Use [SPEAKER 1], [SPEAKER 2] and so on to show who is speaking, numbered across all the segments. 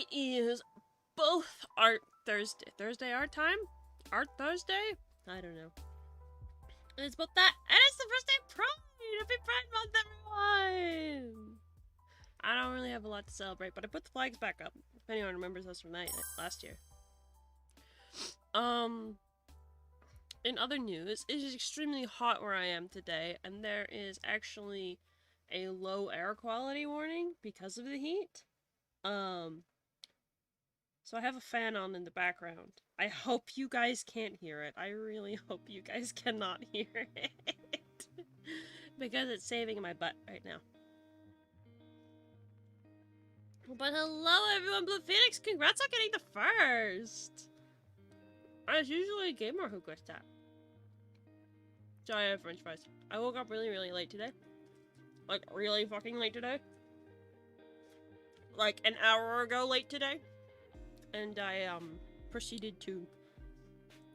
[SPEAKER 1] It is both Art Thursday. Thursday art time? Art Thursday? I don't know. It's both that, and it's the first day of Pride! Happy Pride Month, everyone! I don't really have a lot to celebrate, but I put the flags back up. If anyone remembers us from last year. In other news, it is extremely hot where I am today, and there is actually a low air quality warning because of the heat. So I have a fan on in the background. I hope you guys can't hear it. I really hope you guys cannot hear it. Because it's saving my butt right now. But hello everyone, Blue Phoenix! Congrats on getting the first! It's usually a gamer who gets that. Sorry, I have french fries. I woke up really late today. Like, really fucking late today. Like, an hour ago late today. And I, proceeded to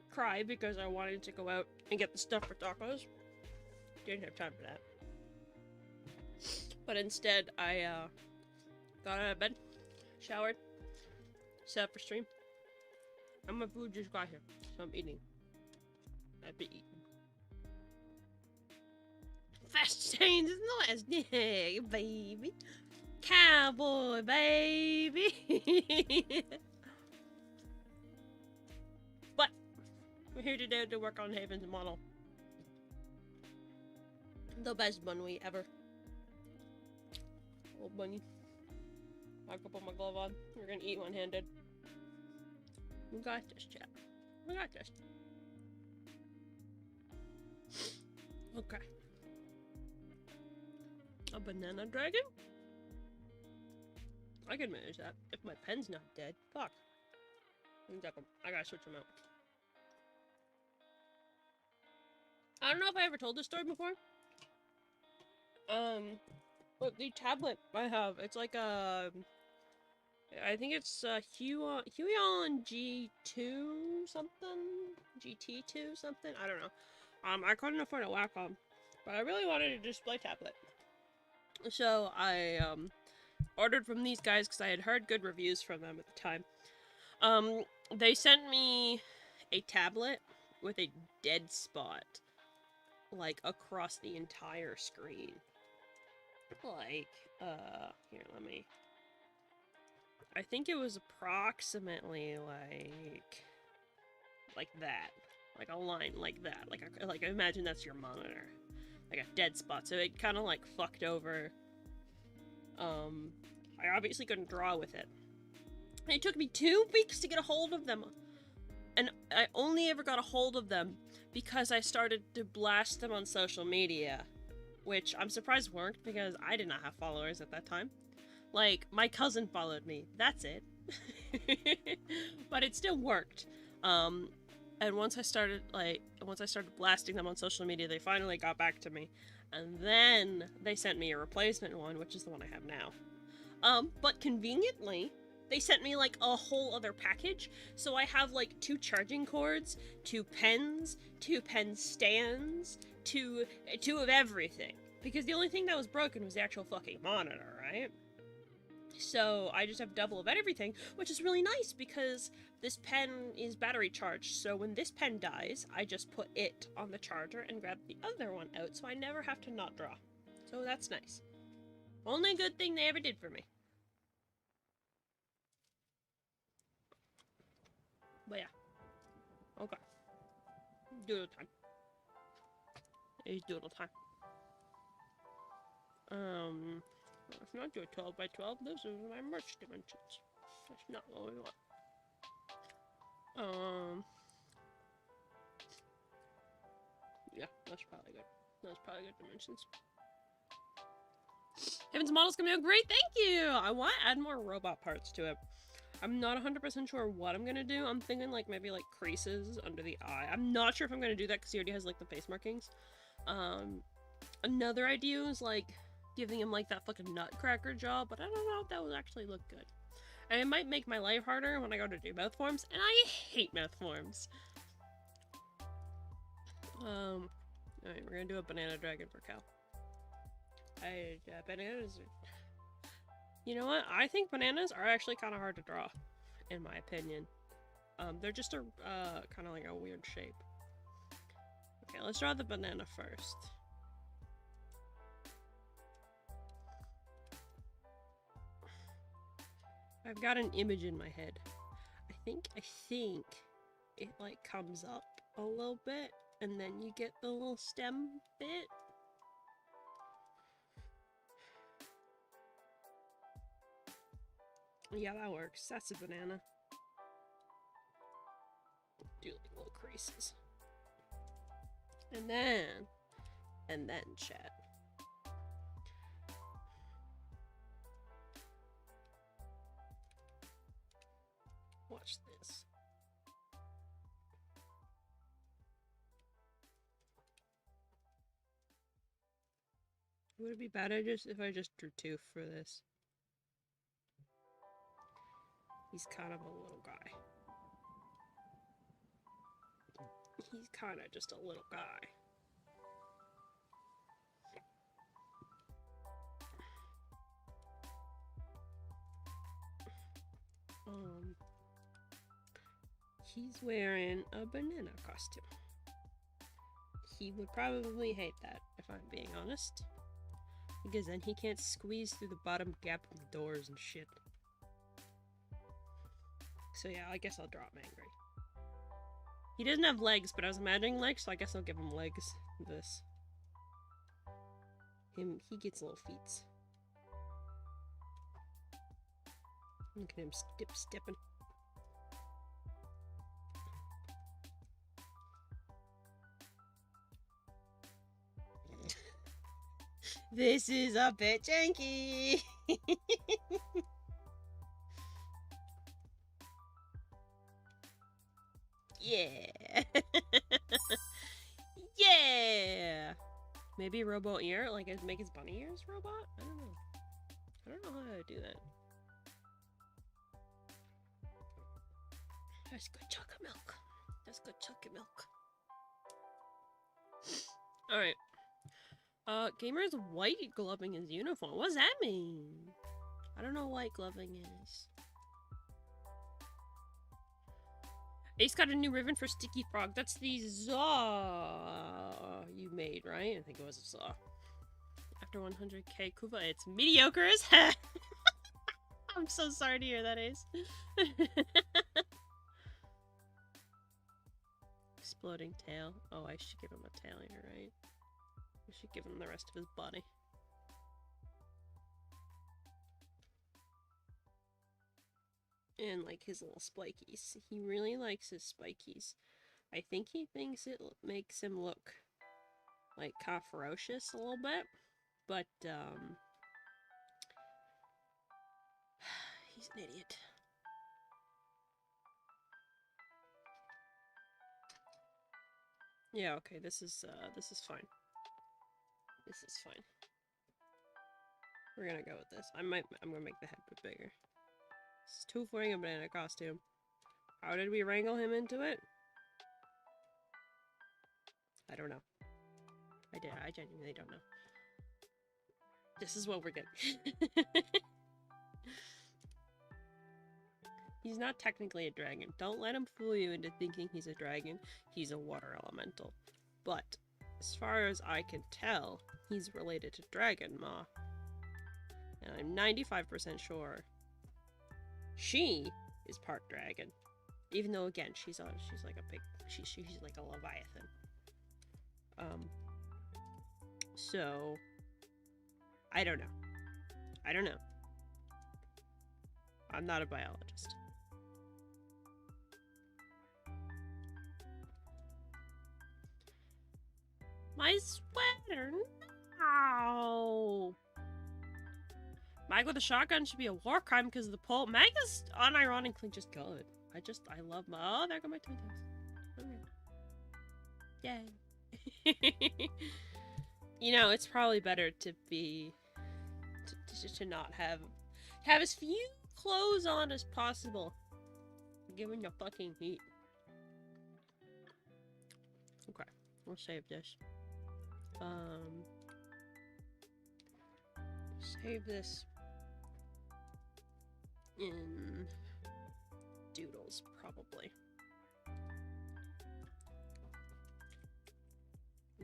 [SPEAKER 1] cry because I wanted to go out and get the stuff for tacos. Didn't have time for that. But instead, I, got out of bed, showered, set up for stream, and my food just got here, so I'm eating. I've been eating. Fast chains is the last day, baby. Cowboy, baby. But we're here today to work on Haven's model. The best Bnnuy ever. Oh, bunny. I can put my glove on. We're gonna eat one-handed. We got this, chat. We got this. Okay. A banana dragon? I can manage that. If my pen's not dead. Fuck. I gotta switch them out. I don't know if I ever told this story before. But the tablet I have, it's like a... I think it's Huion G2 something? GT2 something? I don't know. I couldn't afford a Wacom, but I really wanted a display tablet. So I ordered from these guys because I had heard good reviews from them at the time. They sent me a tablet with a dead spot, like, across the entire screen. Like, here, let me... I think it was approximately, like that. Like a line like that. Like imagine that's your monitor. Like a dead spot. So it kind of, like, fucked over. I obviously couldn't draw with it. And it took me 2 weeks to get a hold of them. And I only ever got a hold of them because I started to blast them on social media. Which I'm surprised worked because I did not have followers at that time. Like, my cousin followed me. That's it. But it still worked. And once I started blasting them on social media, they finally got back to me. And then they sent me a replacement one, which is the one I have now. But conveniently, they sent me, like, a whole other package. So I have, like, 2 charging cords, 2 pens, 2 pen stands, 2 of everything. Because the only thing that was broken was the actual fucking monitor, right? So I just have double of everything, which is really nice because this pen is battery charged. So when this pen dies, I just put it on the charger and grab the other one out so I never have to not draw. So that's nice. Only good thing they ever did for me. But yeah. Okay. Doodle time. It's doodle time. Let's not do a 12 by 12. This is my merch dimensions. That's not what we want. Yeah, that's probably good. That's probably good dimensions. Heaven's model's gonna be great. Thank you. I want to add more robot parts to it. I'm not 100% sure what I'm gonna do. I'm thinking like maybe like creases under the eye. I'm not sure if I'm gonna do that because he already has like the face markings. Another idea is like giving him like that fucking nutcracker jaw, but I don't know if that would actually look good. And it might make my life harder when I go to do mouth forms, and I hate mouth forms. Alright, we're gonna do a banana dragon for Cal. Bananas You know what? I think bananas are actually kind of hard to draw, in my opinion. They're just a kind of like a weird shape. Okay, let's draw the banana first. I've got an image in my head. I think it like comes up a little bit, and then you get the little stem bit. Yeah, that works. That's a banana. Do like little creases. And then chat. Watch this. Would it be better if I just drew two for this? He's kind of a little guy. He's kind of just a little guy. He's wearing a banana costume. He would probably hate that, if I'm being honest. Because then he can't squeeze through the bottom gap of the doors and shit. So yeah, I guess I'll draw him angry. He doesn't have legs, but I was imagining legs, so I guess I'll give him legs. This. He gets little feet. Look at him stepping. This is a bit janky. Yeah. Yeah. Maybe Robo ear, like make his bunny ears robot? I don't know. I don't know how to do that. That's good chocolate milk. That's good chocolate milk. Alright. Gamer's white gloving his uniform. What does that mean? I don't know what white gloving is. Ace got a new ribbon for Sticky Frog. That's the Zaw you made, right? I think it was a Zaw. After 100k Kuva, it's mediocre as heck. I'm so sorry to hear that, Ace. Exploding tail. Oh, I should give him a tail, you're right. I should give him the rest of his body. And like his little spikies. He really likes his spikies. I think he thinks it makes him look like kind of ferocious a little bit, but he's an idiot. Yeah, okay, this is fine. This is fine. We're gonna go with this. I'm gonna make the head a bit bigger. This is Tooth wearing a banana costume. How did we wrangle him into it? I don't know. I genuinely don't know. This is what we're getting. He's not technically a dragon. Don't let him fool you into thinking he's a dragon. He's a water elemental. But, as far as I can tell, he's related to Dragon Ma. And I'm 95% sure she is part dragon. Even though, again, she's like a big... She's like a leviathan. So... I don't know. I don't know. I'm not a biologist. My sweater! No! Mag with a shotgun should be a war crime because of the pole. Mag is unironically just good. I love my... Oh, there go my toes. Okay. Yay. You know, it's probably better to be... to not have as few clothes on as possible. Given the fucking heat. Okay, we'll save this. Save this in doodles, probably.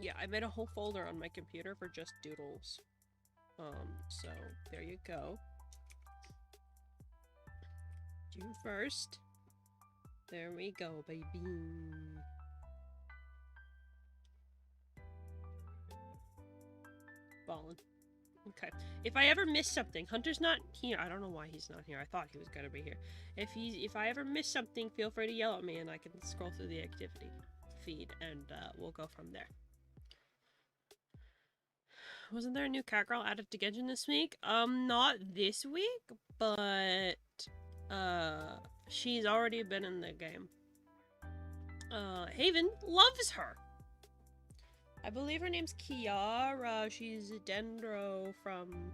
[SPEAKER 1] Yeah, I made a whole folder on my computer for just doodles. So there you go. June 1st. There we go, baby. Ballin'. Okay. If I ever miss something, Hunter's not here. I don't know why he's not here. I thought he was gonna be here. If I ever miss something, feel free to yell at me and I can scroll through the activity feed and we'll go from there. Wasn't there a new cat girl added to Genshin this week? Not this week, but she's already been in the game. Haven loves her. I believe her name's Kiara. She's a Dendro from...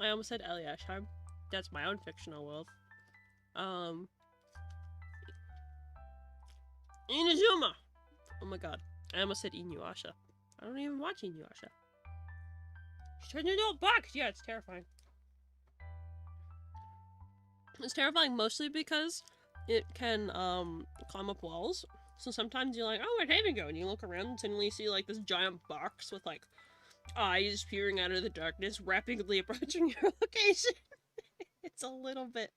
[SPEAKER 1] I almost said Eliashar. That's my own fictional world. Inazuma! Oh my god. I almost said Inuyasha. I don't even watch Inuyasha. She turned into a box! Yeah, it's terrifying. It's terrifying mostly because it can, climb up walls. So sometimes you're like, oh, where'd Haven go? And you look around and suddenly you see, like, this giant box with, like, eyes peering out of the darkness, rapidly approaching your location. It's a little bit,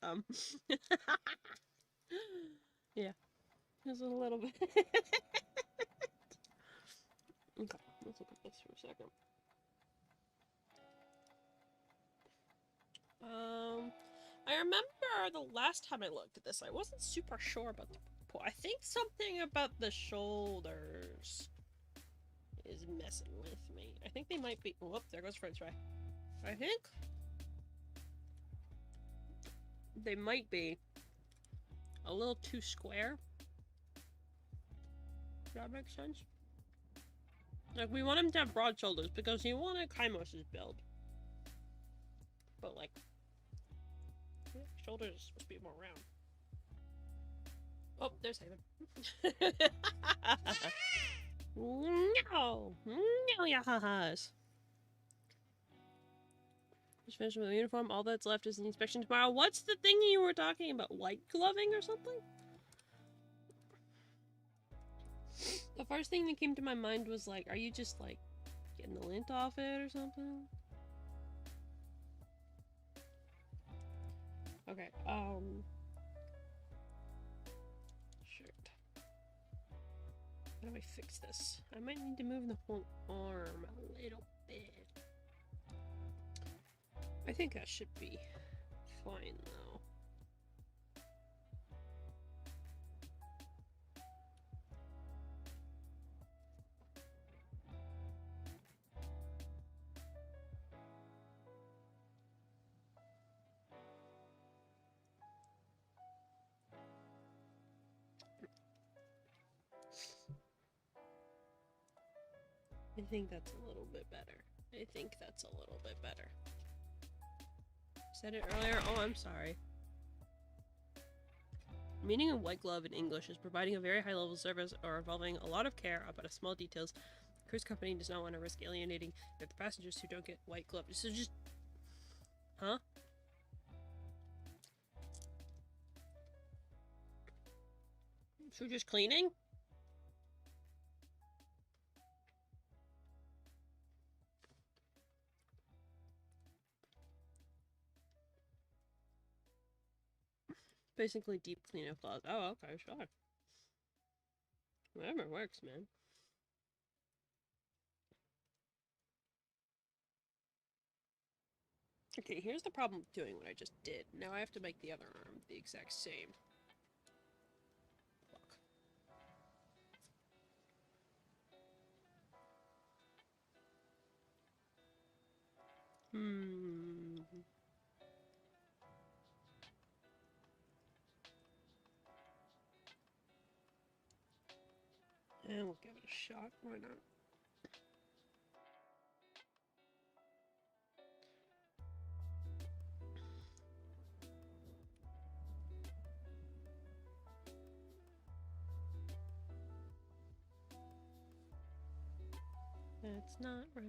[SPEAKER 1] yeah. It's a little bit. Okay, let's look at this for a second. I remember the last time I looked at this, I wasn't super sure about the... I think something about the shoulders is messing with me. I think they might be... Whoop, there goes French fry. I think they might be a little too square. Does that make sense? Like, we want him to have broad shoulders because he wanted Kaimos' build. But, like, shoulders are supposed to be more round. Oh, there's Haven. No! No, yahahas! Just finished with the uniform. All that's left is the inspection tomorrow. What's the thing you were talking about? White gloving or something? The first thing that came to my mind was like, are you just like getting the lint off it or something? Okay, shirt. How do I fix this? I might need to move the whole arm a little bit. I think that should be fine though. I think that's a little bit better. I think that's a little bit better. Said it earlier? Oh, I'm sorry. Meaning of white glove in English is providing a very high level of service or involving a lot of care about a small details. The cruise company does not want to risk alienating the passengers who don't get white gloves. So just... Huh? So just cleaning? Basically deep clean of clothes. Oh, okay, sure. Whatever works, man. Okay, here's the problem with doing what I just did. Now I have to make the other arm the exact same. Fuck. And we'll give it a shot. Why not? That's not right.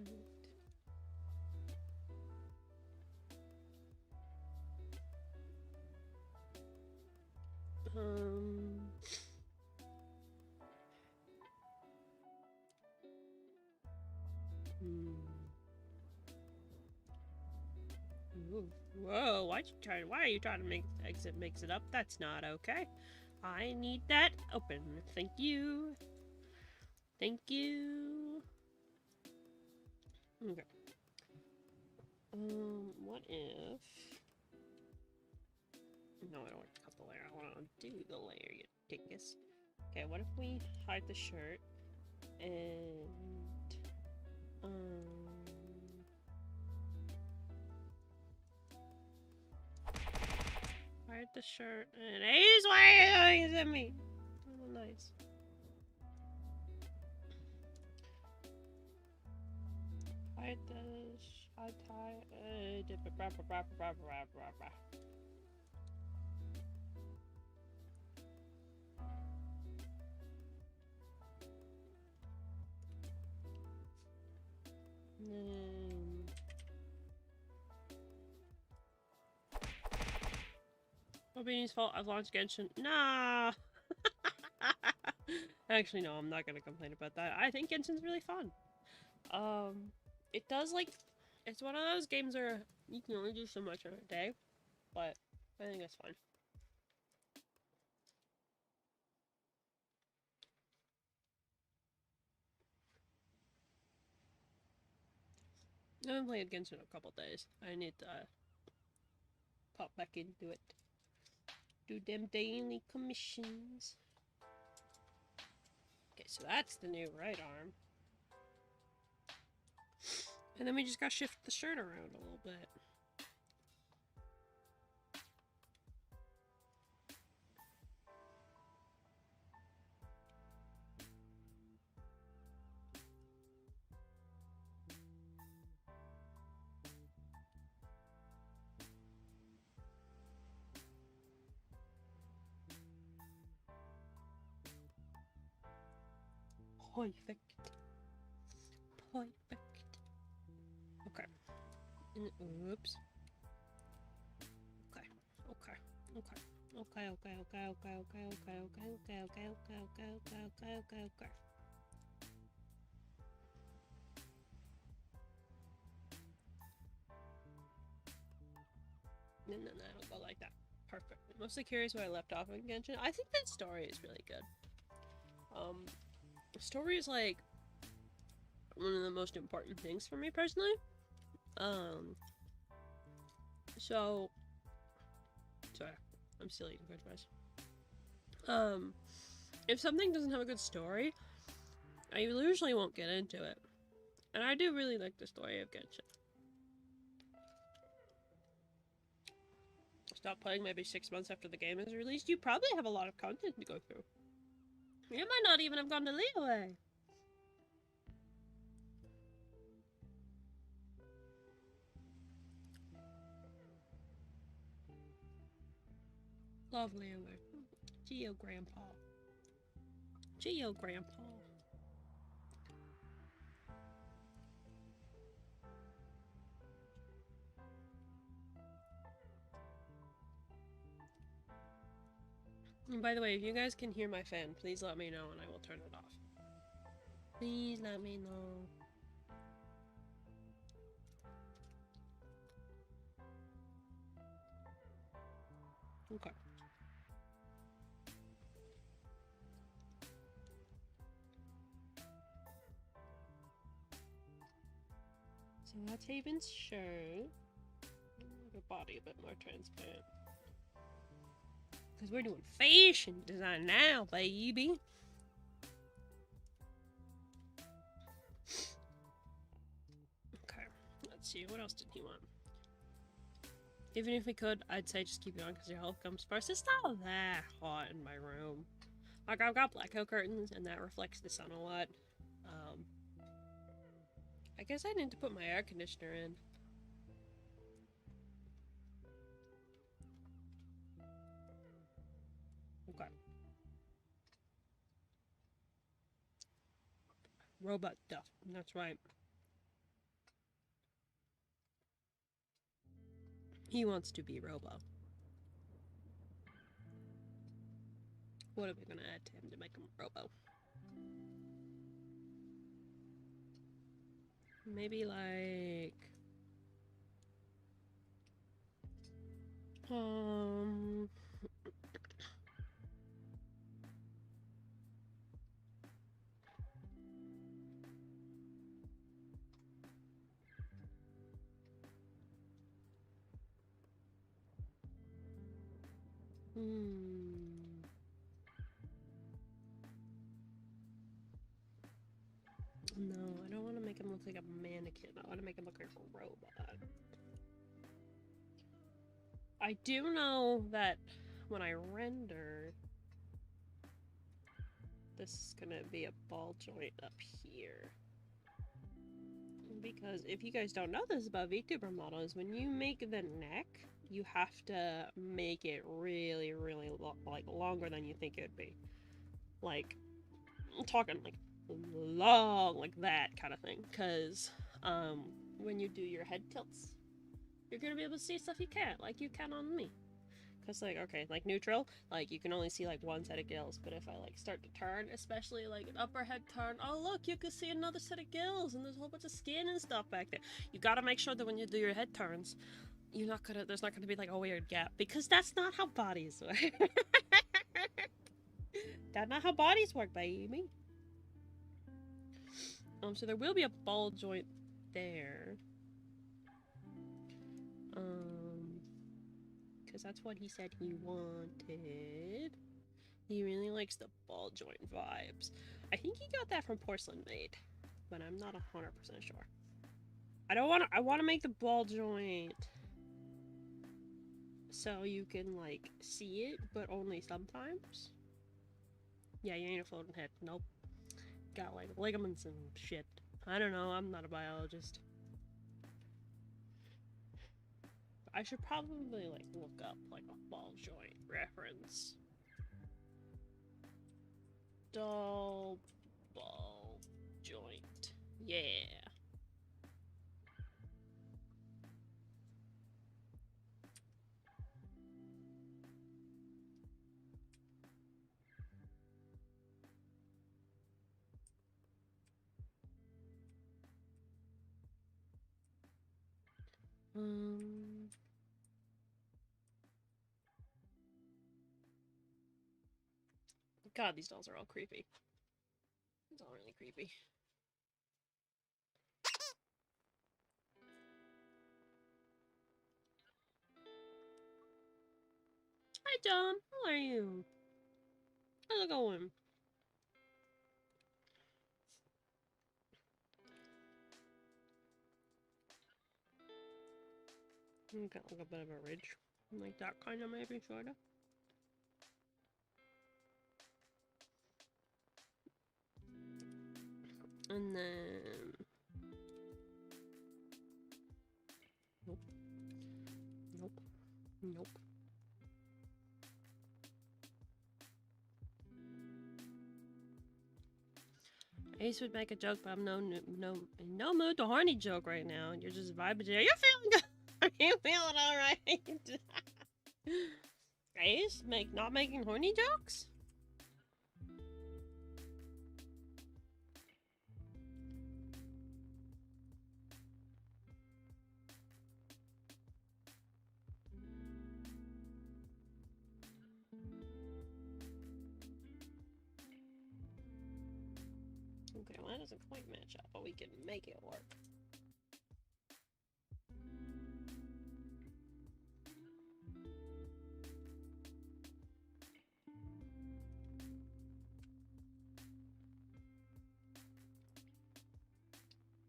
[SPEAKER 1] Ooh, whoa, why are you trying to make exit mix it up? That's not okay. I need that open. Thank you. Thank you. Okay. What if... No, I don't want to cut the layer. I want to do the layer, you dingus. Okay, what if we hide the shirt and... hide the shirt and he's waving at me. Oh, nice. Hide this. I tie. Bnnuy fault. I've launched Genshin. Nah. Actually, no. I'm not gonna complain about that. I think Genshin's really fun. It does like. It's one of those games where you can only do so much in a day, but I think it's fun. I haven't played Genshin in a couple days. I need to pop back into it. Do them daily commissions. Okay, so that's the new right arm. And then we just gotta shift the shirt around a little bit. Perfect. Perfect. Okay. Oops. Okay. Okay. Okay. Okay. Okay. Okay. Okay. Okay. Okay. Okay. Okay. Okay. Okay. Okay. Okay. No, it'll go like that. Perfect. I'm mostly curious where I left off in Genshin. I think that story is really good. Story is like one of the most important things for me personally. So sorry, I'm still eating french fries. If something doesn't have a good story, I usually won't get into it. And I do really like the story of Genshin. Stop playing maybe 6 months after the game is released. You probably have a lot of content to go through. You might not even have gone to Leeway. Love Leeway. Geo Grandpa. Geo Grandpa. And by the way, if you guys can hear my fan, please let me know and I will turn it off. Please let me know. Okay. So that's Haven's shirt. The body a bit more transparent. Because we're doing fashion design now, baby. Okay, let's see. What else did he want? Even if we could, I'd say just keep it on because your health comes first. It's not that hot in my room. Like, I've got blackout curtains and that reflects the sun a lot. I guess I need to put my air conditioner in. Okay. Robot stuff. That's right. He wants to be Robo. What are we gonna add to him to make him Robo? Maybe like... No, I don't want to make him look like a mannequin. I want to make him look like a robot. I do know that when I render, this is gonna be a ball joint up here. Because if you guys don't know this about VTuber models, when you make the neck, you have to make it really, really like longer than you think it would be. Like, I'm talking like long, like that kind of thing. Because when you do your head tilts, you're gonna be able to see stuff you can't, like you can on me. Because, like, okay, like neutral, like you can only see like one set of gills, but if I like start to turn, especially like an upper head turn, oh look, you can see another set of gills, and there's a whole bunch of skin and stuff back there. You gotta make sure that when you do your head turns, there's not gonna be like a weird gap, because that's not how bodies work. That's not how bodies work, baby. So there will be a ball joint there. Because that's what he said he wanted. He really likes the ball joint vibes. I think he got that from Porcelain Maid, but I'm not 100% sure. I want to make the ball joint so you can, like, see it, but only sometimes. Yeah, you ain't a floating head. Nope. Got, like, ligaments and shit. I don't know, I'm not a biologist. I should probably, like, look up, like, a ball joint reference. Doll ball joint. Yeah. God, these dolls are all creepy. It's all really creepy. Hi, John. How are you? How's it going? Got like a bit of a ridge. Like that kind of, maybe, sorta. And then... Nope. Nope. Nope. Ace would make a joke, but I'm in no mood to horny joke right now. You're just vibing. You're feeling good. Are you feeling alright? Ace, not making horny jokes? Okay, well that doesn't quite match up, but we can make it work.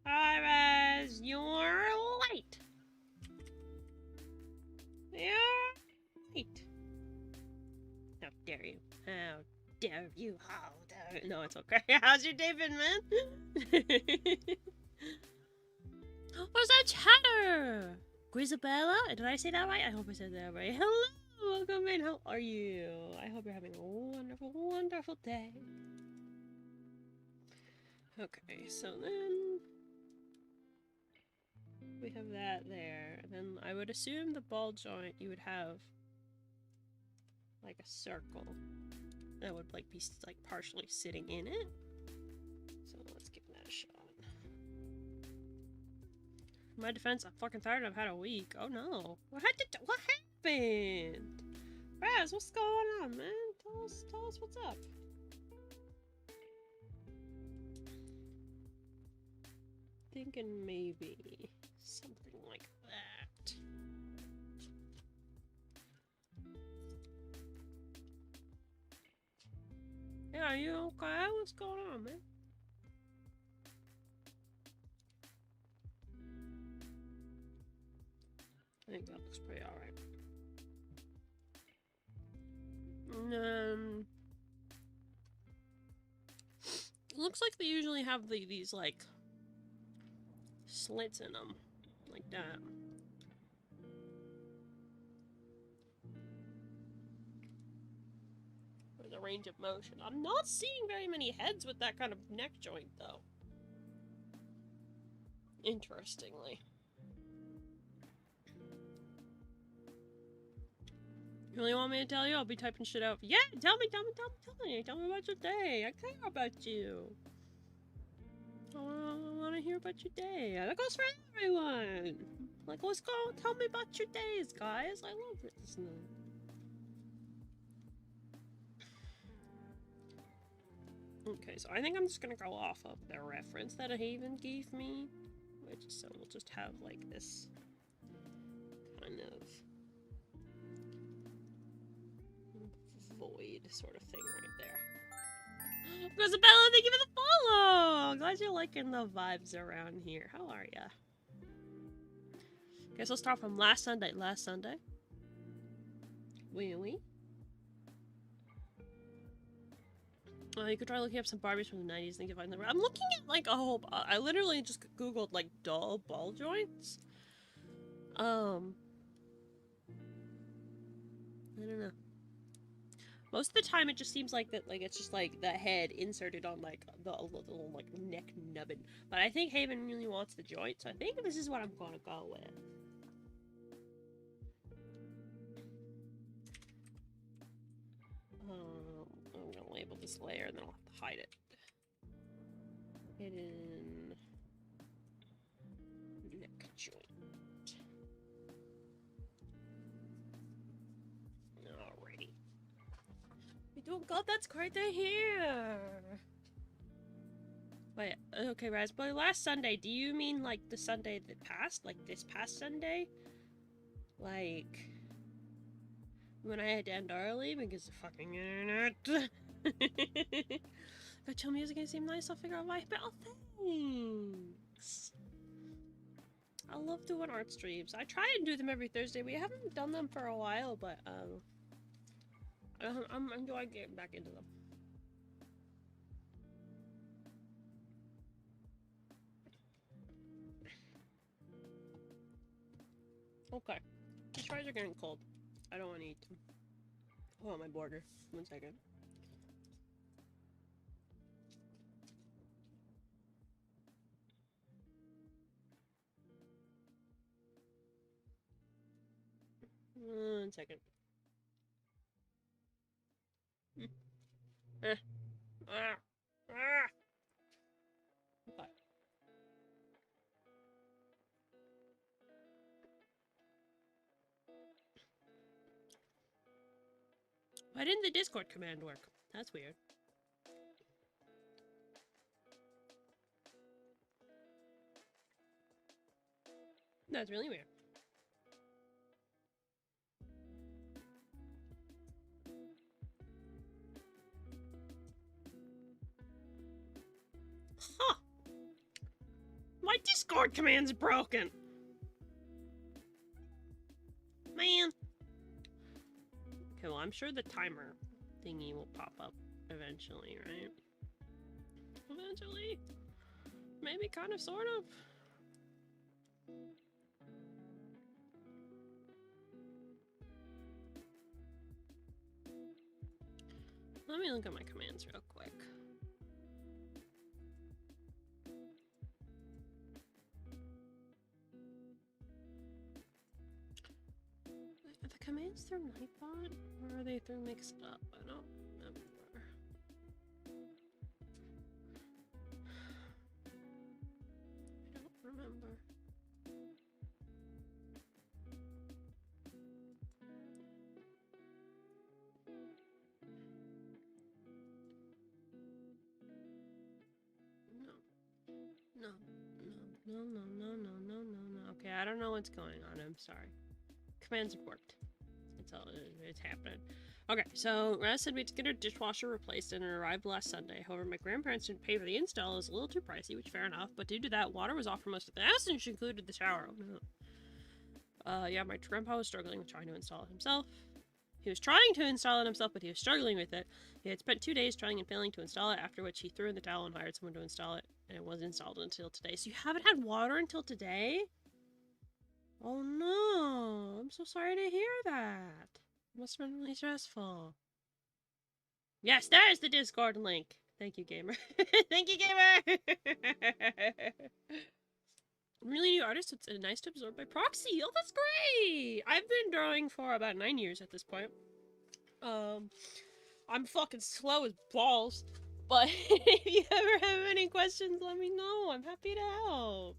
[SPEAKER 1] Iris, you're late. You're late. How dare you? How dare you? How dare you? No, it's okay. How's your day been, man? What's that chatter? Grisabella? Did I say that right? I hope I said that right. Hello, welcome in. How are you? I hope you're having a wonderful, wonderful day. Okay, so then we have that there. And then I would assume the ball joint you would have like a circle. that would like be like partially sitting in it. So let's give that a shot. In my defense, I'm fucking tired. I've had a week. Oh no. What happened? Raz, what's going on, man? Tell us what's up. Thinking maybe something like that. Yeah, you okay? What's going on, man? I think that looks pretty alright. It looks like they usually have these like slits in them, like that. For the range of motion. I'm not seeing very many heads with that kind of neck joint, though. Interestingly. You really want me to tell you? I'll be typing shit out. Yeah, tell me about your day. I care about you. I want to hear about your day. That goes for everyone. Like, let's go. Tell me about your days, guys. I love this. Okay, so I think I'm just gonna go off of the reference that Haven gave me, so we'll just have like this kind of void sort of thing right there. Rosabella, thank you for the follow! Glad you're liking the vibes around here. How are ya? Okay, so let's start from last Sunday. Oui. You could try looking up some Barbies from the 90s. Think you find them. I'm looking at like a whole. I literally just googled like doll ball joints. I don't know. Most of the time, it just seems like that. Like it's just like the head inserted on like the little like neck nubbin. But I think Haven really wants the joint, so I think this is what I'm gonna go with. I'm gonna label this layer and then I'll have to hide it. Hidden neck joint. Alrighty. We don't got that's great to hear. Wait, okay, Raspberry. Last Sunday, do you mean like the Sunday that passed? Like this past Sunday? Like when I had to end early because of fucking internet. Got chill music and it seemed nice, I'll figure out why. But oh, thanks. I love doing art streams. I try and do them every Thursday. We haven't done them for a while, but I'm enjoying getting back into them. Okay. These fries are getting cold. I don't want to eat them. Oh, my burger. 1 second. One second. Okay. Why didn't the Discord command work? That's weird. That's really weird. Huh. My Discord command's broken. Man. Okay, well, I'm sure the timer thingy will pop up eventually, right? Eventually. Maybe kind of, sort of. Let me look at my commands real quick. Are the commands through Nightbot? Or are they through Mixed Up? I don't remember. I don't know what's going on. I'm sorry. Commands have worked. It's happening. Okay, so Raz said we had to get our dishwasher replaced and it arrived last Sunday. However, my grandparents didn't pay for the install. It was a little too pricey, which fair enough. But due to that, water was off for most of the house, which included the shower. Oh no. Yeah, my grandpa was struggling with trying to install it himself. He was trying to install it himself, but he was struggling with it. He had spent 2 days trying and failing to install it, after which he threw in the towel and hired someone to install it, and it wasn't installed until today. So you haven't had water until today? Oh no, I'm so sorry to hear that. It must have been really stressful. Yes, there's the Discord link. Thank you, gamer. Thank you, gamer! Really new artist, it's nice to absorb by proxy. Oh, that's great! I've been drawing for about 9 years at this point. I'm fucking slow as balls. But if you ever have any questions, let me know. I'm happy to help.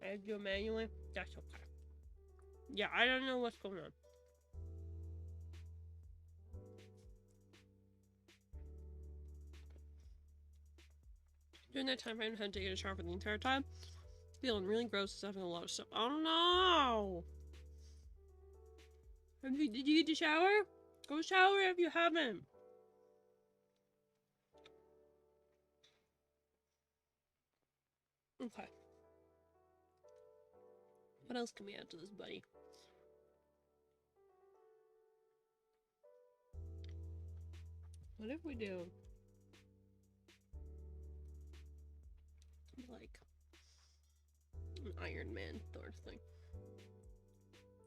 [SPEAKER 1] I do it manually. That's okay. Yeah, I don't know what's going on. During that time, I hadn't taken a shower for the entire time. Feeling really gross, having a lot of stuff. Oh no! Did you get to shower? Go shower if you haven't. Okay. What else can we add to this, buddy? What if we do like an Iron Man Thor thing?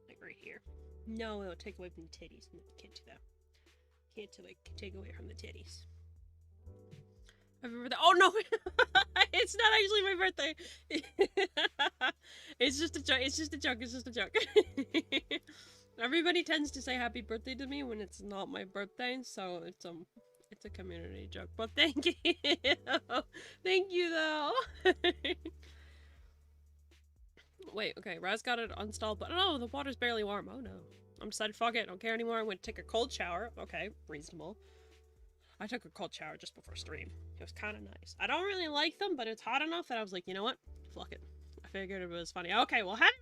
[SPEAKER 1] Like right here. No, it'll take away from the titties. No, can't do that. Can't take away from the titties. I remember that. Oh no! It's not actually my birthday! It's just a joke. It's just a joke. It's just a joke. Everybody tends to say happy birthday to me when it's not my birthday, so it's a community joke. But thank you! Thank you though! Wait, okay, Raz got it installed, but no, the water's barely warm. Oh no. I'm decided, fuck it, I don't care anymore. I'm gonna take a cold shower. Okay, reasonable. I took a cold shower just before stream. It was kind of nice. I don't really like them, but it's hot enough that I was like, you know what? Fuck it. I figured it was funny. Okay, well, happy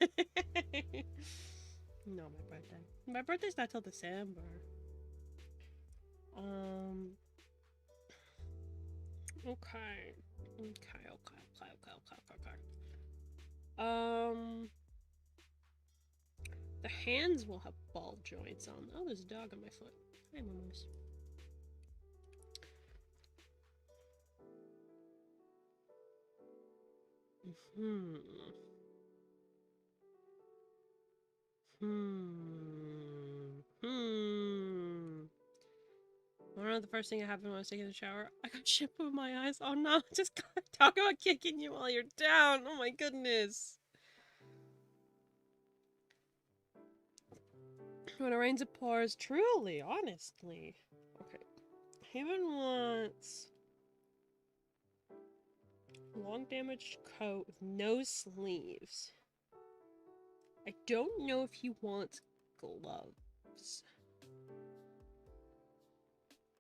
[SPEAKER 1] birthday! No, my birthday. My birthday's not till December. Okay. The hands will have ball joints on. Oh, there's a dog on my foot. Hi, Momos. I don't know, the first thing that happened when I was taking a shower, I got shit in my eyes. Oh no, just talk about kicking you while you're down. Oh my goodness. When it rains, it pours. Truly, honestly. Okay. Haven wants long damaged coat with no sleeves. I don't know if he wants gloves.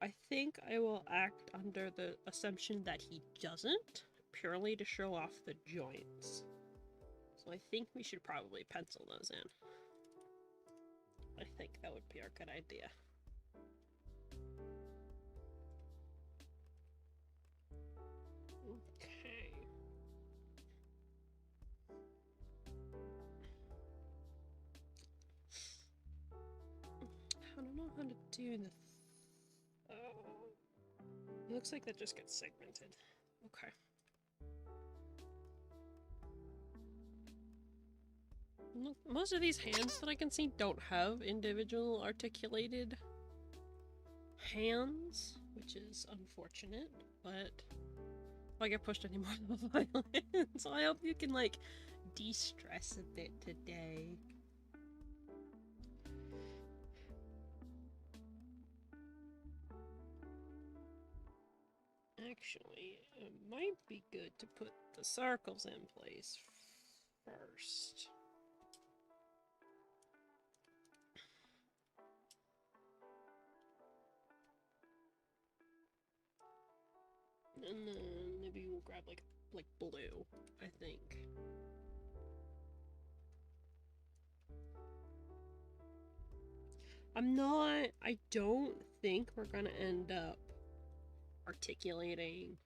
[SPEAKER 1] I think I will act under the assumption that he doesn't, purely to show off the joints. So I think we should probably pencil those in. I think that would be our good idea. Okay. I don't know how to do the... It looks like that just gets segmented. Okay. Most of these hands that I can see don't have individual articulated hands, which is unfortunate, but if I get pushed anymore, they'll violent. So I hope you can, like, de-stress a bit today. Actually, it might be good to put the circles in place first. And then maybe we'll grab like blue, I think. I don't think we're gonna end up articulating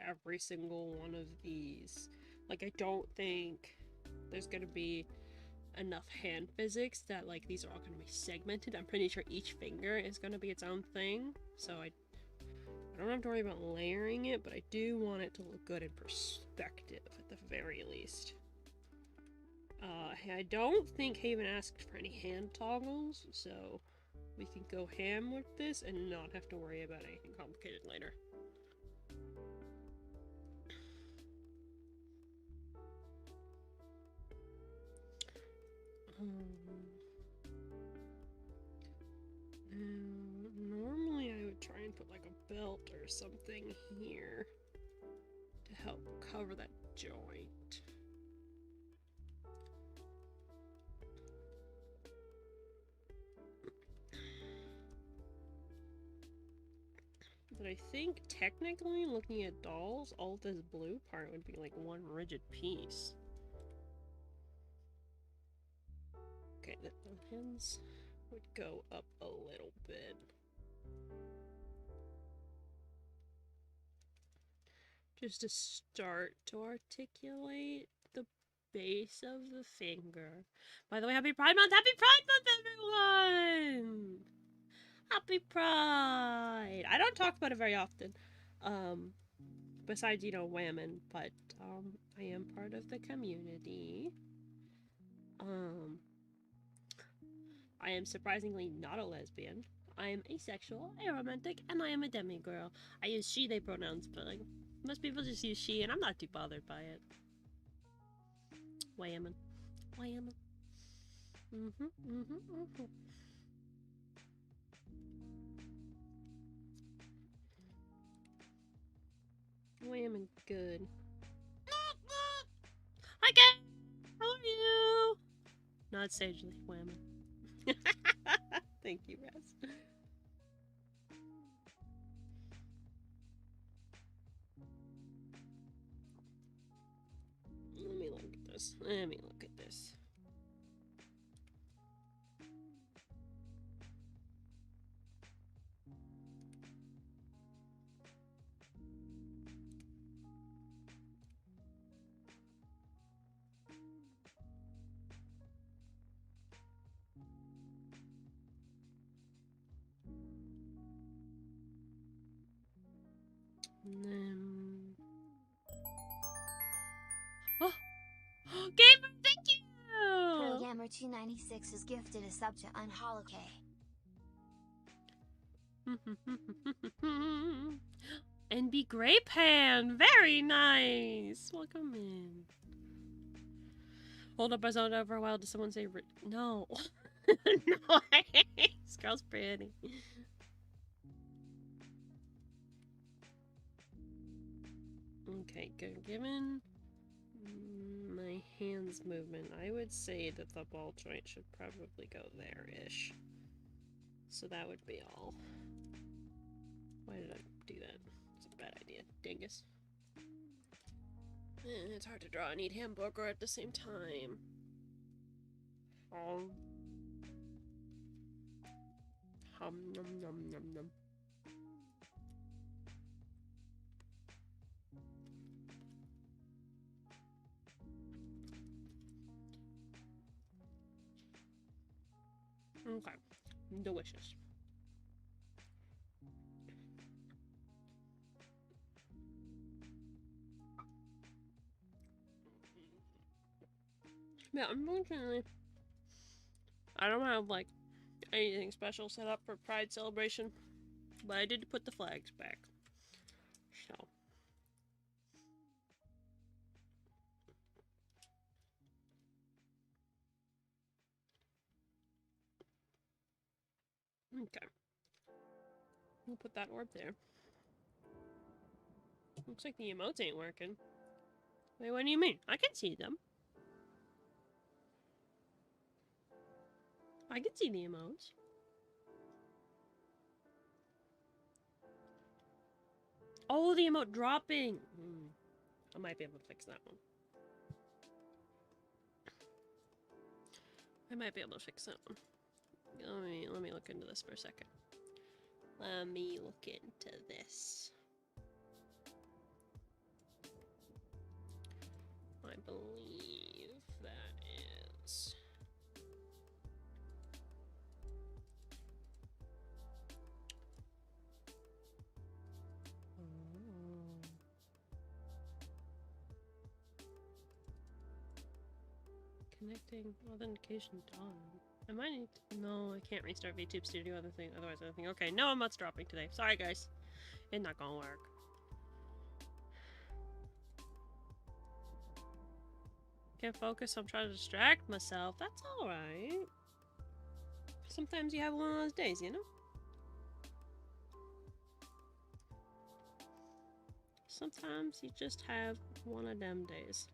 [SPEAKER 1] every single one of these. Like, I don't think there's gonna be enough hand physics that like these are all gonna be segmented. I'm pretty sure each finger is gonna be its own thing, so I don't have to worry about layering it, but I do want it to look good in perspective at the very least. I don't think Haven asked for any hand toggles, so we can go ham with this and not have to worry about anything complicated later. Normally I would try and put like a belt or something here to help cover that joint. But I think technically, looking at dolls, all this blue part would be like one rigid piece. Okay, the hands would go up a little bit. Just to start to articulate the base of the finger. By the way, happy Pride Month! Happy Pride Month, everyone! Happy Pride! I don't talk about it very often. Besides, you know, women, but, I am part of the community. I am surprisingly not a lesbian. I am asexual, aromantic, and I am a demigirl. I use she, they pronouns, but, like, most people just use she, and I'm not too bothered by it. Whammon. Whammon. Whammon good. Hi, Ken! How are you? Not sagely whammon. Thank you, Raz. Let me look at this. Let me look at this. Oh! Gamer, thank you!
[SPEAKER 2] Programmer296 is gifted a sub to Unholocay.
[SPEAKER 1] NB Grey Pan, very nice! Welcome in. Hold up, I zoned out for a while. Did someone say no? No, this girl's pretty. Okay, good. Given my hands movement, I would say that the ball joint should probably go there-ish. So that would be all. Why did I do that? It's a bad idea. Dingus. It's hard to draw and eat hamburger at the same time. Hum nom nom nom nom. Okay. Delicious. Yeah, unfortunately, I don't have, like, anything special set up for Pride celebration, but I did put the flags back. So. Okay. We'll put that orb there. Looks like the emotes ain't working. Wait, what do you mean? I can see them. I can see the emotes. Oh, the emote dropping! I might be able to fix that one. I might be able to fix that one. Let me look into this for a second. Let me look into this. I believe that is... Connecting authentication done. I might need to, no, I can't restart VTube Studio otherwise I think, okay, no emotes dropping today. Sorry guys. It's not gonna work. Can't focus, I'm trying to distract myself. That's alright. Sometimes you have one of those days, you know? Sometimes you just have one of them days.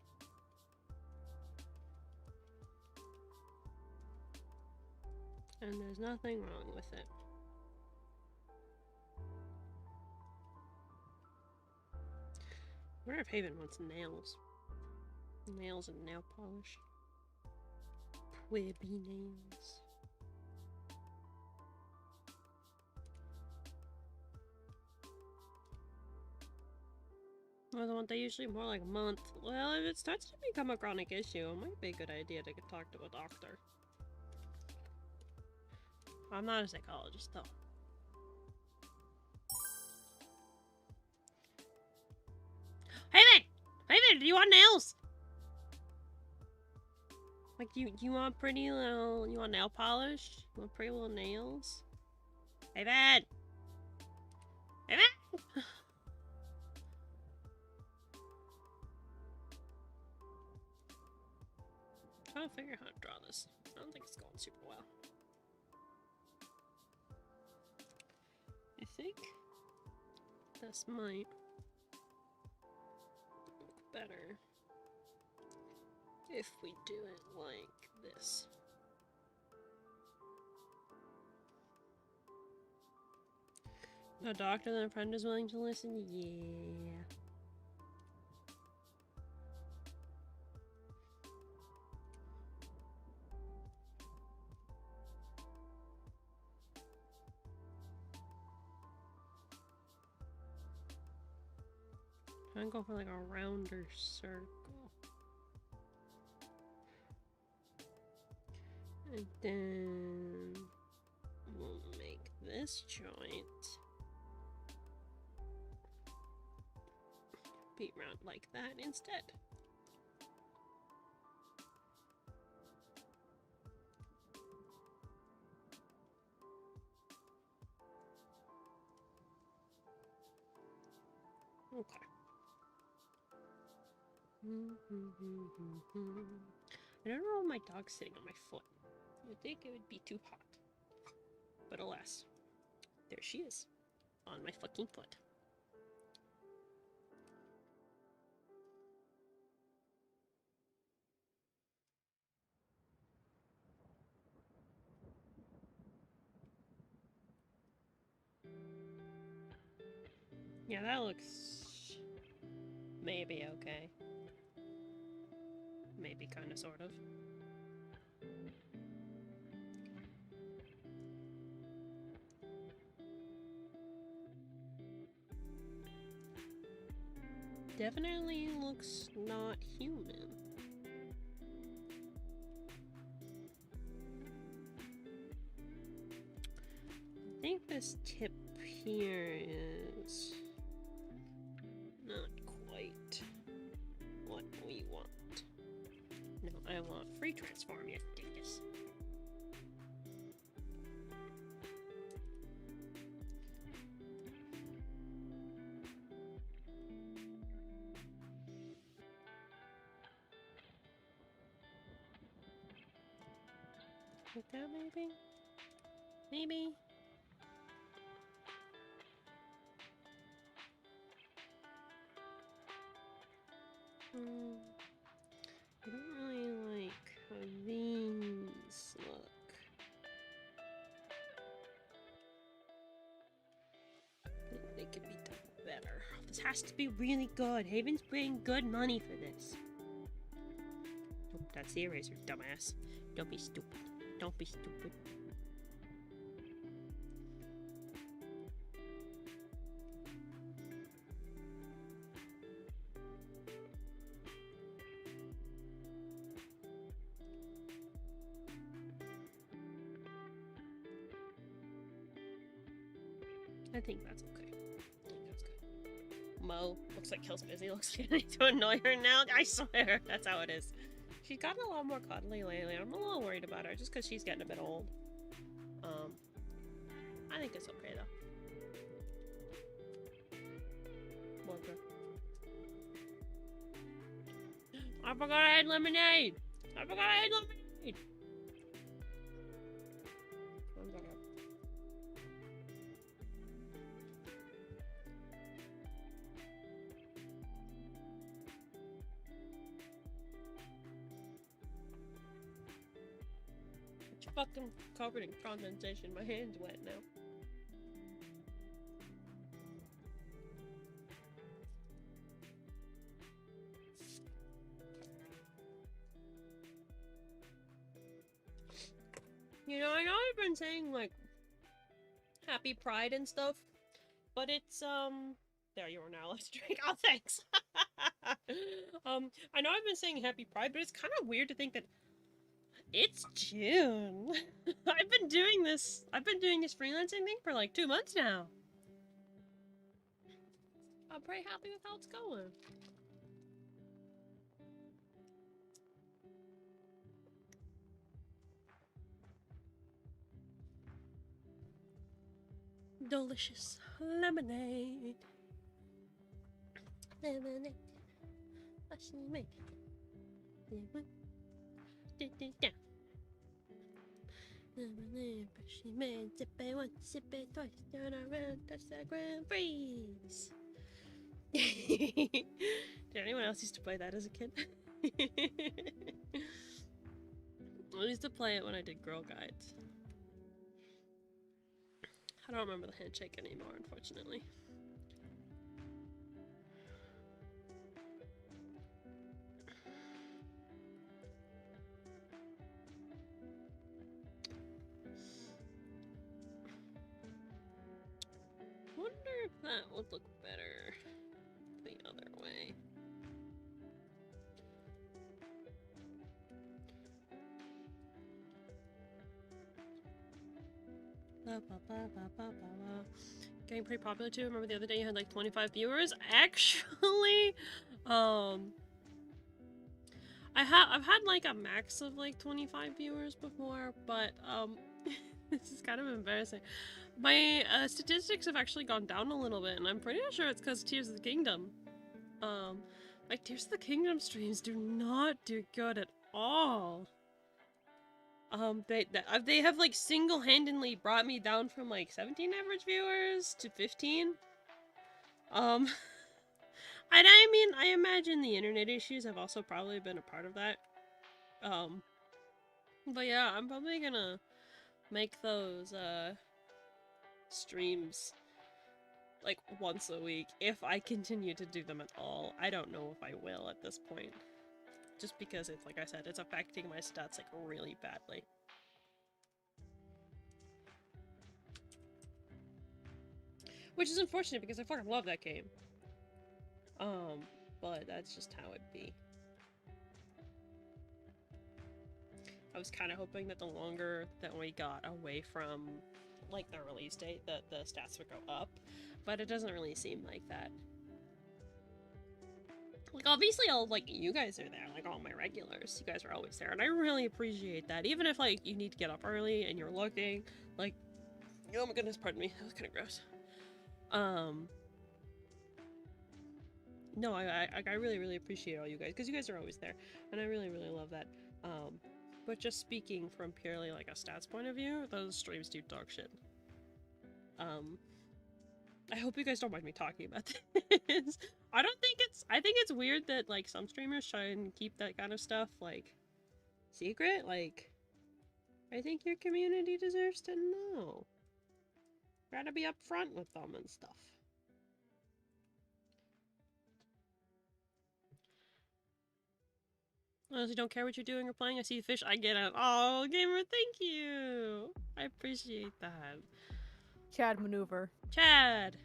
[SPEAKER 1] And there's nothing wrong with it. I wonder if Haven wants nails. Nails and nail polish. Quibby nails. Well, they usually more like a month. Well, if it starts to become a chronic issue, it might be a good idea to talk to a doctor. I'm not a psychologist, though. Haven! Haven, do you want nails? Like, you want pretty little... You want nail polish? You want pretty little nails? Haven! Haven! Trying to figure out how to draw this. I don't think it's going super well. I think this might look better if we do it like this. A doctor that a friend is willing to listen? Yeah. I'm going for like a rounder circle. And then we'll make this joint be round like that instead. Okay. I don't know why my dog's sitting on my foot. You'd think it would be too hot. But alas, there she is. On my fucking foot. Yeah, that looks maybe okay. Maybe kind of, sort of. Definitely looks not human. I think this tip here is not quite what we want. No, I want free transform, you dingus. Like that, maybe? Maybe? I don't really like how these look. I think they could be done better. I'll have This has to be really good. Haven's paying good money for this. Oh, that's the eraser, dumbass. Don't be stupid. Don't be stupid. I think that's okay. I think that's good. Mo looks like Kill's busy. Looks like I need to annoy her now. I swear, that's how it is. She's gotten a lot more cuddly lately. I'm a little worried about her just because she's getting a bit old. I think it's okay though. Walker. I forgot I had lemonade. I forgot I had lemonade. Fucking covered in condensation. My hand's wet now. You know, I know I've been saying like Happy Pride and stuff, but it's there you are now. Let's drink. Oh, thanks. I know I've been saying Happy Pride, but it's kind of weird to think that it's June. I've been doing this freelancing thing for like 2 months now. I'm pretty happy with how it's going. Delicious lemonade. Lemonade. Lemonade. She made sip it once, sip it twice, turn around, touch the ground, freeze. Did anyone else used to play that as a kid? I used to play it when I did Girl Guides. I don't remember the handshake anymore, unfortunately. Wonder if that would look better the other way. Getting pretty popular too. Remember the other day you had like 25 viewers? Actually, I've had like a max of like 25 viewers before, but this is kind of embarrassing. My statistics have actually gone down a little bit, and I'm pretty sure it's because Tears of the Kingdom. My Tears of the Kingdom streams do not do good at all. They have like single-handedly brought me down from like 17 average viewers to 15. And I mean, I imagine the internet issues have also probably been a part of that. But yeah, I'm probably gonna make those, streams like once a week if I continue to do them at all. I don't know if I will at this point. Just because it's, like I said, it's affecting my stats like really badly. Which is unfortunate because I fucking love that game. But that's just how it be. I was kind of hoping that the longer that we got away from, like, the release date, that the stats would go up, but it doesn't really seem like that. Like, obviously, you guys are there, like, all my regulars. You guys are always there, and I really appreciate that. Even if, like, you need to get up early and you're looking, like, oh my goodness, pardon me, that was kind of gross. No, I really, really appreciate all you guys, because you guys are always there, and I really, really love that. But just speaking from purely, like, a stats point of view, those streams do dog shit. I hope you guys don't mind me talking about this. I think it's weird that, like, some streamers try and keep that kind of stuff, like, secret. Like, I think your community deserves to know. Gotta be upfront with them and stuff. Honestly, don't care what you're doing or playing. I see a fish. I get it. Oh, gamer, thank you. I appreciate that.
[SPEAKER 3] Chad maneuver.
[SPEAKER 1] Chad.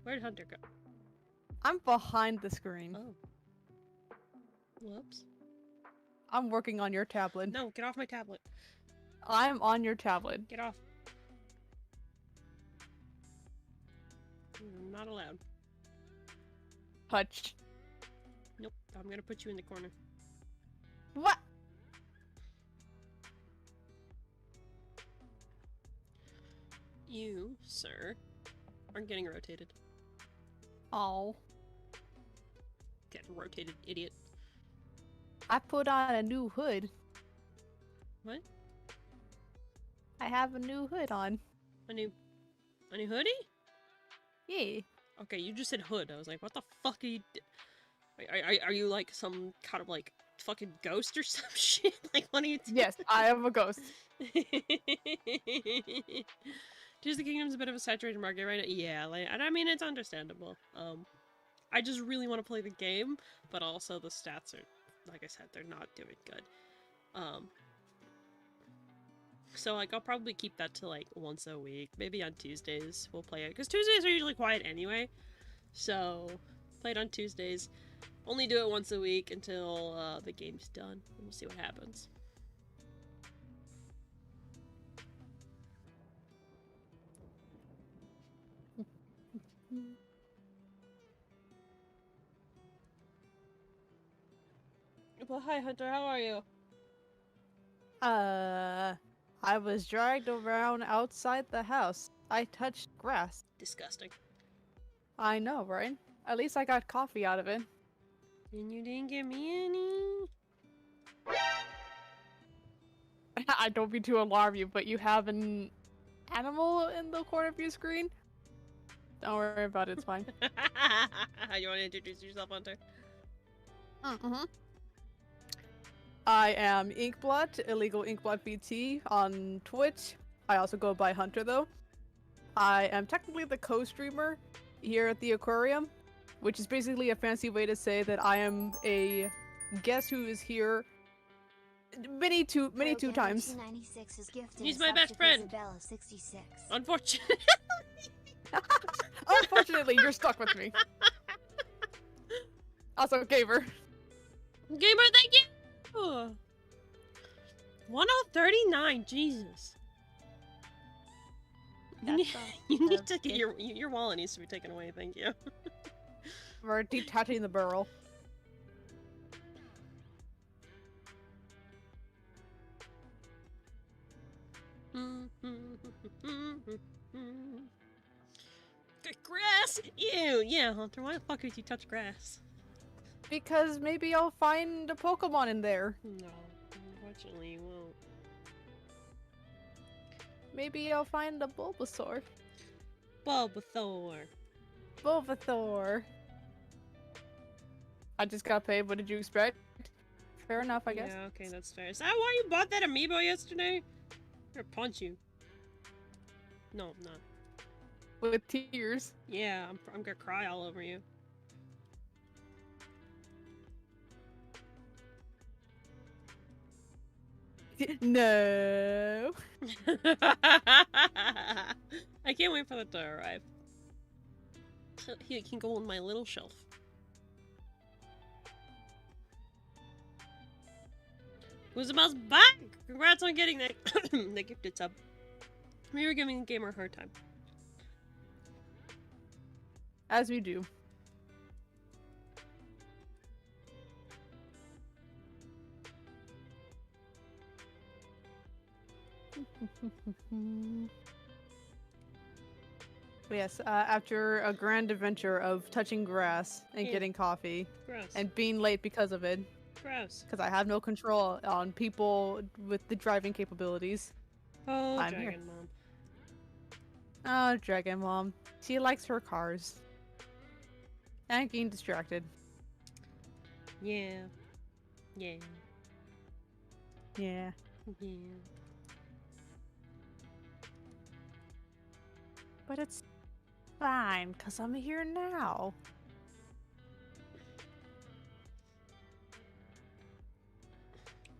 [SPEAKER 1] Where'd Hunter go?
[SPEAKER 3] I'm behind the screen.
[SPEAKER 1] Oh. Whoops.
[SPEAKER 3] I'm working on your tablet.
[SPEAKER 1] No, get off my tablet.
[SPEAKER 3] I'm on your tablet.
[SPEAKER 1] Get off. I'm not allowed.
[SPEAKER 3] Touch.
[SPEAKER 1] Nope. I'm gonna put you in the corner.
[SPEAKER 3] What?
[SPEAKER 1] You, sir, are getting rotated.
[SPEAKER 3] Oh.
[SPEAKER 1] Getting rotated, idiot.
[SPEAKER 3] I put on a new hood.
[SPEAKER 1] What?
[SPEAKER 3] I have a new hood on.
[SPEAKER 1] A new hoodie?
[SPEAKER 3] Yeah.
[SPEAKER 1] Okay, you just said hood. I was like, what the fuck are you? Are you like some kind of like fucking ghost or some shit? Like, what are you?
[SPEAKER 3] Yes, I am a ghost.
[SPEAKER 1] Tears of the Kingdom's a bit of a saturated market right now. Yeah, like, and I mean, it's understandable. I just really want to play the game, but also the stats are, like I said, they're not doing good. So like, I'll probably keep that to like once a week. Maybe on Tuesdays we'll play it, because Tuesdays are usually quiet anyway. So, play it on Tuesdays. Only do it once a week until the game's done, and we'll see what happens. Well, hi Hunter, how are you?
[SPEAKER 3] I was dragged around outside the house. I touched grass.
[SPEAKER 1] Disgusting.
[SPEAKER 3] I know, right? At least I got coffee out of it.
[SPEAKER 1] And you didn't give me any?
[SPEAKER 3] I don't mean to alarm you, but you have an animal in the corner of your screen? Don't worry about it, it's fine.
[SPEAKER 1] You want to introduce yourself, Hunter?
[SPEAKER 3] Mm-hmm. I am Inkblot, Illegal Inkblot VT on Twitch. I also go by Hunter, though. I am technically the co-streamer here at the aquarium, which is basically a fancy way to say that I am a guest who is here many two times.
[SPEAKER 1] He's my best friend. Unfortunately.
[SPEAKER 3] Unfortunately, you're stuck with me. Also, Gamer.
[SPEAKER 1] Gamer, thank you! 1039, Jesus. You need to get your wallet needs to be taken away, thank you.
[SPEAKER 3] We're detaching the barrel. Good grass! Ew! Yeah, Hunter, why the fuck would you touch grass? Because maybe I'll find a Pokemon in there.
[SPEAKER 1] No, unfortunately you won't.
[SPEAKER 3] Maybe I'll find a Bulbasaur.
[SPEAKER 1] Bulbasaur.
[SPEAKER 3] Bulbasaur. I just got paid, what did you expect? Fair enough, I guess.
[SPEAKER 1] Yeah, okay, that's fair. Is that why you bought that amiibo yesterday? I'm gonna punch you. No, I'm not.
[SPEAKER 3] With tears.
[SPEAKER 1] Yeah, I'm gonna cry all over you.
[SPEAKER 3] No.
[SPEAKER 1] I can't wait for that to arrive. He can go on my little shelf. Who's the mouse back? Congrats on getting that the gifted sub. We were giving the gamer a hard time.
[SPEAKER 3] As we do. Yes, after a grand adventure of touching grass and
[SPEAKER 1] Ew.
[SPEAKER 3] getting coffee
[SPEAKER 1] Gross.
[SPEAKER 3] and being late because of it,
[SPEAKER 1] Gross.
[SPEAKER 3] because I have no control on people with the driving capabilities.
[SPEAKER 1] Oh,
[SPEAKER 3] I'm
[SPEAKER 1] Dragon
[SPEAKER 3] here.
[SPEAKER 1] Mom.
[SPEAKER 3] Oh, Dragon Mom. She likes her cars. And getting distracted.
[SPEAKER 1] Yeah. Yeah.
[SPEAKER 3] Yeah.
[SPEAKER 1] Yeah.
[SPEAKER 3] But it's fine, because I'm here now.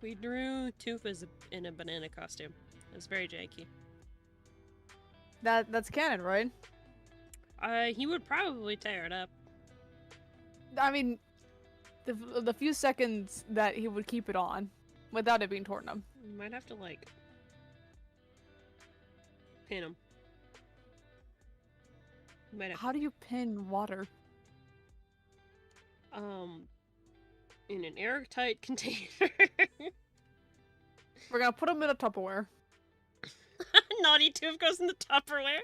[SPEAKER 1] We drew Toof as in a banana costume. It was very janky.
[SPEAKER 3] That's canon, right?
[SPEAKER 1] He would probably tear it up.
[SPEAKER 3] I mean, the few seconds that he would keep it on without it being torn up.
[SPEAKER 1] You might have to, like, pin him. You might have
[SPEAKER 3] How do you pin water?
[SPEAKER 1] in an airtight container.
[SPEAKER 3] We're gonna put him in a Tupperware.
[SPEAKER 1] Naughty Tooth goes in the Tupperware.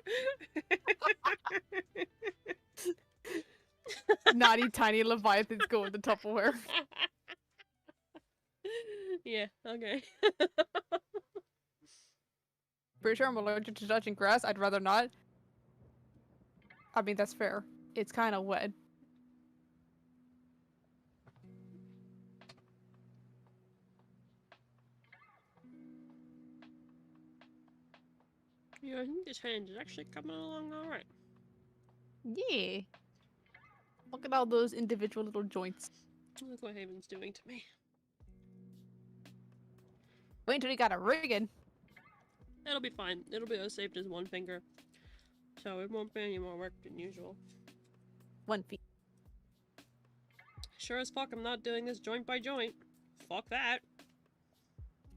[SPEAKER 3] Naughty tiny leviathans go in the Tupperware.
[SPEAKER 1] Yeah, okay.
[SPEAKER 3] Pretty sure I'm allergic to touching grass. I'd rather not. I mean, that's fair. It's kind of wet.
[SPEAKER 1] Yeah, I think this hand is actually coming along alright.
[SPEAKER 3] Yeah. Look at all those individual little joints.
[SPEAKER 1] Look what Haven's doing to me.
[SPEAKER 3] Wait until you got a rigging.
[SPEAKER 1] It'll be fine. It'll be as saved as one finger. So it won't be any more work than usual.
[SPEAKER 3] 1 feet.
[SPEAKER 1] Sure as fuck I'm not doing this joint by joint. Fuck that.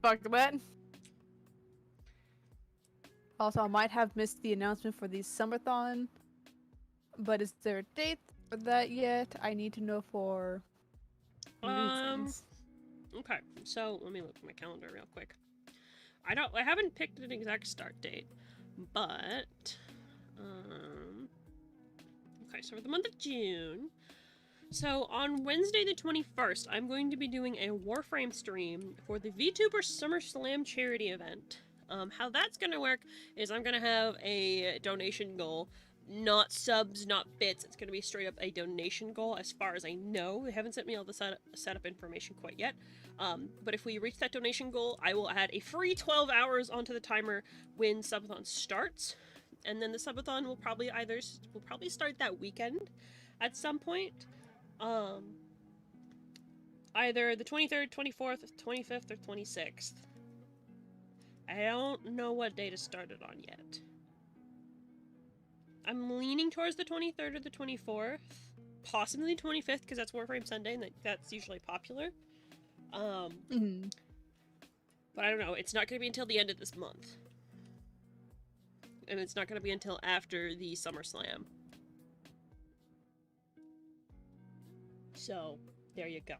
[SPEAKER 3] Fuck that. Also, I might have missed the announcement for the Summerthon. But is there a date for that yet? I need to know for reasons.
[SPEAKER 1] Okay, so let me look at my calendar real quick. I haven't picked an exact start date, but okay, so for the month of June. So on Wednesday the 21st, I'm going to be doing a Warframe stream for the Vtuber SummerSlam charity event. How that's gonna work is I'm gonna have a donation goal. Not subs, not bits. It's going to be straight up a donation goal as far as I know. They haven't sent me all the setup information quite yet. But if we reach that donation goal, I will add a free 12 hours onto the timer when Subathon starts. And then the Subathon will probably start that weekend at some point. Either the 23rd, 24th, 25th, or 26th. I don't know what date it started on yet. I'm leaning towards the 23rd or the 24th. Possibly 25th, because that's Warframe Sunday, and that's usually popular. But I don't know. It's not going to be until the end of this month. And it's not going to be until after the SummerSlam. So, there you go.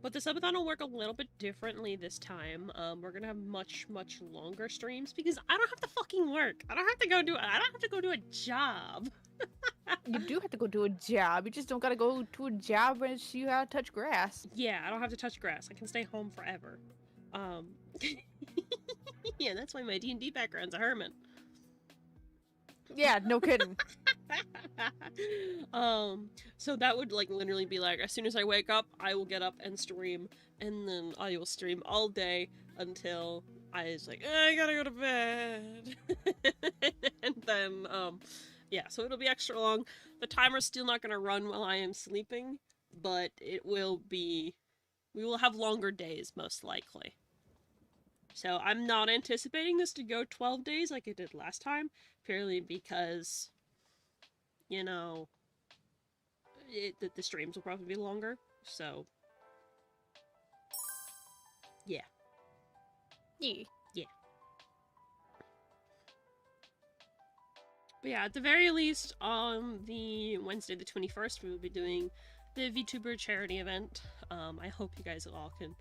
[SPEAKER 1] But the subathon will work a little bit differently this time. We're gonna have much longer streams because I don't have to fucking work. I don't have to go do a job.
[SPEAKER 3] You do have to go do a job. You just don't gotta go to a job when you have to touch grass.
[SPEAKER 1] Yeah, I don't have to touch grass. I can stay home forever. Yeah, that's why my D&D background's a hermit.
[SPEAKER 3] Yeah, no kidding.
[SPEAKER 1] So that would like literally be like, as soon as I wake up, I will get up and stream, and then I will stream all day until I was like, I gotta go to bed. And then, yeah, so it'll be extra long. The timer's still not gonna run while I am sleeping, but it will be, we will have longer days, most likely. So I'm not anticipating this to go 12 days like it did last time, purely because, you know, the streams will probably be longer, so yeah.
[SPEAKER 3] Yeah.
[SPEAKER 1] But yeah, at the very least, on the Wednesday the 21st, we will be doing the VTuber charity event. I hope you guys all can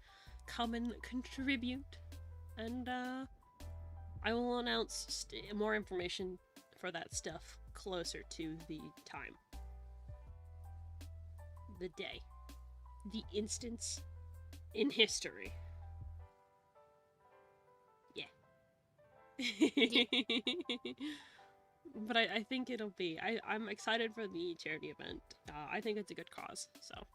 [SPEAKER 1] come and contribute, and I will announce more information for that stuff closer to the time. The day. The instance in history. Yeah. But I think it'll be... I'm excited for the charity event. I think it's a good cause, so...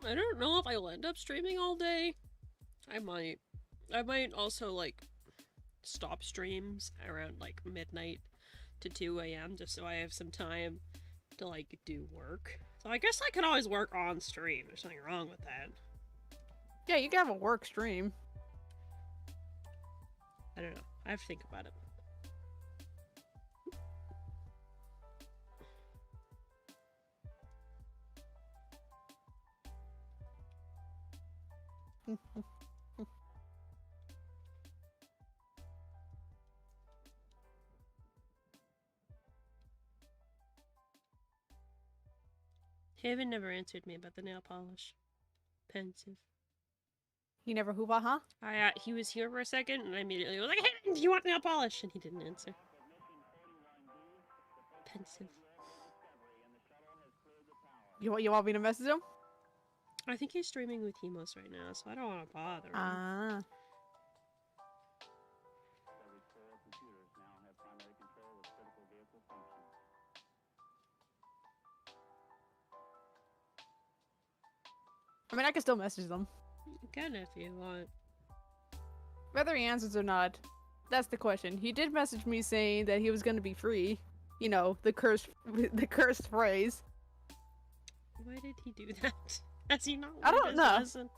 [SPEAKER 1] I don't know if I'll end up streaming all day. I might. I might also, like, stop streams around, like, midnight to 2 a.m. just so I have some time to, like, do work. So I guess I can always work on stream. There's nothing wrong with that.
[SPEAKER 3] Yeah, you can have a work stream.
[SPEAKER 1] I don't know. I have to think about it. Haven never answered me about the nail polish. Pensive.
[SPEAKER 3] He never hoo-ha, huh?
[SPEAKER 1] He was here for a second, and I immediately was like, "Hey, do you want nail polish?" And he didn't answer. Pensive.
[SPEAKER 3] You want me to message him?
[SPEAKER 1] I think he's streaming with Hemos right now, so I don't want to bother him.
[SPEAKER 3] Ah. I mean, I can still message them.
[SPEAKER 1] You can if you want.
[SPEAKER 3] Whether he answers or not, that's the question. He did message me saying that he was going to be free. You know, the cursed phrase.
[SPEAKER 1] Why did he do that? Has he not learned
[SPEAKER 3] I don't
[SPEAKER 1] his
[SPEAKER 3] know.
[SPEAKER 1] lesson?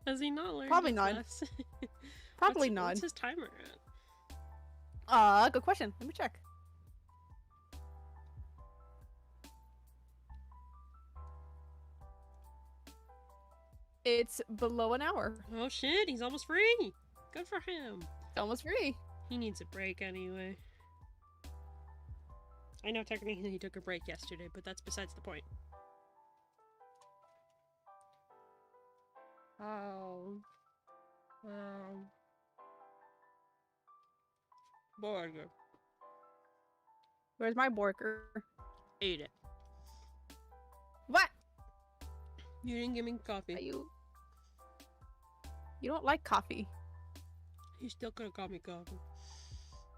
[SPEAKER 1] Has he not learned
[SPEAKER 3] Probably
[SPEAKER 1] his
[SPEAKER 3] not.
[SPEAKER 1] lesson?
[SPEAKER 3] Probably not.
[SPEAKER 1] What's his timer at?
[SPEAKER 3] Good question. Let me check. It's below an hour.
[SPEAKER 1] Oh shit, he's almost free! Good for him.
[SPEAKER 3] Almost free.
[SPEAKER 1] He needs a break anyway. I know technically he took a break yesterday, but that's besides the point. Oh. Burger.
[SPEAKER 3] Where's my burger?
[SPEAKER 1] Ate it.
[SPEAKER 3] What?
[SPEAKER 1] You didn't give me coffee.
[SPEAKER 3] You don't like coffee.
[SPEAKER 1] You still could have got me coffee.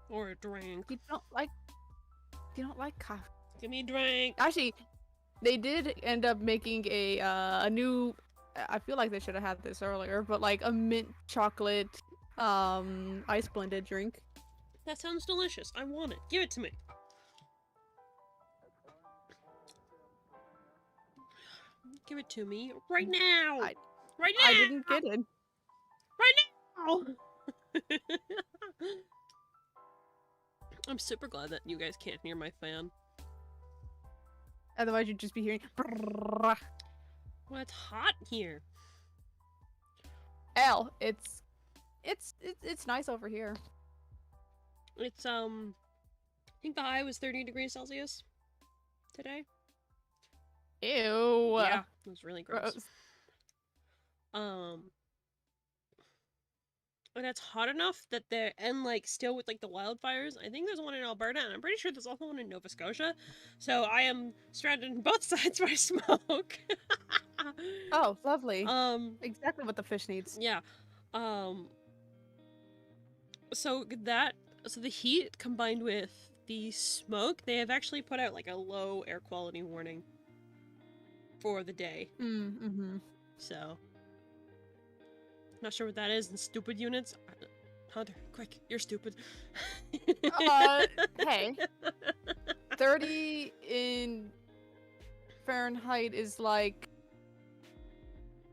[SPEAKER 1] Or a drink.
[SPEAKER 3] You don't like coffee.
[SPEAKER 1] Give me a drink.
[SPEAKER 3] Actually, they did end up making a new. I feel like they should have had this earlier, but like a mint chocolate, ice blended drink.
[SPEAKER 1] That sounds delicious. I want it. Give it to me. Give it to me right now. Right now.
[SPEAKER 3] I didn't get it.
[SPEAKER 1] Right now. I'm super glad that you guys can't hear my fan.
[SPEAKER 3] Otherwise, you'd just be hearing.
[SPEAKER 1] Well, it's hot here.
[SPEAKER 3] It's nice over here.
[SPEAKER 1] It's I think the high was 30 degrees Celsius today.
[SPEAKER 3] Ew.
[SPEAKER 1] Yeah, it was really gross. And it's hot enough that they're, and like still with like the wildfires, I think there's one in Alberta, and I'm pretty sure there's also one in Nova Scotia. So I am surrounded on both sides by smoke.
[SPEAKER 3] Oh, lovely. Exactly what the fish needs.
[SPEAKER 1] Yeah. So the heat combined with the smoke, they have actually put out like a low air quality warning for the day.
[SPEAKER 3] Mm-hmm.
[SPEAKER 1] So, not sure what that is in stupid units. Hunter, quick, you're stupid.
[SPEAKER 3] Hey. 30 in Fahrenheit is like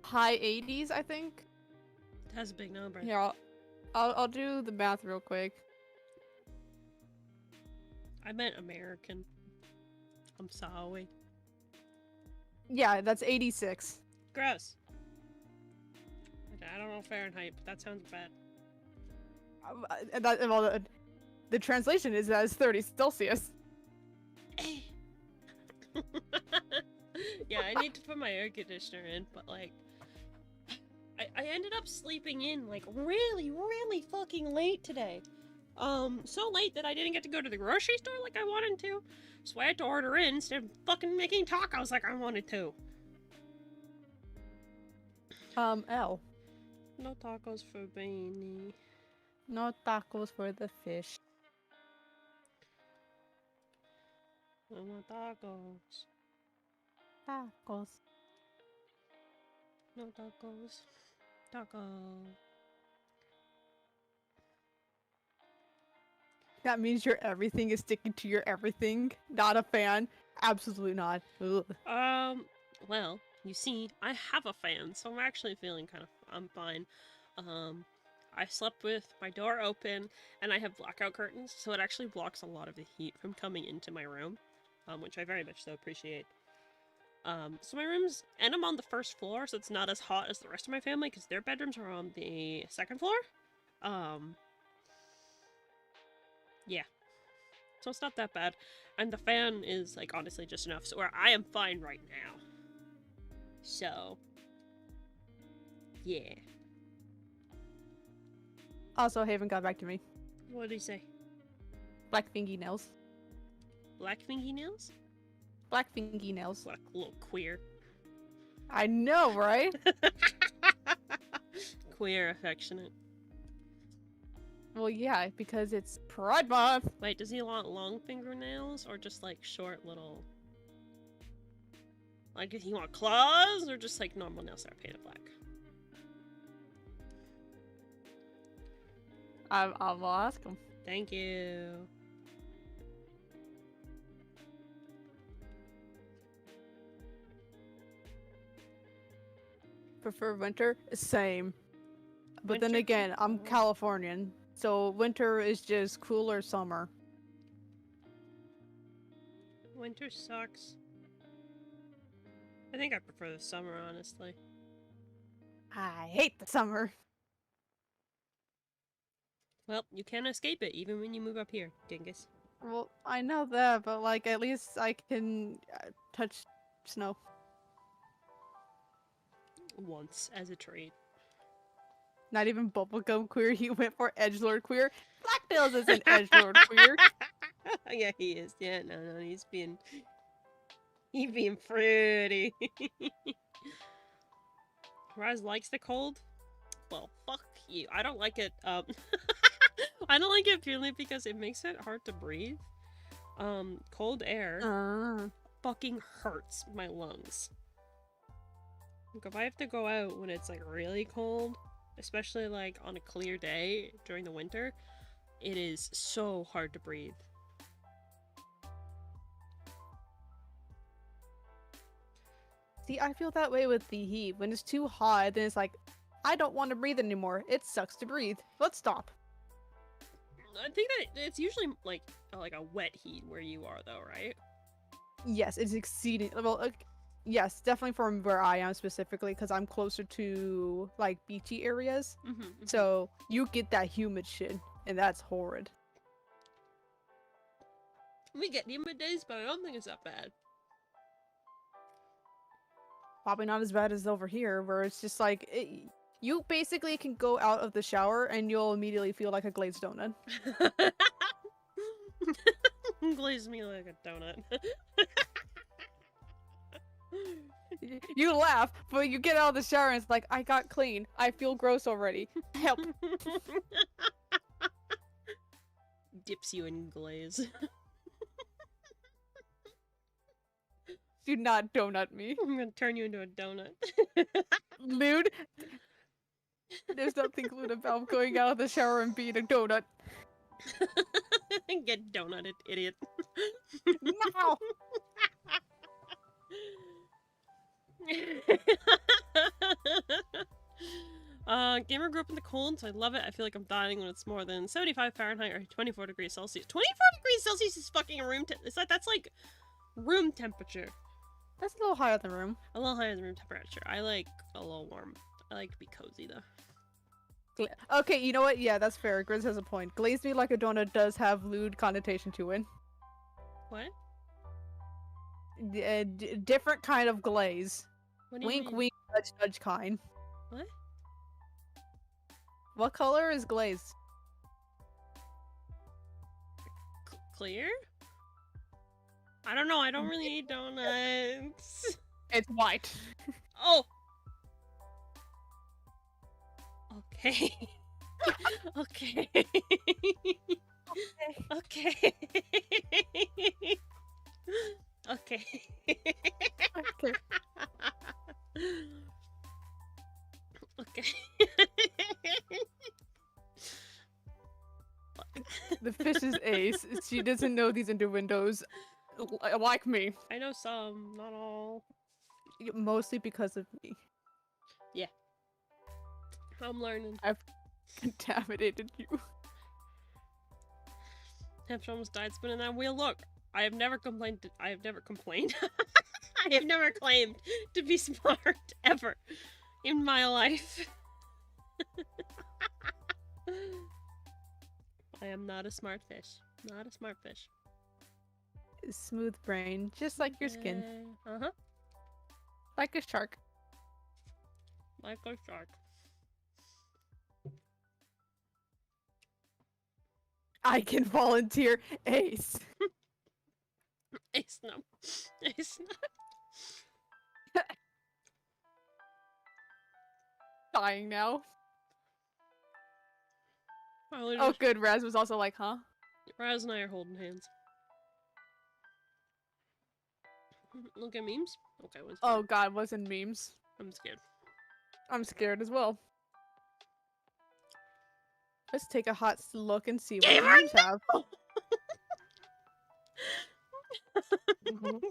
[SPEAKER 3] high 80s, I think.
[SPEAKER 1] That's a big number.
[SPEAKER 3] Here, I'll do the math real quick.
[SPEAKER 1] I meant American. I'm sorry.
[SPEAKER 3] Yeah, that's 86.
[SPEAKER 1] Gross. I don't know Fahrenheit, but that sounds bad.
[SPEAKER 3] The translation is as 30 Celsius.
[SPEAKER 1] Yeah, I need to put my air conditioner in, but like, I ended up sleeping in like really fucking late today. So late that I didn't get to go to the grocery store like I wanted to. So I had to order in instead of fucking making tacos like I wanted to.
[SPEAKER 3] L.
[SPEAKER 1] No tacos for Bnnuy.
[SPEAKER 3] No tacos for the fish.
[SPEAKER 1] I want tacos.
[SPEAKER 3] Tacos.
[SPEAKER 1] No tacos. Taco.
[SPEAKER 3] That means your everything is sticking to your everything. Not a fan. Absolutely not. Ugh.
[SPEAKER 1] Well, you see, I have a fan, so I'm actually feeling I'm fine. I slept with my door open, and I have blackout curtains, so it actually blocks a lot of the heat from coming into my room, which I very much so appreciate. So my room's, and I'm on the first floor, so it's not as hot as the rest of my family, because their bedrooms are on the second floor. Yeah. So it's not that bad. And the fan is, like, honestly just enough, so where I am fine right now. So, yeah.
[SPEAKER 3] Also, Haven got back to me.
[SPEAKER 1] What did he say?
[SPEAKER 3] Black fingy nails.
[SPEAKER 1] Black fingy nails?
[SPEAKER 3] Black fingy nails.
[SPEAKER 1] What a little queer.
[SPEAKER 3] I know, right?
[SPEAKER 1] Queer affectionate.
[SPEAKER 3] Well, yeah, because it's Pride Month.
[SPEAKER 1] Wait, does he want long fingernails or just like short little? Like, does he want claws or just like normal nails that are painted black?
[SPEAKER 3] I'll ask him.
[SPEAKER 1] Thank you.
[SPEAKER 3] Prefer winter? Same. But then
[SPEAKER 1] Winter?
[SPEAKER 3] again, I'm Californian, so winter is just cooler summer.
[SPEAKER 1] Winter sucks. I think I prefer the summer, honestly.
[SPEAKER 3] I hate the summer.
[SPEAKER 1] Well, you can't escape it even when you move up here, dingus.
[SPEAKER 3] Well, I know that, but like at least I can touch snow.
[SPEAKER 1] Once as a treat.
[SPEAKER 3] Not even bubblegum queer. He went for edgelord queer. Blacktails is an edgelord queer.
[SPEAKER 1] Yeah, he is. Yeah, no, he's being fruity. Raz likes the cold. Well, fuck you. I don't like it. I don't like it purely because it makes it hard to breathe. Cold air fucking hurts my lungs. Like, if I have to go out when it's like really cold, especially like on a clear day during the winter, it is so hard to breathe.
[SPEAKER 3] See, I feel that way with the heat. When it's too hot, then it's like, I don't want to breathe anymore. It sucks to breathe. Let's stop.
[SPEAKER 1] I think that it's usually like a wet heat where you are, though, right?
[SPEAKER 3] Yes, it's exceeding. Well, yes, definitely from where I am specifically, because I'm closer to like beachy areas. So you get that humid shit, and that's horrid.
[SPEAKER 1] We get humid days, but I don't think it's that bad.
[SPEAKER 3] Probably not as bad as over here, where it's just like you basically can go out of the shower and you'll immediately feel like a glazed donut.
[SPEAKER 1] Glaze me like a donut.
[SPEAKER 3] You laugh, but you get out of the shower and it's like, I got clean. I feel gross already. Help.
[SPEAKER 1] Dips you in glaze.
[SPEAKER 3] Do not donut me.
[SPEAKER 1] I'm gonna turn you into a donut.
[SPEAKER 3] Lewd. There's nothing lewd about going out of the shower and being a donut.
[SPEAKER 1] Get donuted, idiot.
[SPEAKER 3] No!
[SPEAKER 1] Gamer grew up in the cold, so I love it. I feel like I'm dying when it's more than 75 Fahrenheit or 24 degrees Celsius. 24 degrees Celsius is fucking room that's like room temperature.
[SPEAKER 3] That's a little higher than room.
[SPEAKER 1] A little higher than room temperature. I like a little warm. I like to be cozy, though.
[SPEAKER 3] Okay, you know what? Yeah, that's fair. Grizz has a point. Glaze me like a donut does have lewd connotation to it.
[SPEAKER 1] What?
[SPEAKER 3] Different kind of glaze.
[SPEAKER 1] What do you
[SPEAKER 3] Wink,
[SPEAKER 1] mean?
[SPEAKER 3] wink, nudge, nudge kind.
[SPEAKER 1] What?
[SPEAKER 3] What color is glaze?
[SPEAKER 1] Clear? I don't know. I don't really eat donuts.
[SPEAKER 3] It's white.
[SPEAKER 1] Oh! Okay. Okay. Okay. Okay.
[SPEAKER 3] Okay. The fish is ace. She doesn't know these innuendos like me.
[SPEAKER 1] I know some, not all.
[SPEAKER 3] Mostly because of me.
[SPEAKER 1] I'm learning.
[SPEAKER 3] I've contaminated you.
[SPEAKER 1] Hamster almost died spinning that wheel. Look, I have never complained. I have never complained. I have never claimed to be smart ever in my life. I am not a smart fish. Not a smart fish.
[SPEAKER 3] Smooth brain, just like your skin.
[SPEAKER 1] Uh-huh.
[SPEAKER 3] Like a shark.
[SPEAKER 1] Like a shark.
[SPEAKER 3] I can volunteer ace.
[SPEAKER 1] Ace no. Ace no.
[SPEAKER 3] Dying now.
[SPEAKER 1] Probably
[SPEAKER 3] Oh
[SPEAKER 1] just-
[SPEAKER 3] good, Raz was also like, huh?
[SPEAKER 1] Raz and I are holding hands. Look at memes. Okay, one's
[SPEAKER 3] Oh
[SPEAKER 1] scared.
[SPEAKER 3] god, what's in memes?
[SPEAKER 1] I'm scared.
[SPEAKER 3] I'm scared as well. Let's take a hot look and see what
[SPEAKER 1] Gamer,
[SPEAKER 3] the memes have. Mhm.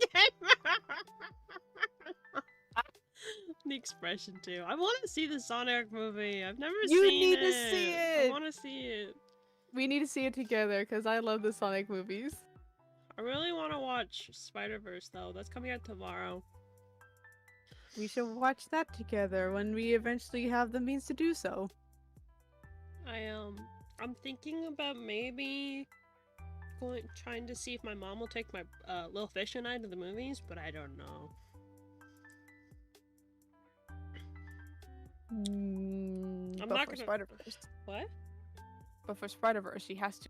[SPEAKER 1] The expression too. I want to see the Sonic movie. I've never
[SPEAKER 3] You
[SPEAKER 1] seen
[SPEAKER 3] need
[SPEAKER 1] it.
[SPEAKER 3] to see
[SPEAKER 1] I
[SPEAKER 3] it.
[SPEAKER 1] want to see it.
[SPEAKER 3] We need to see it together because I love the Sonic movies.
[SPEAKER 1] I really want to watch Spider-Verse though. That's coming out tomorrow.
[SPEAKER 3] We should watch that together when we eventually have the means to do so.
[SPEAKER 1] I'm thinking about maybe trying to see if my mom will take my Little Fish and I to the movies, but I don't know. I'm
[SPEAKER 3] But
[SPEAKER 1] not
[SPEAKER 3] for
[SPEAKER 1] gonna-
[SPEAKER 3] Spider-Verse.
[SPEAKER 1] What?
[SPEAKER 3] But for Spider-Verse, she has to.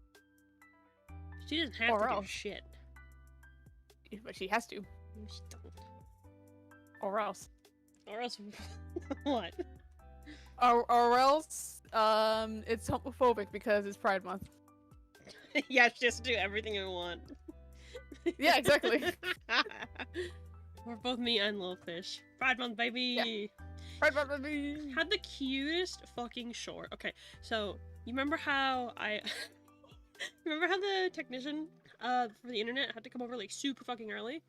[SPEAKER 1] She doesn't have
[SPEAKER 3] Or
[SPEAKER 1] to do
[SPEAKER 3] else.
[SPEAKER 1] shit.
[SPEAKER 3] But she has to.
[SPEAKER 1] No, she don't.
[SPEAKER 3] Or else.
[SPEAKER 1] Or else, what?
[SPEAKER 3] Or else, it's homophobic because it's Pride Month.
[SPEAKER 1] Yeah, she has to do everything I want.
[SPEAKER 3] Yeah, exactly.
[SPEAKER 1] We're both me and Little Fish. Pride Month, baby!
[SPEAKER 3] Pride Month, baby!
[SPEAKER 1] Had the cutest fucking short. Okay, so you remember how remember how the technician for the internet had to come over like super fucking early?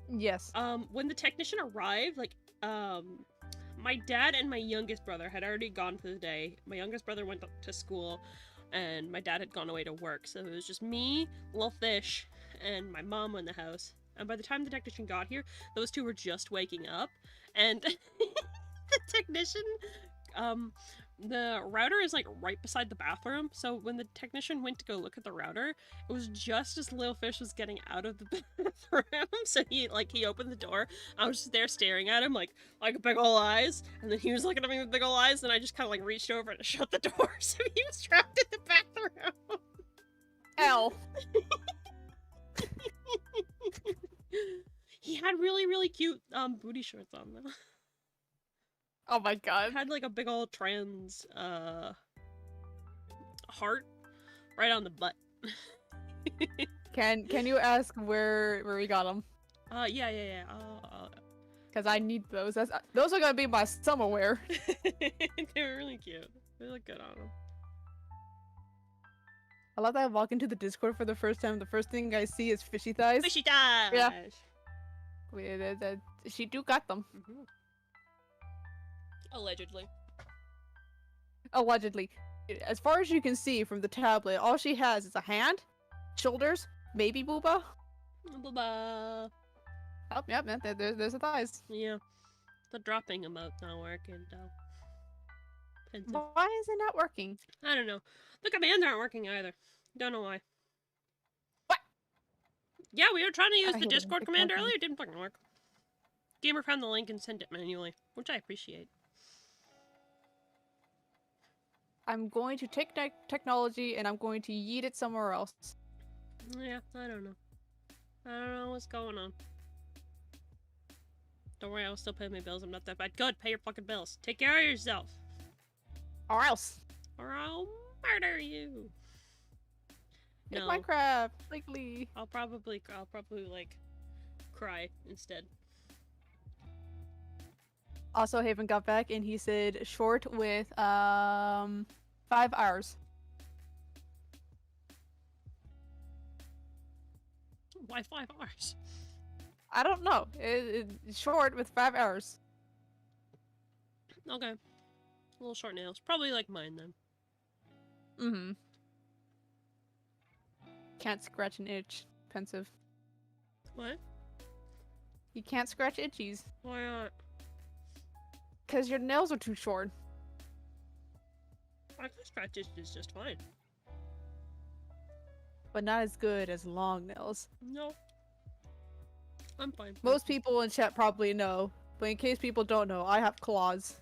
[SPEAKER 3] Yes.
[SPEAKER 1] When the technician arrived, like my dad and my youngest brother had already gone for the day. My youngest brother went to school, and my dad had gone away to work. So it was just me, Little Fish, and my mom in the house. And by the time the technician got here, those two were just waking up. And the technician, the router is like right beside the bathroom. So when the technician went to go look at the router, it was just as Little Fish was getting out of the bathroom. So he opened the door. I was just there staring at him like big ol' eyes, and then he was looking at me with big ol' eyes. And I just kind of like reached over and shut the door. So he was trapped in the bathroom.
[SPEAKER 3] L.
[SPEAKER 1] He had really cute booty shorts on though.
[SPEAKER 3] Oh my god.
[SPEAKER 1] Had like a big old trans heart right on the butt.
[SPEAKER 3] Can you ask where we got them?
[SPEAKER 1] Yeah.
[SPEAKER 3] Because I need those. Those are gonna be my summer wear.
[SPEAKER 1] They were really cute. They look good on them.
[SPEAKER 3] I love that I walk into the Discord for the first time. The first thing I see is fishy thighs.
[SPEAKER 1] Fishy thighs!
[SPEAKER 3] Yeah. She do got them.
[SPEAKER 1] Mhm. Allegedly.
[SPEAKER 3] Allegedly. As far as you can see from the tablet, all she has is a hand, shoulders, maybe booba.
[SPEAKER 1] Bye-bye.
[SPEAKER 3] Oh, yep, there's the thighs.
[SPEAKER 1] Yeah. The dropping emote not working though. Pensive.
[SPEAKER 3] Why is it not working?
[SPEAKER 1] I don't know. The commands aren't working either. Don't know why.
[SPEAKER 3] What?
[SPEAKER 1] Yeah, we were trying to use
[SPEAKER 3] I
[SPEAKER 1] the
[SPEAKER 3] hate
[SPEAKER 1] Discord
[SPEAKER 3] it.
[SPEAKER 1] command
[SPEAKER 3] Okay.
[SPEAKER 1] earlier. It didn't fucking work. Gamer found the link and sent it manually, which I appreciate.
[SPEAKER 3] I'm going to take technology and I'm going to yeet it somewhere else.
[SPEAKER 1] Yeah, I don't know. I don't know what's going on. Don't worry, I'll still pay my bills. I'm not that bad. Good, pay your fucking bills. Take care of yourself,
[SPEAKER 3] Or else.
[SPEAKER 1] or I'll murder you.
[SPEAKER 3] In
[SPEAKER 1] No,
[SPEAKER 3] Minecraft. Likely.
[SPEAKER 1] I'll probably like cry instead.
[SPEAKER 3] Also, Haven got back and he said short with 5 hours.
[SPEAKER 1] Why 5 hours?
[SPEAKER 3] I don't know. It's short with 5 hours.
[SPEAKER 1] Okay. Little short nails. Probably like mine then.
[SPEAKER 3] Mm-hmm. Can't scratch an itch. Pensive.
[SPEAKER 1] What?
[SPEAKER 3] You can't scratch itchies.
[SPEAKER 1] Why not?
[SPEAKER 3] Because your nails are too short.
[SPEAKER 1] I can scratch itches just fine.
[SPEAKER 3] But not as good as long nails.
[SPEAKER 1] No. I'm fine.
[SPEAKER 3] Most people in chat probably know. But in case people don't know, I have claws.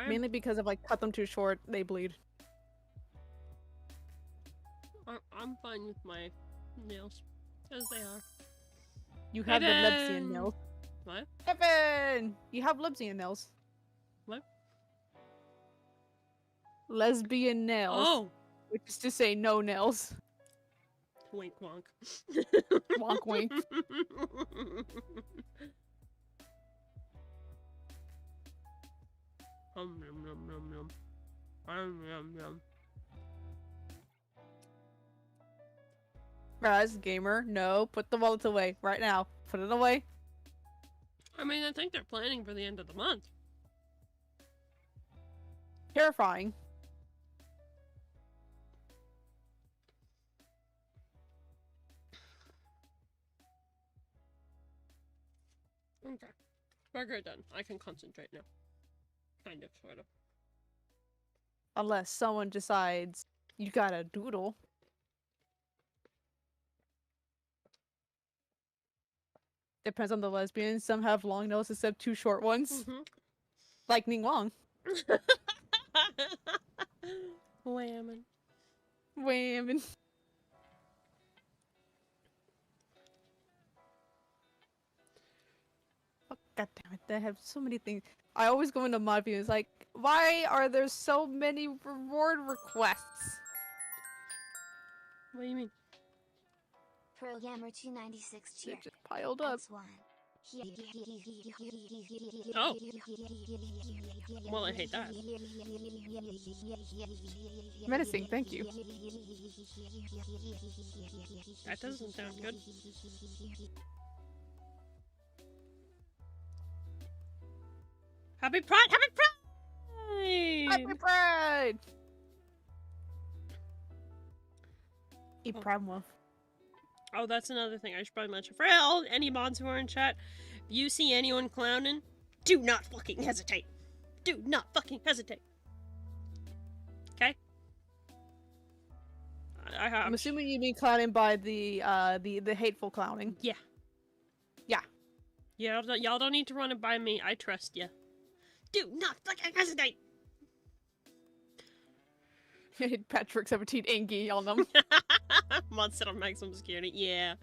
[SPEAKER 3] Mainly because if I cut them too short, they bleed.
[SPEAKER 1] I'm fine with my nails. As they are.
[SPEAKER 3] You have the Lebsian nails.
[SPEAKER 1] What?
[SPEAKER 3] Evan! You have Lebsian nails.
[SPEAKER 1] What?
[SPEAKER 3] Lesbian nails.
[SPEAKER 1] Oh!
[SPEAKER 3] Which is to say no nails.
[SPEAKER 1] Wink wonk.
[SPEAKER 3] Wonk wink.
[SPEAKER 1] Yum yum yum yum. Yum yum.
[SPEAKER 3] Raz, gamer, no. Put the wallet away. Right now. Put it away.
[SPEAKER 1] I mean, I think they're planning for the end of the month.
[SPEAKER 3] Terrifying.
[SPEAKER 1] Okay. We're good then. I can concentrate now. Kind of, sort of.
[SPEAKER 3] Unless someone decides you gotta doodle. Depends on the lesbians. Some have long nails except 2 short ones. Like Ning Wong.
[SPEAKER 1] Whammin'.
[SPEAKER 3] Whammin'. Oh, God damn it. They have so many things. I always go into mod views like, why are there so many reward requests?
[SPEAKER 1] What do you mean?
[SPEAKER 2] Programmer 296 cheer.
[SPEAKER 3] They just piled up.
[SPEAKER 2] X1.
[SPEAKER 1] Oh. Well, I hate that.
[SPEAKER 3] Menacing, thank you.
[SPEAKER 1] That doesn't sound good. Happy Pride! Happy Pride!
[SPEAKER 3] Happy Pride! Eat Pride Wolf.
[SPEAKER 1] Oh, that's another thing I should probably mention. For all any mods who are in chat, if you see anyone clowning, do not fucking hesitate. Do not fucking hesitate. Okay?
[SPEAKER 3] I'm assuming you mean clowning by the hateful clowning.
[SPEAKER 1] Yeah.
[SPEAKER 3] Yeah.
[SPEAKER 1] Y'all don't need to run it by me. I trust you. Do not fucking hesitate.
[SPEAKER 3] Patrick 17 Angie on them.
[SPEAKER 1] Mod set on maximum security. Yeah.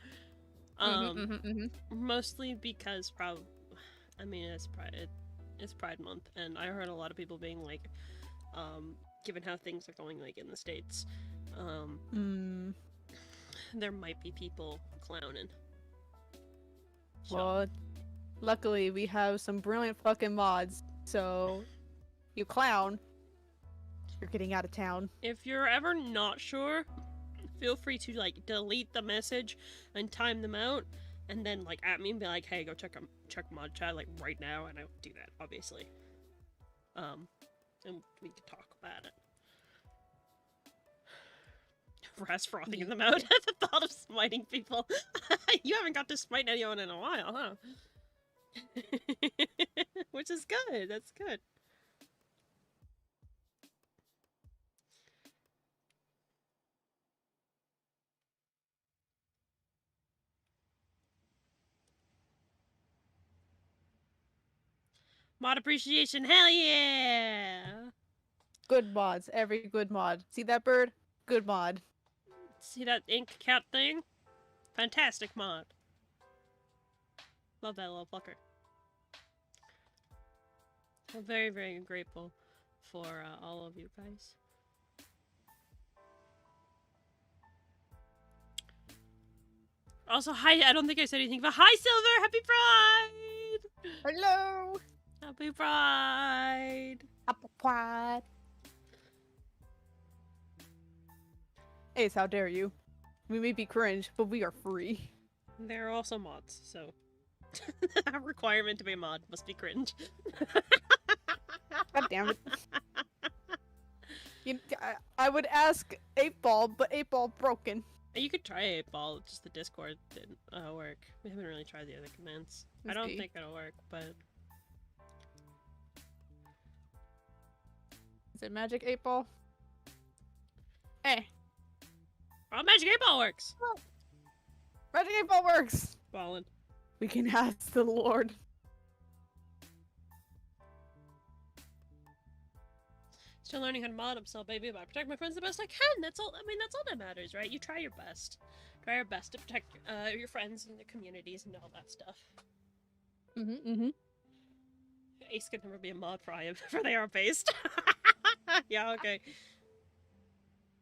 [SPEAKER 1] Mostly because I mean it's Pride Month, and I heard a lot of people being like, given how things are going like in the States, there might be people clowning. So.
[SPEAKER 3] Well, luckily we have some brilliant fucking mods, so you clown, you're getting out of town.
[SPEAKER 1] If you're ever not sure, feel free to like delete the message and time them out, and then like at me and be like, hey, go check mod chat like right now, and I will do that, obviously. And we can talk about it. Raz frothing in the mouth at the thought of smiting people. You haven't got to smite anyone in a while, huh? Which is good. That's good. Mod appreciation, hell yeah!
[SPEAKER 3] Good mods, every good mod. See that bird? Good mod.
[SPEAKER 1] See that ink cat thing? Fantastic mod. Love that little fucker. I'm very, very grateful for all of you guys. Also, hi, I don't think I said anything, but hi, Silver! Happy Pride!
[SPEAKER 3] Hello!
[SPEAKER 1] Happy Pride!
[SPEAKER 3] Happy Pride! Ace, how dare you? We may be cringe, but we are free.
[SPEAKER 1] They're also mods, so a requirement to be a mod must be cringe.
[SPEAKER 3] God damn it. I would ask 8-Ball, but 8-Ball broken.
[SPEAKER 1] You could try 8-Ball, just the Discord didn't work. We haven't really tried the other commands. I don't think it'll work, but...
[SPEAKER 3] Is it Magic 8-Ball? Eh.
[SPEAKER 1] Oh, Magic 8-Ball works!
[SPEAKER 3] Magic 8-Ball works!
[SPEAKER 1] Ballin'.
[SPEAKER 3] We can ask the Lord.
[SPEAKER 1] Still learning how to mod himself, baby, but I protect my friends the best I can. That's all. I mean, that's all that matters, right? You try your best. Try your best to protect your friends and the communities and all that stuff. Ace can never be a mod for for they are based. Yeah, okay.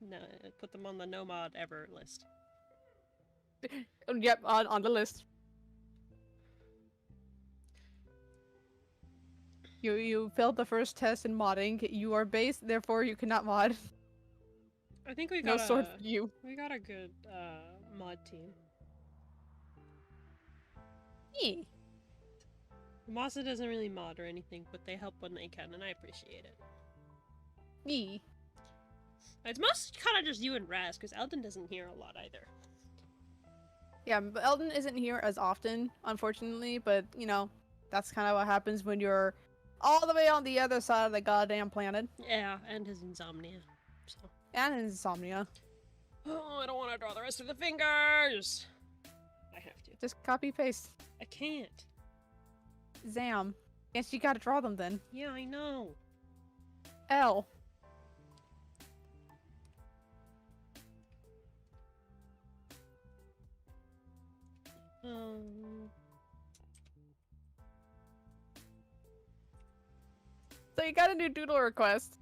[SPEAKER 1] No, put them on the no mod ever list.
[SPEAKER 3] Yep, on the list. You failed the first test in modding. You are based, therefore you cannot mod.
[SPEAKER 1] I think we got
[SPEAKER 3] no sword for you.
[SPEAKER 1] We got a good mod team.
[SPEAKER 3] Yeah.
[SPEAKER 1] Masa doesn't really mod or anything, but they help when they can, and I appreciate it.
[SPEAKER 3] Me.
[SPEAKER 1] It's mostly kind of just you and Raz, because Eldon doesn't hear a lot either.
[SPEAKER 3] Yeah, but Eldon isn't here as often, unfortunately, but, you know, that's kind of what happens when you're all the way on the other side of the goddamn planet.
[SPEAKER 1] Yeah, and his insomnia. So.
[SPEAKER 3] And his insomnia.
[SPEAKER 1] Oh, I don't want to draw the rest of the fingers! I have to.
[SPEAKER 3] Just copy-paste.
[SPEAKER 1] I can't.
[SPEAKER 3] Zam. Yes, you gotta draw them then.
[SPEAKER 1] Yeah, I know.
[SPEAKER 3] L. So you got a new doodle request.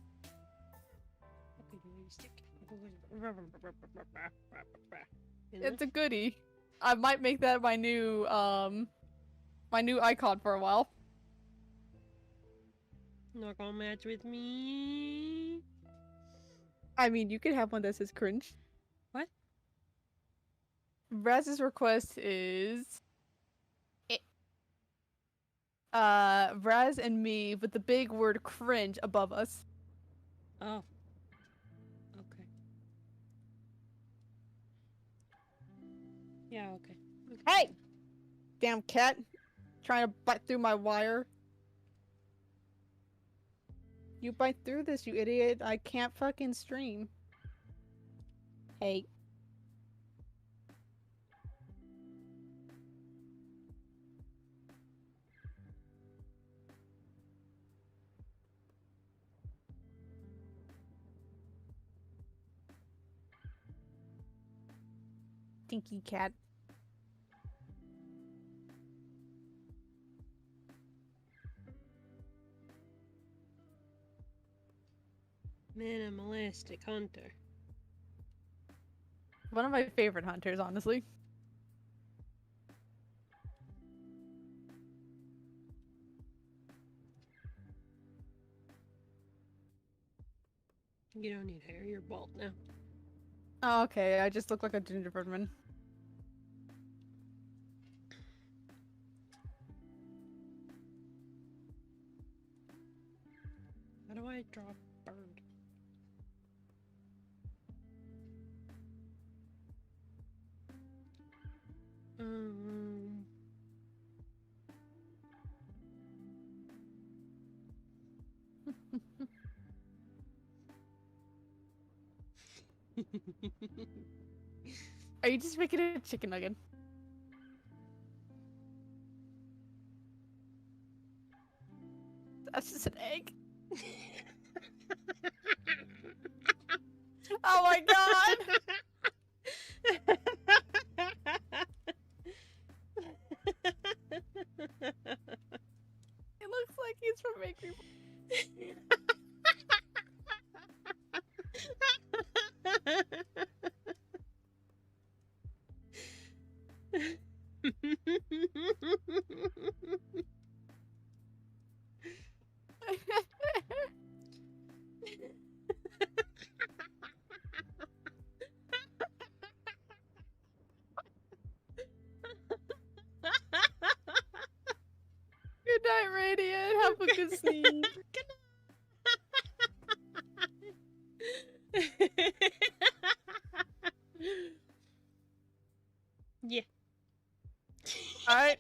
[SPEAKER 3] It's a goodie. I might make that my new icon for a while.
[SPEAKER 1] Not gonna match with me.
[SPEAKER 3] I mean, you could have one that says cringe.
[SPEAKER 1] What?
[SPEAKER 3] Raz's request is Raz and me with the big word cringe above us.
[SPEAKER 1] Oh. Okay. Yeah, okay.
[SPEAKER 3] Hey! Damn cat. Trying to bite through my wire. You bite through this, you idiot. I can't fucking stream. Hey. Stinky cat.
[SPEAKER 1] Minimalistic hunter.
[SPEAKER 3] One of my favorite hunters, honestly.
[SPEAKER 1] You don't need hair, you're bald now.
[SPEAKER 3] Oh, okay, I just look like a gingerbread man.
[SPEAKER 1] How do I draw a bird?
[SPEAKER 3] Are you just making it a chicken nugget? That's just an egg. Oh my god! It looks like he's from Angry to sleep.
[SPEAKER 1] Yeah.
[SPEAKER 3] Alright.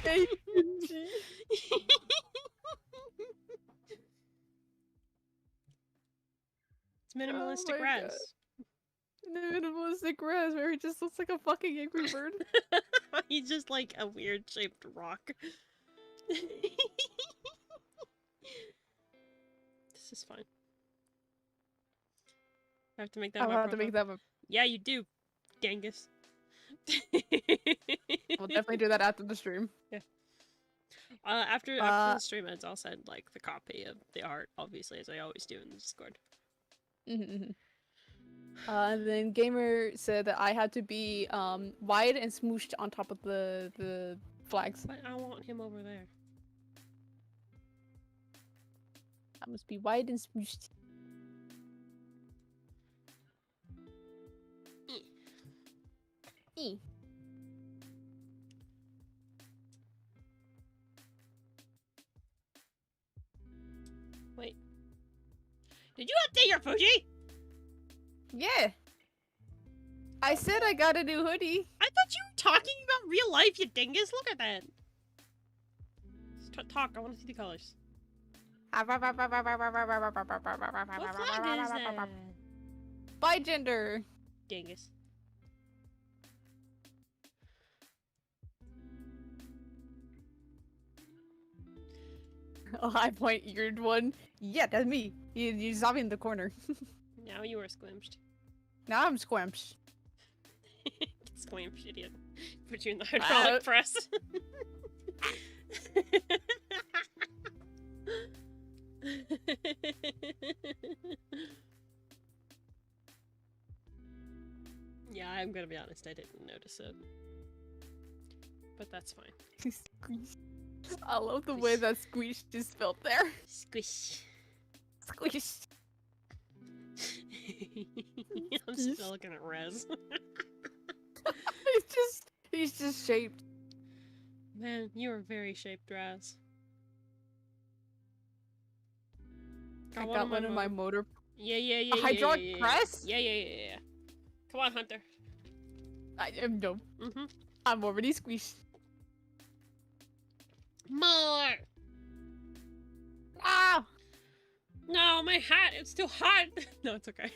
[SPEAKER 3] Hey, Genji.
[SPEAKER 1] It's minimalistic
[SPEAKER 3] Oh my God.
[SPEAKER 1] res.
[SPEAKER 3] Minimalistic res where he just looks like a fucking angry bird.
[SPEAKER 1] He's just like a weird shaped rock. This is fine. I have to make that
[SPEAKER 3] I'll
[SPEAKER 1] my
[SPEAKER 3] have to
[SPEAKER 1] profile.
[SPEAKER 3] make that one.
[SPEAKER 1] Yeah, you do, Genghis.
[SPEAKER 3] We'll definitely do that after the stream.
[SPEAKER 1] After the stream ends, I'll send like the copy of the art, obviously, as I always do in the Discord.
[SPEAKER 3] And then Gamer said that I had to be wide and smooshed on top of the flags.
[SPEAKER 1] But I want him over there.
[SPEAKER 3] I must be wide and smooshed. E.
[SPEAKER 1] Wait. Did you update your Fuji?
[SPEAKER 3] Yeah. I said I got a new hoodie.
[SPEAKER 1] I thought you were talking about real life, you dingus. Look at that. Talk. I want to see the colors. What flag is that?
[SPEAKER 3] Bi gender.
[SPEAKER 1] Dingus.
[SPEAKER 3] Oh, high point eared one. Yeah, that's me. You saw me in the corner.
[SPEAKER 1] Now you are squimshed.
[SPEAKER 3] Now I'm squamshed.
[SPEAKER 1] Squimshed, idiot. Put you in the hydraulic press. Yeah, I'm gonna be honest, I didn't notice it. But that's fine.
[SPEAKER 3] Squish. I love the way that squish is spelled there.
[SPEAKER 1] Squish.
[SPEAKER 3] Squish.
[SPEAKER 1] I'm still looking at Rez.
[SPEAKER 3] He's just shaped.
[SPEAKER 1] Man, you are very shaped, Raz.
[SPEAKER 3] I got one in my motor.
[SPEAKER 1] Yeah.
[SPEAKER 3] A hydraulic press?
[SPEAKER 1] Yeah. Come on, Hunter.
[SPEAKER 3] I am no. I'm already squished.
[SPEAKER 1] More!
[SPEAKER 3] Ah!
[SPEAKER 1] No, my hat! It's too hot! No, it's okay.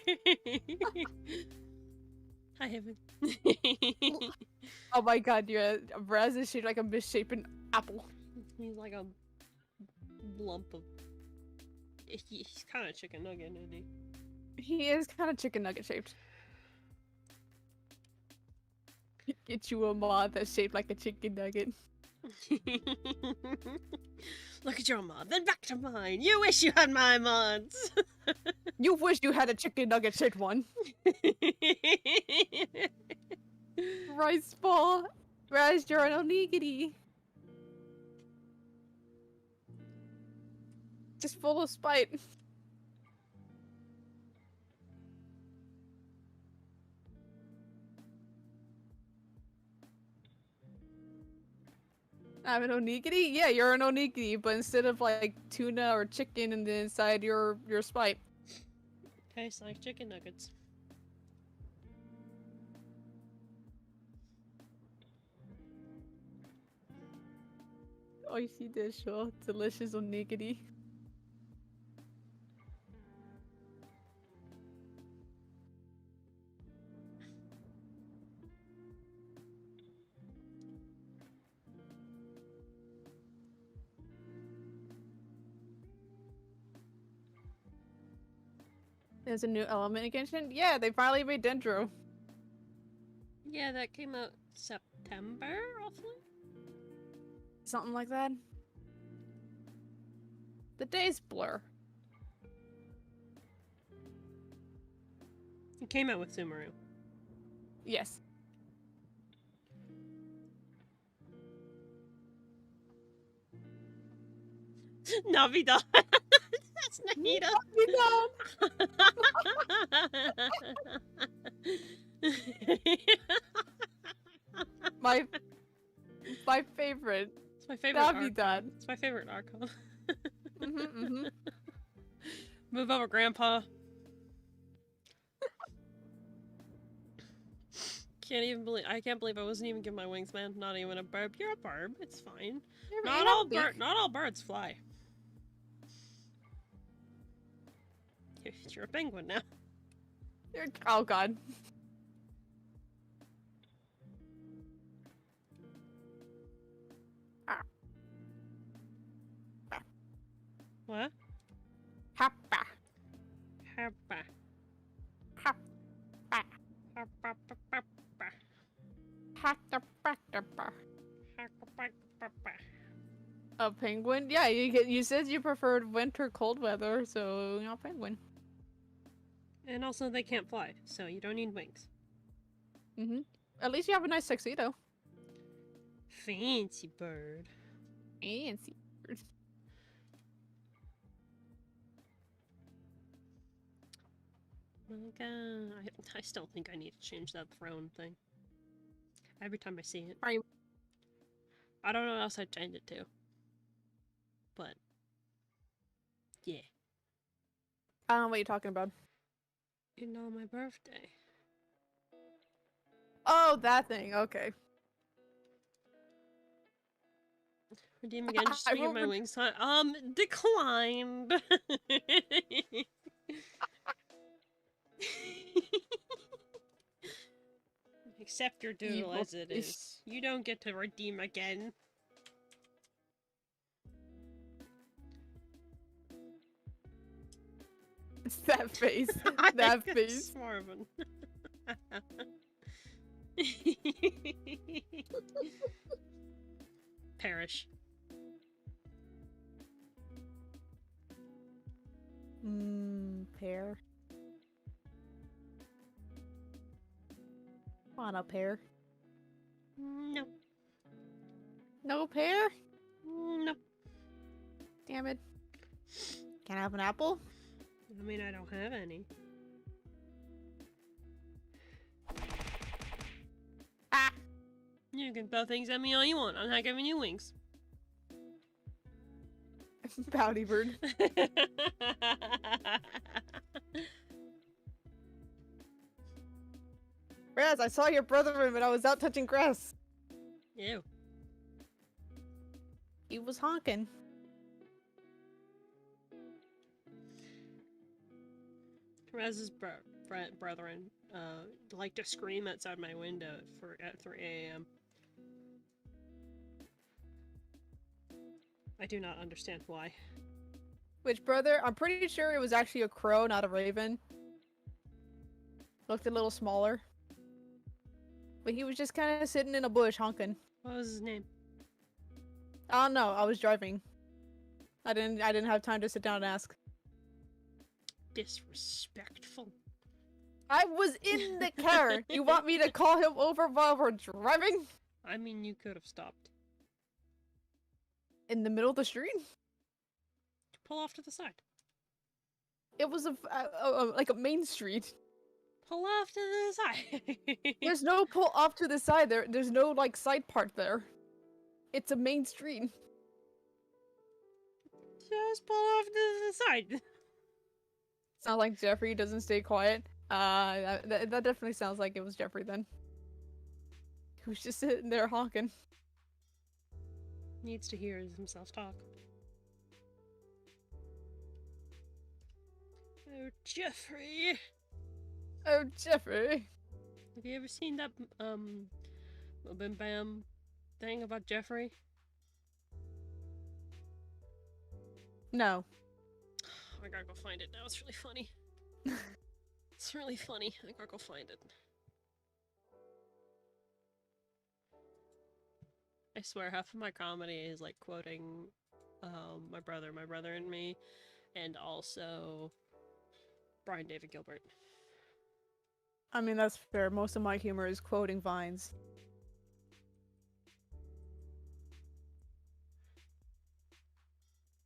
[SPEAKER 1] Hi, Heaven.
[SPEAKER 3] Oh my god, Raz is shaped like a misshapen apple.
[SPEAKER 1] He's like a lump of... He's kind of chicken nugget, isn't he?
[SPEAKER 3] He is kind of chicken nugget shaped. Get you a mod that's shaped like a chicken nugget.
[SPEAKER 1] Look at your mod, then back to mine. You wish you had my mods.
[SPEAKER 3] You wish you had a chicken nugget shaped one. Rice ball. Raz, you're an onigiri. Just full of spite. I'm an onigiri? Yeah, you're an onigiri, but instead of like tuna or chicken in the inside, you're spite.
[SPEAKER 1] Tastes like chicken nuggets.
[SPEAKER 3] Oishii desho. Delicious onigiri. There's a new element in Genshin? Yeah, they finally made Dendro.
[SPEAKER 1] Yeah, that came out September, roughly?
[SPEAKER 3] Something like that. The days blur.
[SPEAKER 1] It came out with Sumeru.
[SPEAKER 3] Yes.
[SPEAKER 1] Navidad. That's Nahida.
[SPEAKER 3] My My favorite.
[SPEAKER 1] It's my favorite archon.
[SPEAKER 3] Navidad.
[SPEAKER 1] It's my favorite archon.
[SPEAKER 3] Mm-hmm.
[SPEAKER 1] Move over, Grandpa. I can't believe I wasn't even given my wings, man. Not even a burb. You're a burb. It's fine. Not all birds fly. You're a penguin now.
[SPEAKER 3] Oh god.
[SPEAKER 1] What?
[SPEAKER 3] Happa.
[SPEAKER 1] Happa.
[SPEAKER 3] Happa. A penguin? Yeah, you said you preferred winter cold weather, so you're a penguin.
[SPEAKER 1] And also, they can't fly, so you don't need wings.
[SPEAKER 3] Mm-hmm. At least you have a nice tuxedo.
[SPEAKER 1] Fancy bird.
[SPEAKER 3] Fancy.
[SPEAKER 1] Like, I still think I need to change that throne thing. Every time I see it.
[SPEAKER 3] Are you?
[SPEAKER 1] I don't know what else I'd change it to. But, yeah.
[SPEAKER 3] I don't know what you're talking about.
[SPEAKER 1] You know, my birthday.
[SPEAKER 3] Oh, that thing. Okay.
[SPEAKER 1] Redeem again just to get my wings. Declined. Accept your doodle as it is. You don't get to redeem again.
[SPEAKER 3] That face. That face.
[SPEAKER 1] Marvin. Perish.
[SPEAKER 3] Pear. Come on up, pear.
[SPEAKER 1] No.
[SPEAKER 3] No pear?
[SPEAKER 1] No.
[SPEAKER 3] Damn it. Can I have an apple?
[SPEAKER 1] I mean, I don't have any.
[SPEAKER 3] Ah!
[SPEAKER 1] You can throw things at me all you want. I'm not giving you wings.
[SPEAKER 3] Pouty bird. Raz, I saw your brother when I was out touching grass.
[SPEAKER 1] Ew.
[SPEAKER 3] He was honking.
[SPEAKER 1] Raz's brethren like to scream outside my window at 3 a.m. I do not understand why.
[SPEAKER 3] Which brother? I'm pretty sure it was actually a crow, not a raven. Looked a little smaller. But he was just kind of sitting in a bush honking.
[SPEAKER 1] What was his name?
[SPEAKER 3] I don't know. I was driving. I didn't have time to sit down and ask.
[SPEAKER 1] Disrespectful.
[SPEAKER 3] I was in the car. You want me to call him over while we're driving?
[SPEAKER 1] I mean, you could have stopped.
[SPEAKER 3] In the middle of the street?
[SPEAKER 1] Pull off to the side.
[SPEAKER 3] It was like a main street.
[SPEAKER 1] Pull off to the side.
[SPEAKER 3] There's no pull off to the side. There's no like side part there. It's a main street.
[SPEAKER 1] Just pull off to the side.
[SPEAKER 3] Sounds like Jeffrey doesn't stay quiet. That definitely sounds like it was Jeffrey then. He was just sitting there honking.
[SPEAKER 1] Needs to hear himself talk. Oh, Jeffrey.
[SPEAKER 3] Oh, Jeffrey.
[SPEAKER 1] Have you ever seen that, Bim Bam thing about Jeffrey?
[SPEAKER 3] No.
[SPEAKER 1] I gotta go find it now. It's really funny. It's really funny. I gotta go find it. I swear, half of my comedy is like quoting my brother and me, and also Brian David Gilbert.
[SPEAKER 3] I mean, that's fair. Most of my humor is quoting vines.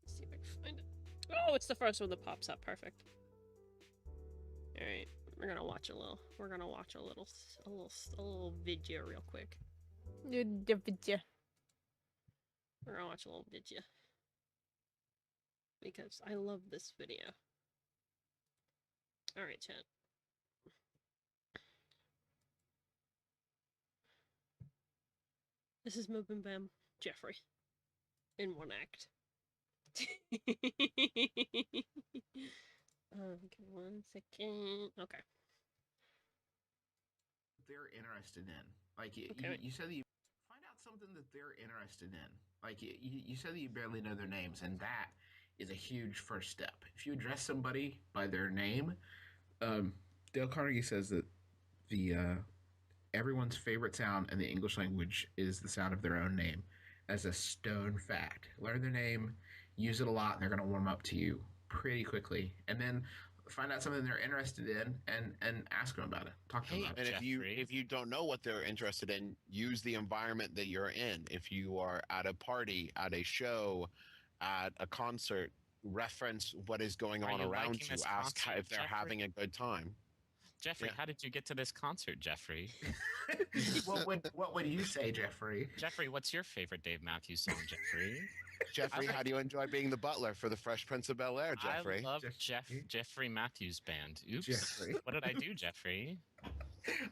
[SPEAKER 1] Let's see if I can find it. Oh, it's the first one that pops up. Perfect. All right, we're gonna watch a little. We're gonna watch a little video real quick. We're gonna watch a little video. Because I love this video. Alright, chat. This is Moobin Bam Jeffrey. In one act. Okay, 1 second. Okay.
[SPEAKER 4] They're interested in. Like,
[SPEAKER 1] Okay.
[SPEAKER 4] you said that you find out something that they're interested in. Like, you said that you barely know their names, and that is a huge first step. If you address somebody by their name, Dale Carnegie says that the everyone's favorite sound in the English language is the sound of their own name, as a stone fact. Learn their name, use it a lot, and they're going to warm up to you pretty quickly. And then find out something they're interested in and ask them about it. Talk to them about
[SPEAKER 5] And
[SPEAKER 4] it.
[SPEAKER 5] if you don't know what they're interested in, use the environment that you're in. If you are at a party, at a show, at a concert, reference what is going on around you. Ask if they're having a good time.
[SPEAKER 6] Jeffrey, how did you get to this concert, Jeffrey?
[SPEAKER 4] What would you say, Jeffrey?
[SPEAKER 6] Jeffrey, what's your favorite Dave Matthews song, Jeffrey?
[SPEAKER 5] Jeffrey, how do you enjoy being the butler for the Fresh Prince of Bel-Air, Jeffrey?
[SPEAKER 6] I love Jeffrey Matthews Band. Oops.
[SPEAKER 4] Jeffrey.
[SPEAKER 6] What did I do, Jeffrey?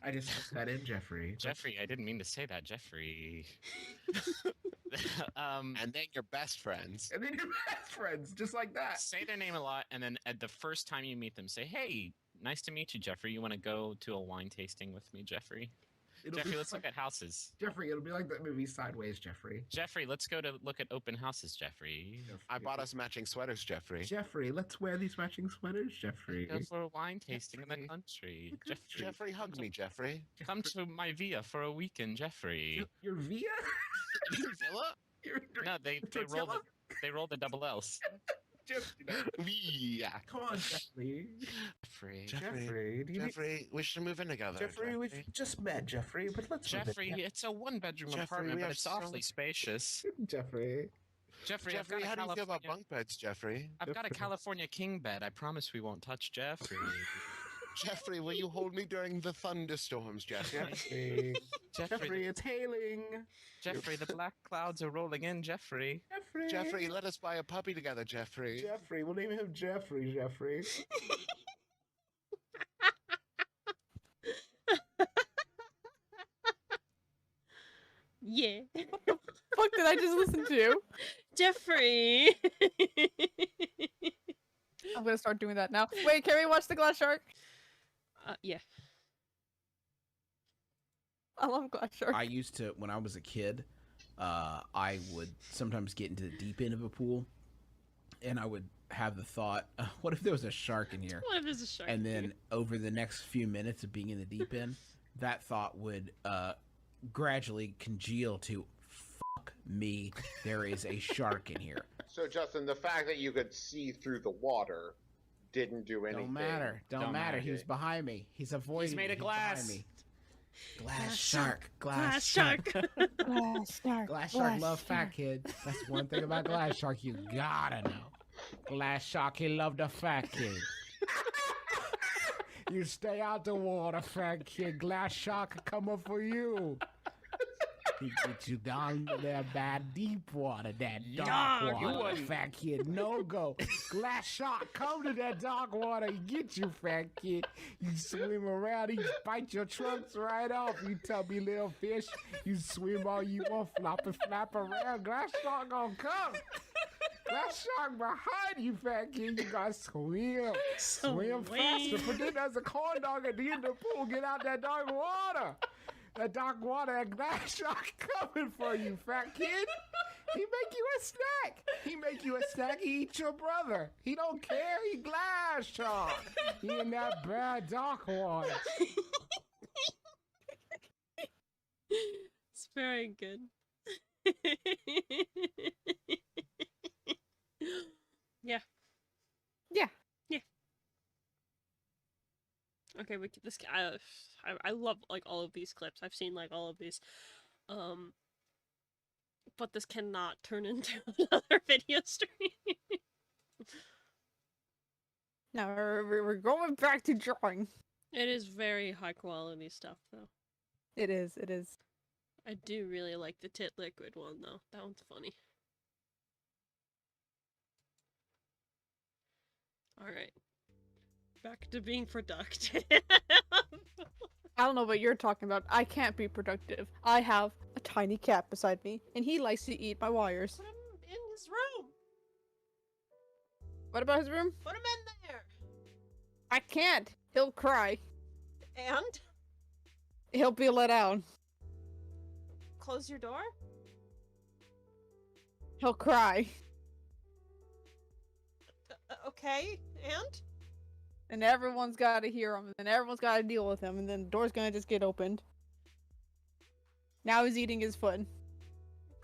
[SPEAKER 4] I just put that in, Jeffrey.
[SPEAKER 6] Jeffrey, I didn't mean to say that, Jeffrey.
[SPEAKER 5] And then you're best friends.
[SPEAKER 4] And then you're best friends, just like that.
[SPEAKER 6] Say their name a lot, and then at the first time you meet them, say, "Hey, nice to meet you, Jeffrey. You want to go to a wine tasting with me, Jeffrey?" Jeffrey, let's look at houses.
[SPEAKER 4] Jeffrey, it'll be like that movie Sideways, Jeffrey.
[SPEAKER 6] Jeffrey, let's go to look at open houses, Jeffrey.
[SPEAKER 5] I bought us matching sweaters, Jeffrey.
[SPEAKER 4] Jeffrey, let's wear these matching sweaters, Jeffrey.
[SPEAKER 6] Go for a wine tasting in the country.
[SPEAKER 5] Jeffrey, hug me, Jeffrey.
[SPEAKER 6] Come to my villa for a weekend, Jeffrey.
[SPEAKER 4] Your Via?
[SPEAKER 5] Villa?
[SPEAKER 6] No, they roll the double L's.
[SPEAKER 5] Yeah.
[SPEAKER 4] Come on, Jeffrey.
[SPEAKER 5] Jeffrey, we should move in together.
[SPEAKER 4] Jeffrey, we've just met, Jeffrey, but let's
[SPEAKER 6] Jeffrey, it's a one-bedroom apartment, but it's awfully spacious.
[SPEAKER 4] Jeffrey,
[SPEAKER 5] how do you feel about bunk beds, Jeffrey?
[SPEAKER 6] I've got a California king bed. I promise we won't touch Jeffrey.
[SPEAKER 5] Jeffrey, will you hold me during the thunderstorms, Jeffrey?
[SPEAKER 4] Jeffrey, it's hailing.
[SPEAKER 6] Jeffrey, the black clouds are rolling in, Jeffrey.
[SPEAKER 5] Jeffrey, let us buy a puppy together, Jeffrey.
[SPEAKER 4] Jeffrey, we'll name him Jeffrey, Jeffrey.
[SPEAKER 1] Yeah.
[SPEAKER 3] Fuck did I just listen to?
[SPEAKER 1] Jeffrey!
[SPEAKER 3] I'm gonna start doing that now. Wait, can we watch the glass shark?
[SPEAKER 1] Yeah.
[SPEAKER 3] I love glass shark.
[SPEAKER 7] I used to, when I was a kid, I would sometimes get into the deep end of a pool, and I would have the thought, what if there was a shark in here?
[SPEAKER 1] What if there's a shark?
[SPEAKER 7] And then over the next few minutes of being in the deep end, that thought would gradually congeal to, fuck me, there is a shark in here.
[SPEAKER 8] So, Justin, the fact that you could see through the water didn't do anything.
[SPEAKER 7] Don't matter. He was behind me. He's avoiding me.
[SPEAKER 6] He's made of glass.
[SPEAKER 7] Behind me. Glass shark.
[SPEAKER 1] Glass shark.
[SPEAKER 3] Glass shark.
[SPEAKER 7] Glass shark love fat kid. That's one thing about glass shark you gotta know. Glass shark, he loved a fat kid. You stay out the water, fat kid. Glass shark coming for you. He get you down there bad deep water, that dark water. Fat kid, no go. Glass shark, come to that dark water. He get you, fat kid. You swim around, he bite your trunks right off. You tubby little fish. You swim all you want, flap and flap around. Glass shark gonna come. Glass shark behind you, fat kid. You gotta swim. Swim faster. But then there's a corn dog at the end of the pool. Get out that dark water. That dark water, that glass shark coming for you, fat kid. He make you a snack. He make you a snack. He eat your brother. He don't care. He glass shark. He in that bad dark water.
[SPEAKER 1] It's very good. Yeah.
[SPEAKER 3] Yeah.
[SPEAKER 1] Yeah. Okay, this. I love like all of these clips. I've seen like all of these. But this cannot turn into another video stream.
[SPEAKER 3] No, we're going back to drawing.
[SPEAKER 1] It is very high quality stuff, though.
[SPEAKER 3] It is.
[SPEAKER 1] I do really like the tit liquid one, though. That one's funny. Alright. Back to being productive.
[SPEAKER 3] I don't know what you're talking about. I can't be productive. I have a tiny cat beside me, and he likes to eat my wires.
[SPEAKER 1] Put him in his room.
[SPEAKER 3] What about his room?
[SPEAKER 1] Put him in there.
[SPEAKER 3] I can't. He'll cry.
[SPEAKER 1] And
[SPEAKER 3] He'll be let out.
[SPEAKER 1] close your door.
[SPEAKER 3] He'll cry.
[SPEAKER 1] Okay. And
[SPEAKER 3] And everyone's got to hear him, and everyone's got to deal with him, and then the door's gonna just get opened. Now he's eating his foot.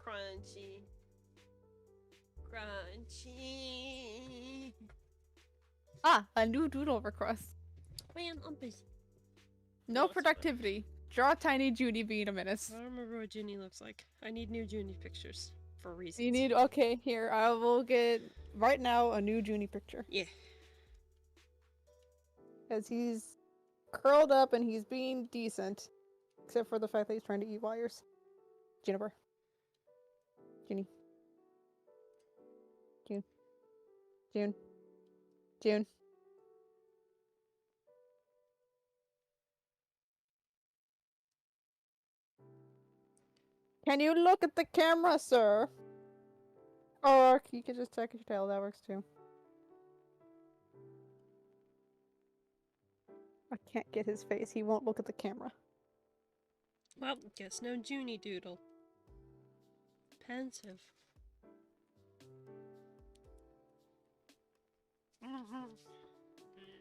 [SPEAKER 1] crunchy. Crunchy.
[SPEAKER 3] Ah, a new doodle request.
[SPEAKER 1] Man, I'm busy.
[SPEAKER 3] No
[SPEAKER 1] Oh, it's
[SPEAKER 3] productivity. Draw tiny Judy being a menace.
[SPEAKER 1] I don't remember what Junie looks like. I need new Junie pictures for reasons.
[SPEAKER 3] You need, okay, here, I will get, right now, a new Junie picture.
[SPEAKER 1] Yeah.
[SPEAKER 3] Because he's curled up and he's being decent. Except for the fact that he's trying to eat wires. Juniper. Junie. June. June. Can you look at the camera, sir? Or you can just tuck your tail, that works too. I can't get his face, he won't look at the camera.
[SPEAKER 1] Well, guess no Junie doodle. Pensive.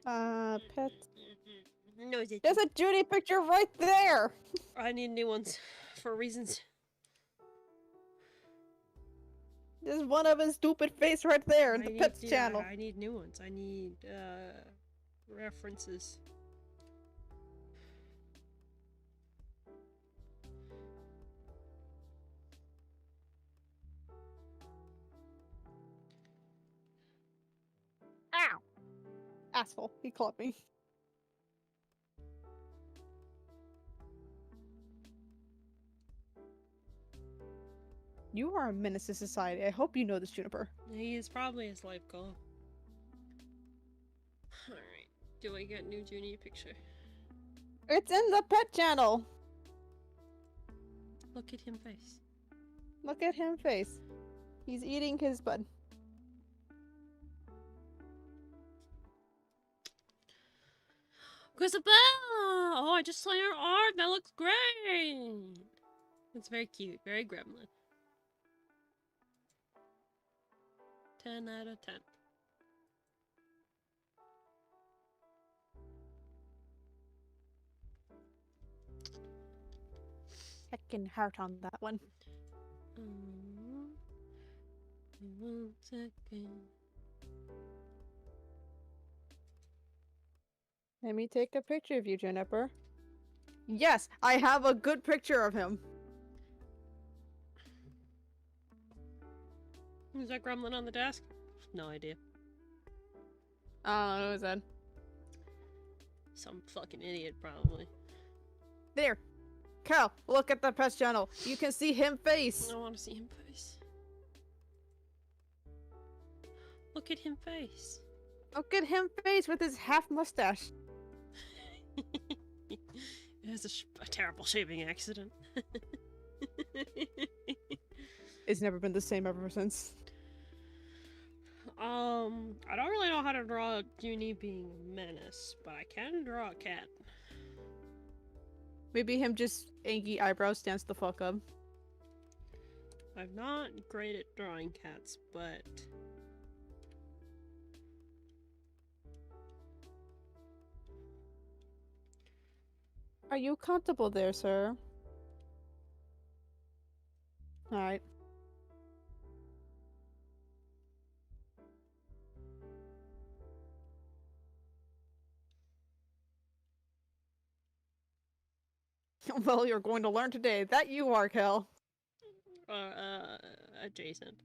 [SPEAKER 3] Pet.
[SPEAKER 1] No, is it?
[SPEAKER 3] There's a Judy picture right there!
[SPEAKER 1] I need new ones for reasons.
[SPEAKER 3] There's one of his stupid face right there in
[SPEAKER 1] I
[SPEAKER 3] the
[SPEAKER 1] need
[SPEAKER 3] Pets
[SPEAKER 1] to-
[SPEAKER 3] channel.
[SPEAKER 1] I need new ones. I need references.
[SPEAKER 3] Ow! Asshole, he caught me. You are a menace to society. I hope you know this, Juniper.
[SPEAKER 1] He is probably his life goal. Alright. Do I get new Junie picture?
[SPEAKER 3] It's in the Pet channel!
[SPEAKER 1] Look at him face.
[SPEAKER 3] Look at him face. He's eating his bud.
[SPEAKER 1] Chrisabella! Oh, I just saw your art. That looks great. It's very cute. Very gremlin. 10 out of 10.
[SPEAKER 3] Heckin' heart on that one.
[SPEAKER 1] One second.
[SPEAKER 3] Let me take a picture of you, Juniper. Yes, I have a good picture of him.
[SPEAKER 1] Is that gremlin on the desk? No idea.
[SPEAKER 3] I don't know, who is that?
[SPEAKER 1] Some fucking idiot, probably.
[SPEAKER 3] There. Cal, look at the Pet channel. You can see him face.
[SPEAKER 1] I want to see him face. Look at him face.
[SPEAKER 3] Look at him face with his half mustache.
[SPEAKER 1] It has a terrible shaving accident.
[SPEAKER 3] It's never been the same ever since.
[SPEAKER 1] I don't really know how to draw Junie being a menace, but I can draw a cat.
[SPEAKER 3] Maybe him just anky eyebrows stands the fuck up.
[SPEAKER 1] I'm not great at drawing cats, but...
[SPEAKER 3] Are you comfortable there, sir? Alright. Well, you're going to learn today that you are, Kel.
[SPEAKER 1] Adjacent.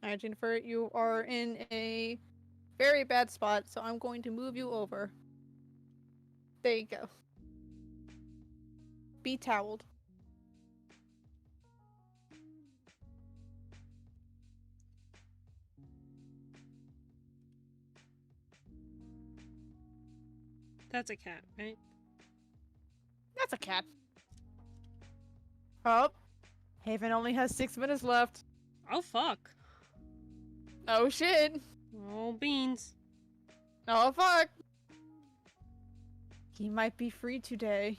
[SPEAKER 3] Alright, Jennifer, you are in a very bad spot, so I'm going to move you over. There you go. Be toweled.
[SPEAKER 1] That's a cat, right?
[SPEAKER 3] That's a cat. Oh. Haven only has 6 minutes left.
[SPEAKER 1] Oh, fuck.
[SPEAKER 3] Oh shit.
[SPEAKER 1] Oh, beans.
[SPEAKER 3] Oh fuck. He might be free today.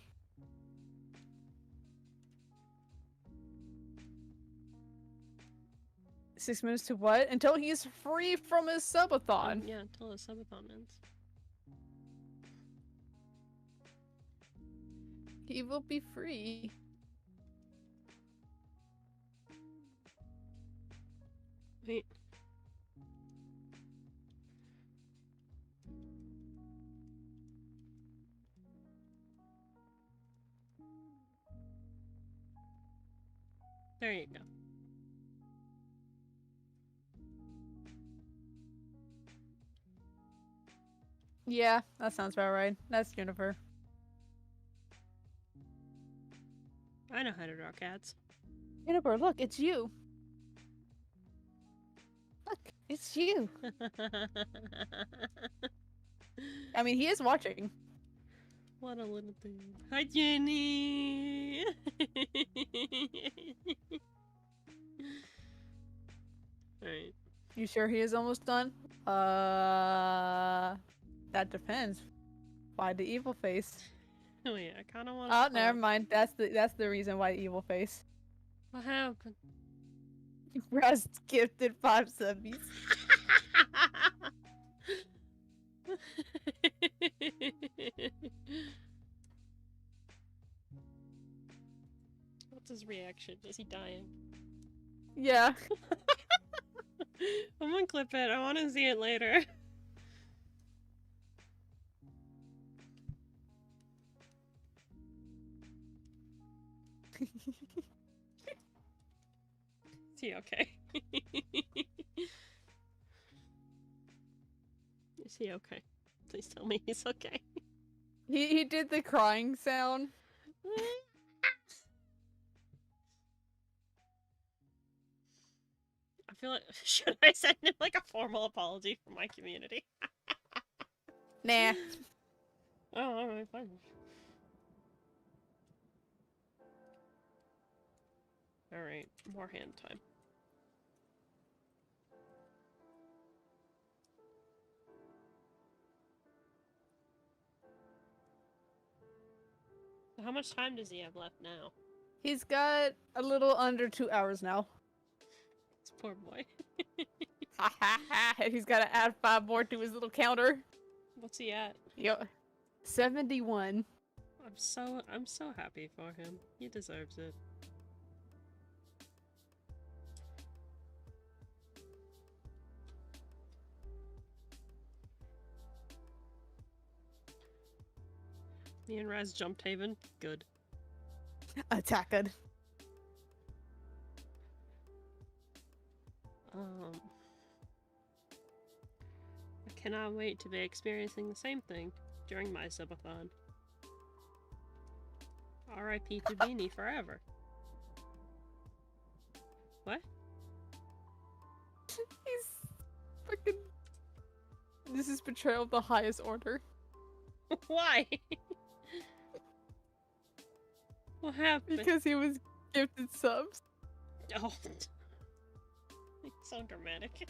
[SPEAKER 3] Six minutes to what? Until he's free from his subathon.
[SPEAKER 1] Yeah, until the subathon ends.
[SPEAKER 3] He will be free.
[SPEAKER 1] Wait. There you go.
[SPEAKER 3] Yeah, that sounds about right. That's Jennifer.
[SPEAKER 1] I know how to draw cats.
[SPEAKER 3] Jennifer, look, it's you. Look, it's you. I mean, he is watching.
[SPEAKER 1] What a little thing. Hi, Jenny! Alright.
[SPEAKER 3] You sure he is almost done? That depends. Why the evil face?
[SPEAKER 1] Oh yeah, I kinda wanna
[SPEAKER 3] Oh,
[SPEAKER 1] talk.
[SPEAKER 3] never mind. That's the reason why the evil face.
[SPEAKER 1] What happened?
[SPEAKER 3] Rust gifted 5 subbies.
[SPEAKER 1] What's his reaction? Is he dying?
[SPEAKER 3] Yeah.
[SPEAKER 1] I'm gonna clip it. I wanna see it later. Is he okay? Is he okay? Please tell me he's okay.
[SPEAKER 3] He did the crying sound.
[SPEAKER 1] I feel like, should I send him like a formal apology from my community?
[SPEAKER 3] Nah.
[SPEAKER 1] Oh, alright, fine. Alright, more hand time. So how much time does he have left now?
[SPEAKER 3] He's got a little under 2 hours now.
[SPEAKER 1] This poor boy.
[SPEAKER 3] He's got to add 5 more to his little counter.
[SPEAKER 1] What's he at?
[SPEAKER 3] Yo, 71.
[SPEAKER 1] I'm so happy for him. He deserves it. Me and Raz jumped Haven. Good.
[SPEAKER 3] Attacked.
[SPEAKER 1] I cannot wait to be experiencing the same thing during my subathon. R.I.P. to Bnnuy forever. What?
[SPEAKER 3] He's fucking... This is betrayal of the highest order.
[SPEAKER 1] Why? What happened?
[SPEAKER 3] Because he was gifted subs.
[SPEAKER 1] Oh. It's so dramatic.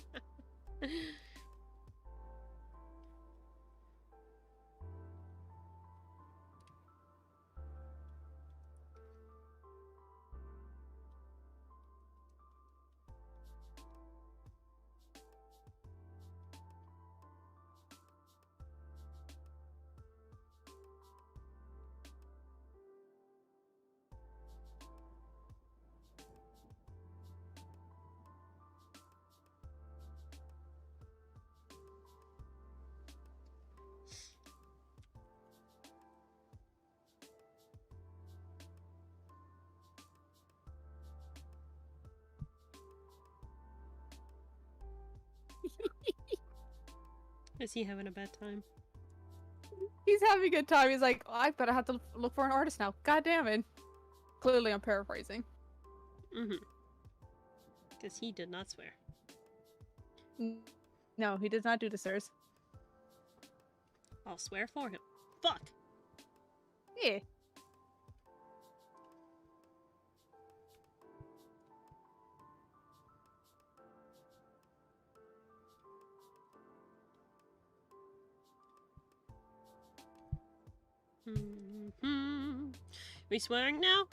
[SPEAKER 1] Is he having a bad time?
[SPEAKER 3] He's having a good time. He's like, oh, I better have to look for an artist now. God damn it. Clearly, I'm paraphrasing.
[SPEAKER 1] Mm-hmm. Because he did not swear.
[SPEAKER 3] No, he does not do the sirs.
[SPEAKER 1] I'll swear for him. Fuck!
[SPEAKER 3] Yeah.
[SPEAKER 1] Mm-hmm. We swearing now?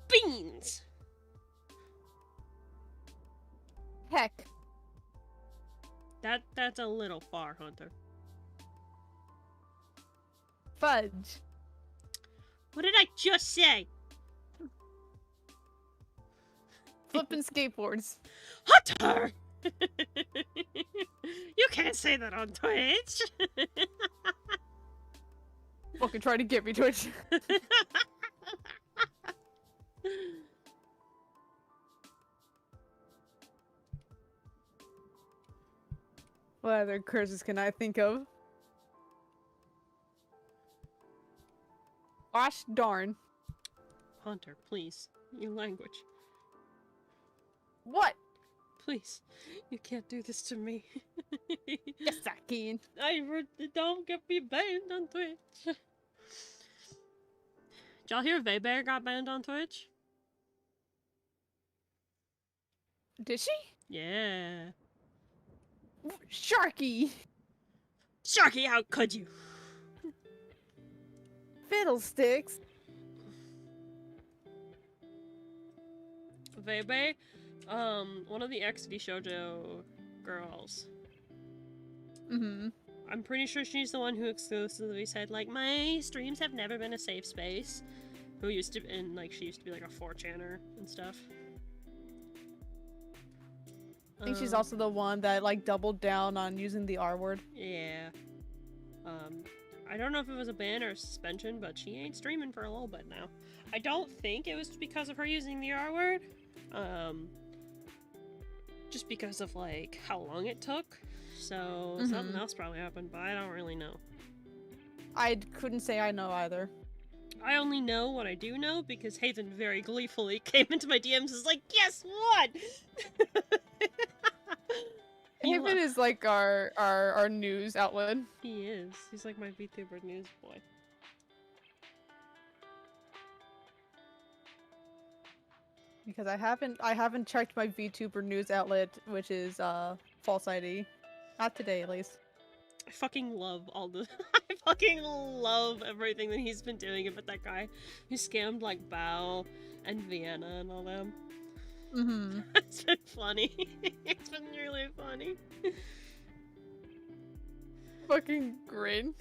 [SPEAKER 1] Beans!
[SPEAKER 3] Heck.
[SPEAKER 1] That's a little far, Hunter.
[SPEAKER 3] Fudge.
[SPEAKER 1] What did I just say?
[SPEAKER 3] Flipping skateboards.
[SPEAKER 1] Hunter! You can't say that on Twitch!
[SPEAKER 3] Fucking trying to get me Twitch. What other curses can I think of? Gosh darn.
[SPEAKER 1] Hunter, please. Your language.
[SPEAKER 3] What?
[SPEAKER 1] Please. You can't do this to me.
[SPEAKER 3] Yes, I can.
[SPEAKER 1] Don't get me banned on Twitch. Did y'all hear Vtuber got banned on Twitch?
[SPEAKER 3] Did she?
[SPEAKER 1] Yeah.
[SPEAKER 3] Sharky!
[SPEAKER 1] Sharky, how could you?
[SPEAKER 3] Fiddlesticks.
[SPEAKER 1] Vtuber, one of the XD Shoujo girls.
[SPEAKER 3] Mm-hmm.
[SPEAKER 1] I'm pretty sure she's the one who exclusively said, like, my streams have never been a safe space. Who used to, and, like, she used to be, like, a 4chaner and stuff.
[SPEAKER 3] I think she's also the one that, like, doubled down on using the R word.
[SPEAKER 1] Yeah. I don't know if it was a ban or a suspension, but she ain't streaming for a little bit now. I don't think it was because of her using the R word. Just because of, like, how long it took. So, something else probably happened, but I don't really know.
[SPEAKER 3] I couldn't say I know either.
[SPEAKER 1] I only know what I do know because Haven very gleefully came into my DMs and was like, guess what?
[SPEAKER 3] Haven is like our news outlet.
[SPEAKER 1] He is. He's like my VTuber news boy.
[SPEAKER 3] Because I haven't checked my VTuber news outlet, which is false ID. Not today, at least.
[SPEAKER 1] I fucking love all the I fucking love everything that he's been doing about that guy who scammed like Bao and Vienna and all them.
[SPEAKER 3] Mm-hmm.
[SPEAKER 1] It's been funny. It's been really funny.
[SPEAKER 3] Fucking grin.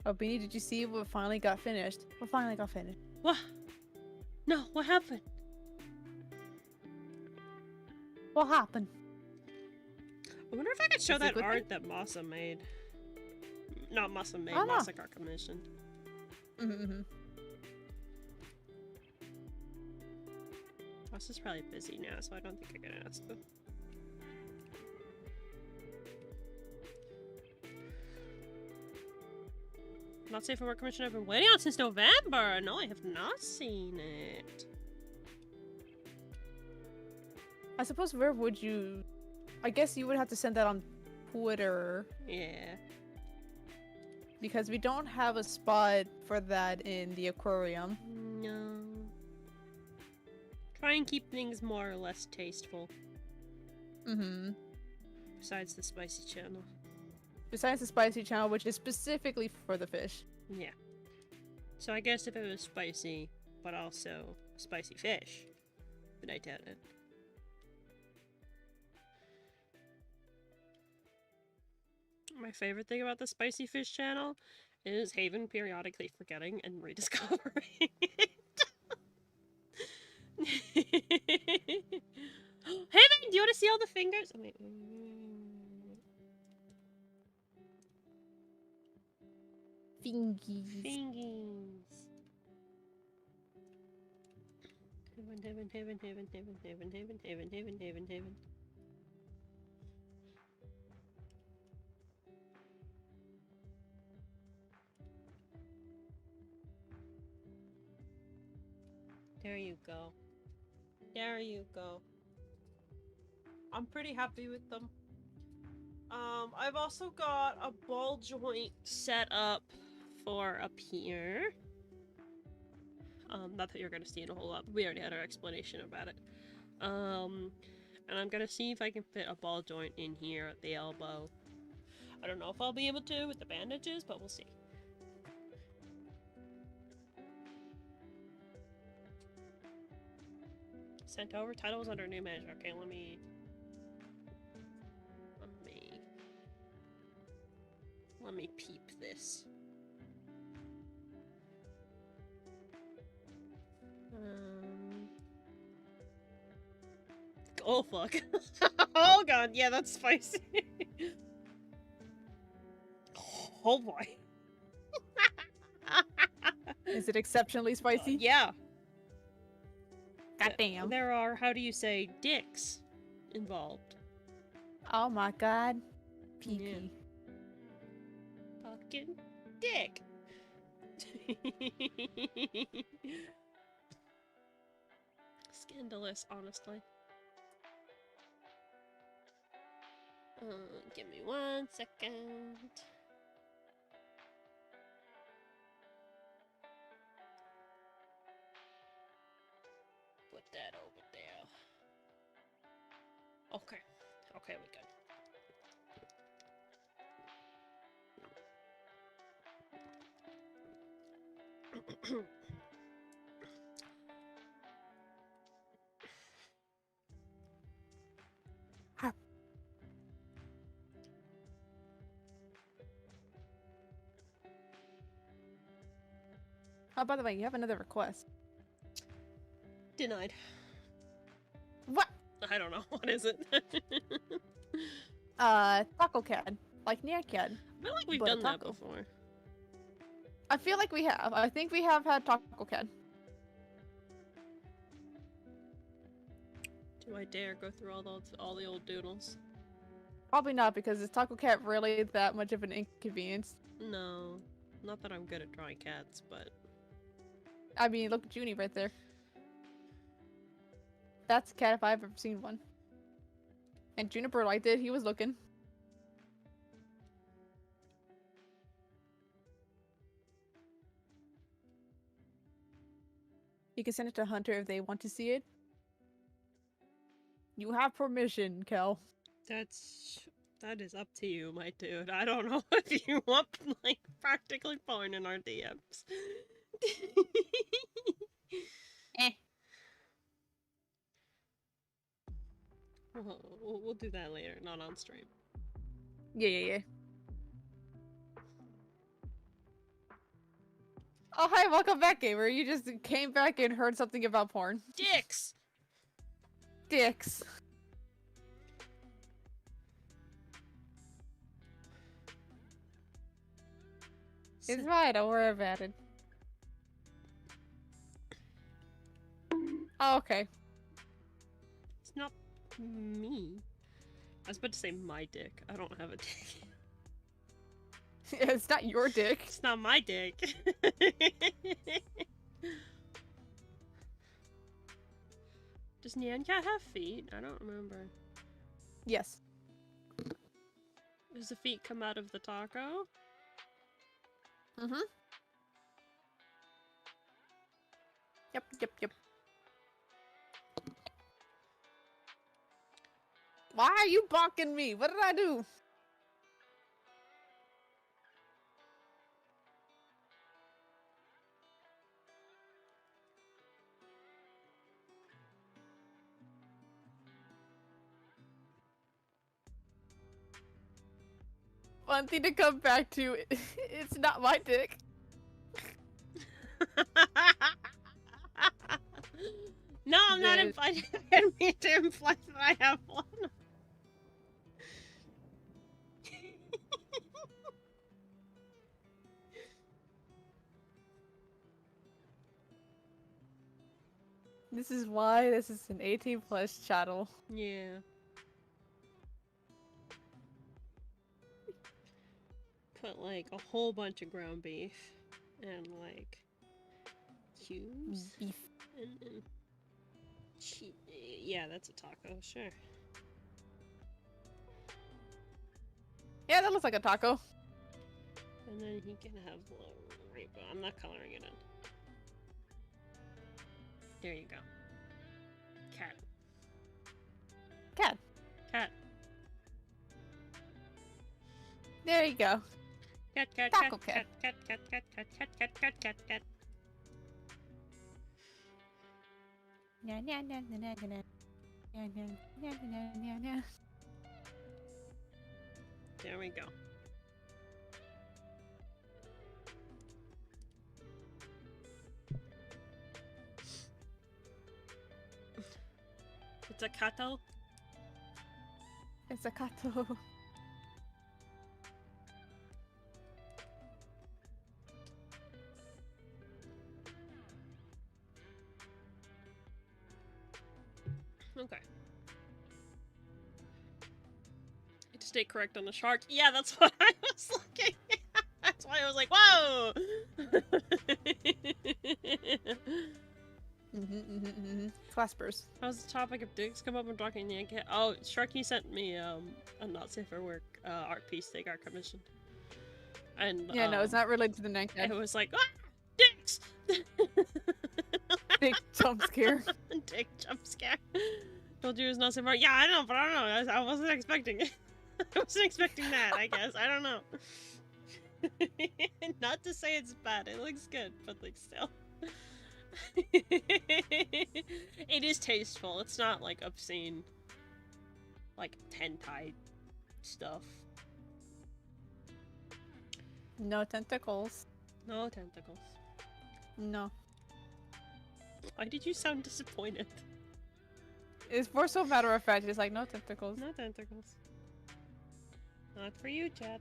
[SPEAKER 3] Oh, Beanie, did you see what finally got finished? What finally got finished?
[SPEAKER 1] What? No, what happened?
[SPEAKER 3] What happened?
[SPEAKER 1] I wonder if I could show
[SPEAKER 3] Is it
[SPEAKER 1] that
[SPEAKER 3] good
[SPEAKER 1] art that Masa made. Not Masa made,
[SPEAKER 3] Oh, no.
[SPEAKER 1] Masa got commissioned.
[SPEAKER 3] Mm-hmm.
[SPEAKER 1] Masa's probably busy now, so I don't think I can ask him. Not safe for work commission I've been waiting on since November! No, I have not seen it.
[SPEAKER 3] I suppose where would you... I guess you would have to send that on Twitter.
[SPEAKER 1] Yeah.
[SPEAKER 3] Because we don't have a spot for that in the aquarium.
[SPEAKER 1] No. Try and keep things more or less tasteful.
[SPEAKER 3] Mm-hmm.
[SPEAKER 1] Besides the spicy channel.
[SPEAKER 3] Besides the spicy channel, which is specifically for the fish.
[SPEAKER 1] Yeah. So I guess if it was spicy, but also spicy fish, but I doubt it. My favorite thing about the spicy fish channel is Haven periodically forgetting and rediscovering it. Haven, do you want to see all the fingers? Oh, wait.
[SPEAKER 3] Fingies.
[SPEAKER 1] Fingies. Haven. you go. There you go. I'm pretty happy with them. I've also got a ball joint set up for up here. Not that you're gonna see it a whole lot, but we already had our explanation about it. And I'm gonna see if I can fit a ball joint in here at the elbow. I don't know if I'll be able to with the bandages, but we'll see. Sent over. Title was under new manager. Okay, let me peep this. Oh fuck. Oh god, yeah, that's spicy. Oh boy.
[SPEAKER 3] Is it exceptionally spicy?
[SPEAKER 1] Yeah.
[SPEAKER 3] Goddamn.
[SPEAKER 1] There are, how do you say, dicks involved.
[SPEAKER 3] Oh my god. Pee
[SPEAKER 1] Yeah.
[SPEAKER 3] pee.
[SPEAKER 1] Fucking dick. Scandalous, honestly. Give me 1 second. Put that over there. Okay. Okay, we good.
[SPEAKER 3] Oh, by the way, you have another request.
[SPEAKER 1] Denied.
[SPEAKER 3] What?
[SPEAKER 1] I don't know. What is it?
[SPEAKER 3] Taco CAD. Like near CAD.
[SPEAKER 1] I feel like we've
[SPEAKER 3] but a
[SPEAKER 1] done that
[SPEAKER 3] taco.
[SPEAKER 1] before.
[SPEAKER 3] I feel like we have. I think we have had Taco CAD.
[SPEAKER 1] Do I dare go through all the old doodles?
[SPEAKER 3] Probably not, because is Taco CAD really that much of an inconvenience?
[SPEAKER 1] No. Not that I'm good at drawing cats, but...
[SPEAKER 3] I mean, look at Junie right there. That's a cat if I've ever seen one. And Juniper liked it. He was looking. You can send it to Hunter if they want to see it. You have permission, Kel.
[SPEAKER 1] That is up to you, my dude. I don't know if you want, like, practically porn in our DMs.
[SPEAKER 3] Eh.
[SPEAKER 1] We'll do that later, not on stream.
[SPEAKER 3] Yeah. Oh, hi, welcome back, gamer. You just came back and heard something about porn.
[SPEAKER 1] Dicks!
[SPEAKER 3] Dicks. It's fine, don't worry about it. Oh, okay.
[SPEAKER 1] It's not me. I was about to say my dick. I don't have a dick.
[SPEAKER 3] It's not your dick.
[SPEAKER 1] It's not my dick. Does Nyan Cat have feet? I don't remember.
[SPEAKER 3] Yes.
[SPEAKER 1] Does the feet come out of the taco?
[SPEAKER 3] Mm-hmm. Yep. Why are you bonking me? What did I do? One thing to come back to, it's not my dick.
[SPEAKER 1] No, I'm not implying. I didn't mean to imply that I have one.
[SPEAKER 3] This is why this is an 18+ channel.
[SPEAKER 1] Yeah. Put like a whole bunch of ground beef and like cubes
[SPEAKER 3] Beef.
[SPEAKER 1] And yeah, that's a taco, sure.
[SPEAKER 3] Yeah, that looks like a taco.
[SPEAKER 1] And then he can have rainbow. I'm not coloring it in. There you go. Cat.
[SPEAKER 3] Cat.
[SPEAKER 1] Cat.
[SPEAKER 3] There you go.
[SPEAKER 1] Cat, cat,
[SPEAKER 3] Taco
[SPEAKER 1] cat, cat, cat, cat, cat, cat, cat, cat, cat, cat.
[SPEAKER 3] Nya, nya, nya, nya, nya, nya. Nya, nya, nya, nya, nya, nya.
[SPEAKER 1] There we go. It's a kato.
[SPEAKER 3] It's a kato.
[SPEAKER 1] Okay. To stay correct on the shark. Yeah, that's what I was looking at. That's why I was like, whoa!
[SPEAKER 3] Claspers.
[SPEAKER 1] How's the topic of dicks come up when talking to Yankee? Oh, Sharky sent me a not safe for work art piece they got commissioned. And
[SPEAKER 3] Yeah, no, it's not related to the neck.
[SPEAKER 1] It was like, ah, dicks!
[SPEAKER 3] Big jump scare.
[SPEAKER 1] Dick jump scare. Told you it was not safe for work. Yeah, I know, but I don't know. I wasn't expecting it. I wasn't expecting that, I guess. I don't know. Not to say it's bad. It looks good, but like still. It is tasteful. It's not like obscene, like hentai stuff.
[SPEAKER 3] No tentacles.
[SPEAKER 1] No tentacles.
[SPEAKER 3] No.
[SPEAKER 1] Why did you sound disappointed?
[SPEAKER 3] It's more so matter of fact. It's like no tentacles.
[SPEAKER 1] No tentacles. Not for you, Chad.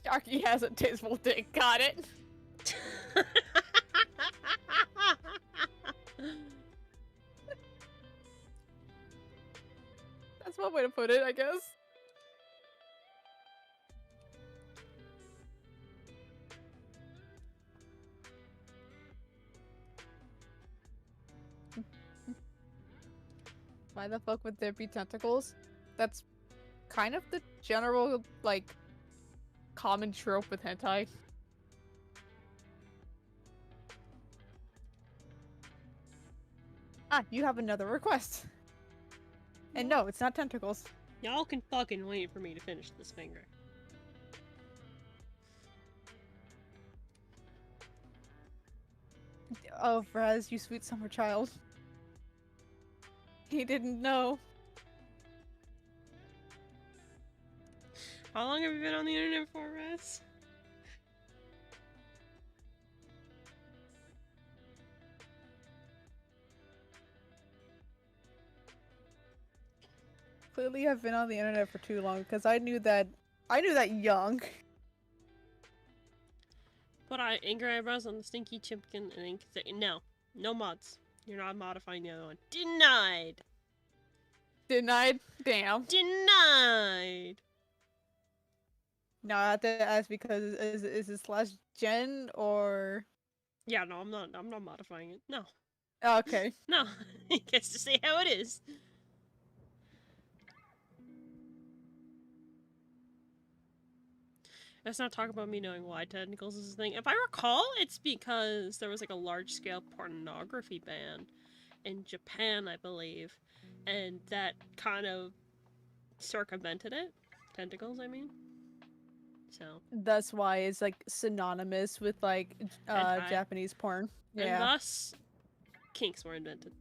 [SPEAKER 3] Sharky has a tasteful dick. Got it. That's one way to put it, I guess. Why the fuck would there be tentacles? That's kind of the general, like, common trope with hentai. Ah, you have another request. And no, it's not tentacles.
[SPEAKER 1] Y'all can fucking wait for me to finish this finger.
[SPEAKER 3] Oh, Raz, you sweet summer child. He didn't know.
[SPEAKER 1] How long have you been on the internet for, Raz?
[SPEAKER 3] Clearly, I've been on the internet for too long because I knew that young.
[SPEAKER 1] Put angry eyebrows on the stinky chimpkin and ink. No mods. You're not modifying the other one. Denied.
[SPEAKER 3] Denied? Damn.
[SPEAKER 1] Denied.
[SPEAKER 3] No, I have to ask because is it slash gen or?
[SPEAKER 1] Yeah, no, I'm not modifying it. No.
[SPEAKER 3] Okay.
[SPEAKER 1] No. He gets to say how it is. Let's not talk about me knowing why tentacles is a thing. If I recall, it's because there was like a large-scale pornography ban in Japan, I believe, and that kind of circumvented it. Tentacles, I mean. So.
[SPEAKER 3] That's why it's like synonymous with like Japanese porn. Yeah.
[SPEAKER 1] And thus, kinks were invented.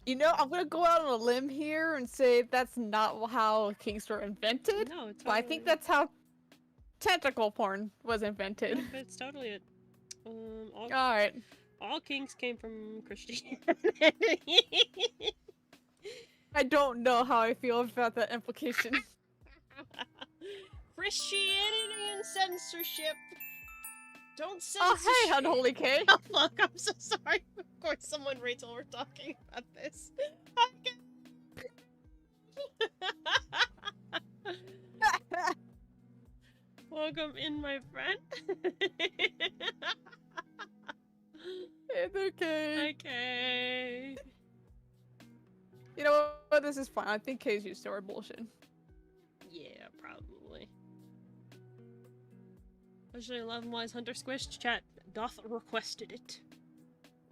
[SPEAKER 3] You know, I'm gonna go out on a limb here and say that's not how kinks were invented.
[SPEAKER 1] No, it's
[SPEAKER 3] but I think that's how tentacle porn was invented.
[SPEAKER 1] Nope, it's totally it.
[SPEAKER 3] Alright.
[SPEAKER 1] All kinks came from Christianity.
[SPEAKER 3] I don't know how I feel about that implication.
[SPEAKER 1] Christianity and censorship. Don't censor.
[SPEAKER 3] Oh, hey, Unholy K.
[SPEAKER 1] Oh, fuck, I'm so sorry. Of course, someone rates while we're talking about this. Well, welcome in, my friend.
[SPEAKER 3] It's okay.
[SPEAKER 1] Okay.
[SPEAKER 3] You know what? This is fine. I think Kay's used to our bullshit.
[SPEAKER 1] Yeah, probably. Especially Love and Wise Hunter Squished chat. Doth requested it.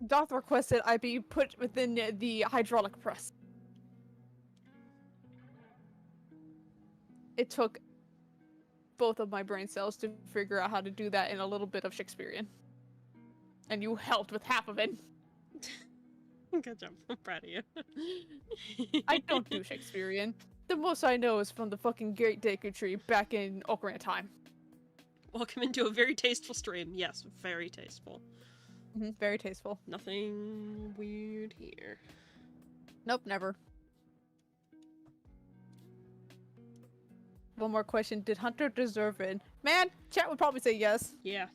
[SPEAKER 3] Doth requested I be put within the hydraulic press. It took both of my brain cells to figure out how to do that in a little bit of Shakespearean. And you helped with half of it.
[SPEAKER 1] Good job. I'm proud of you.
[SPEAKER 3] I don't do Shakespearean. The most I know is from the fucking Great Deku Tree back in Ocarina of Time.
[SPEAKER 1] Welcome into a very tasteful stream. Yes, very tasteful.
[SPEAKER 3] Very tasteful.
[SPEAKER 1] Nothing weird here.
[SPEAKER 3] Nope, never. One more question. Did Hunter deserve it? Man, chat would probably say yes.
[SPEAKER 1] Yeah.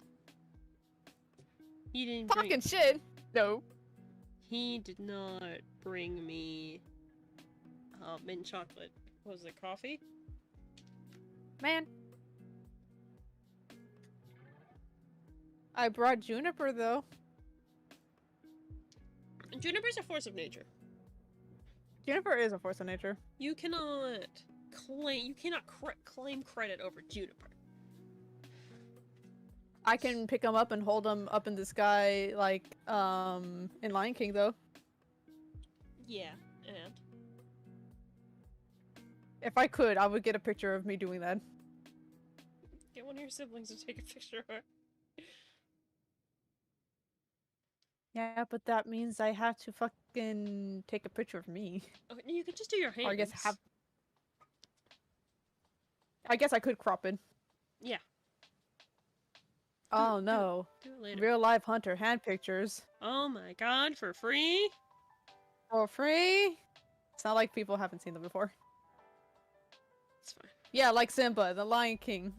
[SPEAKER 1] He didn't
[SPEAKER 3] Fucking shit! No.
[SPEAKER 1] He did not bring me mint chocolate. Was it coffee?
[SPEAKER 3] Man. I brought Juniper, though.
[SPEAKER 1] Juniper's a force of nature.
[SPEAKER 3] Juniper is a force of nature.
[SPEAKER 1] You cannot claim credit over Juniper.
[SPEAKER 3] I can pick him up and hold him up in the sky, like, in Lion King, though.
[SPEAKER 1] Yeah, and?
[SPEAKER 3] If I could, I would get a picture of me doing that.
[SPEAKER 1] Get one of your siblings to take a picture of her.
[SPEAKER 3] Yeah, but that means I have to fucking take a picture of me.
[SPEAKER 1] Oh, you could just do your hands.
[SPEAKER 3] Or I guess I could crop it.
[SPEAKER 1] Yeah.
[SPEAKER 3] Oh no.
[SPEAKER 1] Do it later.
[SPEAKER 3] Real life Hunter hand pictures.
[SPEAKER 1] Oh my god, for free?
[SPEAKER 3] For free? It's not like people haven't seen them before.
[SPEAKER 1] It's fine.
[SPEAKER 3] Yeah, like Simba, the Lion King.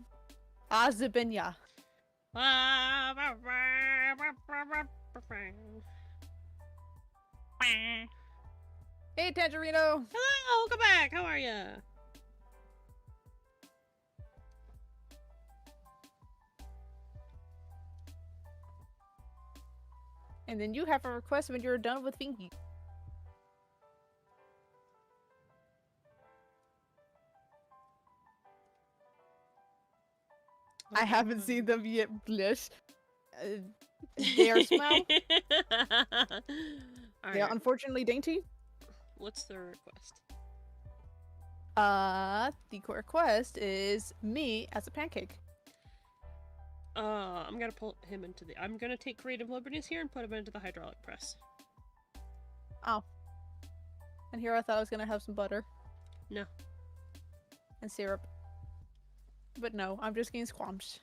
[SPEAKER 3] Azubenya. Hey, Tangerino!
[SPEAKER 1] Hello, welcome back. How are ya?
[SPEAKER 3] And then you have a request when you're done with Finky. I haven't seen them yet, Bliss. They are smell. They are unfortunately dainty.
[SPEAKER 1] What's the request?
[SPEAKER 3] The request is me as a pancake.
[SPEAKER 1] I'm gonna pull him into the. I'm gonna take creative liberties here and put him into the hydraulic press.
[SPEAKER 3] Oh. And here I thought I was gonna have some butter.
[SPEAKER 1] No.
[SPEAKER 3] And syrup. But no, I'm just getting squamped.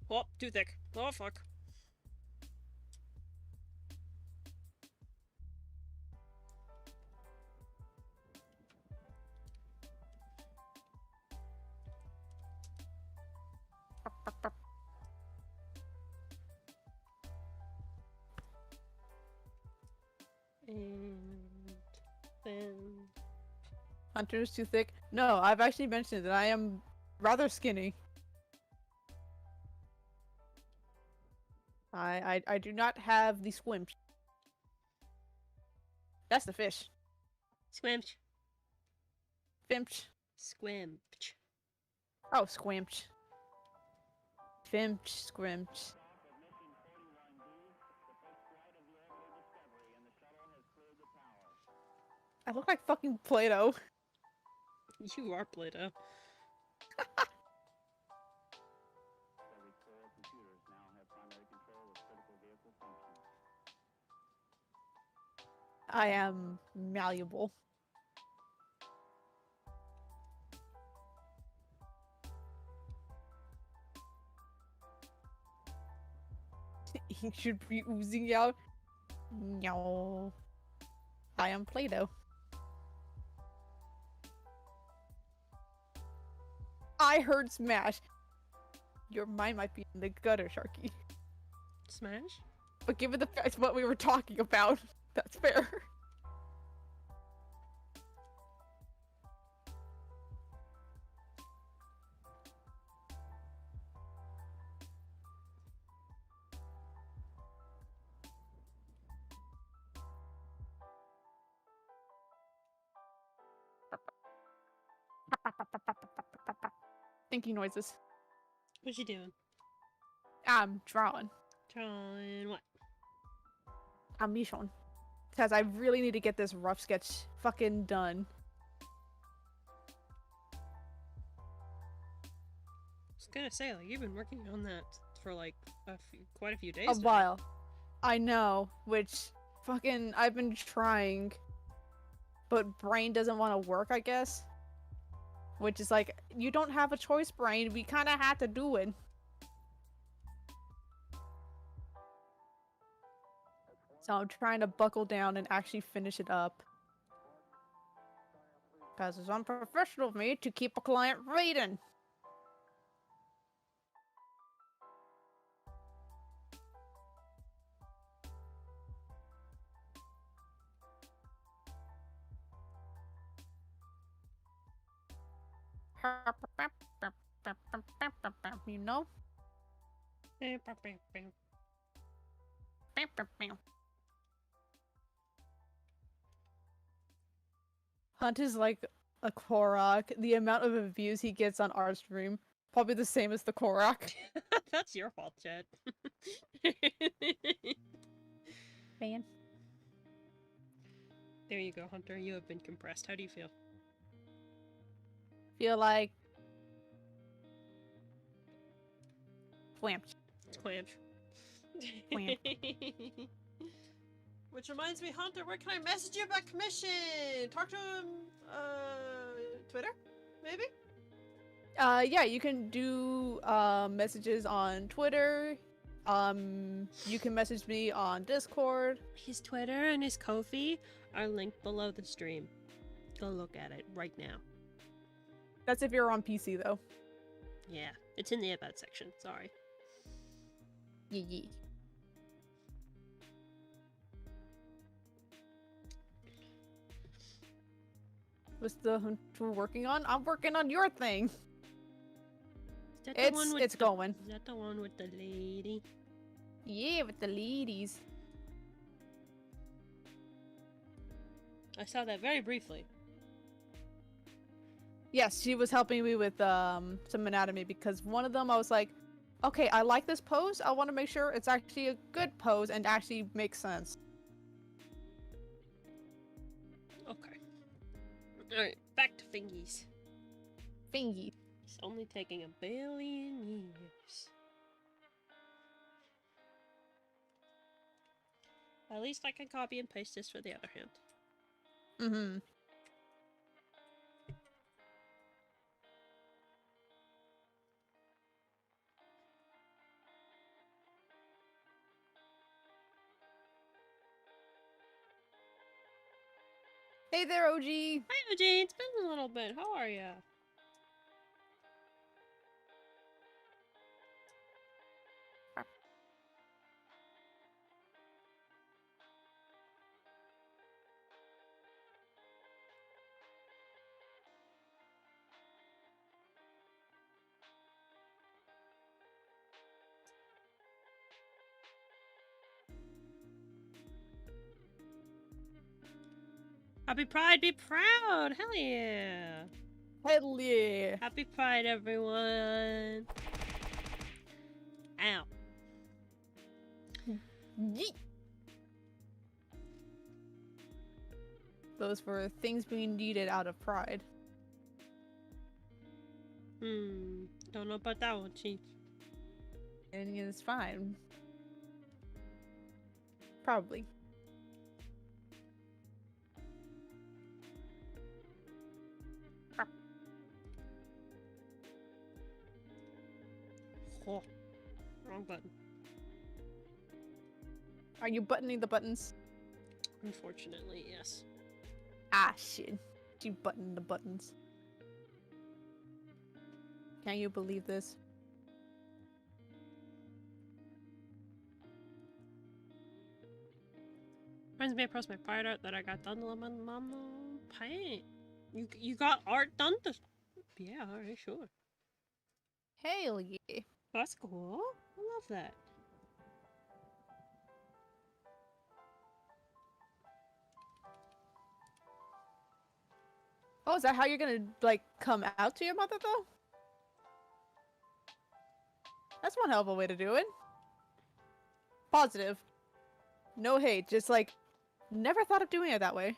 [SPEAKER 1] Oh, too thick. Oh, fuck. And then...
[SPEAKER 3] Hunter's too thick? No, I've actually mentioned that I am rather skinny. I do not have the squimch. That's the fish.
[SPEAKER 1] Squimch.
[SPEAKER 3] Fimch.
[SPEAKER 1] Squimch.
[SPEAKER 3] Oh, squimch. Fimch, squimch. I look like fucking Play-Doh.
[SPEAKER 1] You are Play-Doh.
[SPEAKER 3] I am malleable. He should be oozing out. No. I am Play-Doh. I heard Smash. Your mind might be in the gutter, Sharky.
[SPEAKER 1] Smash?
[SPEAKER 3] But given the fact what we were talking about, that's fair. thinking noises.
[SPEAKER 1] What you doing?
[SPEAKER 3] I'm drawing.
[SPEAKER 1] Drawing what?
[SPEAKER 3] Ambition. Because I really need to get this rough sketch fucking done.
[SPEAKER 1] I was gonna say, like, you've been working on that for like quite a few days.
[SPEAKER 3] A
[SPEAKER 1] now.
[SPEAKER 3] while. I know, which fucking I've been trying, but brain doesn't want to work, I guess. Which is like, you don't have a choice, brain. We kind of had to do it. So I'm trying to buckle down and actually finish it up. Because it's unprofessional of me to keep a client waiting. You know? Hunt is like a Korok. The amount of views he gets on our stream, probably the same as the Korok.
[SPEAKER 1] That's your fault, Chad.
[SPEAKER 3] Man.
[SPEAKER 1] There you go, Hunter. You have been compressed. How do you feel?
[SPEAKER 3] Feel like... Flamped.
[SPEAKER 1] Clamp.
[SPEAKER 3] Clamp.
[SPEAKER 1] Which reminds me, Hunter, where can I message you about commission? Talk to him, Twitter? Maybe?
[SPEAKER 3] Yeah, you can do messages on Twitter. You can message me on Discord.
[SPEAKER 1] His Twitter and his Ko-fi are linked below the stream. Go look at it right now.
[SPEAKER 3] That's if you're on PC, though.
[SPEAKER 1] Yeah, it's in the About section. Sorry.
[SPEAKER 3] Yee. What's the Hunter working on? I'm working on your thing.
[SPEAKER 1] Is that the one with
[SPEAKER 3] It's
[SPEAKER 1] the,
[SPEAKER 3] going.
[SPEAKER 1] Is that the one with the lady?
[SPEAKER 3] Yeah, with the ladies.
[SPEAKER 1] I saw that very briefly.
[SPEAKER 3] Yes, she was helping me with some anatomy because one of them I was like, okay, I like this pose. I want to make sure it's actually a good pose and actually makes sense.
[SPEAKER 1] Okay. Alright, back to fingies.
[SPEAKER 3] Fingy.
[SPEAKER 1] It's only taking 1 billion years. At least I can copy and paste this for the other hand.
[SPEAKER 3] Mm-hmm. Hey there, OG!
[SPEAKER 1] Hi, OJ. It's been a little bit. How are ya? Happy Pride, be proud! Hell yeah!
[SPEAKER 3] Hell yeah!
[SPEAKER 1] Happy Pride, everyone! Ow.
[SPEAKER 3] Yeet! Those were things being needed out of pride.
[SPEAKER 1] Don't know about that one, Chief.
[SPEAKER 3] And it's fine. Probably.
[SPEAKER 1] Oh, wrong button.
[SPEAKER 3] Are you buttoning the buttons?
[SPEAKER 1] Unfortunately, yes.
[SPEAKER 3] Ah, shit. You button the buttons. Can you believe this?
[SPEAKER 1] Reminds me I pressed my fire art that I got done on the paint. You got art done this? Yeah, alright, sure.
[SPEAKER 3] Hell yeah.
[SPEAKER 1] That's cool. I love that.
[SPEAKER 3] Oh, is that how you're gonna, like, come out to your mother, though? That's one hell of a way to do it. Positive. No hate, just like, never thought of doing it that way.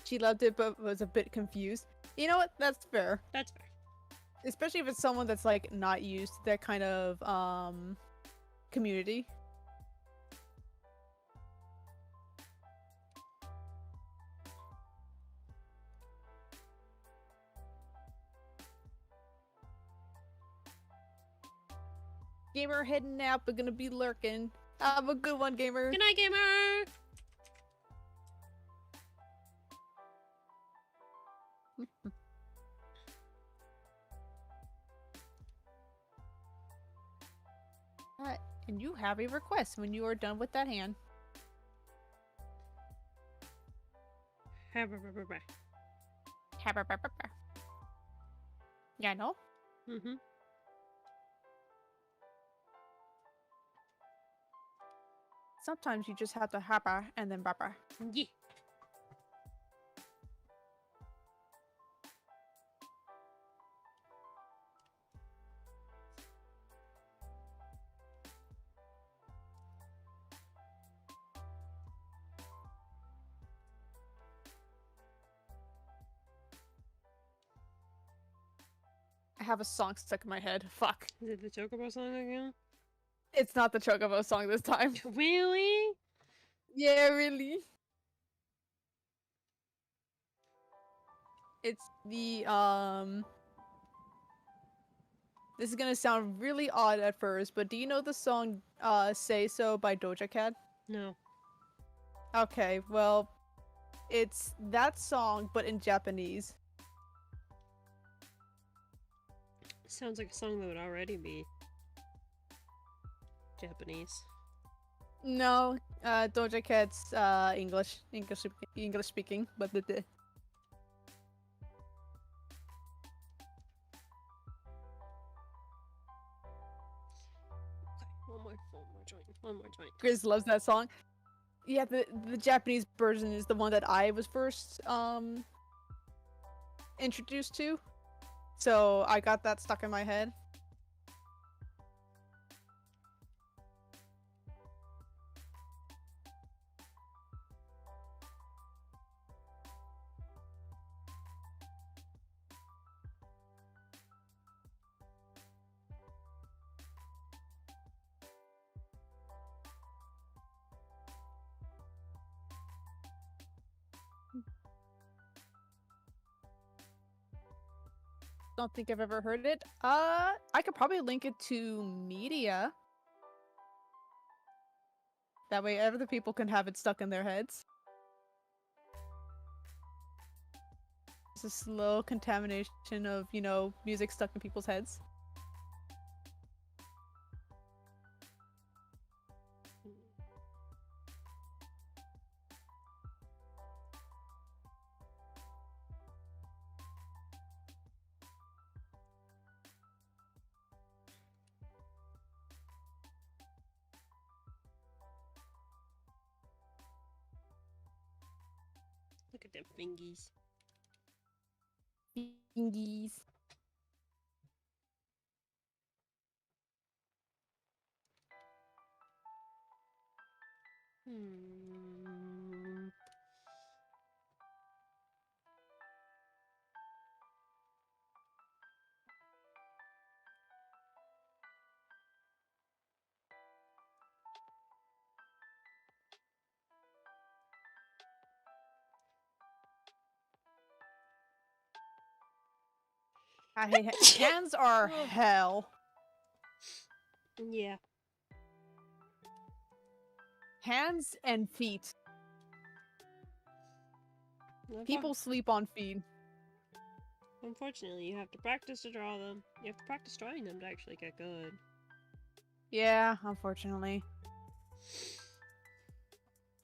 [SPEAKER 3] She loved it, but was a bit confused. You know what? That's fair.
[SPEAKER 1] That's fair.
[SPEAKER 3] Especially if it's someone that's, like, not used to that kind of, community. Gamer heading out, but gonna be lurking. Have a good one, gamer.
[SPEAKER 1] Good night, gamer.
[SPEAKER 3] And you have a request when you are done with that hand. Yeah, no?
[SPEAKER 1] Mm-hmm.
[SPEAKER 3] Sometimes you just have to hapa and then bapa.
[SPEAKER 1] Yeah.
[SPEAKER 3] I have a song stuck in my head. Fuck.
[SPEAKER 1] Is it the Chocobo song again?
[SPEAKER 3] It's not the Chocobo song this time.
[SPEAKER 1] Really?
[SPEAKER 3] Yeah, really. It's the, This is gonna sound really odd at first, but do you know the song, Say So by Doja Cat?
[SPEAKER 1] No.
[SPEAKER 3] Okay, well, it's that song, but in Japanese.
[SPEAKER 1] Sounds like a song that would already be Japanese.
[SPEAKER 3] No, Doja Cat's, English speaking, but the.
[SPEAKER 1] Okay, one more joint.
[SPEAKER 3] Grizz loves that song. Yeah, the Japanese version is the one that I was first introduced to, so I got that stuck in my head. Don't think I've ever heard it. I could probably link it to media. That way other people can have it stuck in their heads. It's a slow contamination of, you know, music stuck in people's heads.
[SPEAKER 1] Look at them fingies.
[SPEAKER 3] Fingies.
[SPEAKER 1] Hmm.
[SPEAKER 3] I hate hands are hell.
[SPEAKER 1] Yeah.
[SPEAKER 3] Hands and feet. People sleep on feet.
[SPEAKER 1] Unfortunately, you have to practice to draw them. You have to practice drawing them to actually get good.
[SPEAKER 3] Yeah, unfortunately.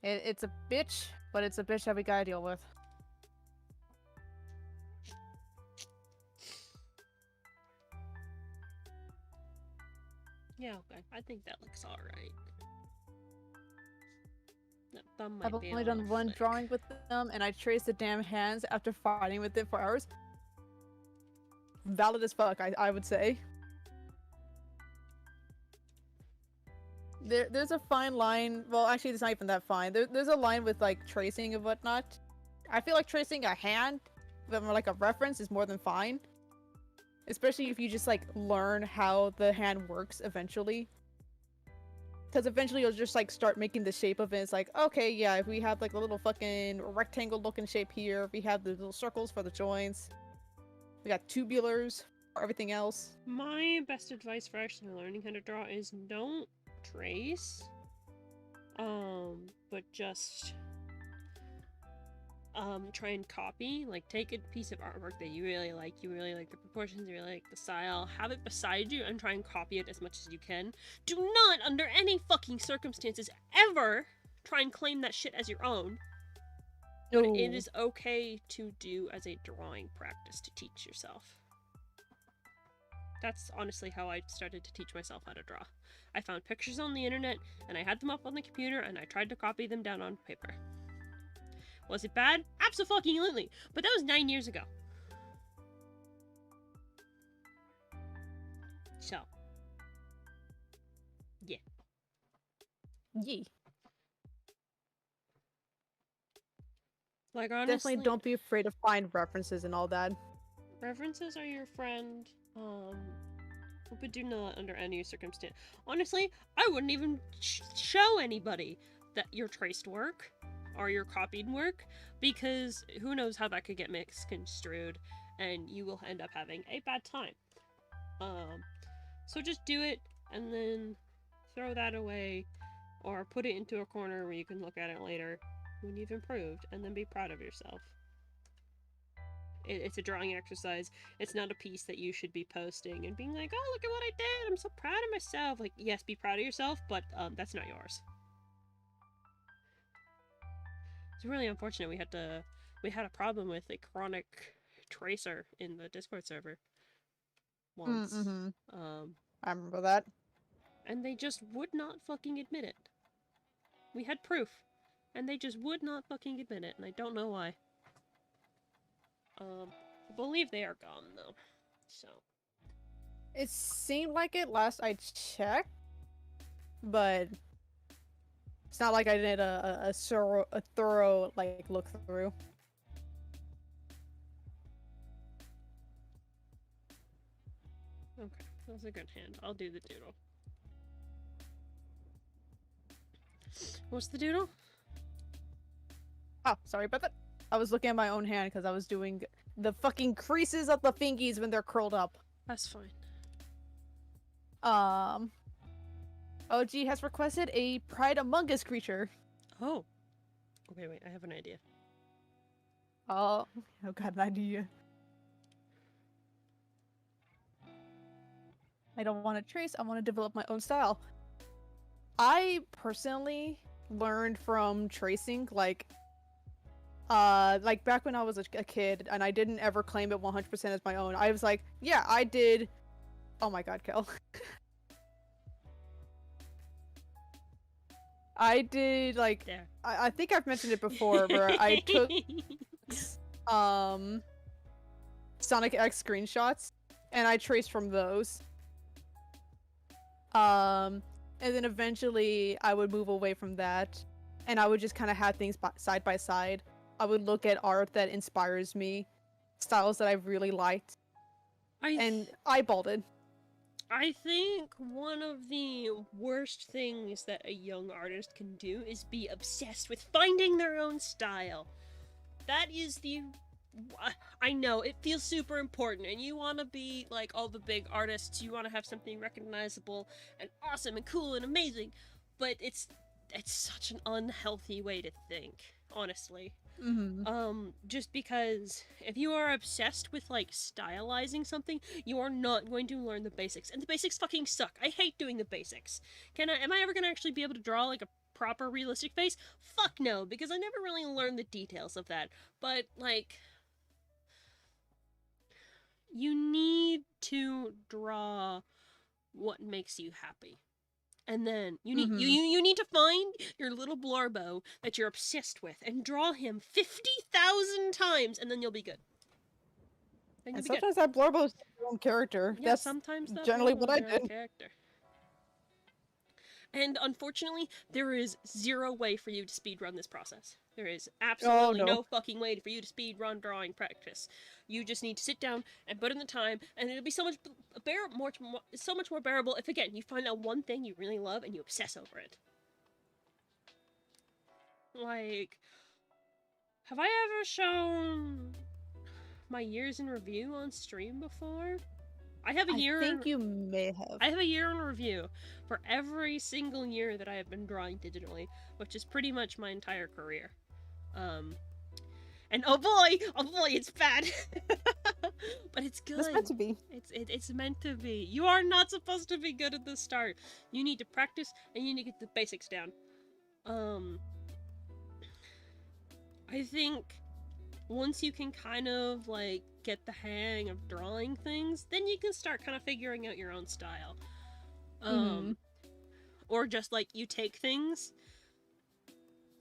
[SPEAKER 3] It's a bitch, but it's a bitch that we gotta deal with.
[SPEAKER 1] Yeah, okay. I think that looks alright. That thumb might
[SPEAKER 3] I've
[SPEAKER 1] be
[SPEAKER 3] only
[SPEAKER 1] a
[SPEAKER 3] done
[SPEAKER 1] little
[SPEAKER 3] one
[SPEAKER 1] thick.
[SPEAKER 3] drawing with them, and I traced the damn hands after fighting with it for hours. valid as fuck, I would say. There's a fine line. Well, actually, it's not even that fine. There's a line with like tracing and whatnot. I feel like tracing a hand, from like a reference, is more than fine. Especially if you just like learn how the hand works eventually. Because eventually you'll just like start making the shape of it. It's like, okay, yeah, if we have like a little fucking rectangle looking shape here, we have the little circles for the joints. We got tubulars for everything else.
[SPEAKER 1] My best advice for actually learning how to draw is don't trace, but just try and copy. Like, take a piece of artwork that you really like the proportions, you really like the style, have it beside you and try and copy it as much as you can. Do not, under any fucking circumstances, ever try and claim that shit as your own. But it is okay to do as a drawing practice to teach yourself. That's honestly how I started to teach myself how to draw. I found pictures on the internet, and I had them up on the computer, and I tried to copy them down on paper. Was it bad? Abso-fucking-lutely! But that was 9 years ago. So. Yeah.
[SPEAKER 3] Yee.
[SPEAKER 1] Like, honestly...
[SPEAKER 3] Definitely don't be afraid to find references and all that.
[SPEAKER 1] References are your friend, but do not under any circumstance. Honestly, I wouldn't even show anybody that your traced work or your copied work, because who knows how that could get misconstrued, and you will end up having a bad time. So just do it, and then throw that away, or put it into a corner where you can look at it later when you've improved, and then be proud of yourself. It's a drawing exercise. It's not a piece that you should be posting and being like, oh, look at what I did, I'm so proud of myself. Like, yes, be proud of yourself, but that's not yours. It's really unfortunate we had a problem with a chronic tracer in the Discord server once.
[SPEAKER 3] I remember that.
[SPEAKER 1] And they just would not fucking admit it. We had proof, and they just would not fucking admit it, and I don't know why. I believe they are gone, though. So.
[SPEAKER 3] It seemed like it last I checked, but it's not like I did a thorough like look through.
[SPEAKER 1] Okay, that's a good hand. I'll do the doodle. What's the doodle?
[SPEAKER 3] Oh, sorry about that. I was looking at my own hand because I was doing the fucking creases of the fingies when they're curled up.
[SPEAKER 1] That's fine.
[SPEAKER 3] OG has requested a Pride Among Us creature.
[SPEAKER 1] Oh. Okay, wait, I have an idea.
[SPEAKER 3] Oh, I've got an idea. I don't want to trace, I want to develop my own style. I personally learned from tracing, like back when I was a kid, and I didn't ever claim it 100% as my own. I was like, yeah, I did. Oh my god, Kel. I did, like, I think I've mentioned it before, where I took, Sonic X screenshots, and I traced from those. And then eventually I would move away from that, and I would just kind of have things side by side. I would look at art that inspires me, styles that I've really liked, and eyeballed it.
[SPEAKER 1] I think one of the worst things that a young artist can do is be obsessed with finding their own style. That is the... I know, it feels super important, and you want to be like all the big artists, you want to have something recognizable and awesome and cool and amazing, but it's such an unhealthy way to think, honestly. Just because if you are obsessed with like stylizing something, you are not going to learn the basics, and the basics fucking suck. I hate doing the basics. Am I ever gonna actually be able to draw like a proper realistic face? Fuck no, because I never really learned the details of that. But like, you need to draw what makes you happy. And then you need you need to find your little Blorbo that you're obsessed with and draw him 50,000 times, and then you'll be good. And
[SPEAKER 3] And
[SPEAKER 1] you'll be good.
[SPEAKER 3] sometimes that blurb is your own character.
[SPEAKER 1] Yeah,
[SPEAKER 3] That's
[SPEAKER 1] sometimes that
[SPEAKER 3] generally
[SPEAKER 1] blurb
[SPEAKER 3] what
[SPEAKER 1] will
[SPEAKER 3] I
[SPEAKER 1] be your
[SPEAKER 3] did.
[SPEAKER 1] character. And unfortunately, there is zero way for you to speedrun this process. There is absolutely no fucking way for you to speedrun drawing practice. You just need to sit down and put in the time, and it'll be so much so much more bearable if, again, you find out one thing you really love and you obsess over it. Like, have I ever shown my years in review on stream before? I think
[SPEAKER 3] you may have.
[SPEAKER 1] I have a year in review for every single year that I have been drawing digitally, which is pretty much my entire career. And oh boy, it's bad. But it's good.
[SPEAKER 3] It's meant to be.
[SPEAKER 1] It's meant to be. You are not supposed to be good at the start. You need to practice and you need to get the basics down. I think once you can kind of like get the hang of drawing things, then you can start kind of figuring out your own style. Or just like you take things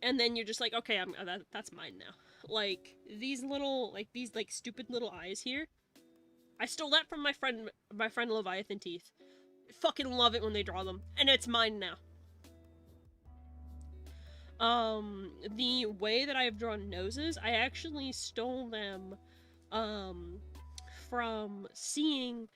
[SPEAKER 1] and then you're just like, okay, that's mine now. Like these stupid little eyes here, I stole that from my friend Leviathan Teeth. I fucking love it when they draw them, and it's mine now. The way that I've drawn noses, I actually stole them from seeing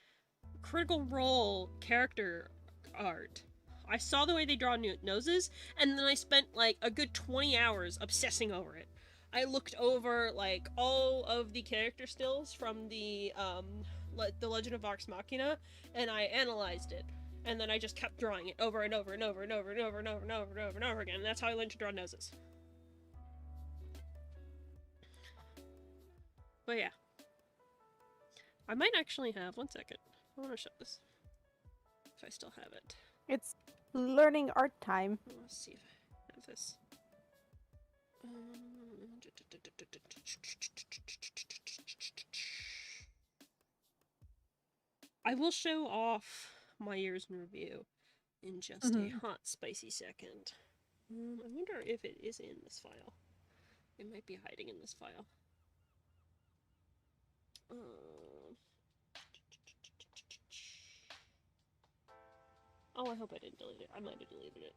[SPEAKER 1] Critical Role character art. I saw the way they draw noses, and then I spent like a good 20 hours obsessing over it. I looked over like all of the character stills from the Legend of Vox Machina, and I analyzed it. And then I just kept drawing it over and over and over and over and over and over and over and over and over again. And that's how I learned to draw noses. But yeah. I might actually have, one second. I want to show this. If I still have it.
[SPEAKER 3] It's learning art time.
[SPEAKER 1] Let's see if I have this. I will show off my years in review in just a hot, spicy second. I wonder if it is in this file. It might be hiding in this file. Oh, I hope I didn't delete it. I might have deleted it.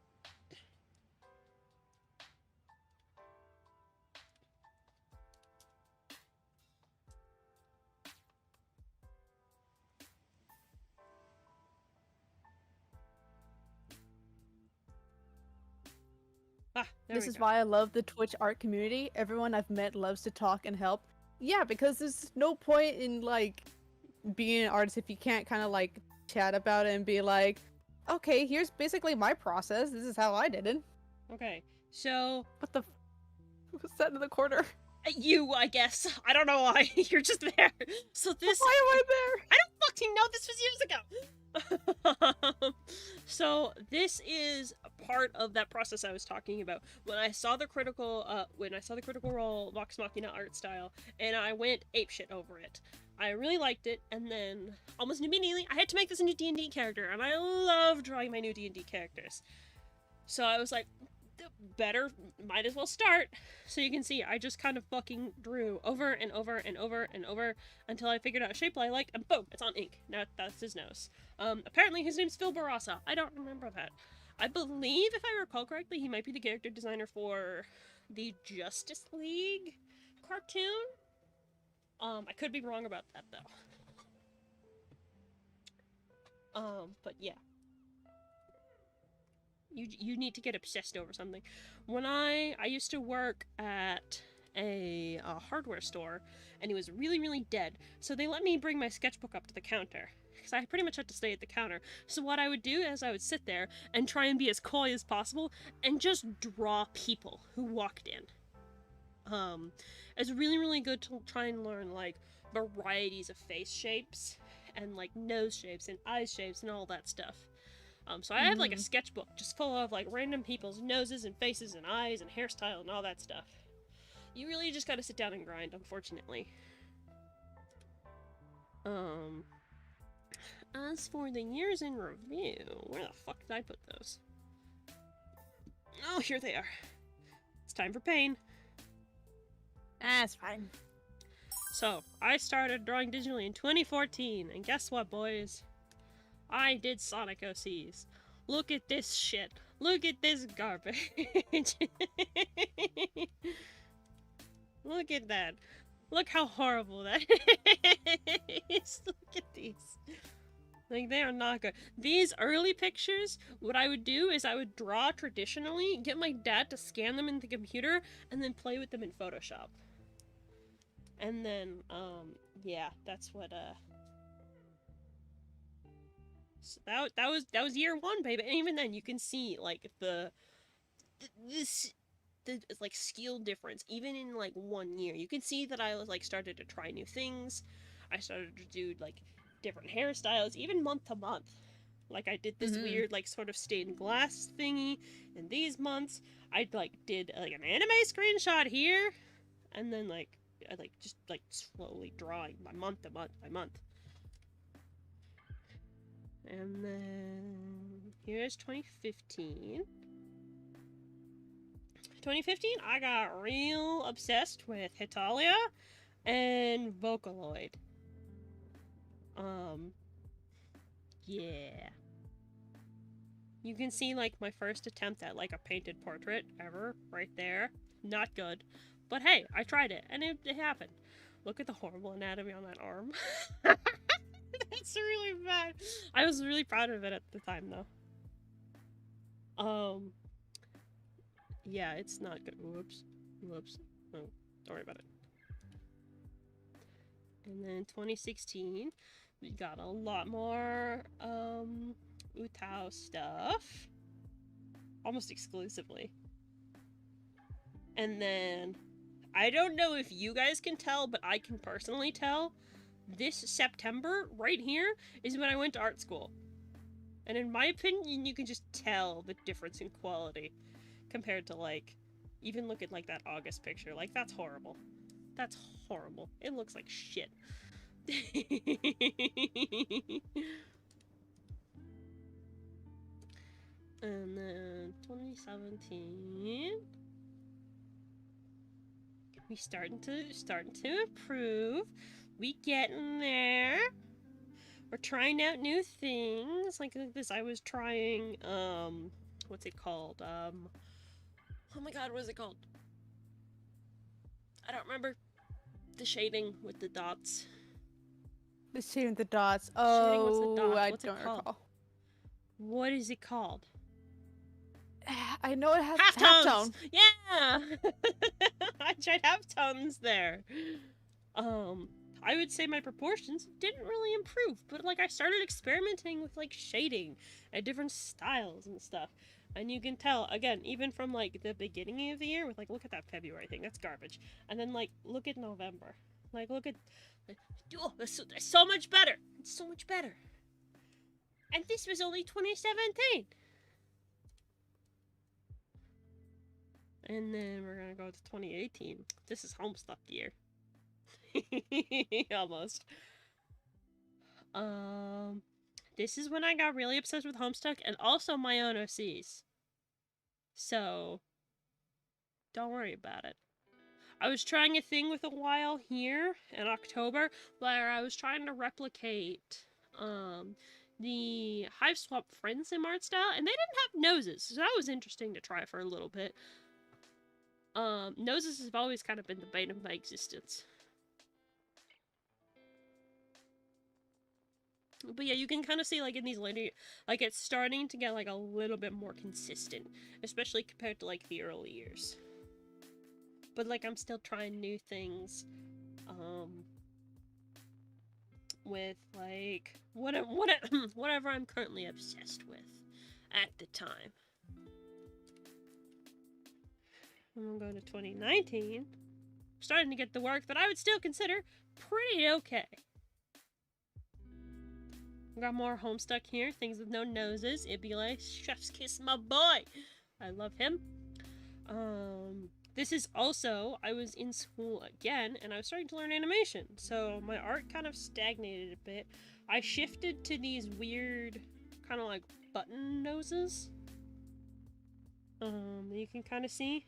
[SPEAKER 3] This is why I love the Twitch art community. Everyone I've met loves to talk and help. Yeah, because there's no point in like being an artist if you can't kind of like chat about it and be like, okay, here's basically my process. This is how I did it.
[SPEAKER 1] Okay, so
[SPEAKER 3] what the? Who's that in the corner?
[SPEAKER 1] You, I guess. I don't know why. You're just there. So this.
[SPEAKER 3] Why am I there?
[SPEAKER 1] I don't fucking know. This was years ago. So this is a part of that process I was talking about. When I saw the critical role Vox Machina art style, and I went apeshit over it. I really liked it, and then almost immediately I had to make this a new D&D character, and I love drawing my new D&D characters. So I was like, might as well start. So you can see, I just kind of fucking drew over and over and over and over until I figured out a shape I liked, and boom, it's on ink. Now that's his nose. Apparently his name's Phil Barassa. I don't remember that. I believe, if I recall correctly, he might be the character designer for the Justice League cartoon. I could be wrong about that, though. But yeah. You need to get obsessed over something. When I used to work at a hardware store, and it was really, really dead, so they let me bring my sketchbook up to the counter, because I pretty much had to stay at the counter. So what I would do is I would sit there and try and be as coy as possible, and just draw people who walked in. It's really, really good to try and learn, like, varieties of face shapes, and, like, nose shapes, and eye shapes, and all that stuff. So I have, like, a sketchbook just full of, like, random people's noses and faces and eyes and hairstyle and all that stuff. You really just gotta sit down and grind, unfortunately. As for the years in review, where the fuck did I put those? Oh, here they are. It's time for pain.
[SPEAKER 3] That's fine.
[SPEAKER 1] So, I started drawing digitally in 2014, and guess what, boys? I did Sonic OCs. Look at this shit. Look at this garbage. Look at that. Look how horrible that is. Look at these. Like, they are not good. These early pictures, what I would do is I would draw traditionally, get my dad to scan them in the computer, and then play with them in Photoshop. And then, yeah, that's what, so that was year one, baby. And even then, you can see, like, the like, skill difference, even in, like, 1 year. You can see that I was, like, started to try new things. I started to do, like, different hairstyles, even month to month. Like, I did this weird, like, sort of stained glass thingy in these months. I, like, did, like, an anime screenshot here, and then, like, I, like, just, like, slowly drawing by month to month by month. And then, here's 2015. 2015, I got real obsessed with Hitalia and Vocaloid. Yeah. You can see, like, my first attempt at, like, a painted portrait ever, right there. Not good. But hey, I tried it, and it happened. Look at the horrible anatomy on that arm. That's really bad. I was really proud of it at the time, though. Yeah, it's not good. Whoops. Whoops. Oh, don't worry about it. And then 2016, we got a lot more, Utao stuff. Almost exclusively. And then, I don't know if you guys can tell, but I can personally tell, this September, right here, is when I went to art school. And in my opinion, you can just tell the difference in quality compared to, like, even look at, like, that August picture. Like, that's horrible. That's horrible. It looks like shit. And then 2017, we starting to improve. We getting there. We're trying out new things. Like this, I was trying, what's it called? Oh my god, what is it called? I don't remember. The shading with the dots.
[SPEAKER 3] The shading with the dots.
[SPEAKER 1] Shading with the dots.
[SPEAKER 3] I
[SPEAKER 1] What's
[SPEAKER 3] don't
[SPEAKER 1] it called?
[SPEAKER 3] recall.
[SPEAKER 1] What is it called?
[SPEAKER 3] I know it has
[SPEAKER 1] halftones. Yeah. I tried halftones there. I would say my proportions didn't really improve, but like I started experimenting with like shading and different styles and stuff. And you can tell, again, even from like the beginning of the year with like, look at that February thing, that's garbage. And then like, look at November. Like, look at, like, oh, that's so much better. It's so much better. And this was only 2017. And then we're gonna go to 2018. This is Homestuck year. Almost. This is when I got really obsessed with Homestuck and also my own OCs. So, don't worry about it. I was trying a thing with a while here in October where I was trying to replicate the Hive Swap Friends Sim art style, and they didn't have noses, so that was interesting to try for a little bit. Noses have always kind of been the bane of my existence. But yeah, you can kind of see, like, in these later, like, it's starting to get, like, a little bit more consistent, especially compared to, like, the early years. But, like, I'm still trying new things, with, like, whatever I'm currently obsessed with at the time. And I'm going to 2019, starting to get the work that I would still consider pretty okay. Got more Homestuck here, things with no noses. It'd be like, chef's kiss my boy. I love him. This is also, I was in school again, and I was starting to learn animation. So my art kind of stagnated a bit. I shifted to these weird, kind of like button noses. You can kind of see.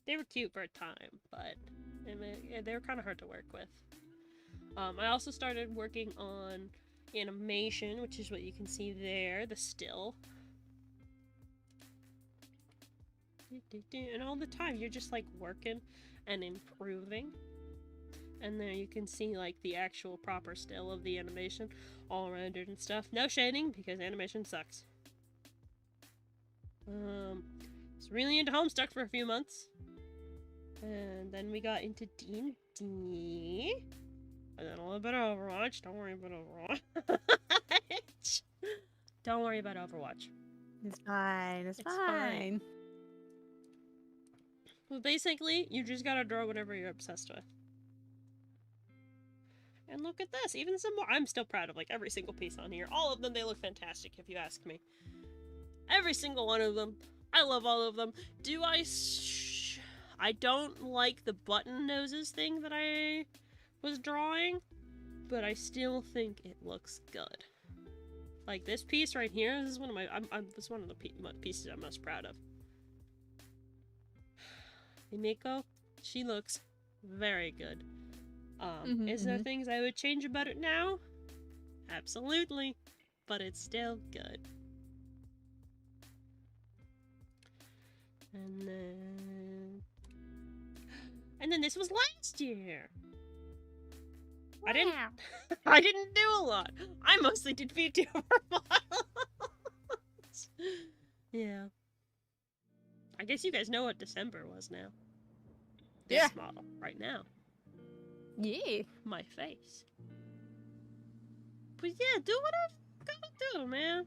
[SPEAKER 1] They were cute for a time, but And they were kind of hard to work with. I also started working on animation, which is what you can see there, the still. And all the time, you're just like working and improving. And there you can see like the actual proper still of the animation, all rendered and stuff. No shading because animation sucks. Was really into Homestuck for a few months, and then we got into D&D, and then a little bit of Overwatch. Don't worry about Overwatch. Don't worry about Overwatch.
[SPEAKER 3] It's fine. It's fine.
[SPEAKER 1] fine. Well, basically, you just gotta draw whatever you're obsessed with. And look at this, even some more. I'm still proud of like every single piece on here. All of them, they look fantastic if you ask me. Every single one of them. I love all of them. I don't like the button noses thing that I was drawing, but I still think it looks good. Like this piece right here, this is one of my, this is one of the pieces I'm most proud of. Himiko, she looks very good. Is there things I would change about it now? Absolutely, but it's still good. And then this was last year. Wow. I didn't do a lot. I mostly did Vtuber models. Yeah. I guess you guys know what December was now. This model right now.
[SPEAKER 3] Yeah.
[SPEAKER 1] My face. But yeah, do what I've gotta do, man.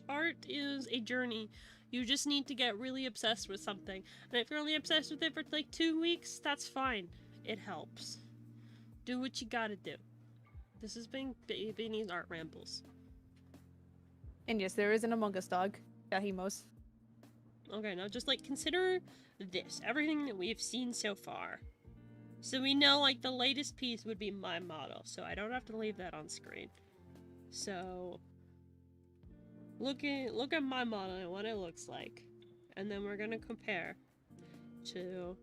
[SPEAKER 1] Art is a journey. You just need to get really obsessed with something. And if you're only obsessed with it for like 2 weeks, that's fine. It helps. Do what you gotta do. This has been Bnnuy Art Rambles.
[SPEAKER 3] And yes, there is an Among Us dog. Yahimos.
[SPEAKER 1] Okay, now just like consider this. Everything that we've seen so far. So we know like the latest piece would be my model. So I don't have to leave that on screen. So look at my model and what it looks like. And then we're gonna compare to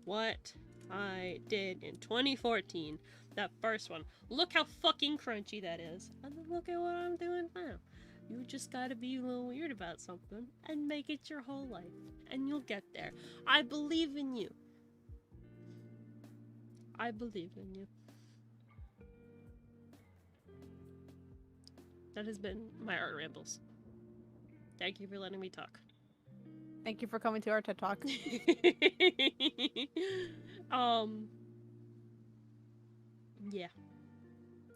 [SPEAKER 1] what I did in 2014. That first one. Look how fucking crunchy that is. And then look at what I'm doing now. You just gotta be a little weird about something and make it your whole life. And you'll get there. I believe in you. I believe in you. That has been my art rambles. Thank you for letting me talk.
[SPEAKER 3] Thank you for coming to our TED Talk.
[SPEAKER 1] Yeah.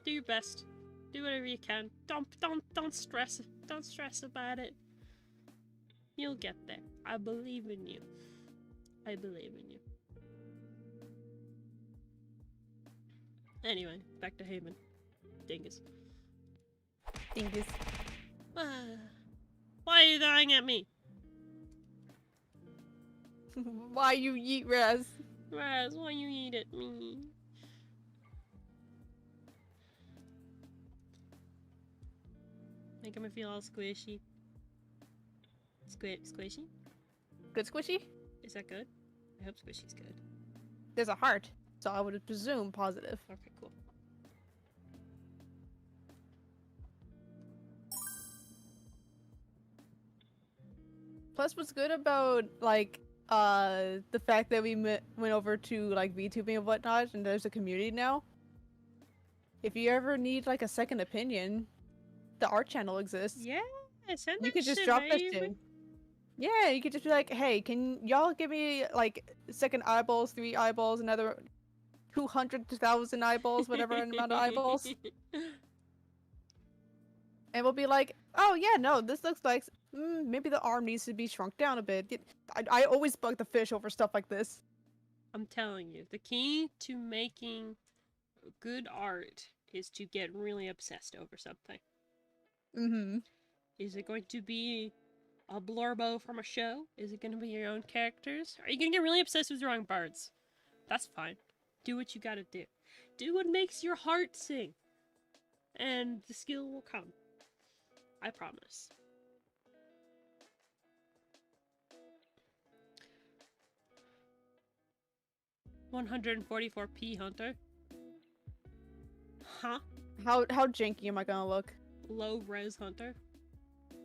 [SPEAKER 1] Do your best. Do whatever you can. Don't stress. Don't stress about it. You'll get there. I believe in you. I believe in you. Anyway, back to Haven. Dingus.
[SPEAKER 3] Dingus.
[SPEAKER 1] Why are you throwing at me?
[SPEAKER 3] Why you eat Raz?
[SPEAKER 1] Raz, why you eat at me? Making me feel all squishy. Squishy?
[SPEAKER 3] Good squishy?
[SPEAKER 1] Is that good? I hope squishy's good.
[SPEAKER 3] There's a heart, so I would presume positive.
[SPEAKER 1] Okay, cool.
[SPEAKER 3] Plus, what's good about, like, the fact that we went over to, like, VTubing and whatnot, and there's a community now. If you ever need, like, a second opinion, the art channel exists.
[SPEAKER 1] Yeah, send that
[SPEAKER 3] you could just
[SPEAKER 1] shit,
[SPEAKER 3] drop
[SPEAKER 1] baby.
[SPEAKER 3] that shit. Yeah, you could just be like, hey, can y'all give me, like, second eyeballs, 3 eyeballs, another 200,000 eyeballs, whatever amount of eyeballs? And we'll be like, oh yeah, no, this looks like maybe the arm needs to be shrunk down a bit. I always bug the fish over stuff like this.
[SPEAKER 1] I'm telling you, the key to making good art is to get really obsessed over something.
[SPEAKER 3] Mm-hmm.
[SPEAKER 1] Is it going to be a blurbo from a show? Is it going to be your own characters? Are you going to get really obsessed with drawing birds? That's fine. Do what you gotta do. Do what makes your heart sing. And the skill will come. I promise. 144p Hunter. Huh?
[SPEAKER 3] How janky am I gonna look?
[SPEAKER 1] Low res Hunter.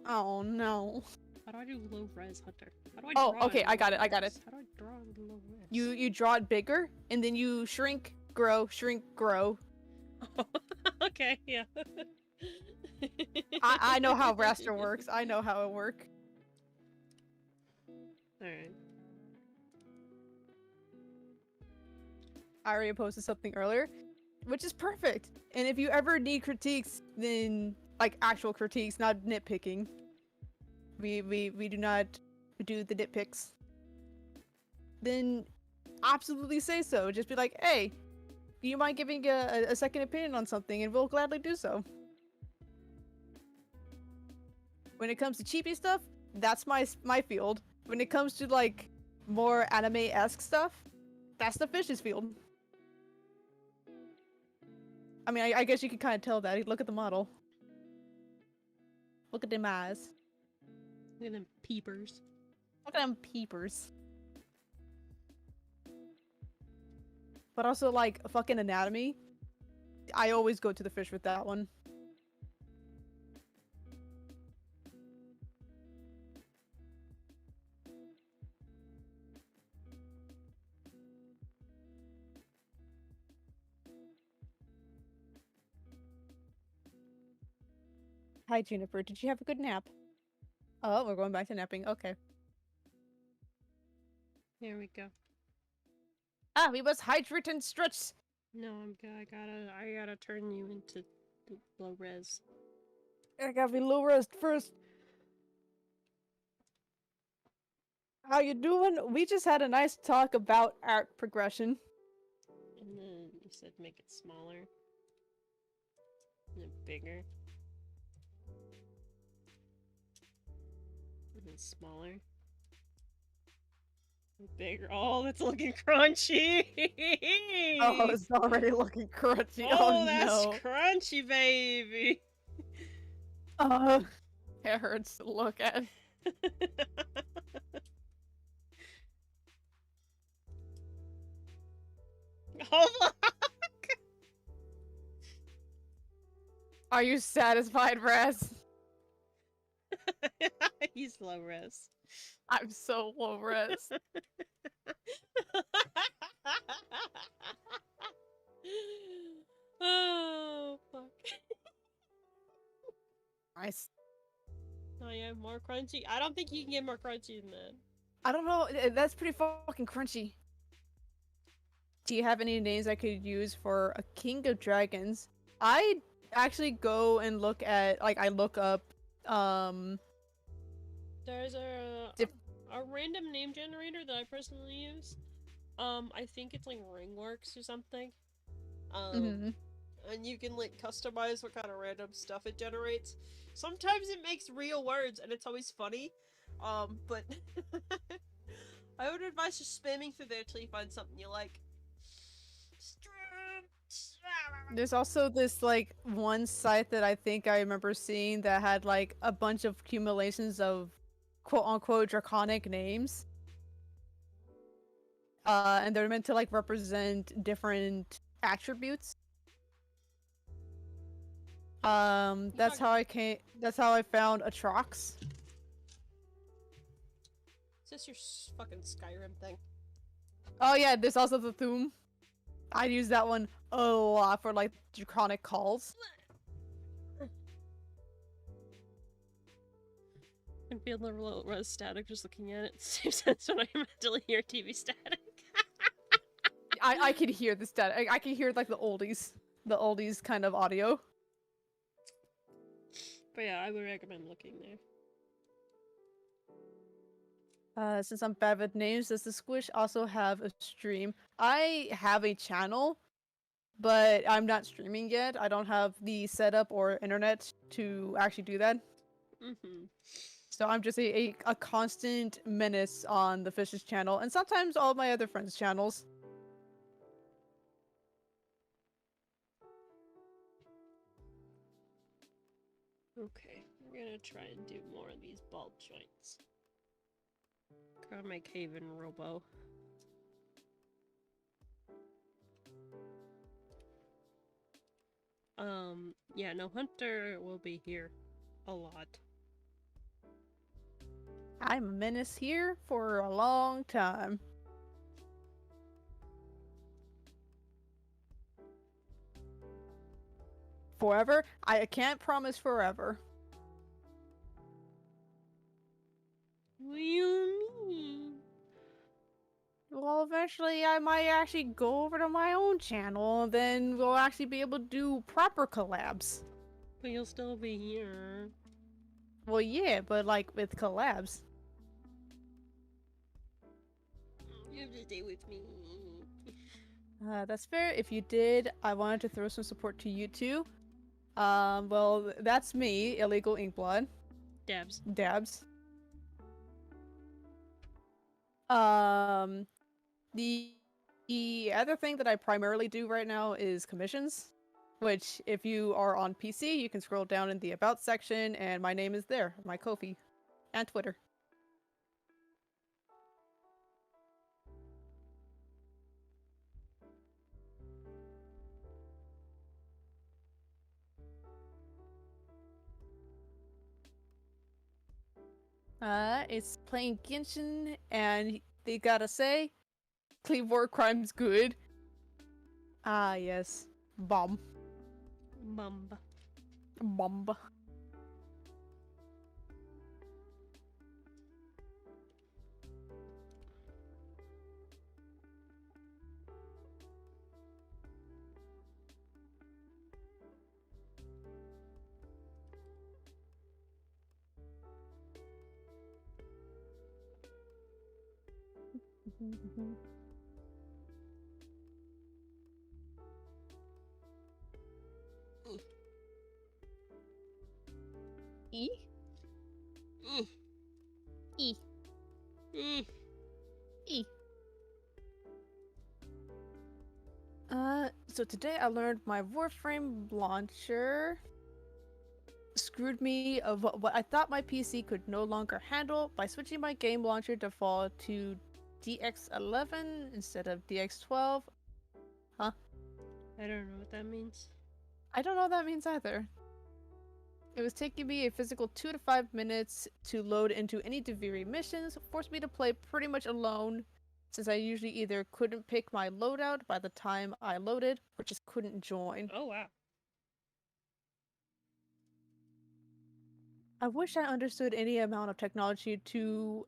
[SPEAKER 3] Oh no.
[SPEAKER 1] How do I do low res Hunter? How do I
[SPEAKER 3] Oh,
[SPEAKER 1] draw
[SPEAKER 3] okay,
[SPEAKER 1] it
[SPEAKER 3] I
[SPEAKER 1] in
[SPEAKER 3] got
[SPEAKER 1] low
[SPEAKER 3] it, I got
[SPEAKER 1] res?
[SPEAKER 3] it.
[SPEAKER 1] How do I draw it in low res?
[SPEAKER 3] You draw it bigger, and then you shrink, grow, shrink, grow.
[SPEAKER 1] Okay, yeah.
[SPEAKER 3] I know how raster works. I know how it works.
[SPEAKER 1] Alright.
[SPEAKER 3] I already posted something earlier, which is perfect. And if you ever need critiques, then like actual critiques, not nitpicking. We do not do the nitpicks. Then absolutely say so. Just be like, hey, do you mind giving a second opinion on something, and we'll gladly do so. When it comes to cheapy stuff, that's my field. When it comes to like more anime-esque stuff, that's the fish's field. I mean, I guess you can kind of tell that. Look at the model. Look at them eyes.
[SPEAKER 1] Look at them peepers.
[SPEAKER 3] Look at them peepers. But also, like, fucking anatomy. I always go to the fish with that one. Hi, Juniper. Did you have a good nap? Oh, we're going back to napping. Okay.
[SPEAKER 1] Here we go.
[SPEAKER 3] Ah, we must hydrate and stretch.
[SPEAKER 1] No, I gotta turn you into low res.
[SPEAKER 3] I gotta be low rest first. How you doing? We just had a nice talk about art progression.
[SPEAKER 1] And then you said make it smaller. And then bigger. And then smaller. And bigger. Oh, that's looking crunchy!
[SPEAKER 3] Oh, it's already looking crunchy.
[SPEAKER 1] Oh,
[SPEAKER 3] Oh
[SPEAKER 1] that's
[SPEAKER 3] no.
[SPEAKER 1] crunchy, baby!
[SPEAKER 3] It hurts to look at.
[SPEAKER 1] Oh, look!
[SPEAKER 3] Are you satisfied, Raz?
[SPEAKER 1] He's low res.
[SPEAKER 3] I'm so low res.
[SPEAKER 1] Oh, fuck.
[SPEAKER 3] Nice.
[SPEAKER 1] Oh, yeah, more crunchy? I don't think you can get more crunchy than that.
[SPEAKER 3] I don't know. That's pretty fucking crunchy. Do you have any names I could use for a king of dragons? I actually go and look at, like, I look up,
[SPEAKER 1] There's a random name generator that I personally use. I think it's like Ringworks or something. And you can like customize what kind of random stuff it generates. Sometimes it makes real words and it's always funny. But I would advise just spamming through there till you find something you like.
[SPEAKER 3] There's also this, like, one site that I think I remember seeing that had, like, a bunch of accumulations of quote-unquote draconic names. And they're meant to, like, represent different attributes. That's how I found Atrox.
[SPEAKER 1] Is this your fucking Skyrim thing?
[SPEAKER 3] Oh yeah, there's also the Thum. I use that one a lot for, like, draconic calls.
[SPEAKER 1] I'd be a little res static just looking at it. Same sense when I mentally hear TV static.
[SPEAKER 3] I can hear the static. I can hear, like, the oldies kind of audio.
[SPEAKER 1] But yeah, I would recommend looking there.
[SPEAKER 3] Since I'm bad with names, does the Squish also have a stream? I have a channel, but I'm not streaming yet. I don't have the setup or internet to actually do that. So I'm just a constant menace on the Fish's channel, and sometimes all my other friends' channels.
[SPEAKER 1] Okay, we're gonna try and do more of these bulb joints. Gotta make Haven Robo. Yeah, no, Hunter will be here a lot.
[SPEAKER 3] I'm a menace here for a long time. Forever? I can't promise forever.
[SPEAKER 1] What do you mean?
[SPEAKER 3] Well, eventually I might actually go over to my own channel, and then we'll actually be able to do proper collabs.
[SPEAKER 1] But you'll still be here.
[SPEAKER 3] Well, yeah, but like with collabs.
[SPEAKER 1] You have to stay with me.
[SPEAKER 3] That's fair. If you did, I wanted to throw some support to you too. Well, that's me, Illegal Inkblood.
[SPEAKER 1] Dabs.
[SPEAKER 3] Dabs. Um, the other thing that I primarily do right now is commissions, which if you are on PC, you can scroll down in the About section, and my name is there, my Ko-fi, and Twitter. It's playing Genshin, and they gotta say, clean war crime's good. Ah, yes. Bomb.
[SPEAKER 1] Mamba.
[SPEAKER 3] Bomb. E?
[SPEAKER 1] Mm.
[SPEAKER 3] E.
[SPEAKER 1] Mm.
[SPEAKER 3] E. So today I learned my Warframe launcher screwed me of what I thought my PC could no longer handle by switching my game launcher default to DX11 instead of DX12. Huh?
[SPEAKER 1] I don't know what that means.
[SPEAKER 3] I don't know what that means either. It was taking me a physical 2 to 5 minutes to load into any Deviri missions, forced me to play pretty much alone, since I usually either couldn't pick my loadout by the time I loaded, or just couldn't join.
[SPEAKER 1] Oh, wow.
[SPEAKER 3] I wish I understood any amount of technology to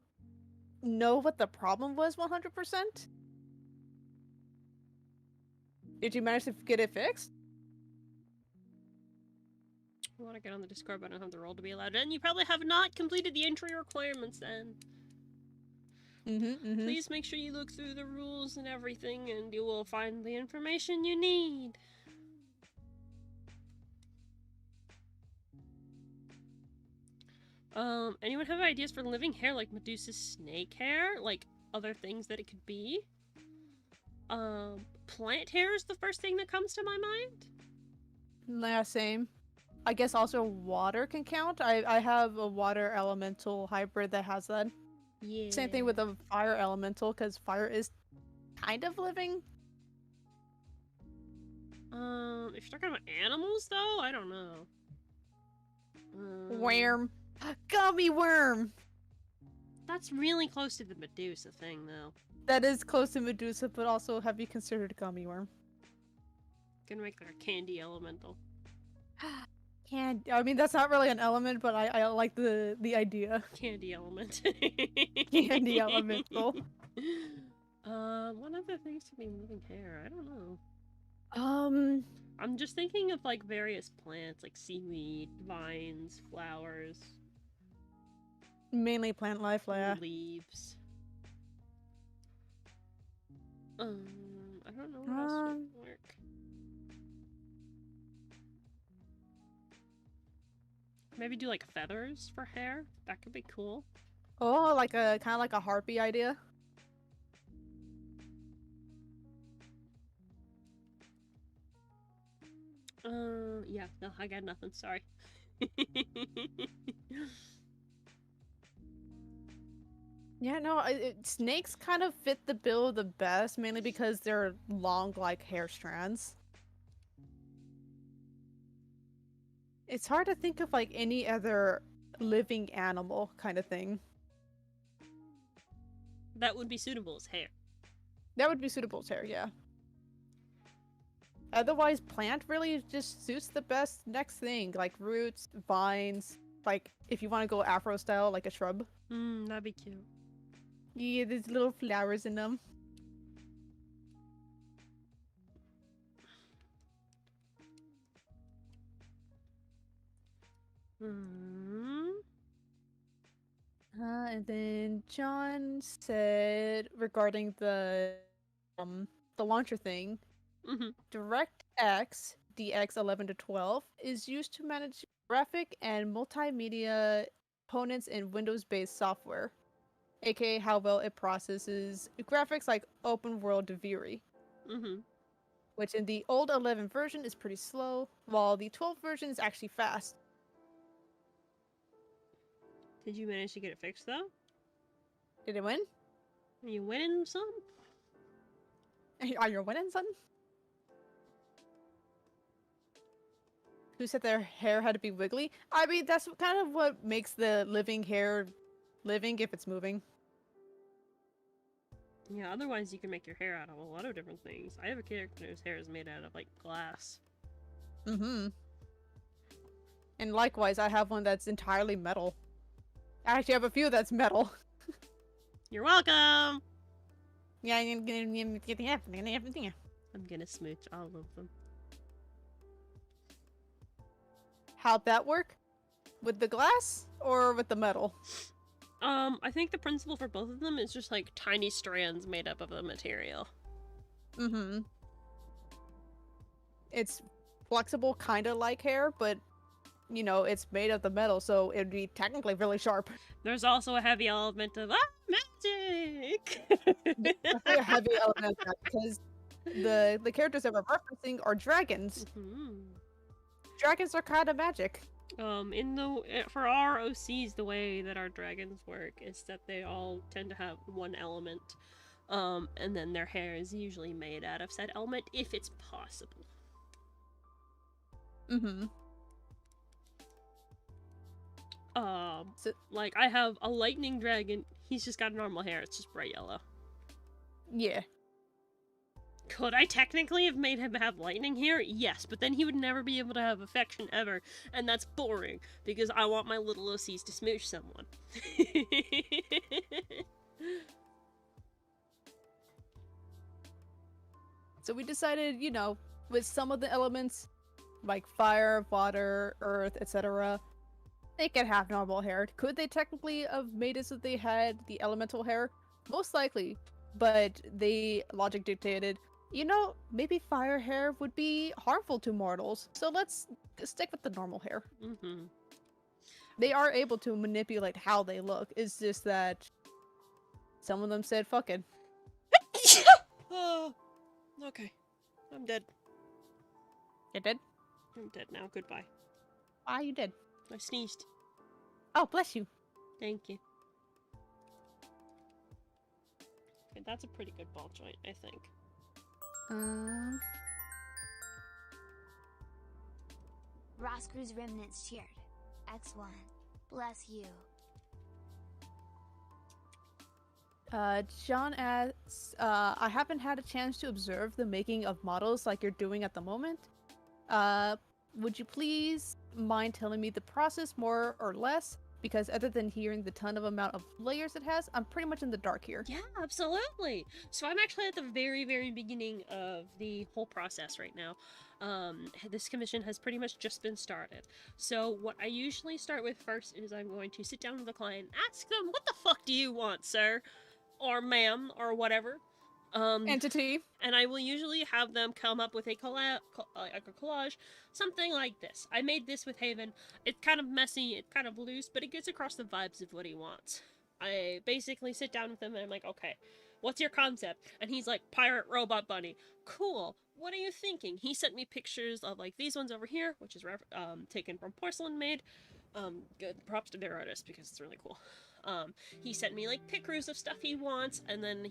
[SPEAKER 3] know what the problem was 100%. Did you manage to get it fixed?
[SPEAKER 1] I want to get on the Discord, but I don't have the role to be allowed in. You probably have not completed the entry requirements then. Please make sure you look through the rules and everything, and you will find the information you need. Anyone have ideas for living hair like Medusa's snake hair? Like other things that it could be? Plant hair is the first thing that comes to my mind.
[SPEAKER 3] Yeah, same. I guess also water can count. I have a water elemental hybrid that has that.
[SPEAKER 1] Yeah.
[SPEAKER 3] Same thing with a fire elemental, because fire is kind of living.
[SPEAKER 1] If you're talking about animals, though, I don't know.
[SPEAKER 3] Worm. Gummy worm!
[SPEAKER 1] That's really close to the Medusa thing, though.
[SPEAKER 3] That is close to Medusa, but also have you considered gummy worm?
[SPEAKER 1] Gonna make like a candy elemental.
[SPEAKER 3] I mean, that's not really an element, but I like the idea.
[SPEAKER 1] Candy element.
[SPEAKER 3] Candy elemental.
[SPEAKER 1] What other things to be moving hair? I don't know. I'm just thinking of like various plants, like seaweed, vines, flowers.
[SPEAKER 3] Mainly plant life, yeah.
[SPEAKER 1] Leaves. I don't know what else would work. Maybe do like feathers for hair. That could be cool.
[SPEAKER 3] Oh, like a kind of like a harpy idea.
[SPEAKER 1] Yeah, no, I got nothing. Sorry.
[SPEAKER 3] Yeah, no, snakes kind of fit the bill the best, mainly because they're long, like hair strands. It's hard to think of like any other living animal kind of thing.
[SPEAKER 1] That would be suitable as hair.
[SPEAKER 3] That would be suitable as hair, yeah. Otherwise, plant really just suits the best next thing, like roots, vines, like if you want to go Afro style, like a shrub.
[SPEAKER 1] That'd be cute.
[SPEAKER 3] Yeah, there's little flowers in them. And then John said regarding the launcher thing, DirectX DX11 to 12 is used to manage graphic and multimedia components in Windows-based software, aka how well it processes graphics like open world Vtuber. Which in the old 11 version is pretty slow, while the 12 version is actually fast.
[SPEAKER 1] Did you manage to get it fixed though?
[SPEAKER 3] Did it win?
[SPEAKER 1] Are you winning some?
[SPEAKER 3] Are you winning, son? Who said their hair had to be wiggly? I mean, that's kind of what makes the living hair living if it's moving.
[SPEAKER 1] Yeah, otherwise you can make your hair out of a lot of different things. I have a character whose hair is made out of, like, glass.
[SPEAKER 3] And likewise, I have one that's entirely metal. I actually have a few that's metal.
[SPEAKER 1] You're welcome!
[SPEAKER 3] Yeah,
[SPEAKER 1] I'm gonna smooch all of them.
[SPEAKER 3] How'd that work? With the glass or with the metal?
[SPEAKER 1] I think the principle for both of them is just like tiny strands made up of the material.
[SPEAKER 3] It's flexible, kind of like hair, but you know, it's made of the metal, so it'd be technically really sharp.
[SPEAKER 1] There's also a heavy element of magic.
[SPEAKER 3] A heavy element of that, because the characters that we're referencing are dragons. Dragons are kind of magic.
[SPEAKER 1] For our OCs, the way that our dragons work is that they all tend to have one element, and then their hair is usually made out of said element if it's possible. Like I have a lightning dragon. He's just got normal hair. It's just bright yellow.
[SPEAKER 3] Yeah.
[SPEAKER 1] Could I technically have made him have lightning hair? Yes, but then he would never be able to have affection ever, and that's boring, because I want my little OCs to smooch someone.
[SPEAKER 3] So we decided, you know, with some of the elements, like fire, water, earth, etc., they could have normal hair. Could they technically have made it so they had the elemental hair? Most likely, but the logic dictated, you know, maybe fire hair would be harmful to mortals, so let's stick with the normal hair. They are able to manipulate how they look, it's just that some of them said fucking.
[SPEAKER 1] Oh, okay. I'm dead.
[SPEAKER 3] You did?
[SPEAKER 1] I'm dead now. Goodbye.
[SPEAKER 3] Ah, you did.
[SPEAKER 1] I sneezed.
[SPEAKER 3] Oh, bless you.
[SPEAKER 1] Thank you. Okay, that's a pretty good ball joint, I think.
[SPEAKER 2] Roscrew's remnants cheered. X1. Bless you.
[SPEAKER 3] John asks, I haven't had a chance to observe the making of models like you're doing at the moment. Would you please mind telling me the process more or less? Because other than hearing the ton of amount of layers it has, I'm pretty much in the dark here.
[SPEAKER 1] Yeah, absolutely. So I'm actually at the very, very beginning of the whole process right now. This commission has pretty much just been started. So what I usually start with first is I'm going to sit down with the client, ask them, what the fuck do you want, sir? Or ma'am, or whatever.
[SPEAKER 3] Entity.
[SPEAKER 1] And I will usually have them come up with a collage, something like this. I made this with Haven. It's kind of messy, it's kind of loose, but it gets across the vibes of what he wants. I basically sit down with him and I'm like, okay, what's your concept? And he's like, pirate robot bunny. Cool. What are you thinking? He sent me pictures of like these ones over here, which is taken from Porcelain Maid. Good props to their artist because it's really cool. He sent me like pictures of stuff he wants, and then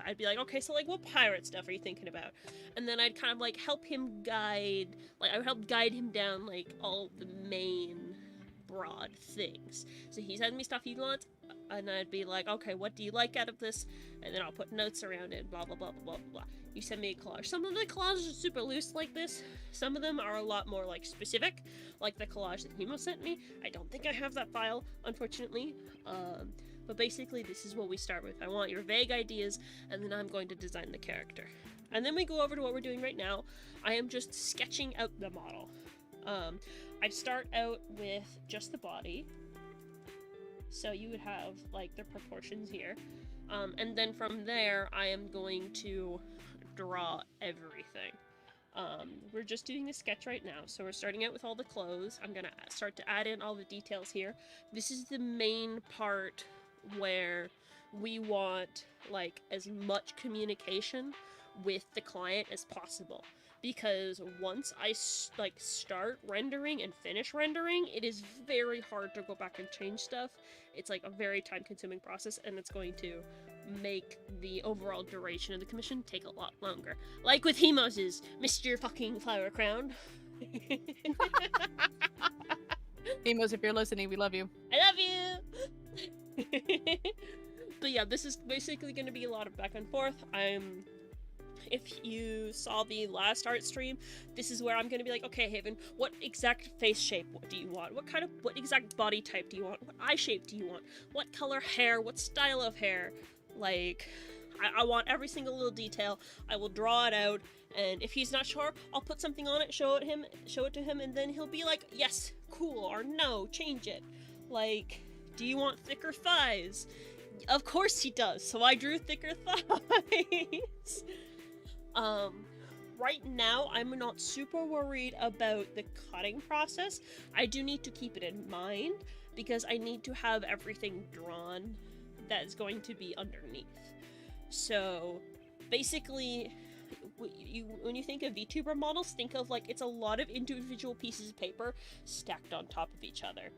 [SPEAKER 1] I'd be like, okay, so like what pirate stuff are you thinking about? And then I'd kind of like help him guide, like I would help guide him down like all the main broad things. So he sends me stuff he wants, and I'd be like, okay, what do you like out of this? And then I'll put notes around it, blah blah blah blah blah blah. You send me a collage. Some of the collages are super loose like this. Some of them are a lot more like specific, like the collage that Hemo sent me. I don't think I have that file, unfortunately. But basically this is what we start with. I want your vague ideas, and then I'm going to design the character. And then we go over to what we're doing right now. I am just sketching out the model. I'd start out with just the body. So you would have like the proportions here. And then from there, I am going to draw everything. We're just doing a sketch right now, so we're starting out with all the clothes. I'm gonna start to add in all the details here. This is the main part where we want like as much communication with the client as possible, because once I start rendering and finish rendering, it is very hard to go back and change stuff. It's like a very time-consuming process, and it's going to make the overall duration of the commission take a lot longer. Like with Hemos' Mr. fucking Flower Crown.
[SPEAKER 3] Emos, if you're listening, we love you.
[SPEAKER 1] I love you! But yeah, this is basically going to be a lot of back and forth. If you saw the last art stream, this is where I'm going to be like, okay, Haven, what exact face shape do you want? What exact body type do you want? What eye shape do you want? What color hair? What style of hair? Like, I want every single little detail. I will draw it out, and if he's not sure, I'll put something on it, show it to him, and then he'll be like, yes, cool, or no, change it. Like, do you want thicker thighs? Of course he does, so I drew thicker thighs. Right now, I'm not super worried about the cutting process. I do need to keep it in mind, because I need to have everything drawn that's going to be underneath. So, basically, when you think of Vtuber models, think of like it's a lot of individual pieces of paper stacked on top of each other.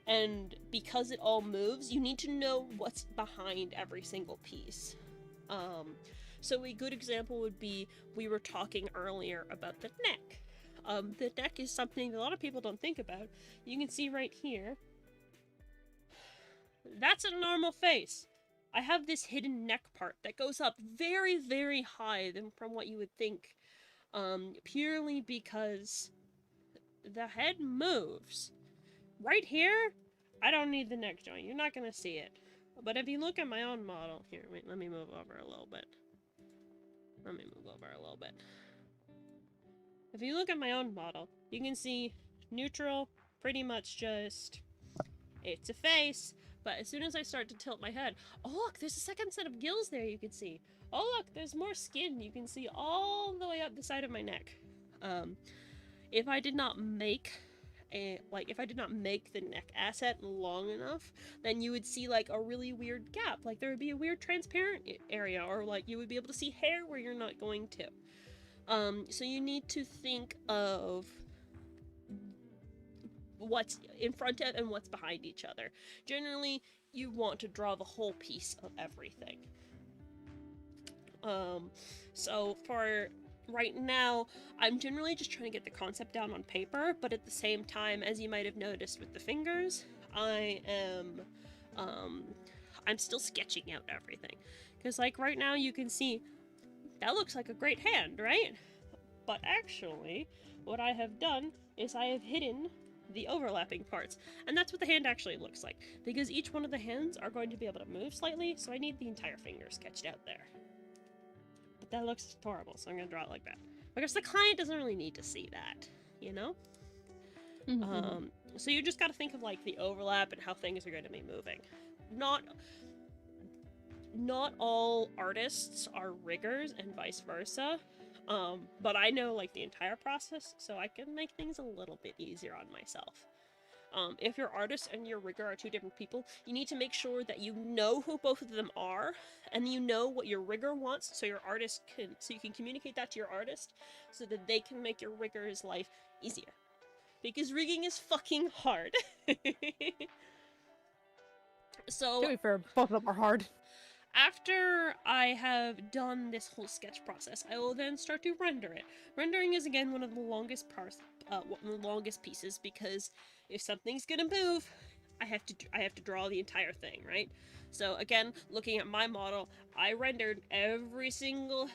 [SPEAKER 1] And because it all moves, you need to know what's behind every single piece. So a good example would be, we were talking earlier about the neck. The neck is something that a lot of people don't think about. You can see right here, that's a normal face. I have this hidden neck part that goes up very, very high from what you would think, purely because the head moves. Right here, I don't need the neck joint. You're not gonna see it. But if you look at my own model, here, wait, let me move over a little bit. If you look at my own model, you can see neutral, pretty much just, it's a face. But as soon as I start to tilt my head, oh look, there's a second set of gills there you can see. Oh look, there's more skin you can see all the way up the side of my neck. If I did not make the neck asset long enough, then you would see like a really weird gap. Like there would be a weird transparent area, or like you would be able to see hair where you're not going to. So you need to think of what's in front of and what's behind each other. Generally, you want to draw the whole piece of everything. So for right now, I'm generally just trying to get the concept down on paper, but at the same time, as you might have noticed with the fingers, I'm still sketching out everything. Because like right now you can see, that looks like a great hand, right? But actually, what I have done is I have hidden the overlapping parts, and that's what the hand actually looks like, because each one of the hands are going to be able to move slightly, so I need the entire finger sketched out there. But that looks horrible, so I'm gonna draw it like that, because the client doesn't really need to see that, you know? So you just gotta think of like the overlap and how things are going to be moving. Not all artists are riggers and vice versa. But I know like the entire process, so I can make things a little bit easier on myself. If your artist and your rigger are two different people, you need to make sure that you know who both of them are, and you know what your rigger wants, so you can communicate that to your artist, so that they can make your rigger's life easier. because rigging is fucking hard. So
[SPEAKER 3] To be fair, both of them are hard.
[SPEAKER 1] after I have done this whole sketch process, I will then start to render it. Rendering is again one of the longest pieces, because if something's gonna move, I have to draw the entire thing, right? So again, looking at my model, I rendered every single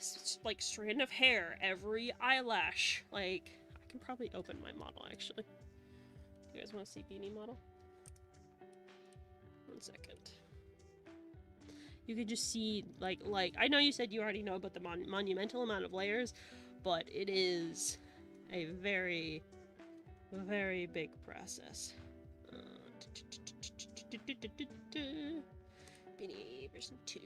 [SPEAKER 1] like strand of hair, every eyelash. Like, I can probably open my model actually. You guys want to see Bnnuy model? 1 second. You can just see, like, I know you said you already know about the monumental amount of layers, but it is a very, very big process. Bnnuy version 2.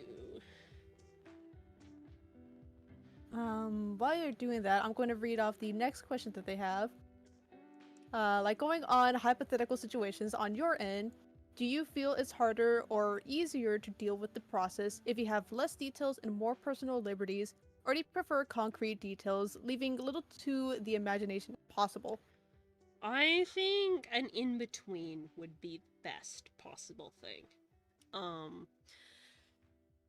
[SPEAKER 3] While you're doing that, I'm going to read off the next question that they have. Like going on hypothetical situations on your end, do you feel it's harder or easier to deal with the process if you have less details and more personal liberties, or do you prefer concrete details, leaving little to the imagination if possible?
[SPEAKER 1] I think an in-between would be best possible thing.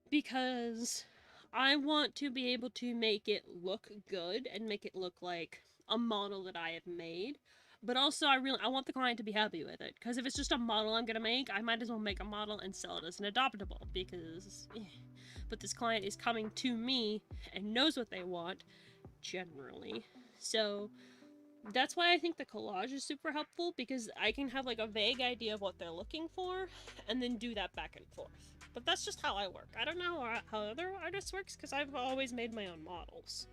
[SPEAKER 1] Because I want to be able to make it look good and make it look like a model that I have made. But also, I want the client to be happy with it. Because if it's just a model I'm gonna make, I might as well make a model and sell it as an adoptable. Because, but this client is coming to me and knows what they want, generally. So that's why I think the collage is super helpful, because I can have like a vague idea of what they're looking for, and then do that back and forth. But that's just how I work. I don't know how other artists works, because I've always made my own models.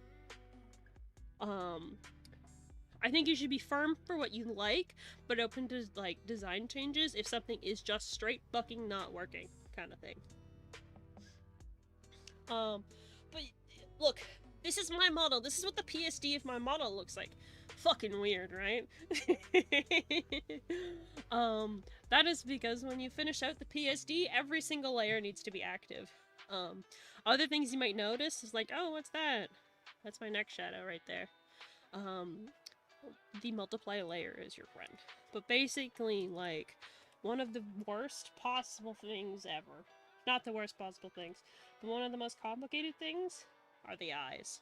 [SPEAKER 1] I think you should be firm for what you like, but open to like design changes if something is just straight fucking not working, kind of thing. But look, this is my model. This is what the PSD of my model looks like. Fucking weird, right? That is because when you finish out the PSD, every single layer needs to be active. Other things you might notice is like, oh, what's that? That's my neck shadow right there. The multiply layer is your friend. But basically, like, one of the worst possible things ever. Not the worst possible things, but one of the most complicated things are the eyes.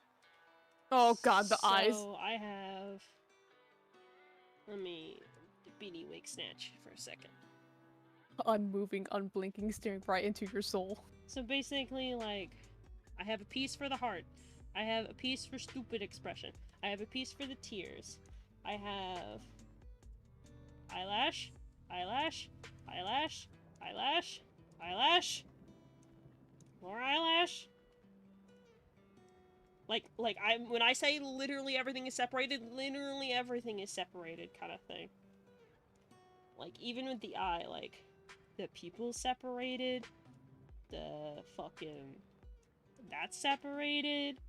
[SPEAKER 3] Oh god, the eyes.
[SPEAKER 1] So I have... Let me... Bnnuy wake snatch for a second.
[SPEAKER 3] Unmoving, unblinking, staring right into your soul.
[SPEAKER 1] So basically, like, I have a piece for the heart. I have a piece for stupid expression. I have a piece for the tears. I have... eyelash, eyelash, eyelash, eyelash, eyelash, more eyelash. Like when I say literally everything is separated, literally everything is separated, kind of thing. Like, even with the eye, like, the pupil's separated, the fucking... that's separated,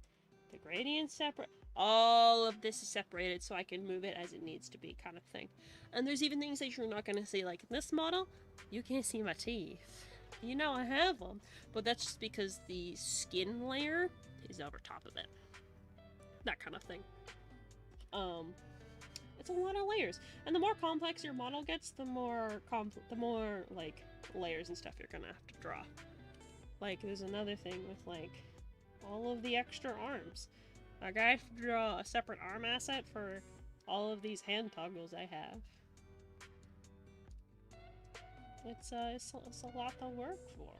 [SPEAKER 1] the gradient's separate. All of this is separated so I can move it as it needs to be, kind of thing. And there's even things that you're not going to see, like in this model, you can't see my teeth. You know I have them, but that's just because the skin layer is over top of it. That kind of thing. It's a lot of layers. And the more complex your model gets, the more like layers and stuff you're gonna have to draw. Like, there's another thing with like all of the extra arms. Like, I have to draw a separate arm asset for all of these hand toggles I have. It's a lot to work for.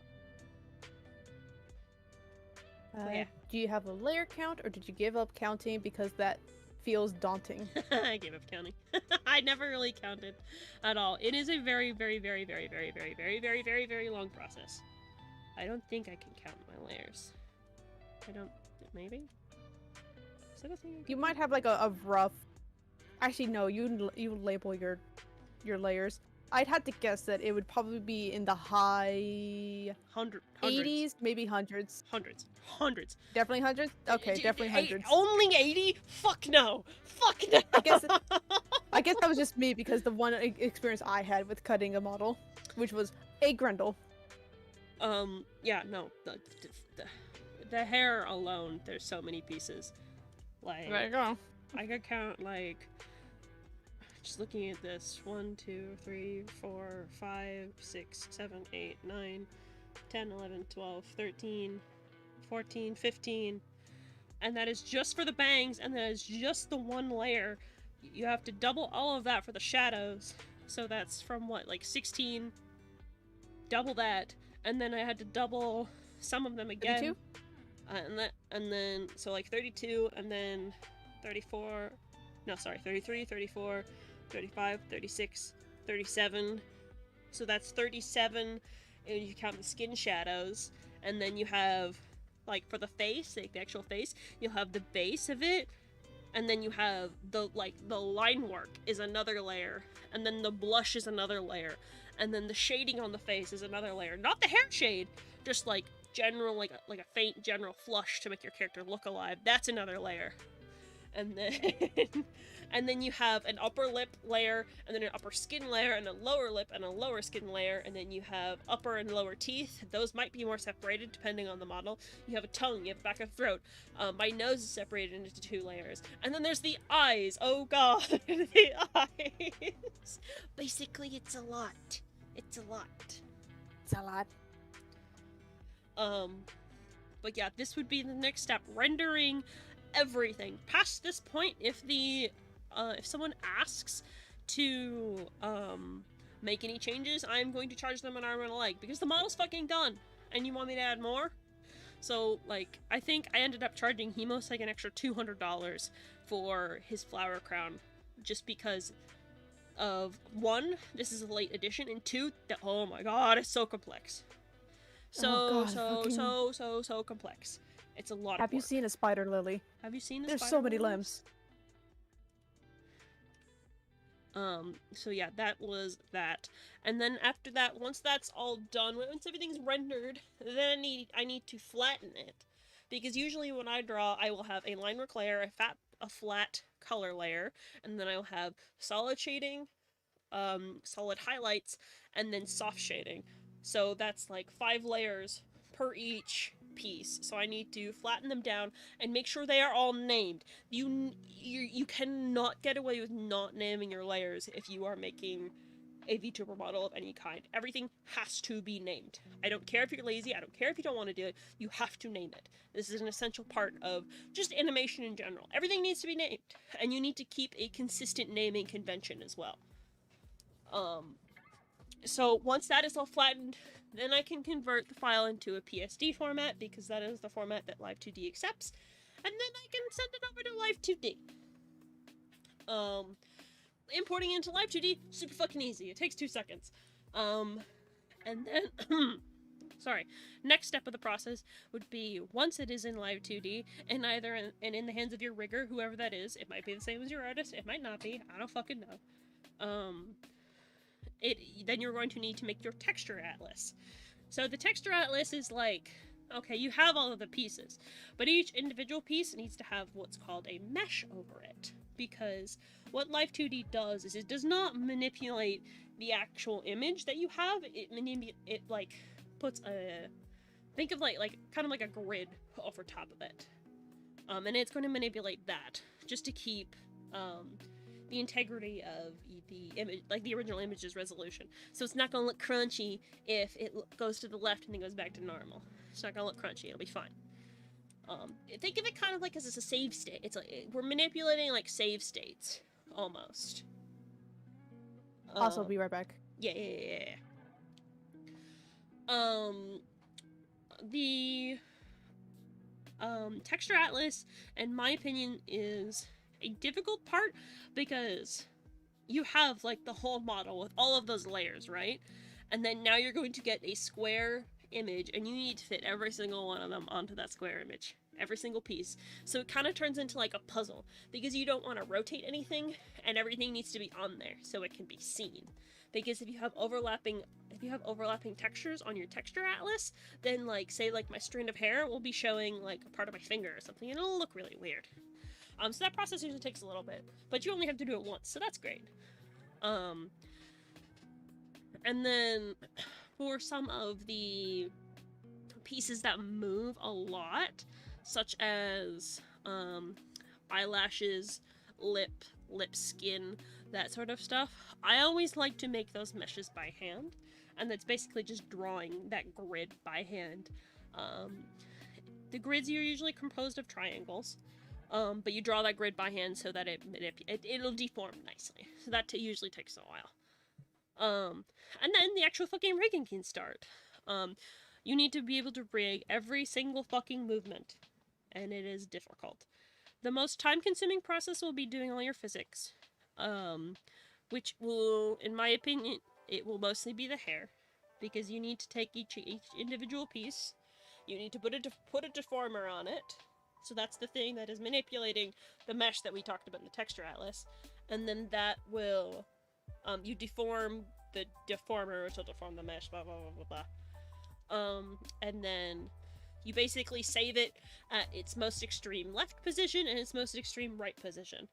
[SPEAKER 1] Yeah.
[SPEAKER 3] Do you have a layer count, or did you give up counting because that feels daunting?
[SPEAKER 1] I gave up counting. I never really counted at all. It is a very, very, very, very, very, very, very, very, very, very long process. I don't think I can count my layers. I don't... maybe? Is that a thing?
[SPEAKER 3] You might have like a rough... Actually, no, you label your layers. I'd have to guess that it would probably be in the high...
[SPEAKER 1] Hundreds.
[SPEAKER 3] 80s, maybe hundreds.
[SPEAKER 1] Hundreds.
[SPEAKER 3] Definitely hundreds? Okay, definitely hundreds.
[SPEAKER 1] Only 80? Fuck no! Fuck no!
[SPEAKER 3] I guess that was just me, because the one experience I had with cutting a model, which was a Grendel.
[SPEAKER 1] Yeah, no. The hair alone, there's so many pieces. Like,
[SPEAKER 3] There you go.
[SPEAKER 1] I could count, like... just looking at this, 1, 2, 3, 4, 5, 6, 7, 8, 9, 10, 11, 12, 13, 14, 15, and that is just for the bangs, and that is just the one layer. You have to double all of that for the shadows, so that's from what, like 16, double that, and then I had to double some of them again.
[SPEAKER 3] 32?
[SPEAKER 1] And then, so like 32, and then 34, no, sorry, 33, 34, 35, 36, 37. So that's 37 if you count the skin shadows. And then you have, like, for the face, like the actual face, you'll have the base of it, and then you have the, like, the line work is another layer, and then the blush is another layer, and then the shading on the face is another layer. Not the hair shade, just like general, like a faint general flush to make your character look alive. That's another layer. And then and then you have an upper lip layer, and then an upper skin layer, and a lower lip and a lower skin layer, and then you have upper and lower teeth. Those might be more separated depending on the model. You have a tongue, you have back of throat. My nose is separated into 2 layers. And then there's the eyes. Oh god, the eyes. Basically, it's a lot. It's a lot.
[SPEAKER 3] It's a lot.
[SPEAKER 1] But yeah, this would be the next step, rendering everything. Past this point, if someone asks to, make any changes, I'm going to charge them an arm and a leg, because the model's fucking done, and you want me to add more? So, like, I think I ended up charging Hemos like an extra $200 for his flower crown, just because of, 1, this is a late edition, and 2, that, oh my god, it's so complex. So complex. It's a lot of work.
[SPEAKER 3] Have you seen a spider lily?
[SPEAKER 1] Have you seen a
[SPEAKER 3] There's
[SPEAKER 1] spider
[SPEAKER 3] so many
[SPEAKER 1] lilies?
[SPEAKER 3] limbs.
[SPEAKER 1] So yeah, that was that. And then after that, once that's all done, once everything's rendered, then I need to flatten it. Because usually when I draw, I will have a line work layer, a flat color layer, and then I'll have solid shading, solid highlights, and then soft shading. So that's like 5 layers per each piece. So I need to flatten them down and make sure they are all named. You cannot get away with not naming your layers if you are making a VTuber model of any kind. Everything has to be named. I don't care if you're lazy, I don't care if you don't want to do it, you have to name it. This is an essential part of just animation in general. Everything needs to be named, and you need to keep a consistent naming convention as well. So once that is all flattened, then I can convert the file into a PSD format, because that is the format that Live2D accepts, and then I can send it over to Live2D. Importing into Live2D, super fucking easy. It takes 2 seconds. And then, sorry, next step of the process would be, once it is in Live2D, and either in the hands of your rigger, whoever that is, it might be the same as your artist, it might not be, I don't fucking know. Then you're going to need to make your texture atlas. So the texture atlas is like, okay, you have all of the pieces, but each individual piece needs to have what's called a mesh over it, because what Live2D does is it does not manipulate the actual image that you have. It like puts a, think of like kind of like a grid over top of it, and it's going to manipulate that just to keep the integrity of the image, like the original image's resolution. So it's not going to look crunchy if it goes to the left and then goes back to normal. It's not going to look crunchy, it'll be fine. Think of it kind of like as a save state. It's like, we're manipulating like save states, almost.
[SPEAKER 3] Also, be right back.
[SPEAKER 1] Yeah. The texture atlas, in my opinion, is a difficult part, because you have like the whole model with all of those layers, right? And then now you're going to get a square image, and you need to fit every single one of them onto that square image, every single piece. So it kind of turns into like a puzzle, because you don't want to rotate anything, and everything needs to be on there so it can be seen. Because if you have overlapping textures on your texture atlas, then like, say like my strand of hair will be showing like a part of my finger or something, and it'll look really weird. So that process usually takes a little bit, but you only have to do it once, so that's great. And then for some of the pieces that move a lot, such as eyelashes, lip skin, that sort of stuff. I always like to make those meshes by hand, and that's basically just drawing that grid by hand. The grids are usually composed of triangles, but you draw that grid by hand so that it'll deform nicely. So that usually takes a while. And then the actual fucking rigging can start. You need to be able to rig every single fucking movement, and it is difficult. The most time-consuming process will be doing all your physics, which will, in my opinion, it will mostly be the hair, because you need to take each individual piece. You need to put a deformer on it. So that's the thing that is manipulating the mesh that we talked about in the texture atlas, and then that will, you deform the deformer, which will deform the mesh, blah blah blah blah blah. And then you basically save it at its most extreme left position and its most extreme right position.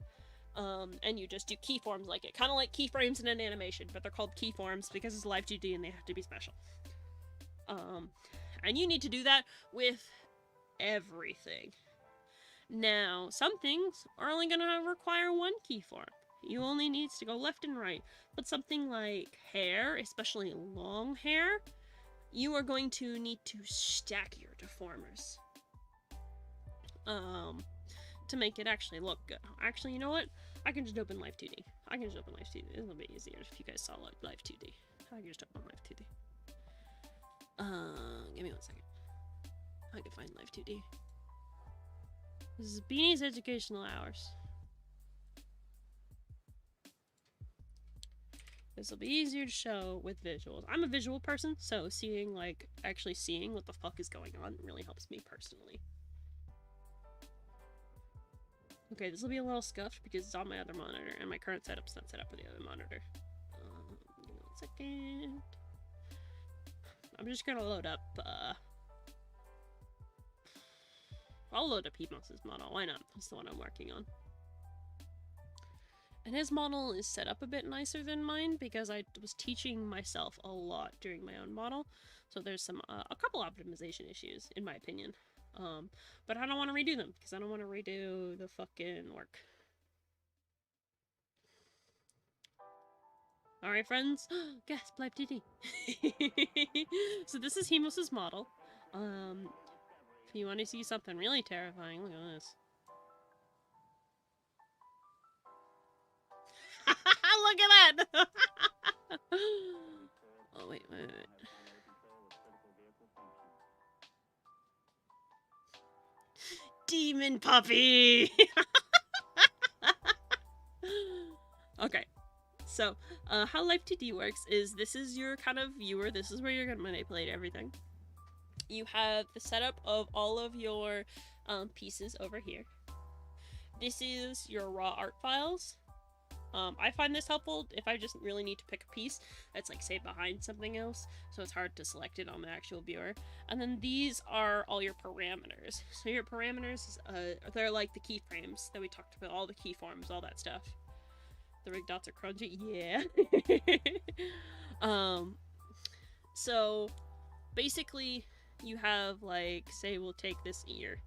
[SPEAKER 1] And you just do keyforms like it. Kind of like keyframes in an animation, but they're called keyforms because it's live 2D and they have to be special. And you need to do that with everything. Now, some things are only going to require one keyform. You only need to go left and right. But something like hair, especially long hair, you are going to need to stack your deformers to make it actually look good. Actually, you know what? I can just open Live 2D. I can just open Live 2D. It's a little bit easier if you guys saw Live 2D. I can just open Live 2D. Give me 1 second. I can find Live 2D. This is Beanie's educational hours. This will be easier to show with visuals. I'm a visual person, so actually seeing what the fuck is going on really helps me personally. Okay, this will be a little scuffed because it's on my other monitor, and my current setup's not set up for the other monitor. Give me 1 second. I'm just gonna load up, I'll load up Hemos' model, why not? That's the one I'm working on. And his model is set up a bit nicer than mine because I was teaching myself a lot during my own model. So there's a couple optimization issues, in my opinion. But I don't want to redo them because I don't want to redo the fucking work. Alright, friends. Gasp, Live TD. So this is Hemos' model. If you want to see something really terrifying, look at this. Look at that! Oh, wait. Demon puppy! Okay. So, how Live 2D works is this is your kind of viewer. This is where you're going to manipulate everything. You have the setup of all of your pieces over here. This is your raw art files. I find this helpful if I just really need to pick a piece that's like say behind something else, so it's hard to select it on the actual viewer. And then these are all your parameters. So your parameters, they're like the keyframes that we talked about, all the keyforms, all that stuff. The rig dots are crunchy, yeah. So basically you have like, say we'll take this ear.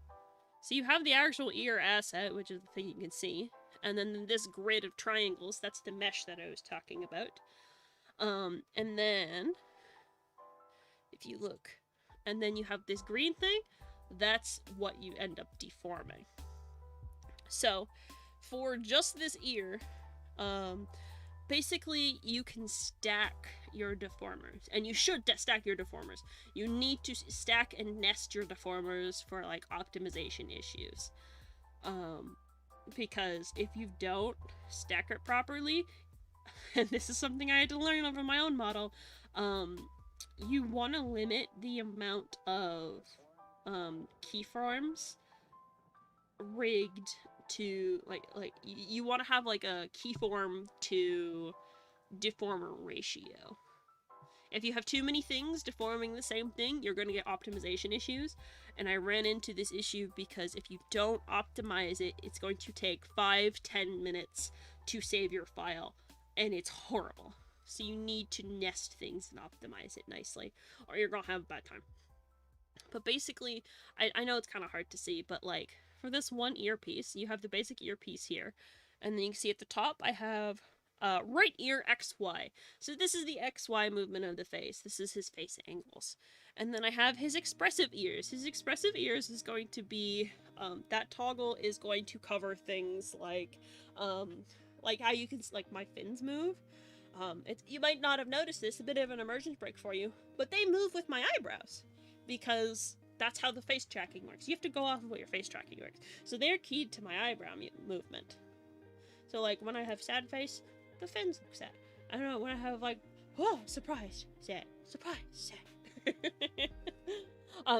[SPEAKER 1] So you have the actual ear asset, which is the thing you can see. And then this grid of triangles, that's the mesh that I was talking about. And then, if you look, and then you have this green thing, that's what you end up deforming. So, for just this ear, basically you can stack your deformers. And you should stack your deformers. You need to stack and nest your deformers for, like, optimization issues. Because if you don't stack it properly, and this is something I had to learn over my own model, you want to limit the amount of keyforms rigged to, like you want to have like a keyform to deformer ratio. If you have too many things deforming the same thing, you're going to get optimization issues. And I ran into this issue because if you don't optimize it, it's going to take 5-10 minutes to save your file. And it's horrible. So you need to nest things and optimize it nicely, or you're going to have a bad time. But basically, I know it's kind of hard to see, but like, for this one earpiece, you have the basic earpiece here. And then you can see at the top, I have right ear XY. So this is the XY movement of the face. This is his face angles. And then I have his expressive ears. His expressive ears is going to be, that toggle is going to cover things like how you can, like my fins move. You might not have noticed this, a bit of an immersion break for you, but they move with my eyebrows because that's how the face tracking works. You have to go off of what your face tracking works. So they're keyed to my eyebrow movement. So like when I have sad face, the fins look sad. I don't know, when I have like, oh, surprise, sad, surprise, sad.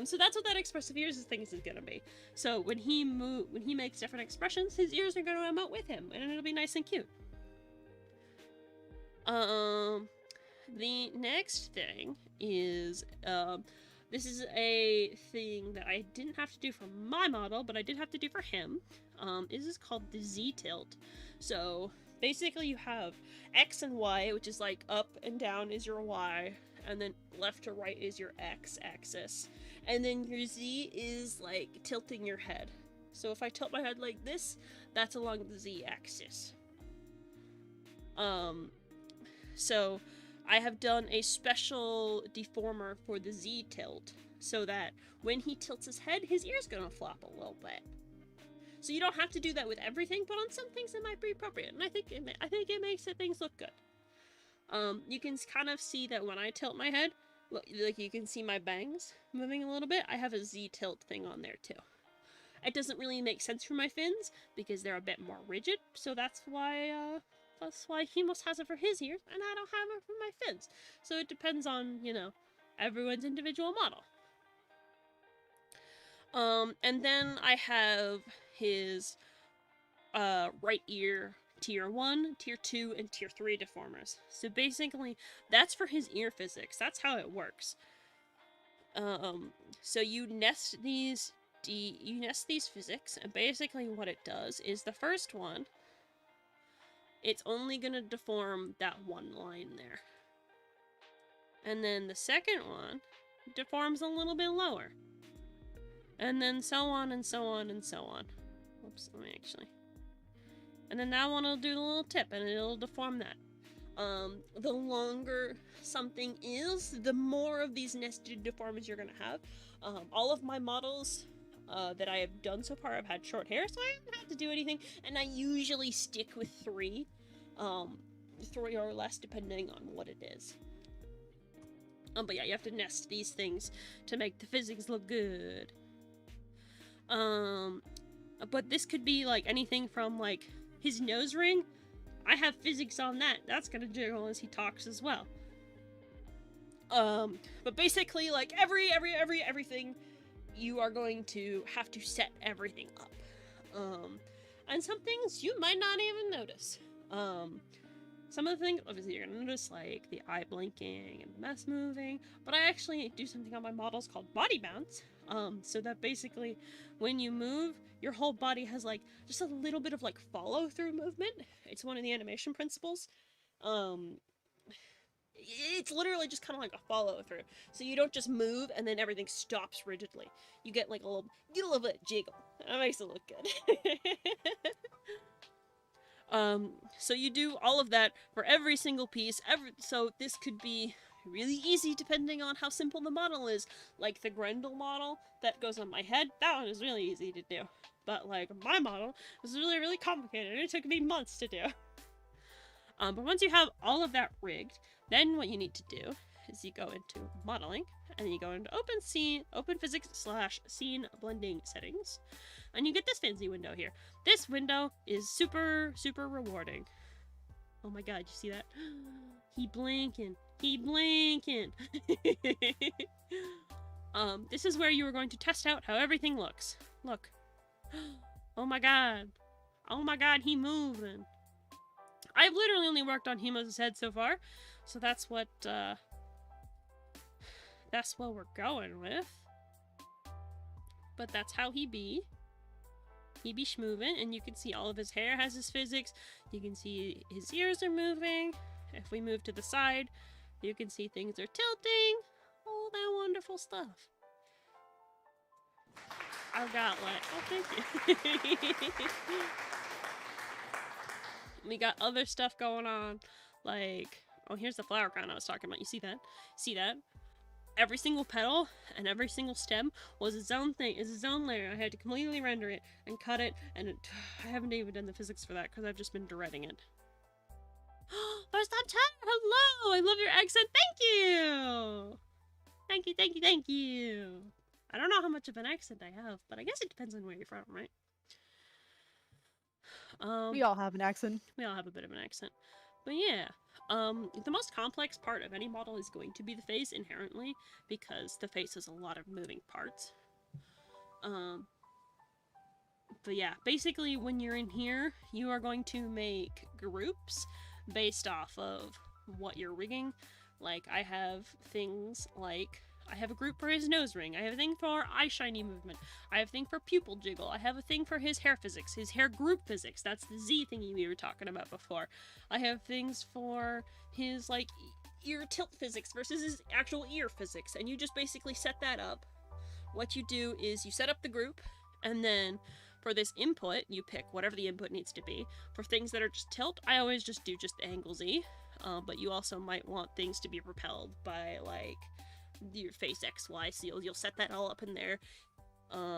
[SPEAKER 1] So that's what that expressive ears thing is gonna be. So when he makes different expressions, his ears are gonna emote with him, and it'll be nice and cute. The next thing is, this is a thing that I didn't have to do for my model, but I did have to do for him. This is called the Z tilt. So basically you have X and Y, which is like up and down is your Y, and then left to right is your X axis. And then your Z is like tilting your head. So if I tilt my head like this, that's along the Z axis. So I have done a special deformer for the Z tilt so that when he tilts his head, his ear's gonna flop a little bit. So you don't have to do that with everything, but on some things it might be appropriate, and I think it makes things look good. You can kind of see that when I tilt my head, look, like you can see my bangs moving a little bit. I have a Z tilt thing on there too. It doesn't really make sense for my fins because they're a bit more rigid, so that's why Hemos has it for his ears, and I don't have it for my fins. So it depends on, you know, everyone's individual model. And then I have his right ear tier 1, tier 2, and tier 3 deformers. So basically, that's for his ear physics. That's how it works. So you nest these physics, and basically what it does is the first one, it's only gonna deform that one line there. And then the second one deforms a little bit lower. And then so on and so on and so on. Whoops, let me actually. And then that one will do the little tip and it'll deform that. The longer something is, the more of these nested deformers you're gonna have. All of my models that I have done so far have had short hair, so I haven't had to do anything, and I usually stick with 3. 3 or less depending on what it is. But yeah, you have to nest these things to make the physics look good. But this could be like anything from like his nose ring. I have physics on that. That's gonna jiggle as he talks as well. But basically like everything, you are going to have to set everything up. And some things you might not even notice. Some of the things, obviously, you're gonna notice, like, the eye blinking and the mouth moving, but I actually do something on my models called body bounce, so that basically, when you move, your whole body has, like, just a little bit of, like, follow-through movement. It's one of the animation principles. It's literally just kind of like a follow-through, so you don't just move and then everything stops rigidly. You get, like, a little bit of jiggle. That makes it look good. So you do all of that for every single piece. So this could be really easy depending on how simple the model is. Like the Grendel model that goes on my head, that one is really easy to do. But like my model was really, really complicated and it took me months to do. But once you have all of that rigged, then what you need to do is you go into modeling and you go into open physics / scene blending settings. And you get this fancy window here. This window is super, super rewarding. Oh my god, you see that? He blinking. He blinking. This is where you are going to test out how everything looks. Look. Oh my god. Oh my god, he moving. I've literally only worked on Hemos' head so far. So that's what we're going with. But that's how he be. He be schmoving, and you can see all of his hair has his physics. You can see his ears are moving. If we move to the side, you can see things are tilting. All that wonderful stuff. I got what? Oh, thank you. we got other stuff going on, like, oh, here's the flower crown I was talking about. You see that? See that? Every single petal and every single stem was its own thing, is its own layer. I had to completely render it and cut it, and I haven't even done the physics for that because I've just been dreading it. First time chat, hello! I love your accent, thank you! Thank you, thank you, thank you! I don't know how much of an accent I have, but I guess it depends on where you're from, right?
[SPEAKER 3] We all have an accent.
[SPEAKER 1] We all have a bit of an accent. But yeah, the most complex part of any model is going to be the face inherently, because the face has a lot of moving parts. But yeah, basically when you're in here, you are going to make groups based off of what you're rigging. Like, I have things like, I have a group for his nose ring, I have a thing for eye shiny movement, I have a thing for pupil jiggle, I have a thing for his hair physics, his hair group physics, that's the Z thingy we were talking about before. I have things for his, like, ear tilt physics versus his actual ear physics, and you just basically set that up. What you do is you set up the group, and then for this input, you pick whatever the input needs to be. For things that are just tilt, I always just do just the angle Z, but you also might want things to be repelled by, like, your face XY, so you'll set that all up in there.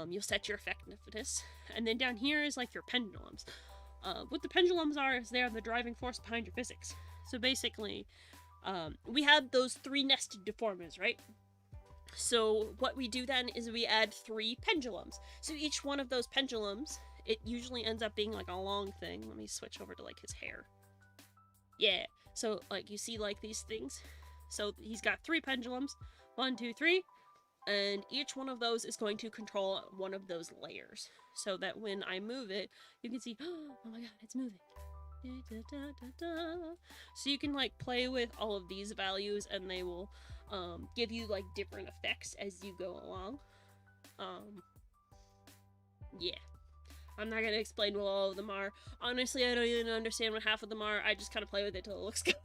[SPEAKER 1] You'll set your effectiveness, and then down here is like your pendulums. What the pendulums are is they are the driving force behind your physics. So basically, we have those 3 nested deformers, right? So what we do then is we add 3 pendulums. So each one of those pendulums, it usually ends up being like a long thing. Let me switch over to like his hair. Yeah, so like you see like these things. So he's got 3 pendulums, 1, 2, 3, and each one of those is going to control one of those layers. So that when I move it, you can see, oh my god, it's moving. So you can like play with all of these values, and they will give you like different effects as you go along. Yeah. I'm not gonna explain what all of them are. Honestly, I don't even understand what half of them are. I just kind of play with it till it looks good.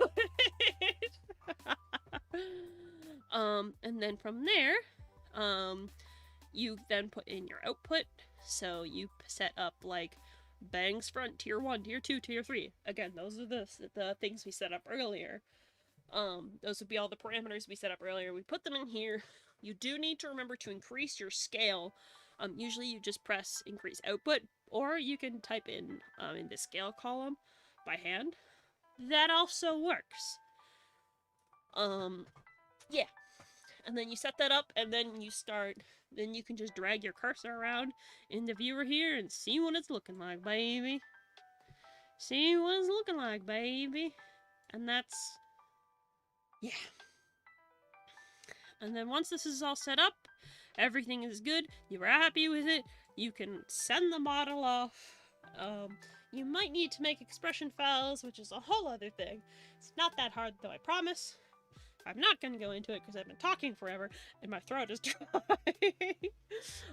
[SPEAKER 1] And then from there, you then put in your output. So you set up like bangs front, tier 1, tier 2, tier 3. Again, those are the things we set up earlier. Those would be all the parameters we set up earlier. We put them in here. You do need to remember to increase your scale. Usually you just press increase output, or you can type in the scale column by hand. That also works. Yeah. And then you set that up, and then you can just drag your cursor around in the viewer here and see what it's looking like, baby. See what it's looking like, baby. And that's, yeah. And then once this is all set up, everything is good, you are happy with it, you can send the model off. You might need to make expression files, which is a whole other thing. It's not that hard, though, I promise. I'm not going to go into it because I've been talking forever and my throat is dry.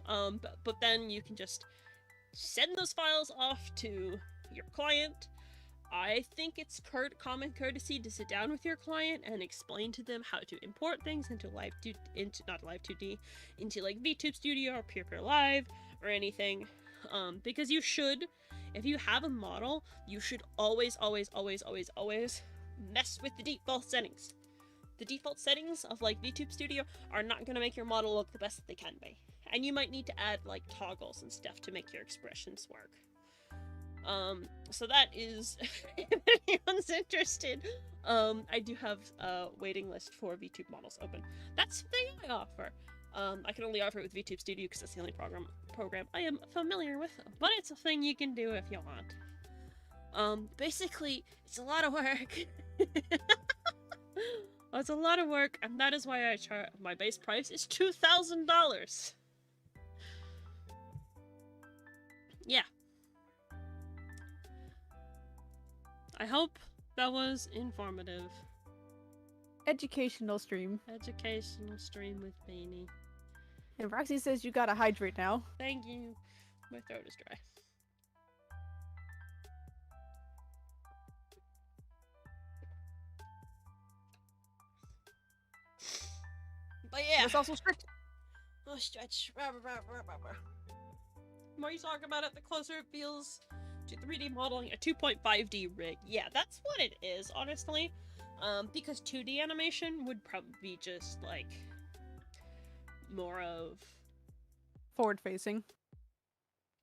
[SPEAKER 1] But then you can just send those files off to your client. I think it's common courtesy to sit down with your client and explain to them how to import things into like Vtube Studio or Pure Live or anything. Because you should, if you have a model, you should always mess with the default settings. The default settings of like Vtube Studio are not going to make your model look the best that they can be. And you might need to add like toggles and stuff to make your expressions work. So that is, if anyone's interested, I do have a waiting list for Vtube models open. That's the thing I offer. I can only offer it with Vtube Studio because that's the only program I am familiar with, but it's a thing you can do if you want. Basically, it's a lot of work. It's a lot of work, and that is why I charge my base price is $2,000. Yeah. I hope that was informative.
[SPEAKER 3] Educational stream.
[SPEAKER 1] Educational stream with Bnnuy.
[SPEAKER 3] And Roxy says you gotta hydrate now.
[SPEAKER 1] Thank you. My throat is dry. But yeah.
[SPEAKER 3] It's also strict.
[SPEAKER 1] Oh, stretch. The more you talk about it, the closer it feels 3D modeling a 2.5D rig. Yeah, that's what it is, honestly. Because 2D animation would probably be just, like, more of...
[SPEAKER 3] Forward-facing.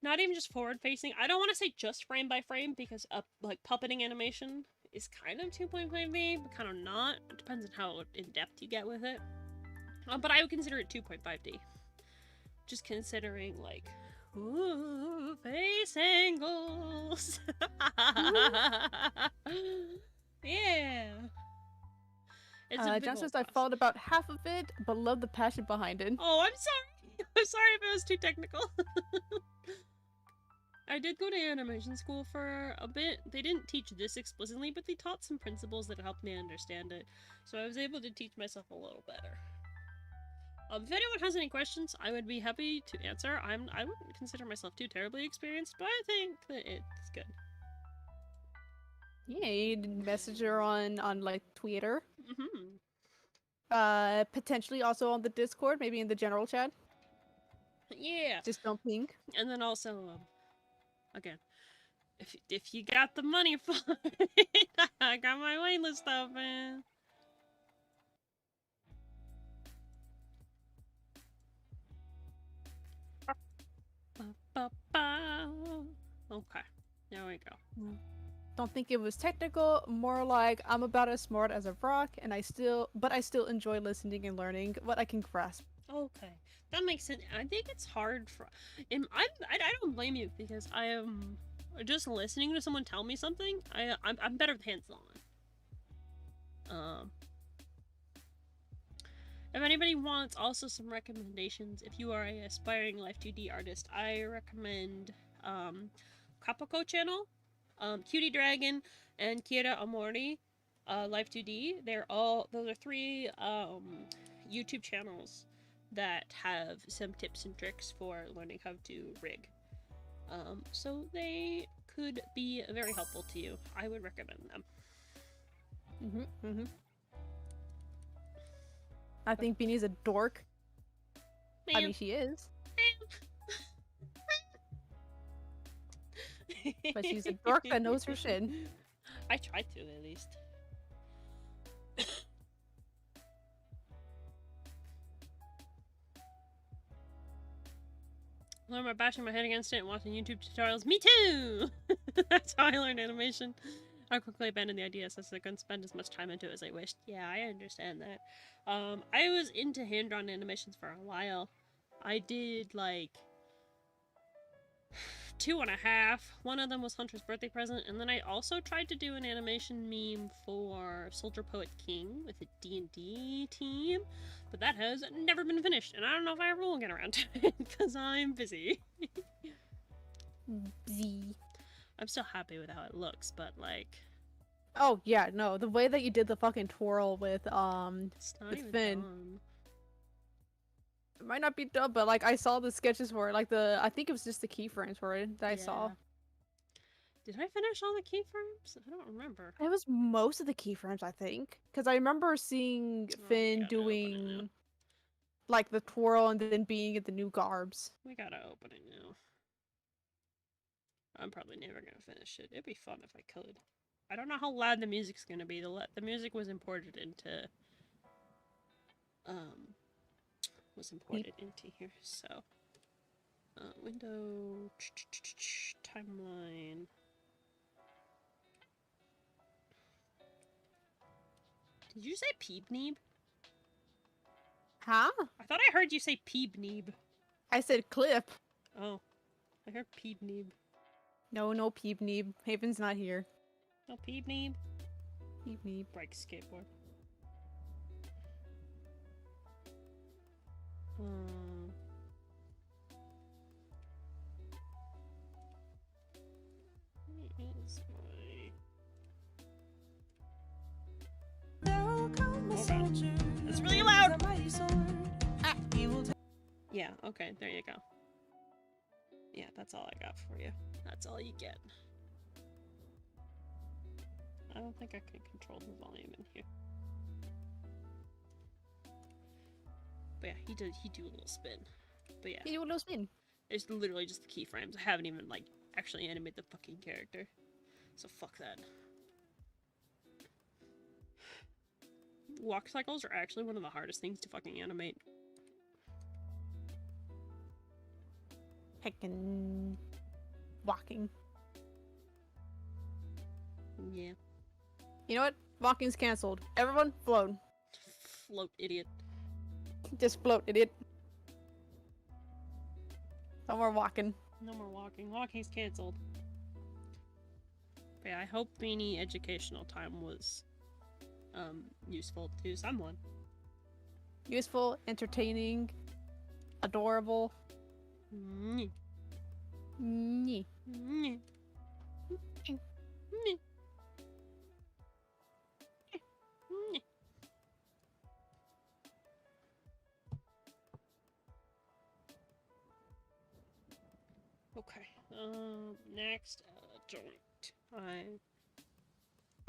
[SPEAKER 1] Not even just forward-facing. I don't want to say just frame by frame, because, like, puppeting animation is kind of 2.5D, but kind of not. It depends on how in-depth you get with it. But I would consider it 2.5D. Just considering, like, ooh, face angles. Yeah. It's a big
[SPEAKER 3] John
[SPEAKER 1] old
[SPEAKER 3] says I
[SPEAKER 1] process.
[SPEAKER 3] followed about half of it, but love the passion behind it.
[SPEAKER 1] Oh, I'm sorry. I'm sorry if it was too technical. I did go to animation school for a bit. They didn't teach this explicitly, but they taught some principles that helped me understand it. So I was able to teach myself a little better. If anyone has any questions, I would be happy to answer. I wouldn't consider myself too terribly experienced, but I think that it's good.
[SPEAKER 3] Yeah, you can message her on like Twitter.
[SPEAKER 1] Mm-hmm.
[SPEAKER 3] Potentially also on the Discord, maybe in the general chat.
[SPEAKER 1] Yeah.
[SPEAKER 3] Just don't ping.
[SPEAKER 1] And then also, again, if you got the money for it, I got my waitlist open. Okay, there we go.
[SPEAKER 3] Don't think it was technical, more like I'm about as smart as a rock, and I still enjoy listening and learning what I can grasp.
[SPEAKER 1] Okay, that makes sense. I think it's hard for. I don't blame you because I am just listening to someone tell me something. I'm better with hands-on. If anybody wants also some recommendations, if you are a aspiring Life 2D artist, I recommend Kapako channel, Cutie Dragon, and Kira Amori, Life 2D. Those are 3 YouTube channels that have some tips and tricks for learning how to rig. So they could be very helpful to you. I would recommend them.
[SPEAKER 3] I think Beanie's a dork. I mean, she is. But she's a dork that knows her shit.
[SPEAKER 1] I try to, at least. I learned by bashing my head against it and watching YouTube tutorials. Me too! That's how I learned animation. I quickly abandoned the idea since I couldn't spend as much time into it as I wished. Yeah, I understand that. I was into hand-drawn animations for a while. I did, like, 2.5. One of them was Hunter's birthday present, and then I also tried to do an animation meme for Soldier Poet King with a D&D team, but that has never been finished, and I don't know if I ever will get around to it, because I'm busy. I'm still happy with how it looks, but, like...
[SPEAKER 3] Oh, yeah, no, the way that you did the fucking twirl with,
[SPEAKER 1] It's not
[SPEAKER 3] with
[SPEAKER 1] even
[SPEAKER 3] Finn.
[SPEAKER 1] done.
[SPEAKER 3] It might not be dumb, but, like, I saw the sketches for it, like, I think it was just the keyframes for it that I saw.
[SPEAKER 1] Did I finish all the keyframes? I don't remember.
[SPEAKER 3] It was most of the keyframes, I think. Because I remember seeing Finn doing, like, the twirl and then being in the new garbs.
[SPEAKER 1] We gotta open it now. I'm probably never gonna finish it. It'd be fun if I could. I don't know how loud the music's gonna be. The music was imported into here. So window timeline. Did you say Peebneeb?
[SPEAKER 3] Huh?
[SPEAKER 1] I thought I heard you say Peebneeb.
[SPEAKER 3] I said clip.
[SPEAKER 1] Oh, I heard Peebneeb.
[SPEAKER 3] No Peebneeb. Haven's not here.
[SPEAKER 1] No Peebneeb.
[SPEAKER 3] Peebneeb.
[SPEAKER 1] Break skateboard. Is my... It's really loud! Yeah, okay, there you go. Yeah, that's all I got for you. That's all you get. I don't think I can control the volume in here. But yeah, he do a little spin. But yeah.
[SPEAKER 3] He do a little spin.
[SPEAKER 1] It's literally just the keyframes. I haven't even, like, actually animate the fucking character. So fuck that. Walk cycles are actually one of the hardest things to fucking animate.
[SPEAKER 3] Heckin' walking.
[SPEAKER 1] Yeah.
[SPEAKER 3] You know what? Walking's cancelled. Everyone, float.
[SPEAKER 1] Float, idiot.
[SPEAKER 3] Just float, idiot. No more walking.
[SPEAKER 1] No more walking. Walking's cancelled. But yeah, I hope any educational time was useful to someone.
[SPEAKER 3] Useful, entertaining, adorable.
[SPEAKER 1] Nyeh.
[SPEAKER 3] Nyeh.
[SPEAKER 1] Nyeh. Nyeh. Nyeh. Okay. Next joint.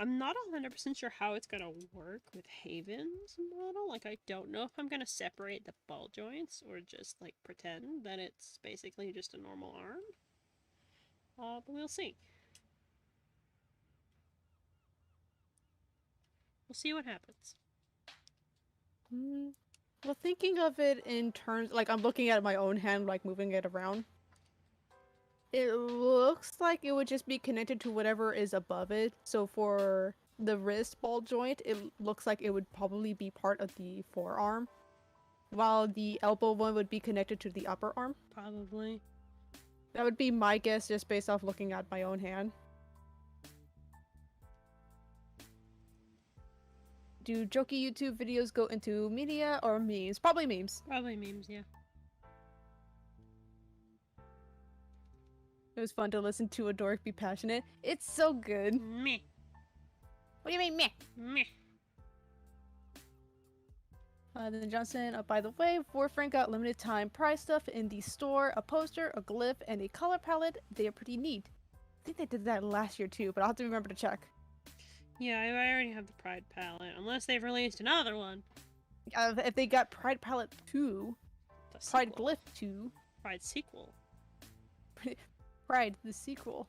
[SPEAKER 1] I'm not 100% sure how it's gonna work with Haven's model. Like, I don't know if I'm gonna separate the ball joints or just like pretend that it's basically just a normal arm. But we'll see. We'll see what happens.
[SPEAKER 3] Well, thinking of it in terms, like I'm looking at my own hand, like moving it around. It looks like it would just be connected to whatever is above it. So for the wrist ball joint, it looks like it would probably be part of the forearm, while the elbow one would be connected to the upper arm.
[SPEAKER 1] Probably.
[SPEAKER 3] That would be my guess, just based off looking at my own hand. Do jokey YouTube videos go into media or memes? Probably memes.
[SPEAKER 1] Probably memes, yeah.
[SPEAKER 3] It was fun to listen to a dork be passionate. It's so good.
[SPEAKER 1] Meh.
[SPEAKER 3] What do you mean, meh?
[SPEAKER 1] Meh.
[SPEAKER 3] Then Johnson, by the way, Warframe got limited time prize stuff in the store, a poster, a glyph, and a color palette. They are pretty neat. I think they did that last year too, but I'll have to remember to check.
[SPEAKER 1] Yeah, I already have the Pride palette, unless they've released another one.
[SPEAKER 3] If they got Pride Palette 2,
[SPEAKER 1] The
[SPEAKER 3] Pride
[SPEAKER 1] sequel.
[SPEAKER 3] Glyph 2,
[SPEAKER 1] Pride sequel.
[SPEAKER 3] Pride the sequel.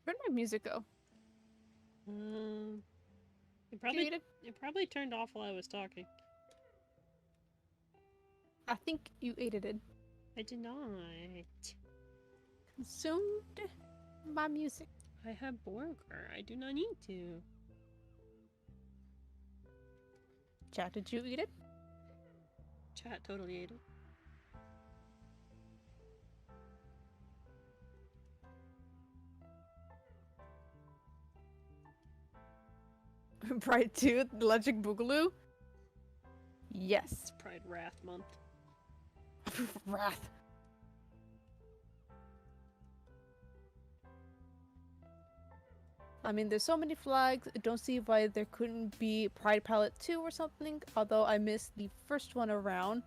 [SPEAKER 3] Where'd my music go?
[SPEAKER 1] It probably
[SPEAKER 3] Muted?
[SPEAKER 1] it probably turned off while I was talking.
[SPEAKER 3] I think you edited.
[SPEAKER 1] I did not.
[SPEAKER 3] Consumed my music.
[SPEAKER 1] I have burger. I do not need to.
[SPEAKER 3] Chat, did you eat it?
[SPEAKER 1] Chat totally ate it.
[SPEAKER 3] Pride 2, the Legend Boogaloo? Yes.
[SPEAKER 1] It's Pride Wrath month.
[SPEAKER 3] Wrath. I mean, there's so many flags, I don't see why there couldn't be Pride Palette 2 or something, although I missed the first one around.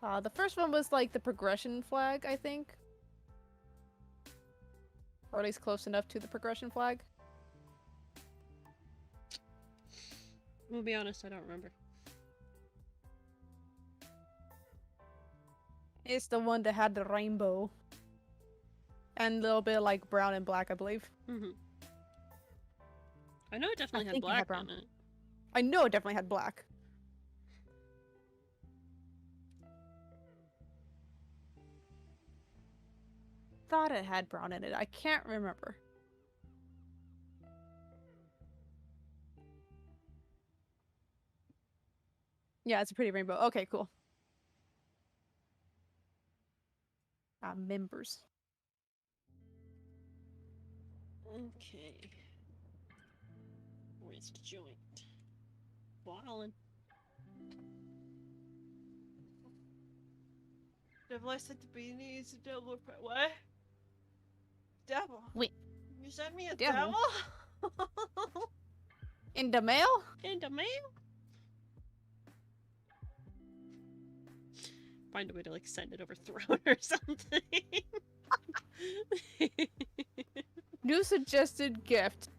[SPEAKER 3] The first one was like the progression flag, I think. Or at least close enough to the progression flag.
[SPEAKER 1] We'll be honest, I don't remember.
[SPEAKER 3] It's the one that had the rainbow. And a little bit like brown and black, I believe.
[SPEAKER 1] Mm-hmm. I know it definitely had
[SPEAKER 3] think it
[SPEAKER 1] black
[SPEAKER 3] had brown.
[SPEAKER 1] on it.
[SPEAKER 3] I know it definitely had black. Thought it had brown in it. I can't remember. Yeah, it's a pretty rainbow. Okay, cool. Members.
[SPEAKER 1] Okay. Wrist joint. Wallin. Devil, I sent the beanies. Devil, what? Devil.
[SPEAKER 3] Wait.
[SPEAKER 1] You sent me a
[SPEAKER 3] Devil?
[SPEAKER 1] devil?
[SPEAKER 3] In the mail?
[SPEAKER 1] In the mail? find a way to like send it over Throne or something.
[SPEAKER 3] New suggested gift.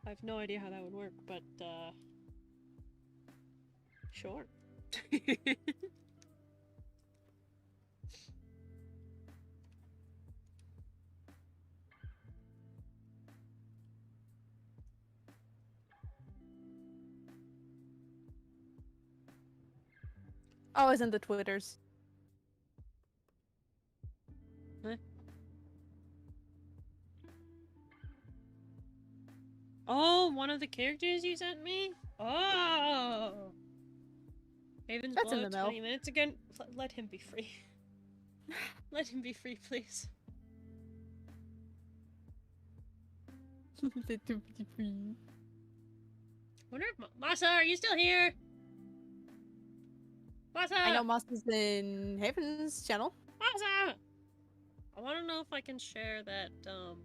[SPEAKER 1] I have no idea how that would work, but sure.
[SPEAKER 3] Always in the Twitters.
[SPEAKER 1] Huh? Oh, one of the characters you sent me? Oh! Haven's
[SPEAKER 3] That's in
[SPEAKER 1] below
[SPEAKER 3] the mail.
[SPEAKER 1] 20 minutes again. Let him be free. Let him be free, please. Wonder if Masa, are you still here? Masa!
[SPEAKER 3] I know Moss is in Haven's channel.
[SPEAKER 1] Masa! I want to know if I can share that,
[SPEAKER 3] Oh,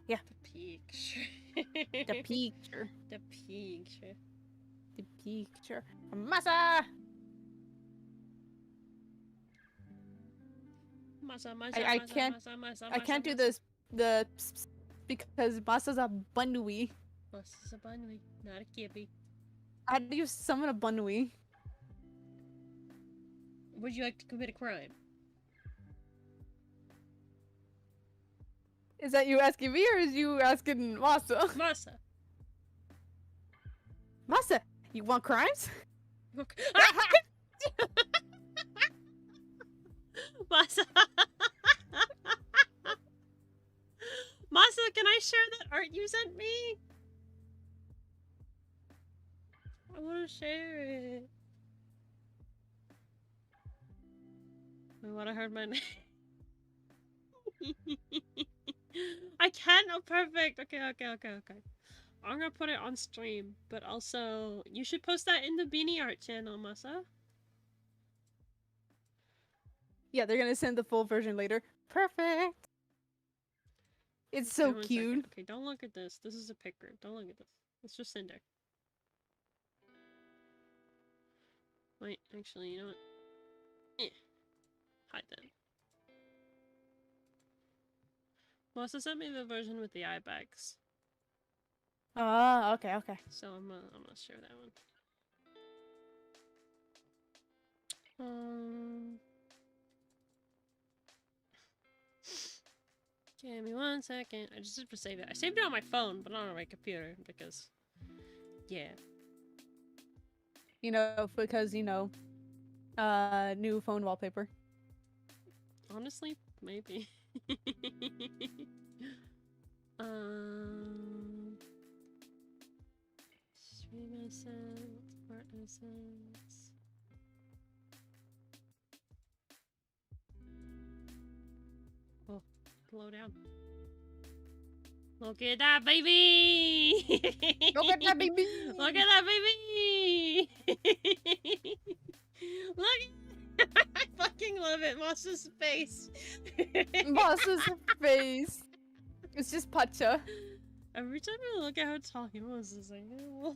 [SPEAKER 3] yeah.
[SPEAKER 1] the picture.
[SPEAKER 3] The picture.
[SPEAKER 1] The picture.
[SPEAKER 3] The picture. Masa!
[SPEAKER 1] Masa,
[SPEAKER 3] I can't- I can't do this because Masa's a Bnnuy.
[SPEAKER 1] Masa's a Bnnuy, not a Kippy.
[SPEAKER 3] How do you summon a Bnnuy?
[SPEAKER 1] Would you like to commit a crime?
[SPEAKER 3] Is that you asking me or is you asking Masa?
[SPEAKER 1] Masa!
[SPEAKER 3] Masa, you want crimes?
[SPEAKER 1] Okay. Masa! Masa, can I share that art you sent me? I want to share it. I want to heard my name. I can't. Oh, perfect. Okay. I'm gonna put it on stream, but also you should post that in the Beanie Art channel, Masa.
[SPEAKER 3] Yeah, they're gonna send the full version later. Perfect. It's so
[SPEAKER 1] Okay, 1 second.
[SPEAKER 3] cute.
[SPEAKER 1] Okay, don't look at this. This is a picture. Don't look at this. It's just in there. Wait, actually, you know what? Hide that. Masa sent me the version with the eye bags,
[SPEAKER 3] Oh, okay.
[SPEAKER 1] so I'm gonna share that one. Give me 1 second. I just have to save it. I saved it on my phone, but not on my computer because, yeah.
[SPEAKER 3] You know, because, you know, new phone wallpaper.
[SPEAKER 1] Honestly, maybe. Stream essence, art essence. Oh, slow down. Look at that baby!
[SPEAKER 3] Look at that baby!
[SPEAKER 1] Look at that baby! Look! I fucking love it. Moss's face.
[SPEAKER 3] Boss's face. It's just Pacha.
[SPEAKER 1] Every time I look at how tall he was, it's like, oh,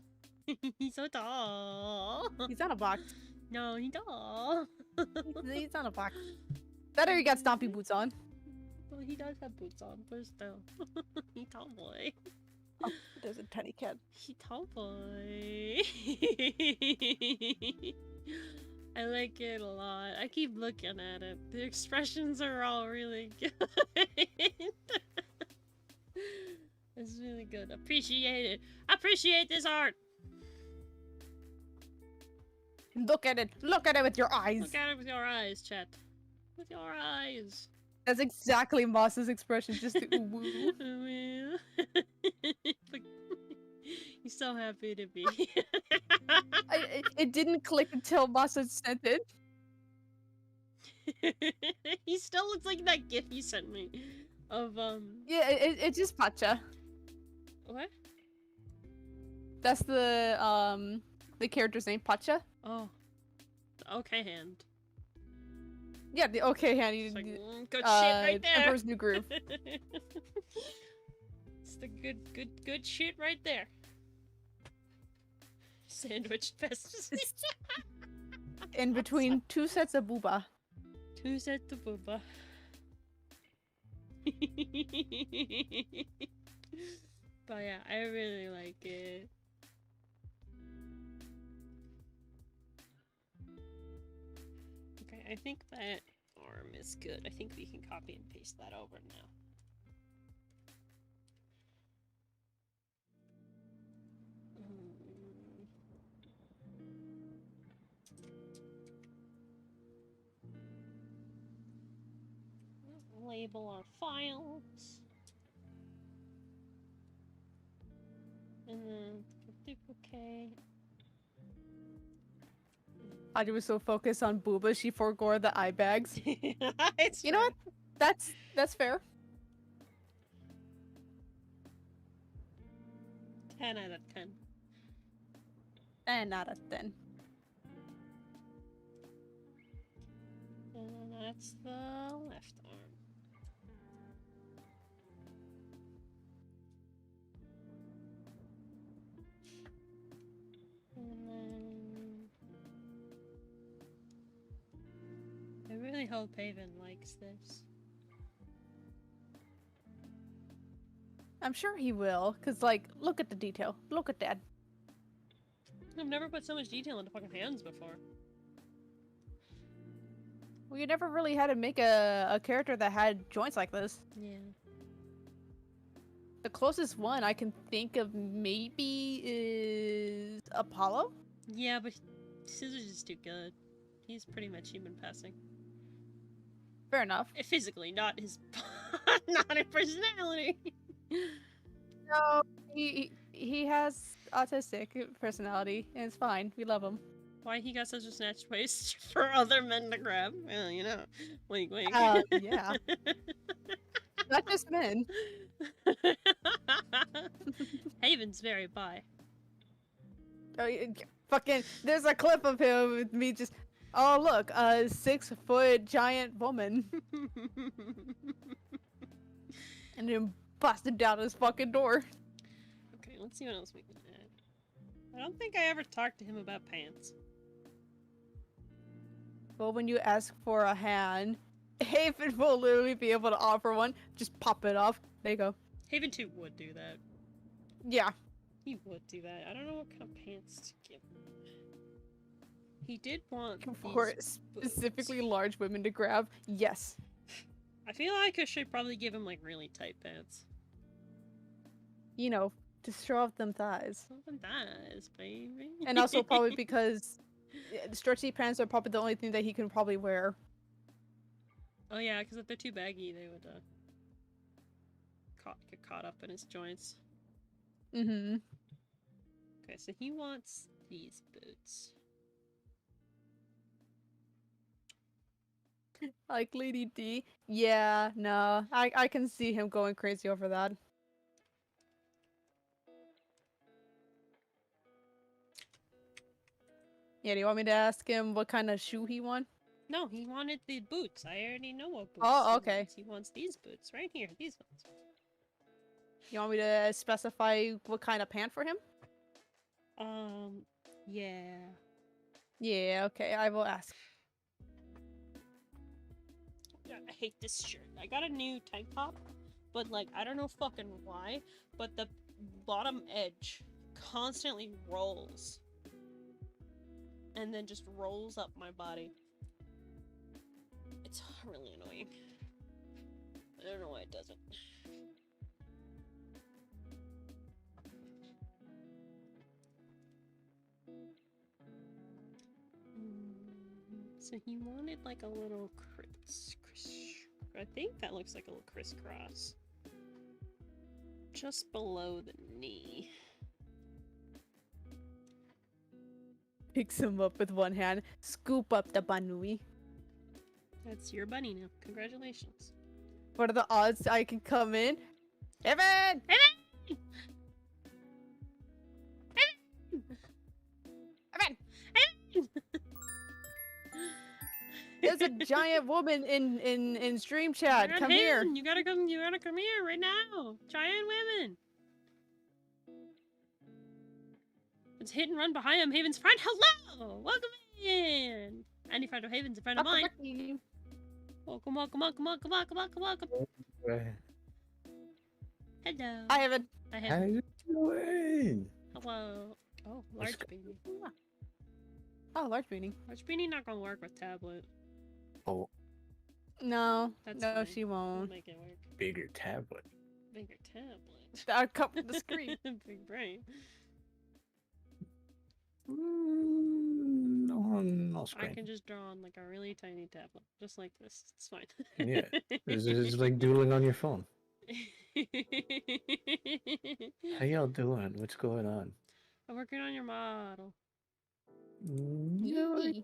[SPEAKER 1] he's so tall.
[SPEAKER 3] He's on a box.
[SPEAKER 1] No, he's tall.
[SPEAKER 3] He's on a box. Better he got stompy boots on.
[SPEAKER 1] Well, he does have boots on, but still. He tall boy.
[SPEAKER 3] Oh, there's a tiny cat.
[SPEAKER 1] He tall boy. I like it a lot. I keep looking at it. The expressions are all really good. It's really good. Appreciate it. Appreciate this art.
[SPEAKER 3] Look at it. Look at it with your eyes.
[SPEAKER 1] Look at it with your eyes, chat. With your eyes.
[SPEAKER 3] That's exactly Moss's expression. Just the ooh.
[SPEAKER 1] He's so happy to be.
[SPEAKER 3] It didn't click until Mossa sent it.
[SPEAKER 1] He still looks like that gif you sent me. Of,
[SPEAKER 3] Yeah, it's just Pacha.
[SPEAKER 1] What?
[SPEAKER 3] That's the character's name, Pacha.
[SPEAKER 1] Oh. The okay hand.
[SPEAKER 3] Yeah, the okay hand.
[SPEAKER 1] It's like, good shit right there.
[SPEAKER 3] Emperor's New Groove.
[SPEAKER 1] It's the good shit right there. Sandwich fest.
[SPEAKER 3] In between 2 sets of booba.
[SPEAKER 1] 2 sets of booba. But yeah, I really like it. Okay, I think that arm is good. I think we can copy and paste that over now. Label our files. And then duplicate.
[SPEAKER 3] Audrey was so focused on booba, she forgot the eye bags.
[SPEAKER 1] It's
[SPEAKER 3] You know what? That's fair.
[SPEAKER 1] 10 out of 10.
[SPEAKER 3] 10 out of 10.
[SPEAKER 1] And then that's the left arm. And then I really hope Haven likes this.
[SPEAKER 3] I'm sure he will, cause like, look at the detail. Look at that.
[SPEAKER 1] I've never put so much detail into fucking hands before.
[SPEAKER 3] Well, you never really had to make a character that had joints like this.
[SPEAKER 1] Yeah.
[SPEAKER 3] The closest one I can think of maybe is Apollo?
[SPEAKER 1] Yeah, but Scissors is too good. He's pretty much human passing.
[SPEAKER 3] Fair enough.
[SPEAKER 1] Physically, not his not in personality.
[SPEAKER 3] No, he has autistic personality, and it's fine. We love him.
[SPEAKER 1] Why he got such a snatched waist for other men to grab? Well, you know. Wink, wink.
[SPEAKER 3] Yeah. Not just men.
[SPEAKER 1] Haven's very bi.
[SPEAKER 3] Oh, fucking, there's a clip of him with me just, oh look, a 6-foot giant woman. And then busted down his fucking door.
[SPEAKER 1] Okay, let's see what else we can add. I don't think I ever talked to him about pants.
[SPEAKER 3] Well, when you ask for a hand, Haven will literally be able to offer one. Just pop it off. There you go.
[SPEAKER 1] Haven 2 would do that.
[SPEAKER 3] Yeah.
[SPEAKER 1] He would do that. I don't know what kind of pants to give him. He did want
[SPEAKER 3] For
[SPEAKER 1] these
[SPEAKER 3] specifically
[SPEAKER 1] boots.
[SPEAKER 3] large women to grab. Yes.
[SPEAKER 1] I feel like I should probably give him like really tight pants.
[SPEAKER 3] You know, to show off them thighs.
[SPEAKER 1] Something does, baby.
[SPEAKER 3] And also probably because stretchy pants are probably the only thing that he can probably wear.
[SPEAKER 1] Oh yeah, because if they're too baggy, they would get caught up in his joints.
[SPEAKER 3] Mm-hmm.
[SPEAKER 1] Okay, so he wants these boots.
[SPEAKER 3] Like Lady D. Yeah, no. I can see him going crazy over that. Yeah, do you want me to ask him what kind of shoe he wants?
[SPEAKER 1] No, he wanted the boots. I already know what boots.
[SPEAKER 3] Oh,
[SPEAKER 1] he
[SPEAKER 3] okay.
[SPEAKER 1] wants. He wants these boots right here. These ones.
[SPEAKER 3] You want me to specify what kind of pant for him?
[SPEAKER 1] Yeah.
[SPEAKER 3] Yeah, okay, I will ask.
[SPEAKER 1] I hate this shirt. I got a new tank top, but like I don't know fucking why, but the bottom edge constantly rolls. And then just rolls up my body. It's really annoying. I don't know why it doesn't. So he wanted like a little I think that looks like a little crisscross. Just below the knee.
[SPEAKER 3] Picks him up with one hand, scoop up the Bnnuy.
[SPEAKER 1] That's your bunny now. Congratulations.
[SPEAKER 3] What are the odds I can come in? Evan!
[SPEAKER 1] Evan!
[SPEAKER 3] Evan!
[SPEAKER 1] Evan!
[SPEAKER 3] There's a giant woman in stream chat. Come here.
[SPEAKER 1] You gotta come here right now. Giant women. There's a hit and run behind him. Haven's friend. Hello! Welcome in! Any friend of Haven's a friend of mine. Welcome, welcome, welcome, welcome, welcome, welcome, welcome. Hello.
[SPEAKER 3] I haven't.
[SPEAKER 1] I
[SPEAKER 9] How
[SPEAKER 1] have.
[SPEAKER 9] you doing?
[SPEAKER 1] Hello. Oh, large
[SPEAKER 9] What's
[SPEAKER 1] beanie.
[SPEAKER 3] Oh, large beanie.
[SPEAKER 1] Large beanie not gonna work with tablet.
[SPEAKER 9] Oh,
[SPEAKER 3] No,
[SPEAKER 1] That's
[SPEAKER 3] no,
[SPEAKER 1] fine.
[SPEAKER 3] she
[SPEAKER 1] We'll
[SPEAKER 3] won't.
[SPEAKER 1] make it work.
[SPEAKER 9] bigger tablet.
[SPEAKER 1] Bigger tablet.
[SPEAKER 3] I'll cover the screen.
[SPEAKER 1] Big brain.
[SPEAKER 9] No
[SPEAKER 1] I
[SPEAKER 9] screen.
[SPEAKER 1] can just draw on like a really tiny tablet, just like this. It's fine.
[SPEAKER 9] Yeah, this is like doodling on your phone. How y'all doing? What's going on?
[SPEAKER 1] I'm working on your model.
[SPEAKER 9] Yeah, like,
[SPEAKER 3] Yee.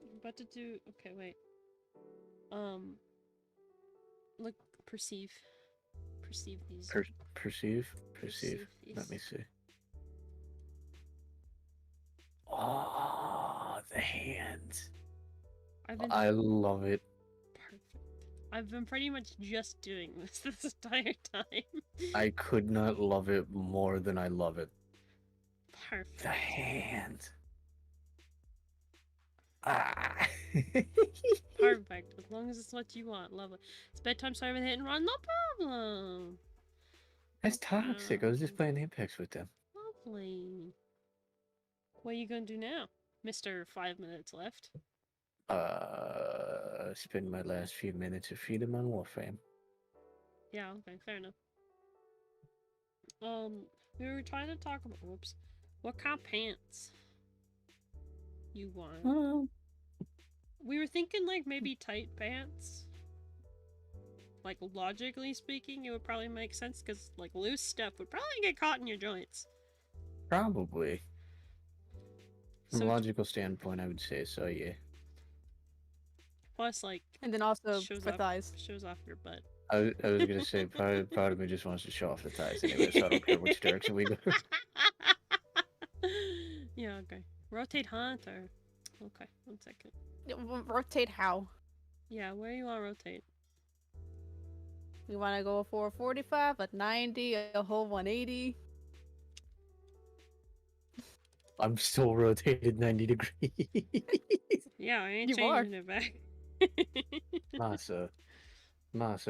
[SPEAKER 1] I'm about to do. Okay, wait. Look, perceive these.
[SPEAKER 9] perceive.
[SPEAKER 1] these.
[SPEAKER 9] Let me see. Oh, the hands.
[SPEAKER 1] I've been
[SPEAKER 9] I love it.
[SPEAKER 1] perfect. I've been pretty much just doing this entire time.
[SPEAKER 9] I could not love it more than I love it.
[SPEAKER 1] Perfect.
[SPEAKER 9] The hands. Ah.
[SPEAKER 1] Perfect. As long as it's what you want. Lovely. It's bedtime, sorry with hit and run. No problem.
[SPEAKER 9] That's toxic. I was just playing Apex with them.
[SPEAKER 1] Lovely. What are you gonna do now, Mr. 5 minutes left?
[SPEAKER 9] Spend my last few minutes of freedom on Warframe.
[SPEAKER 1] Yeah, okay, fair enough. We were trying to talk about, whoops, what kind of pants you want. We were thinking like maybe tight pants. Like logically speaking, it would probably make sense because like loose stuff would probably get caught in your joints.
[SPEAKER 9] Probably. From
[SPEAKER 1] So
[SPEAKER 9] a logical standpoint, I would say so, yeah.
[SPEAKER 1] plus like
[SPEAKER 3] And then also
[SPEAKER 1] shows
[SPEAKER 3] for
[SPEAKER 1] off,
[SPEAKER 3] thighs.
[SPEAKER 1] shows off your butt.
[SPEAKER 9] I was gonna say, part of me just wants to show off the thighs anyway, so I don't care which direction we go.
[SPEAKER 1] Yeah, okay. Rotate hunt or okay, 1 second.
[SPEAKER 3] Rotate how?
[SPEAKER 1] Yeah, where you want to rotate?
[SPEAKER 3] We want to go for a 45, a 90, a whole 180.
[SPEAKER 9] I'm still rotated 90 degrees.
[SPEAKER 1] Yeah, I ain't
[SPEAKER 3] You are.
[SPEAKER 1] changing it back.
[SPEAKER 9] Masa,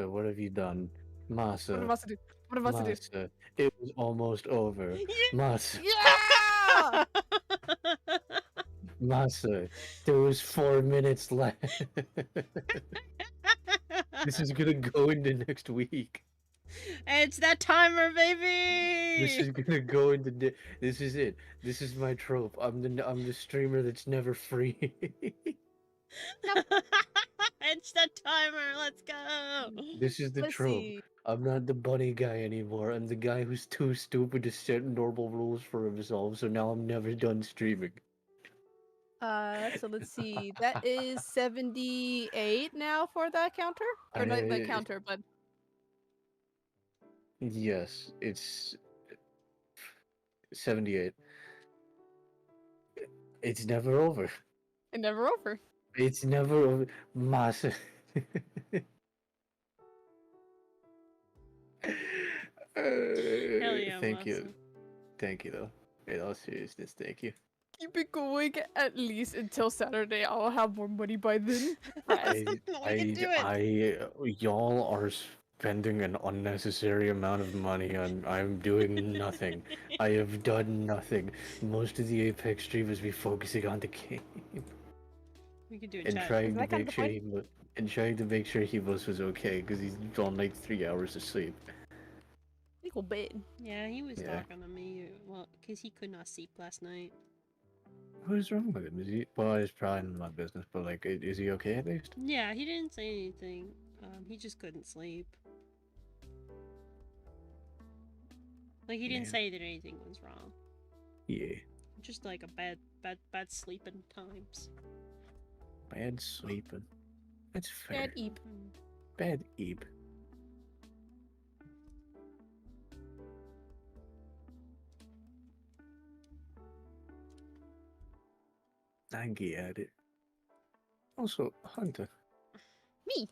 [SPEAKER 9] what have you done?
[SPEAKER 3] What am I
[SPEAKER 9] Masa,
[SPEAKER 3] to do? What am I to do?
[SPEAKER 9] Masa, it was almost over. Masa,
[SPEAKER 3] Yeah!
[SPEAKER 9] Masa, there was 4 minutes left. This is gonna go into next week.
[SPEAKER 1] It's that timer, baby!
[SPEAKER 9] This is gonna go into. This is it. This is my trope. I'm the streamer that's never free.
[SPEAKER 1] It's the timer, let's go!
[SPEAKER 9] This is the
[SPEAKER 3] Let's
[SPEAKER 9] trope.
[SPEAKER 3] see.
[SPEAKER 9] I'm not the bunny guy anymore. I'm the guy who's too stupid to set normal rules for himself. So now I'm never done streaming.
[SPEAKER 3] So let's see. That is 78 now for that counter? Or not the counter, but
[SPEAKER 9] Yes, it's 78. It's never over.
[SPEAKER 3] it's never over.
[SPEAKER 9] It's never over. Masa.
[SPEAKER 1] Hell yeah,
[SPEAKER 9] Thank you.
[SPEAKER 1] Masa.
[SPEAKER 9] Thank you, though. In all seriousness, thank you.
[SPEAKER 3] Keep it going at least until Saturday. I'll have more money by then.
[SPEAKER 9] Y'all are spending an unnecessary amount of money on. I'm doing nothing. I have done nothing. Most of the Apex streamers be focusing on the game
[SPEAKER 1] We could do a
[SPEAKER 9] and
[SPEAKER 1] chat.
[SPEAKER 9] trying
[SPEAKER 3] that
[SPEAKER 9] to
[SPEAKER 3] kind
[SPEAKER 9] make
[SPEAKER 3] of
[SPEAKER 9] sure
[SPEAKER 3] point?
[SPEAKER 9] he was okay because he's on like 3 hours of sleep.
[SPEAKER 3] Equal bed.
[SPEAKER 1] Yeah, he was
[SPEAKER 9] Yeah.
[SPEAKER 1] talking to me, well, because he could not sleep last night.
[SPEAKER 9] What is wrong with him? Is he? Well, it's probably none of my business, but like, is he okay at least?
[SPEAKER 1] Yeah, he didn't say anything. He just couldn't sleep. Like, he didn't
[SPEAKER 9] Man.
[SPEAKER 1] say that anything was wrong.
[SPEAKER 9] Yeah.
[SPEAKER 1] Just like a bad sleeping times.
[SPEAKER 9] Bad sleeping. That's fair.
[SPEAKER 3] Bad eep.
[SPEAKER 9] Bad eep. I get it. Also, Hunter,
[SPEAKER 3] Me.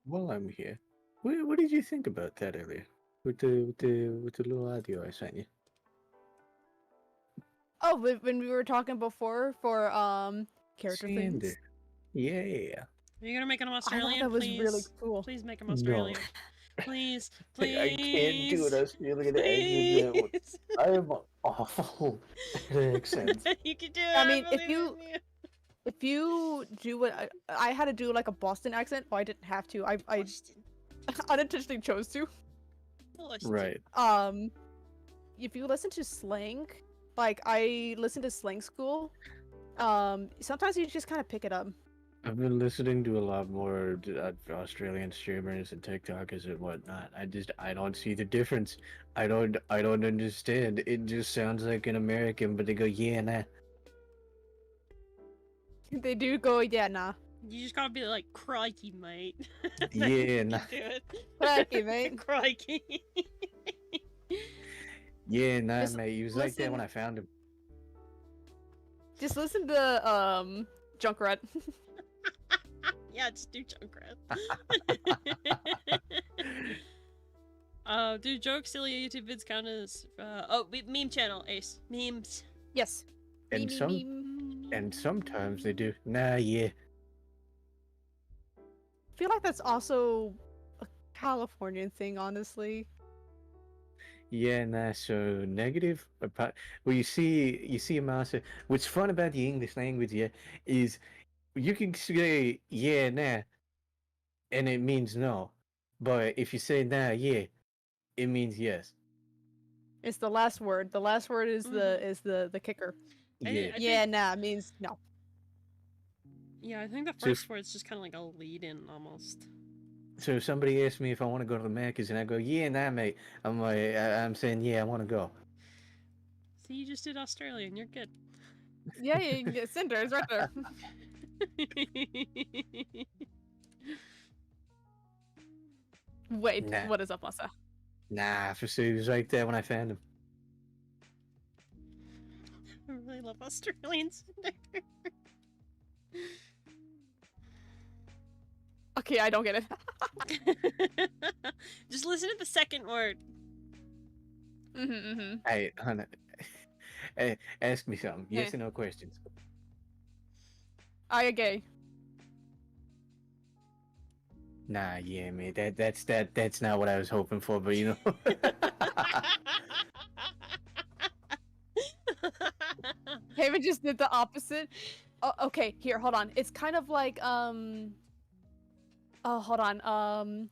[SPEAKER 9] while I'm here, what did you think about that earlier? With the little audio I sent you?
[SPEAKER 3] Oh, when we were talking before for character
[SPEAKER 9] Sander.
[SPEAKER 3] things.
[SPEAKER 9] Yeah.
[SPEAKER 1] Are you gonna make him
[SPEAKER 3] I
[SPEAKER 1] Australian?
[SPEAKER 3] thought that was
[SPEAKER 1] Please,
[SPEAKER 3] really cool.
[SPEAKER 1] please make him
[SPEAKER 9] No.
[SPEAKER 1] Australian. Please, please.
[SPEAKER 9] I can't do an Australian accent.
[SPEAKER 1] Please.
[SPEAKER 9] I am awful at accents.
[SPEAKER 1] You can do it.
[SPEAKER 3] I mean,
[SPEAKER 1] believe in you.
[SPEAKER 3] if you do what I had to do like a Boston accent, but I didn't have to. I
[SPEAKER 1] Boston.
[SPEAKER 3] unintentionally chose to.
[SPEAKER 1] Boston.
[SPEAKER 9] Right.
[SPEAKER 3] If you listen to slang, like I listen to slang school, sometimes you just kind of pick it up.
[SPEAKER 9] I've been listening to a lot more Australian streamers and TikTokers and whatnot. I don't see the difference. I don't understand. It just sounds like an American, but they go, yeah, nah.
[SPEAKER 3] They do go, yeah, nah.
[SPEAKER 1] You just gotta be like, crikey, mate.
[SPEAKER 9] Yeah,
[SPEAKER 1] You
[SPEAKER 9] nah.
[SPEAKER 1] can do it.
[SPEAKER 3] Crikey, mate.
[SPEAKER 1] Crikey.
[SPEAKER 9] Yeah, nah,
[SPEAKER 3] Just
[SPEAKER 9] mate. He was like that when
[SPEAKER 3] listen-
[SPEAKER 9] I found him.
[SPEAKER 3] Just listen to Junkrat.
[SPEAKER 1] Yeah, just do Junkrat. Do jokes, silly YouTube vids count as meme channel, Ace. Memes.
[SPEAKER 3] Yes.
[SPEAKER 9] And sometimes they do. Nah, yeah.
[SPEAKER 3] I feel like that's also a Californian thing, honestly.
[SPEAKER 9] Yeah, nah, so negative. Well, you see, Amasa. What's fun about the English language, yeah, is you can say yeah, nah, and it means no. But if you say nah, yeah, it means yes.
[SPEAKER 3] It's the last word. The last word is the kicker.
[SPEAKER 9] Yeah.
[SPEAKER 3] Yeah, nah means no.
[SPEAKER 1] Yeah, I think the
[SPEAKER 9] So
[SPEAKER 1] first word's just kind of like a lead-in almost.
[SPEAKER 9] So if somebody asks me if I want to go to the Macca's and I go, yeah, nah, mate, I'm saying, yeah, I want to go.
[SPEAKER 1] See, you just did Australian. You're good.
[SPEAKER 3] Yeah, you can get Cinder. It's right there. Wait,
[SPEAKER 9] Nah.
[SPEAKER 3] what is up, Masa?
[SPEAKER 9] Nah, for sure, he was right there when I found him.
[SPEAKER 1] I really love Australians.
[SPEAKER 3] Okay, I don't get it.
[SPEAKER 1] Just listen to the second word.
[SPEAKER 9] Hey, honey, hey, ask me something. Yes
[SPEAKER 3] Hey.
[SPEAKER 9] or no questions.
[SPEAKER 3] Are you gay?
[SPEAKER 9] Nah, yeah, mate, that's not what I was hoping for, but you know.
[SPEAKER 3] Haven just did the opposite. Oh, okay, here, hold on. It's kind of like oh, hold on.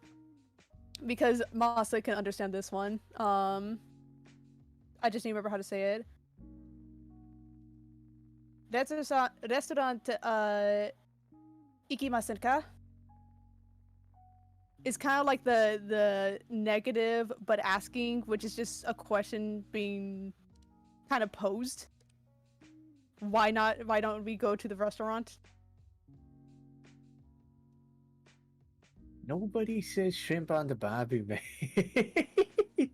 [SPEAKER 3] Because Masa can understand this one. I just need to remember how to say it. Restaurant ikimasen ka? Is kind of like the negative but asking, which is just a question being kind of posed. Why not? Why don't we go to the restaurant?
[SPEAKER 9] Nobody says shrimp on the barbie, man.
[SPEAKER 1] Do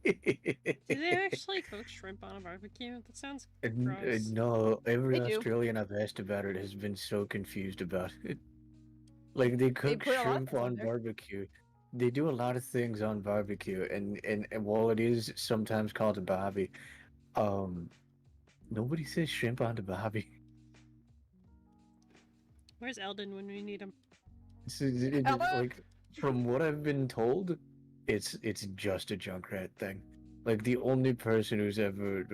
[SPEAKER 1] they actually cook shrimp on a barbecue? That sounds gross.
[SPEAKER 9] No, every
[SPEAKER 3] They do.
[SPEAKER 9] Australian I've asked about it has been so confused about it. Like they cook
[SPEAKER 3] put a lot of
[SPEAKER 9] shrimp
[SPEAKER 3] stuff on
[SPEAKER 9] on
[SPEAKER 3] there.
[SPEAKER 9] barbecue. They do a lot of things on barbecue, and while it is sometimes called a barbie, nobody says shrimp on the barbie.
[SPEAKER 1] Where's Eldon when we need him?
[SPEAKER 9] Like from what I've been told, it's just a Junkrat thing. Like the only person who's ever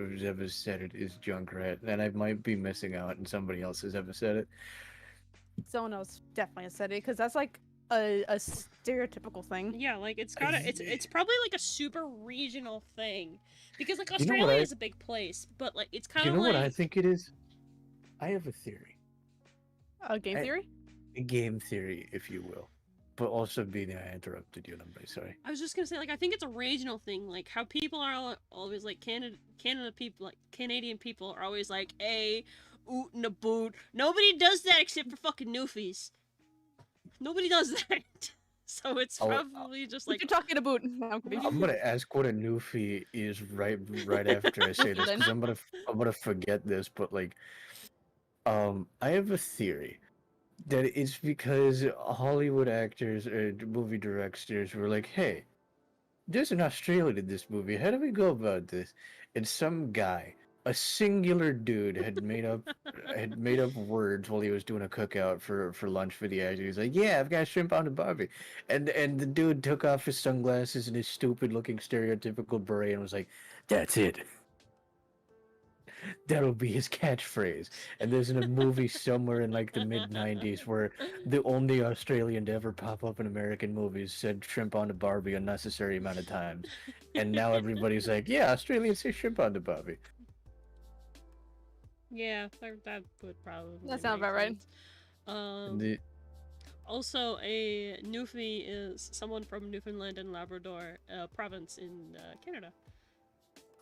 [SPEAKER 9] said it is Junkrat, and I might be missing out, and somebody else has ever said it.
[SPEAKER 3] Someone else definitely said it because that's like a stereotypical thing.
[SPEAKER 1] Yeah, like it's probably like a super regional thing because like
[SPEAKER 9] You know what
[SPEAKER 1] Australia is a big place, but like it's kind
[SPEAKER 9] You
[SPEAKER 1] of
[SPEAKER 9] know
[SPEAKER 1] like
[SPEAKER 9] what I think it is? I have a theory.
[SPEAKER 3] A game theory?
[SPEAKER 9] A game theory, if you will. But also being I interrupted you, and I'm very sorry.
[SPEAKER 1] I was just gonna say, like, I think it's a regional thing, like how people are always like Canada people, like Canadian people are always like a oot and a boot. Nobody does that except for fucking Newfies. Nobody does that. So it's probably just like
[SPEAKER 3] you're talking about. No,
[SPEAKER 9] I'm gonna ask what a newfie is right after I say this because I'm gonna forget this. But like, I have a theory that it's because Hollywood actors or movie directors were like, "Hey, there's an Australian in this movie. How do we go about this?" And some guy a singular dude had made up words while he was doing a cookout for lunch for the guys. He was like, "Yeah, I've got shrimp on the barbie," and the dude took off his sunglasses and his stupid looking stereotypical beret and was like, "That's it. That'll be his catchphrase." And there's a movie somewhere in like the mid '90s where the only Australian to ever pop up in American movies said "shrimp on the barbie" unnecessary amount of times, and now everybody's like, "Yeah, Australians say shrimp on the barbie."
[SPEAKER 1] Yeah, that would probably.
[SPEAKER 3] That sounds
[SPEAKER 1] make
[SPEAKER 3] about right.
[SPEAKER 1] sense.
[SPEAKER 9] The,
[SPEAKER 1] Also, a Newfie is someone from Newfoundland and Labrador province in Canada.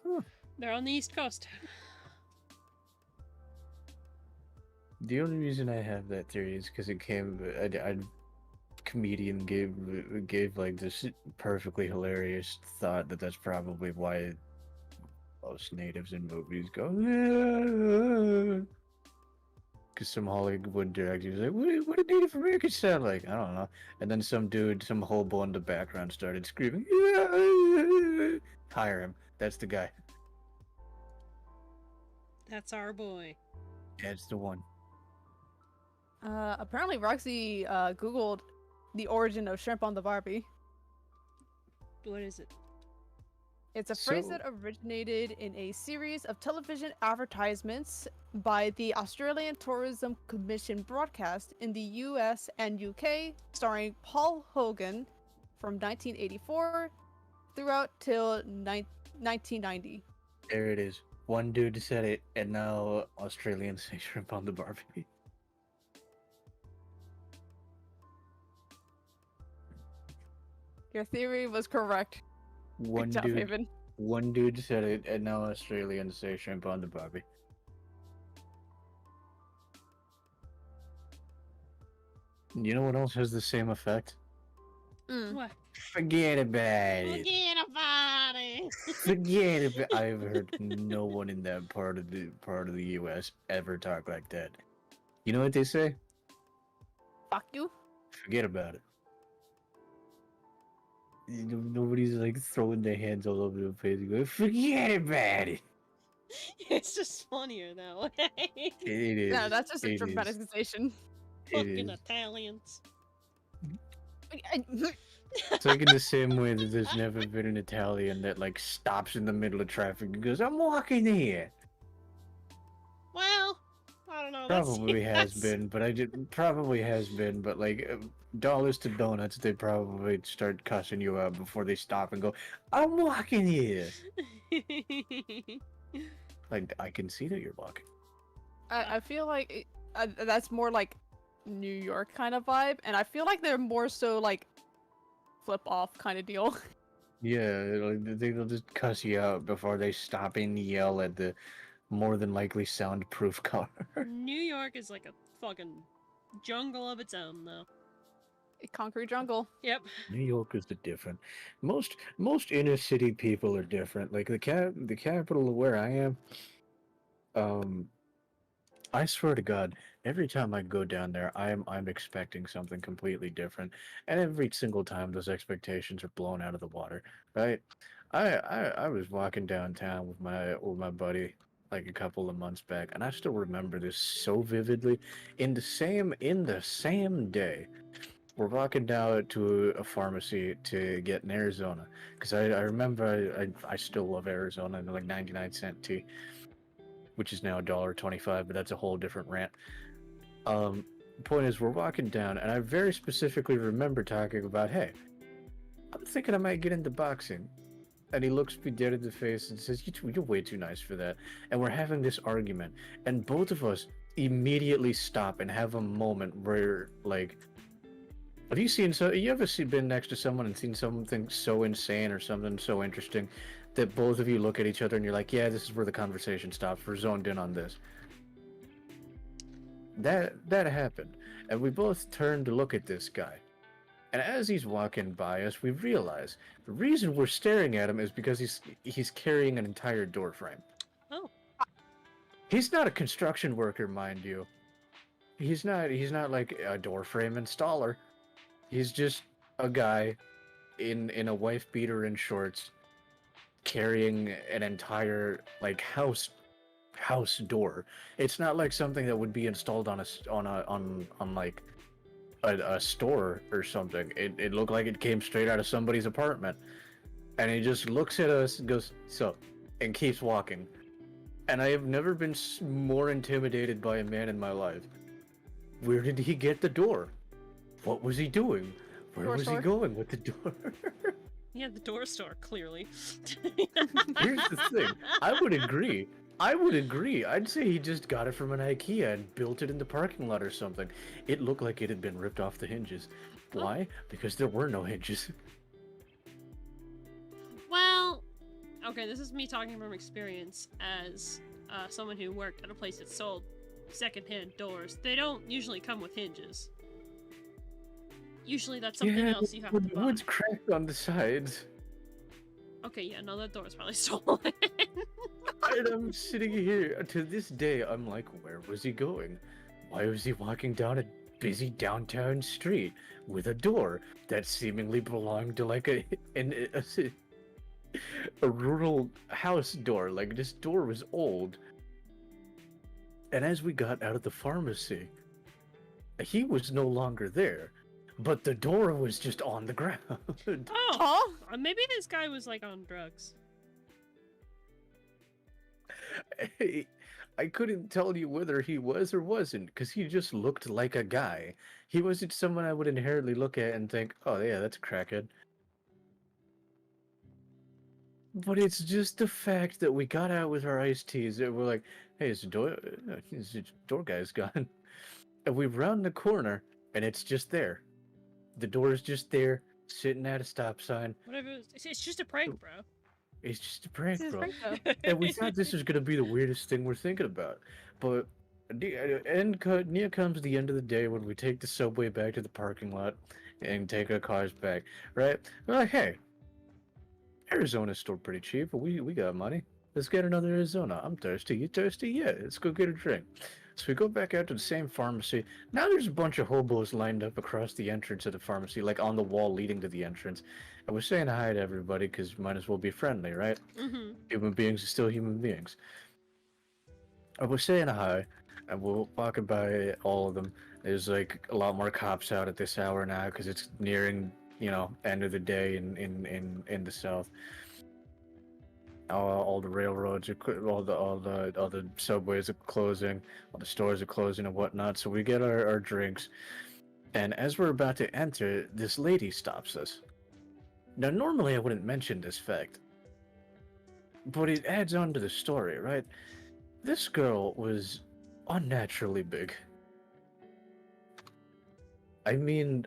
[SPEAKER 9] Huh.
[SPEAKER 1] They're on the east coast.
[SPEAKER 9] The only reason I have that theory is because it came. A comedian gave like this perfectly hilarious thought that that's probably why most natives in movies go. Because some Hollywood director was like, what do Native Americans sound like? I don't know. And then some dude, some hobo in the background started screaming. Hire him. That's the guy.
[SPEAKER 1] That's our boy.
[SPEAKER 9] That's the one.
[SPEAKER 3] Apparently Roxy Googled the origin of shrimp on the Barbie.
[SPEAKER 1] What is it?
[SPEAKER 3] It's a phrase
[SPEAKER 9] So-
[SPEAKER 3] that originated in a series of television advertisements by the Australian Tourism Commission broadcast in the US and UK, starring Paul Hogan from 1984 throughout till 1990.
[SPEAKER 9] There it is. One dude said it, and now Australians say shrimp on the Barbie.
[SPEAKER 3] Your theory was correct.
[SPEAKER 9] One
[SPEAKER 3] Good job,
[SPEAKER 9] dude,
[SPEAKER 3] Haven.
[SPEAKER 9] one dude said it, and now Australians say shrimp on the Barbie. You know what else has the same effect?
[SPEAKER 1] What?
[SPEAKER 9] Forget about it.
[SPEAKER 1] Forget about it.
[SPEAKER 9] Forget about. I've heard no one in that part of the U.S. ever talk like that. You know what they say?
[SPEAKER 3] Fuck you.
[SPEAKER 9] Forget about it. Nobody's like throwing their hands all over the place and going, "Forget about it."
[SPEAKER 1] It's just funnier that way.
[SPEAKER 9] It is.
[SPEAKER 3] No, that's just a
[SPEAKER 9] it is,
[SPEAKER 3] dramatization.
[SPEAKER 9] it
[SPEAKER 1] Fucking
[SPEAKER 9] is.
[SPEAKER 1] Italians.
[SPEAKER 9] It's like in the same way that there's never been an Italian that like stops in the middle of traffic and goes, "I'm walking here."
[SPEAKER 1] Well, I don't know.
[SPEAKER 9] Probably has been, but probably has been, but like dollars to donuts, they probably start cussing you out before they stop and go, "I'm walking here." Like I can see that you're walking.
[SPEAKER 3] I feel like that's more like New York kind of vibe, and I feel like they're more so like flip off kind of deal.
[SPEAKER 9] Yeah, like they'll just cuss you out before they stop and yell at the more than likely soundproof car.
[SPEAKER 1] New York is like a fucking jungle of its own, though.
[SPEAKER 3] Concrete jungle.
[SPEAKER 1] Yep.
[SPEAKER 9] New York is the different. Most inner city people are different. Like the capital of where I am, I swear to God, every time I go down there, I'm expecting something completely different, and every single time those expectations are blown out of the water. Right? I was walking downtown with my buddy like a couple of months back, and I still remember this so vividly. In the same day, we're walking down to a pharmacy to get an Arizona, because I remember I still love Arizona and like 99-cent tea, which is now $1.25, but that's a whole different rant. Point is, we're walking down, and I very specifically remember talking about, hey, I'm thinking I might get into boxing. And he looks me dead in the face and says, you're way too nice for that. And we're having this argument, and both of us immediately stop and have a moment where, like, have you ever been next to someone and seen something so insane or something so interesting that both of you look at each other and you're like, yeah, this is where the conversation stops. We're zoned in on this. That happened, and we both turned to look at this guy. And as he's walking by us, we realize the reason we're staring at him is because he's carrying an entire door frame.
[SPEAKER 1] Oh.
[SPEAKER 9] He's not a construction worker, mind you. He's not like a door frame installer. He's just a guy in a wife beater and shorts carrying an entire like house house door. It's not like something that would be installed on like a store or something. It looked like it came straight out of somebody's apartment. And he just looks at us and goes, "So," and keeps walking. And I have never been more intimidated by a man in my life. Where did he get the door? What was he doing? Where was he going with the door?
[SPEAKER 1] Yeah, the door store, clearly.
[SPEAKER 9] Here's the thing. I would agree. I'd say he just got it from an IKEA and built it in the parking lot or something. It looked like it had been ripped off the hinges. Why? Because there were no hinges.
[SPEAKER 1] Well, okay, this is me talking from experience as someone who worked at a place that sold secondhand doors. They don't usually come with hinges. Usually that's something else you have to buy.
[SPEAKER 9] Wood's cracked on the sides.
[SPEAKER 1] Okay, yeah, no, that door's probably stolen.
[SPEAKER 9] And I'm sitting here, to this day, I'm like, where was he going? Why was he walking down a busy downtown street with a door that seemingly belonged to like a rural house door? Like, this door was old. And as we got out of the pharmacy, he was no longer there. But the door was just on the ground.
[SPEAKER 1] Oh, maybe this guy was like on drugs.
[SPEAKER 9] I couldn't tell you whether he was or wasn't, because he just looked like a guy. He wasn't someone I would inherently look at and think, oh yeah, that's a crackhead. But it's just the fact that we got out with our iced teas and we're like, hey, the door guy's gone. And we round the corner and it's just there. The door is just there, sitting at a stop sign.
[SPEAKER 1] Whatever. It's just a prank, bro.
[SPEAKER 9] It's just a prank, bro.
[SPEAKER 1] bro.
[SPEAKER 9] And we thought this was gonna be the weirdest thing we're thinking about, but near comes the end of the day when we take the subway back to the parking lot and take our cars back. Right? We're like, hey, Arizona's still pretty cheap, but we got money. Let's get another Arizona. I'm thirsty. You thirsty? Yeah. Let's go get a drink. So we go back out to the same pharmacy. Now there's a bunch of hobos lined up across the entrance of the pharmacy, like on the wall leading to the entrance. And we're saying hi to everybody because might as well be friendly, right?
[SPEAKER 1] Mm-hmm.
[SPEAKER 9] Human beings are still human beings. And we're saying hi, and we're walking by all of them. There's like a lot more cops out at this hour now because it's nearing, end of the day in the South. All the railroads are all the subways are closing, all the stores are closing and whatnot. So we get our drinks, and as we're about to enter, this lady stops us. Now, normally I wouldn't mention this fact, but it adds on to the story, right? This girl was unnaturally big. I mean.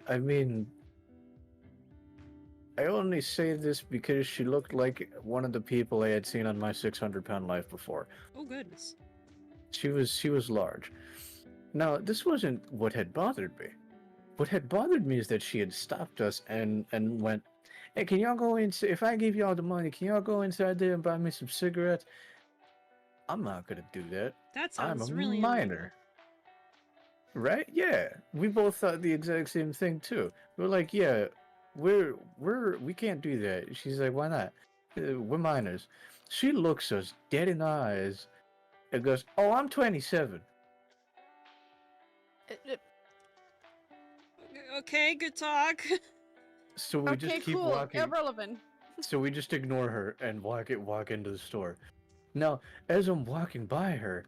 [SPEAKER 9] I only say this because she looked like one of the people I had seen on my 600-pound life before.
[SPEAKER 1] Oh, goodness.
[SPEAKER 9] She was large. Now, this wasn't what had bothered me. What had bothered me is that she had stopped us and went, hey, can y'all go inside? If I give y'all the money, can y'all go inside there and buy me some cigarettes? I'm not going to do that.
[SPEAKER 1] That sounds
[SPEAKER 9] I'm a
[SPEAKER 1] really
[SPEAKER 9] minor. Right? Yeah. We both thought the exact same thing, too. We were like, yeah, we can't do that. She's like, why not? We're minors. She looks us dead in the eyes and goes, oh, I'm 27.
[SPEAKER 1] Okay, good talk.
[SPEAKER 9] So we just keep
[SPEAKER 3] cool.
[SPEAKER 9] walking.
[SPEAKER 3] Irrelevant.
[SPEAKER 9] So we just ignore her and walk into the store. Now, as I'm walking by her,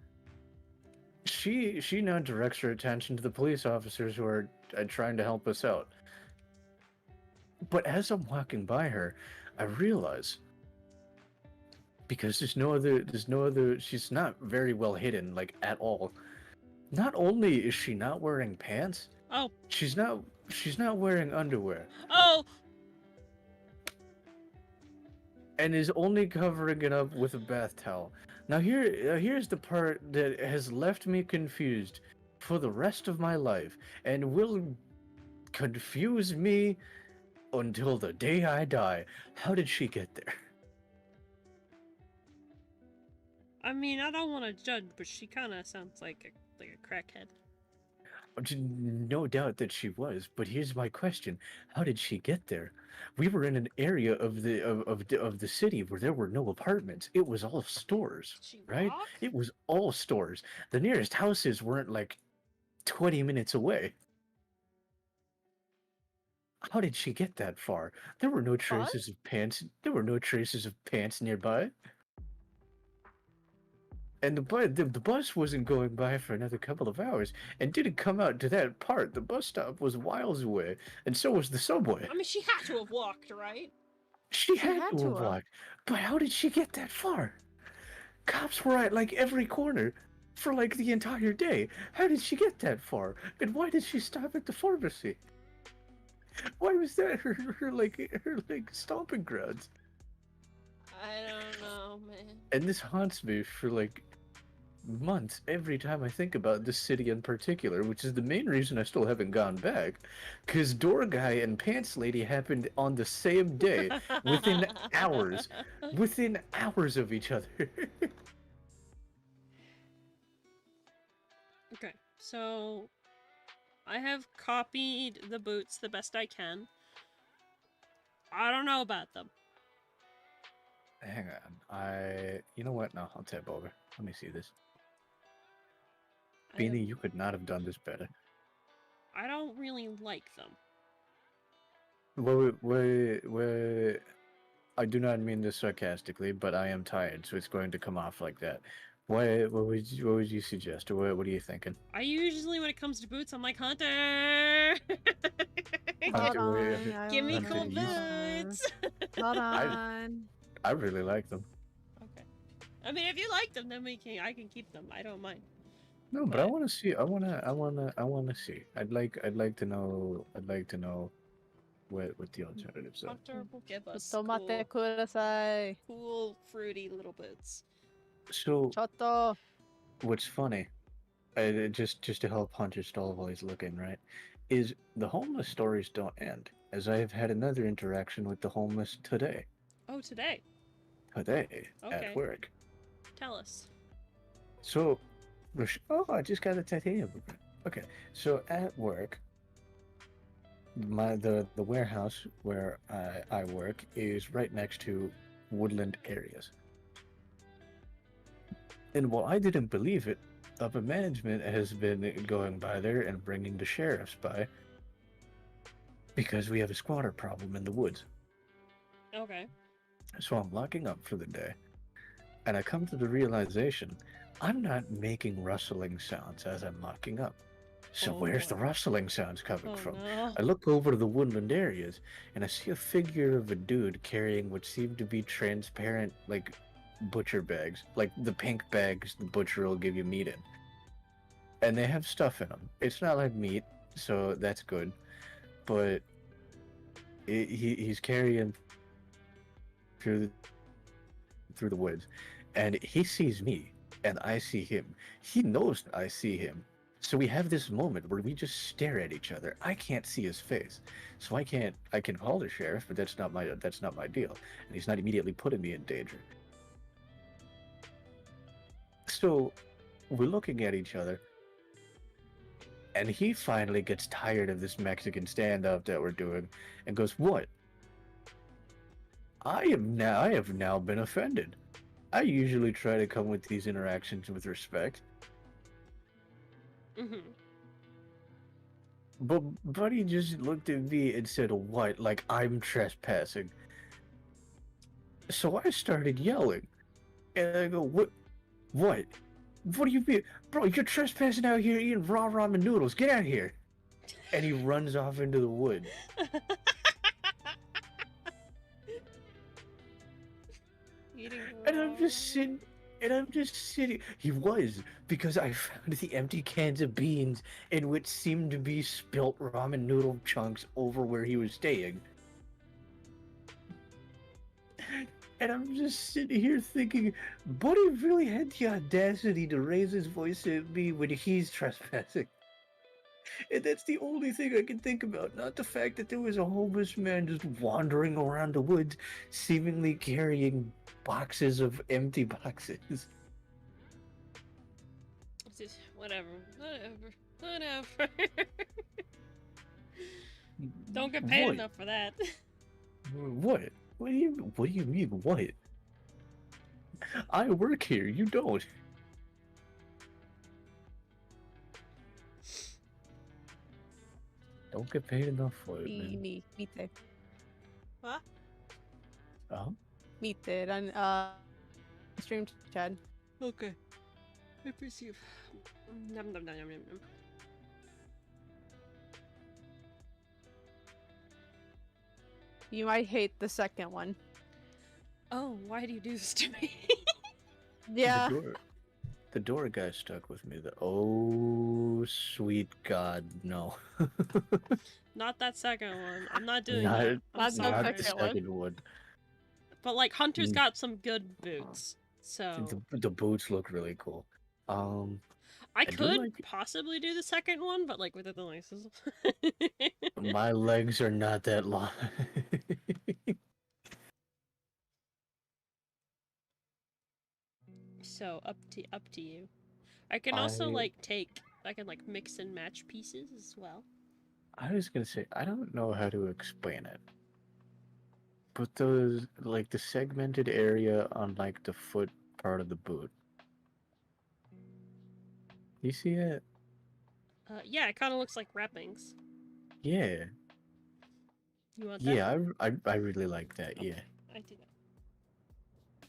[SPEAKER 9] she now directs her attention to the police officers who are trying to help us out. But as I'm walking by her, I realize, because there's no other, she's not very well hidden, like, at all. Not only is she not wearing pants,
[SPEAKER 1] Oh.
[SPEAKER 9] she's not wearing underwear.
[SPEAKER 1] Oh.
[SPEAKER 9] And is only covering it up with a bath towel. Now here's the part that has left me confused for the rest of my life, and will confuse me until the day I die. How did she get there?
[SPEAKER 1] I mean, I don't want to judge, but she kind of sounds like a crackhead.
[SPEAKER 9] No doubt that she was, but here's my question: how did she get there? We were in an area of the city where there were no apartments. It was all stores,
[SPEAKER 1] Did she
[SPEAKER 9] right?
[SPEAKER 1] walk?
[SPEAKER 9] It was all stores. The nearest houses weren't like 20 minutes away. How did she get that far? There were no traces of pants. There were no traces of pants nearby. And the bus wasn't going by for another couple of hours and didn't come out to that part. The bus stop was miles away, and so was the subway.
[SPEAKER 1] I mean, she had to have walked, right?
[SPEAKER 9] She had to have walked, but how did she get that far? Cops were at like every corner for like the entire day. How did she get that far? And why did she stop at the pharmacy? Why was that her stomping grounds?
[SPEAKER 1] I don't know, man.
[SPEAKER 9] And this haunts me for like months every time I think about this city in particular, which is the main reason I still haven't gone back. Because Door Guy and Pants Lady happened on the same day, within hours. Within hours of each other.
[SPEAKER 1] Okay, so I have copied the boots the best I can. I don't know about them.
[SPEAKER 9] Hang on. You know what? No, I'll tap over. Let me see this. Beanie, you could not have done this better.
[SPEAKER 1] I don't really like them.
[SPEAKER 9] Wait. I do not mean this sarcastically, but I am tired, so it's going to come off like that. What would you suggest, or what are you thinking?
[SPEAKER 1] I usually, when it comes to boots, I'm like, Hunter!
[SPEAKER 3] Hold on.
[SPEAKER 1] Give me cool boots!
[SPEAKER 3] Hold on.
[SPEAKER 9] I really like them.
[SPEAKER 1] Okay. I mean, if you like them, then I can keep them. I don't mind.
[SPEAKER 9] No, but I want to see. I want to see. I'd like to know. What the alternatives are.
[SPEAKER 1] Hunter will give us
[SPEAKER 3] Tomate kudasai.
[SPEAKER 1] cool, fruity little boots.
[SPEAKER 9] So,
[SPEAKER 3] Chotto.
[SPEAKER 9] what's funny, just to help Hunter stall while he's looking, right, is the homeless stories don't end, as I have had another interaction with the homeless today.
[SPEAKER 1] Oh, today?
[SPEAKER 9] Today,
[SPEAKER 1] Okay.
[SPEAKER 9] at work.
[SPEAKER 1] Tell us.
[SPEAKER 9] So, I just got a titanium. Okay, so at work, the warehouse where I work is right next to woodland areas. And while I didn't believe it, upper management has been going by there and bringing the sheriffs by because we have a squatter problem in the woods.
[SPEAKER 1] Okay.
[SPEAKER 9] So I'm locking up for the day, and I come to the realization I'm not making rustling sounds as I'm locking up. So where's the rustling sounds coming from?
[SPEAKER 1] No.
[SPEAKER 9] I look over to the woodland areas, and I see a figure of a dude carrying what seem to be transparent, like, butcher bags, like the pink bags the butcher will give you meat in. And they have stuff in them. It's not like meat, so that's good. But he's carrying through the woods, and he sees me, and I see him. He knows I see him. So we have this moment where we just stare at each other. I can't see his face, so I can call the sheriff, but that's not my deal. And he's not immediately putting me in danger. So we're looking at each other, and he finally gets tired of this Mexican standoff that we're doing, and goes, "What? I have now been offended. I usually try to come with these interactions with respect."
[SPEAKER 1] Mm-hmm.
[SPEAKER 9] But Buddy just looked at me and said, "What? Like I'm trespassing?" So I started yelling, and I go, "What? What? What do you mean? Bro, you're trespassing out here eating raw ramen noodles. Get out here." And he runs off into the woods. And I'm just sitting. He was, because I found the empty cans of beans in which seemed to be spilt ramen noodle chunks over where he was staying. And I'm just sitting here thinking, Buddy really had the audacity to raise his voice at me when he's trespassing. And that's the only thing I can think about, not the fact that there was a homeless man just wandering around the woods, seemingly carrying boxes of empty boxes.
[SPEAKER 1] Whatever. Whatever. Don't get paid enough for that.
[SPEAKER 9] What? What do you mean, what? I work here, you don't. Don't get paid enough for it, man.
[SPEAKER 3] Mite.
[SPEAKER 1] What?
[SPEAKER 9] Oh?
[SPEAKER 3] Mite on stream chat.
[SPEAKER 1] Okay. I perceive. Nom nom nom nom nom.
[SPEAKER 3] You might hate the second one.
[SPEAKER 1] Oh, why do you do this to me?
[SPEAKER 3] Yeah.
[SPEAKER 9] The door guy stuck with me. Oh, sweet God, no.
[SPEAKER 1] Not that second one. I'm not doing
[SPEAKER 9] not,
[SPEAKER 1] that. I'm
[SPEAKER 3] not
[SPEAKER 1] sorry.
[SPEAKER 9] not the second one.
[SPEAKER 1] But like Hunter's got some good boots, so
[SPEAKER 9] The boots look really cool.
[SPEAKER 1] I
[SPEAKER 9] do
[SPEAKER 1] could
[SPEAKER 9] like-
[SPEAKER 1] possibly do the second one, but like without the laces.
[SPEAKER 9] My legs are not that long.
[SPEAKER 1] So up to you. I can also I can like mix and match pieces as well.
[SPEAKER 9] I was gonna say, I don't know how to explain it. But those, like the segmented area on like the foot part of the boot. You see it?
[SPEAKER 1] Yeah, it kind of looks like wrappings.
[SPEAKER 9] Yeah.
[SPEAKER 1] You want that?
[SPEAKER 9] Yeah, I really like that, yeah.
[SPEAKER 1] I do that.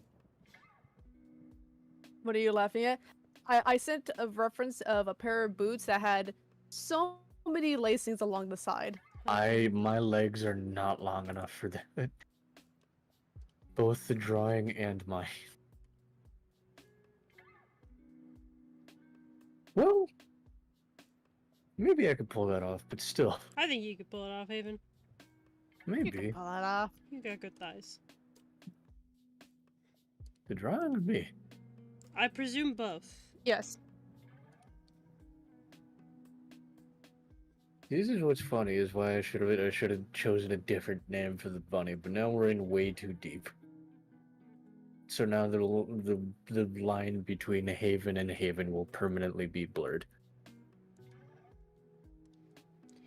[SPEAKER 3] What are you laughing at? I sent a reference of a pair of boots that had so many lacings along the side.
[SPEAKER 9] My legs are not long enough for that. Both the drawing and mine. Well, maybe I could pull that off, but still,
[SPEAKER 1] I think you could pull it off, Haven.
[SPEAKER 9] maybe.
[SPEAKER 3] Pull that off.
[SPEAKER 1] You got good thighs.
[SPEAKER 9] The drawing or me?
[SPEAKER 1] I presume both.
[SPEAKER 3] Yes.
[SPEAKER 9] This is what's funny, is why I should have chosen a different name for the bunny, but now we're in way too deep. So now the line between Haven and Haven will permanently be blurred.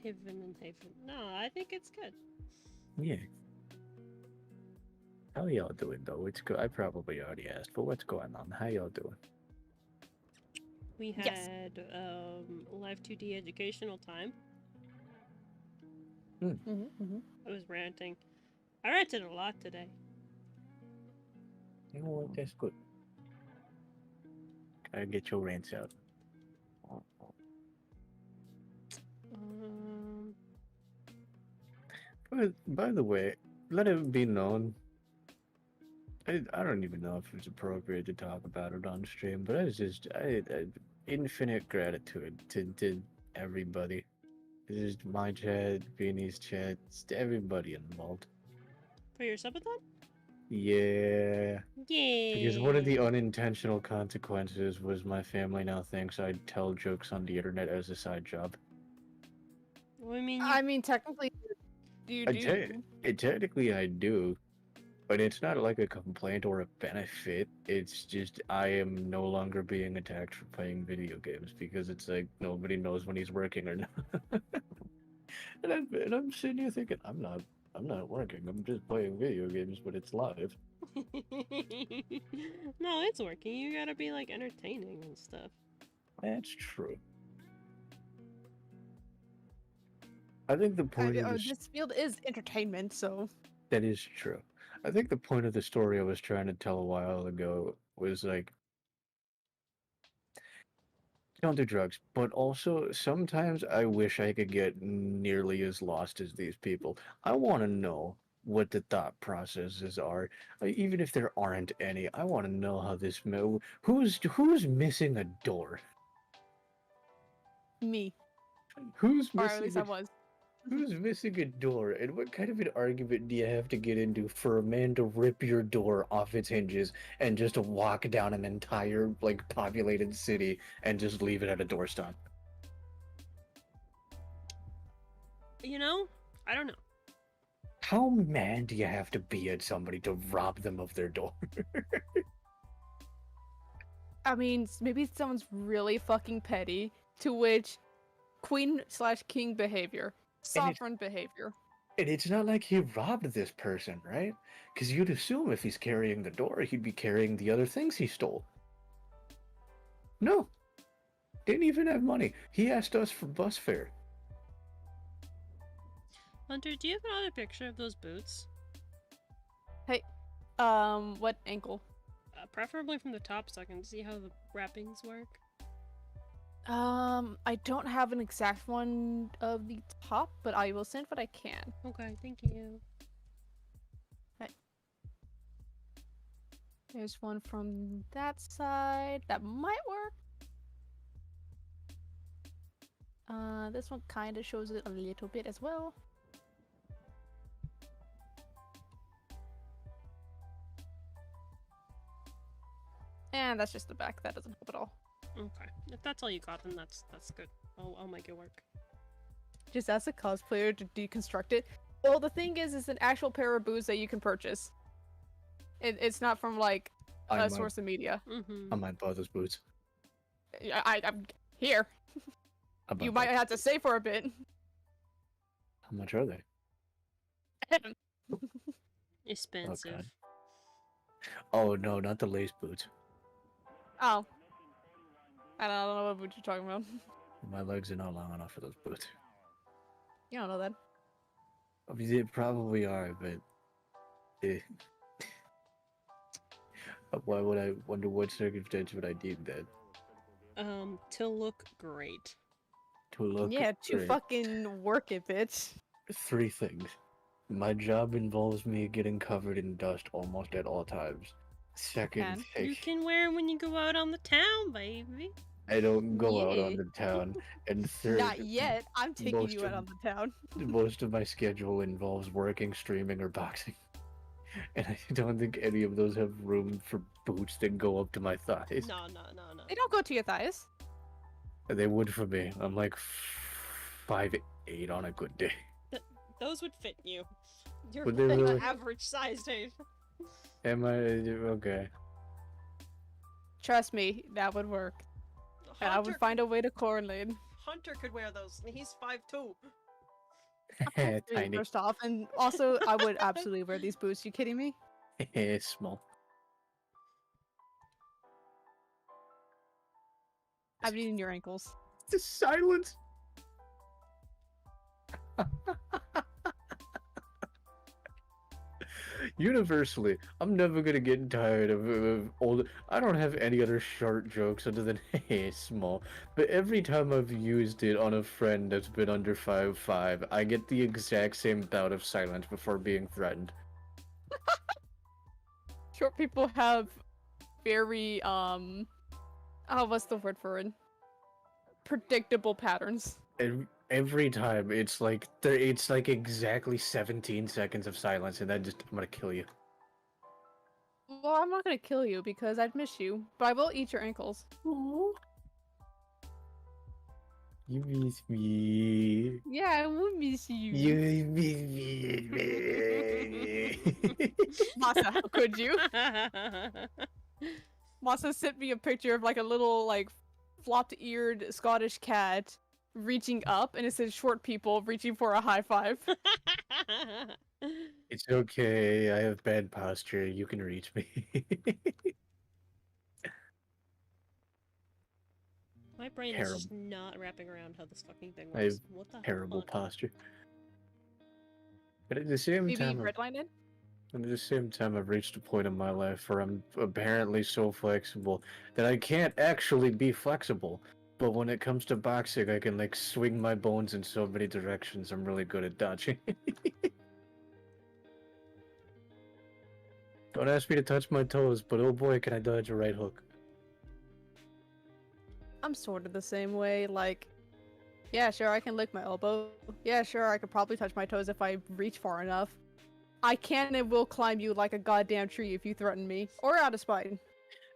[SPEAKER 1] Haven and Haven. No, I think it's good.
[SPEAKER 9] Yeah. How y'all doing though? It's good. I probably already asked, but what's going on? How y'all doing?
[SPEAKER 1] We had
[SPEAKER 3] Yes.
[SPEAKER 1] live 2D educational time. I was ranting. I ranted a lot today.
[SPEAKER 9] You know what? That's good. Gotta get your rants out. By the way, let it be known. I don't even know if it's appropriate to talk about it on stream, but I infinite gratitude to everybody. It's just my chat, Beanie's chat, to everybody involved.
[SPEAKER 1] For your subathon?
[SPEAKER 9] Yeah.
[SPEAKER 1] Yeah.
[SPEAKER 9] Because one of the unintentional consequences was my family now thinks I tell jokes on the internet as a side job.
[SPEAKER 1] Well,
[SPEAKER 3] I mean, technically, you do.
[SPEAKER 9] Technically I do, but it's not like a complaint or a benefit. It's just I am no longer being attacked for playing video games because it's like nobody knows when he's working or not. and I'm sitting here thinking I'm not working. I'm just playing video games, but it's live.
[SPEAKER 1] No, it's working. You gotta be like entertaining and stuff.
[SPEAKER 9] That's true. I think the point of
[SPEAKER 3] This field is entertainment, so.
[SPEAKER 9] that is true. I think the point of the story I was trying to tell a while ago was like, don't do drugs, but also sometimes I wish I could get nearly as lost as these people. I want to know what the thought processes are, even if there aren't any. I want to know how this who's missing a door.
[SPEAKER 3] Me.
[SPEAKER 9] Who's
[SPEAKER 3] Or
[SPEAKER 9] missing?
[SPEAKER 3] at least I was.
[SPEAKER 9] Who's missing a door, and what kind of an argument do you have to get into for a man to rip your door off its hinges and just to walk down an entire, like, populated city and just leave it at a doorstop?
[SPEAKER 1] You know? I don't know.
[SPEAKER 9] How mad do you have to be at somebody to rob them of their door?
[SPEAKER 3] I mean, maybe someone's really fucking petty, to which queen/king behavior. Sovereign behavior.
[SPEAKER 9] And it's not like he robbed this person, right? Because you'd assume if he's carrying the door, he'd be carrying the other things he stole. No. Didn't even have money. He asked us for bus fare.
[SPEAKER 1] Hunter, do you have another picture of those boots?
[SPEAKER 3] Hey, what ankle?
[SPEAKER 1] Preferably from the top so I can see how the wrappings work.
[SPEAKER 3] I don't have an exact one of the top, but I will send what I can.
[SPEAKER 1] Okay, thank you.
[SPEAKER 3] Okay. There's one from that side. That might work. This one kind of shows it a little bit as well. And that's just the back. That doesn't help at all.
[SPEAKER 1] Okay, if that's all you got, then that's good. I'll make it work.
[SPEAKER 3] Just ask a cosplayer to deconstruct it. Well, the thing is, it's an actual pair of boots that you can purchase. It's not from like a source of media.
[SPEAKER 1] Mm-hmm.
[SPEAKER 9] I might buy those boots.
[SPEAKER 3] I'm here. You might have to save for a bit.
[SPEAKER 9] How much are they?
[SPEAKER 1] Expensive.
[SPEAKER 9] Oh no, not the lace boots.
[SPEAKER 3] Oh. I don't know what boot you're talking about.
[SPEAKER 9] My legs are not long enough for those boots.
[SPEAKER 3] You don't know that.
[SPEAKER 9] I mean, they probably are, but why would I wonder what circumstance would I need that?
[SPEAKER 1] To look great.
[SPEAKER 9] To look
[SPEAKER 3] Yeah, to
[SPEAKER 9] great.
[SPEAKER 3] fucking work it, bitch.
[SPEAKER 9] 3 things. My job involves me getting covered in dust almost at all times. Second thing,
[SPEAKER 1] You can wear them when you go out on the town, baby.
[SPEAKER 9] I don't go out
[SPEAKER 3] Yeah.
[SPEAKER 9] on the town. And third,
[SPEAKER 3] Not yet. I'm taking
[SPEAKER 9] most
[SPEAKER 3] you out
[SPEAKER 9] of-
[SPEAKER 3] on the town.
[SPEAKER 9] most of my schedule involves working, streaming, or boxing. And I don't think any of those have room for boots that go up to my thighs.
[SPEAKER 1] No.
[SPEAKER 3] They don't go to your thighs.
[SPEAKER 9] They would for me. I'm like 5'8" on a good day.
[SPEAKER 1] Those would fit you. You're
[SPEAKER 9] Would they
[SPEAKER 1] like
[SPEAKER 9] really?
[SPEAKER 1] an average size, Dave.
[SPEAKER 9] Am I okay?
[SPEAKER 3] Trust me, that would work. And I would find a way to correlate.
[SPEAKER 1] Hunter could wear those, and he's 5'2".
[SPEAKER 9] Tiny.
[SPEAKER 3] First off, and also I would absolutely wear these boots. You kidding me?
[SPEAKER 9] Small.
[SPEAKER 3] I've eaten your ankles.
[SPEAKER 9] The silence. Universally, I'm never gonna get tired of old. I don't have any other short jokes other than hey, small. But every time I've used it on a friend that's been under 5'5", I get the exact same bout of silence before being threatened.
[SPEAKER 3] Short people have very what's the word for it? Predictable patterns.
[SPEAKER 9] Every time it's like exactly 17 seconds of silence, and then just I'm gonna kill you.
[SPEAKER 3] Well, I'm not gonna kill you because I'd miss you, but I will eat your ankles.
[SPEAKER 9] You miss me.
[SPEAKER 3] Yeah, I will miss you.
[SPEAKER 9] You miss me.
[SPEAKER 3] Masa, how could you? Masa sent me a picture of like a little like flopped-eared Scottish cat reaching up, and it says short people reaching for a high five.
[SPEAKER 9] It's okay. I have bad posture. You can reach me.
[SPEAKER 1] My brain is just not wrapping around how this fucking thing
[SPEAKER 9] I have
[SPEAKER 1] works. What the
[SPEAKER 9] terrible
[SPEAKER 1] fuck?
[SPEAKER 9] posture. But at the same
[SPEAKER 3] Maybe
[SPEAKER 9] time,
[SPEAKER 3] redlined?
[SPEAKER 9] I've reached a point in my life where I'm apparently so flexible that I can't actually be flexible. But when it comes to boxing, I can like swing my bones in so many directions. I'm really good at dodging. Don't ask me to touch my toes, but oh boy, can I dodge a right hook.
[SPEAKER 3] I'm sort of the same way. Like, yeah, sure, I can lick my elbow. Yeah, sure, I could probably touch my toes if I reach far enough. I can and will climb you like a goddamn tree if you threaten me, or out of spite.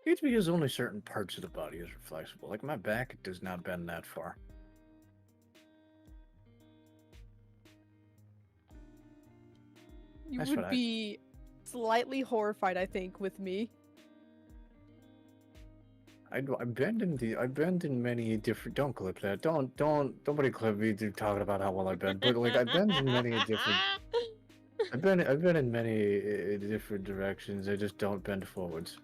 [SPEAKER 9] It's because only certain parts of the body is flexible. Like my back does not bend that far.
[SPEAKER 3] You
[SPEAKER 9] That's
[SPEAKER 3] would
[SPEAKER 9] what I-
[SPEAKER 3] be slightly horrified, I think, with me.
[SPEAKER 9] I bend in many different. Don't clip that. Nobody clip me talking about how well I bend. But like I bend in many different. I've been in many different directions. I just don't bend forwards.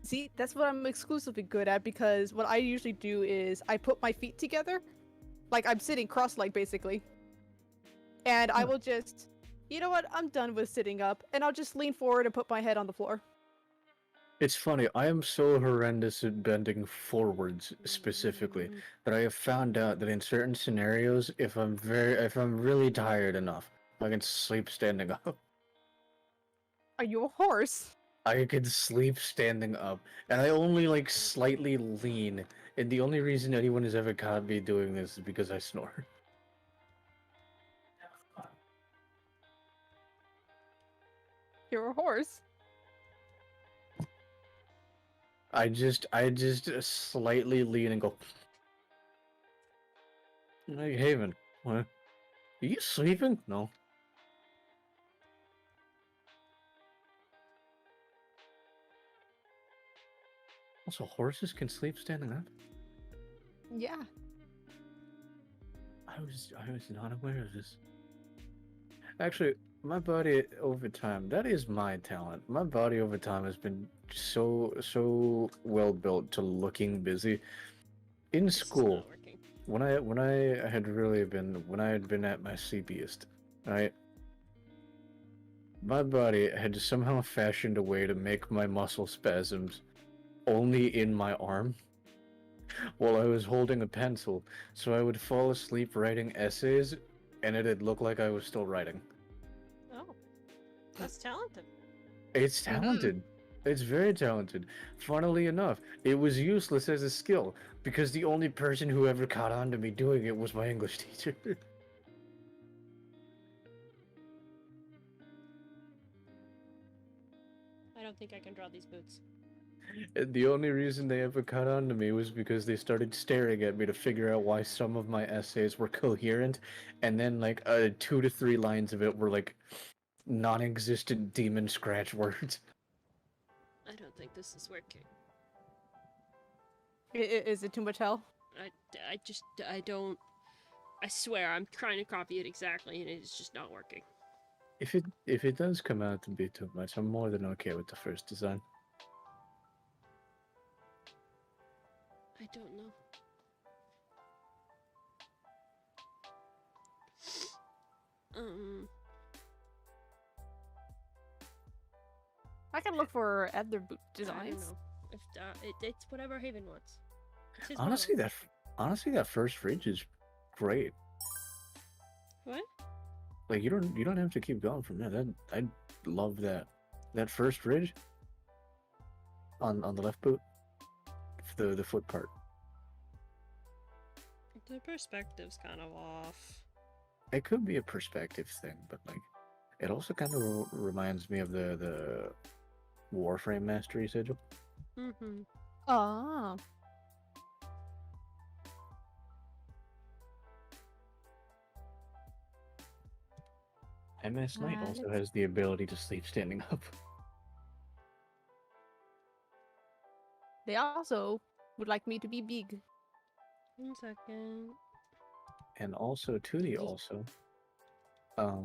[SPEAKER 3] See, that's what I'm exclusively good at because what I usually do is I put my feet together, like I'm sitting cross-legged basically, and I will just, you know what, I'm done with sitting up, and I'll just lean forward and put my head on the floor.
[SPEAKER 9] It's funny, I am so horrendous at bending forwards specifically that I have found out that in certain scenarios, if I'm really tired enough, I can sleep standing up.
[SPEAKER 3] Are you a horse?
[SPEAKER 9] I can sleep standing up, and I only like slightly lean, and the only reason anyone has ever caught me doing this is because I snore.
[SPEAKER 3] You're a horse.
[SPEAKER 9] I just slightly lean and go. Hey, Haven, what? Are you sleeping? No. Also, horses can sleep standing up?
[SPEAKER 3] Yeah.
[SPEAKER 9] I was not aware of this. Actually, my body over time, that is my talent. My body over time has been so well built to looking busy. In school, when I had been at my sleepiest, right? My body had somehow fashioned a way to make my muscle spasms only in my arm while I was holding a pencil, so I would fall asleep writing essays, and it'd look like I was still writing.
[SPEAKER 1] Oh, that's talented.
[SPEAKER 9] It's talented. It's very talented. Funnily enough, it was useless as a skill, because the only person who ever caught on to me doing it was my English teacher.
[SPEAKER 1] I don't think I can draw these boots.
[SPEAKER 9] And the only reason they ever caught on to me was because they started staring at me to figure out why some of my essays were coherent, and then like 2 to 3 lines of it were like non-existent demon scratch words.
[SPEAKER 1] I don't think this is working.
[SPEAKER 3] Is it too much hell?
[SPEAKER 1] I don't. I swear, I'm trying to copy it exactly, and it's just not working.
[SPEAKER 9] If it does come out to be too much, I'm more than okay with the first design.
[SPEAKER 1] I don't know.
[SPEAKER 3] I can look for other boot
[SPEAKER 1] I don't
[SPEAKER 3] designs.
[SPEAKER 1] know. If it's whatever Haven wants. It's his
[SPEAKER 9] Honestly,
[SPEAKER 1] model.
[SPEAKER 9] that first fridge is great.
[SPEAKER 1] What?
[SPEAKER 9] Like you don't have to keep going from there. I love that. That first ridge on the left boot, the foot part.
[SPEAKER 1] The perspective's kind of off.
[SPEAKER 9] It could be a perspective thing, but like it also kind of reminds me of the Warframe Mastery sigil.
[SPEAKER 1] Mm-hmm.
[SPEAKER 3] Ah.
[SPEAKER 9] MS Knight also has the ability to sleep standing up.
[SPEAKER 3] They also would like me to be big.
[SPEAKER 1] 1 second.
[SPEAKER 9] And also, I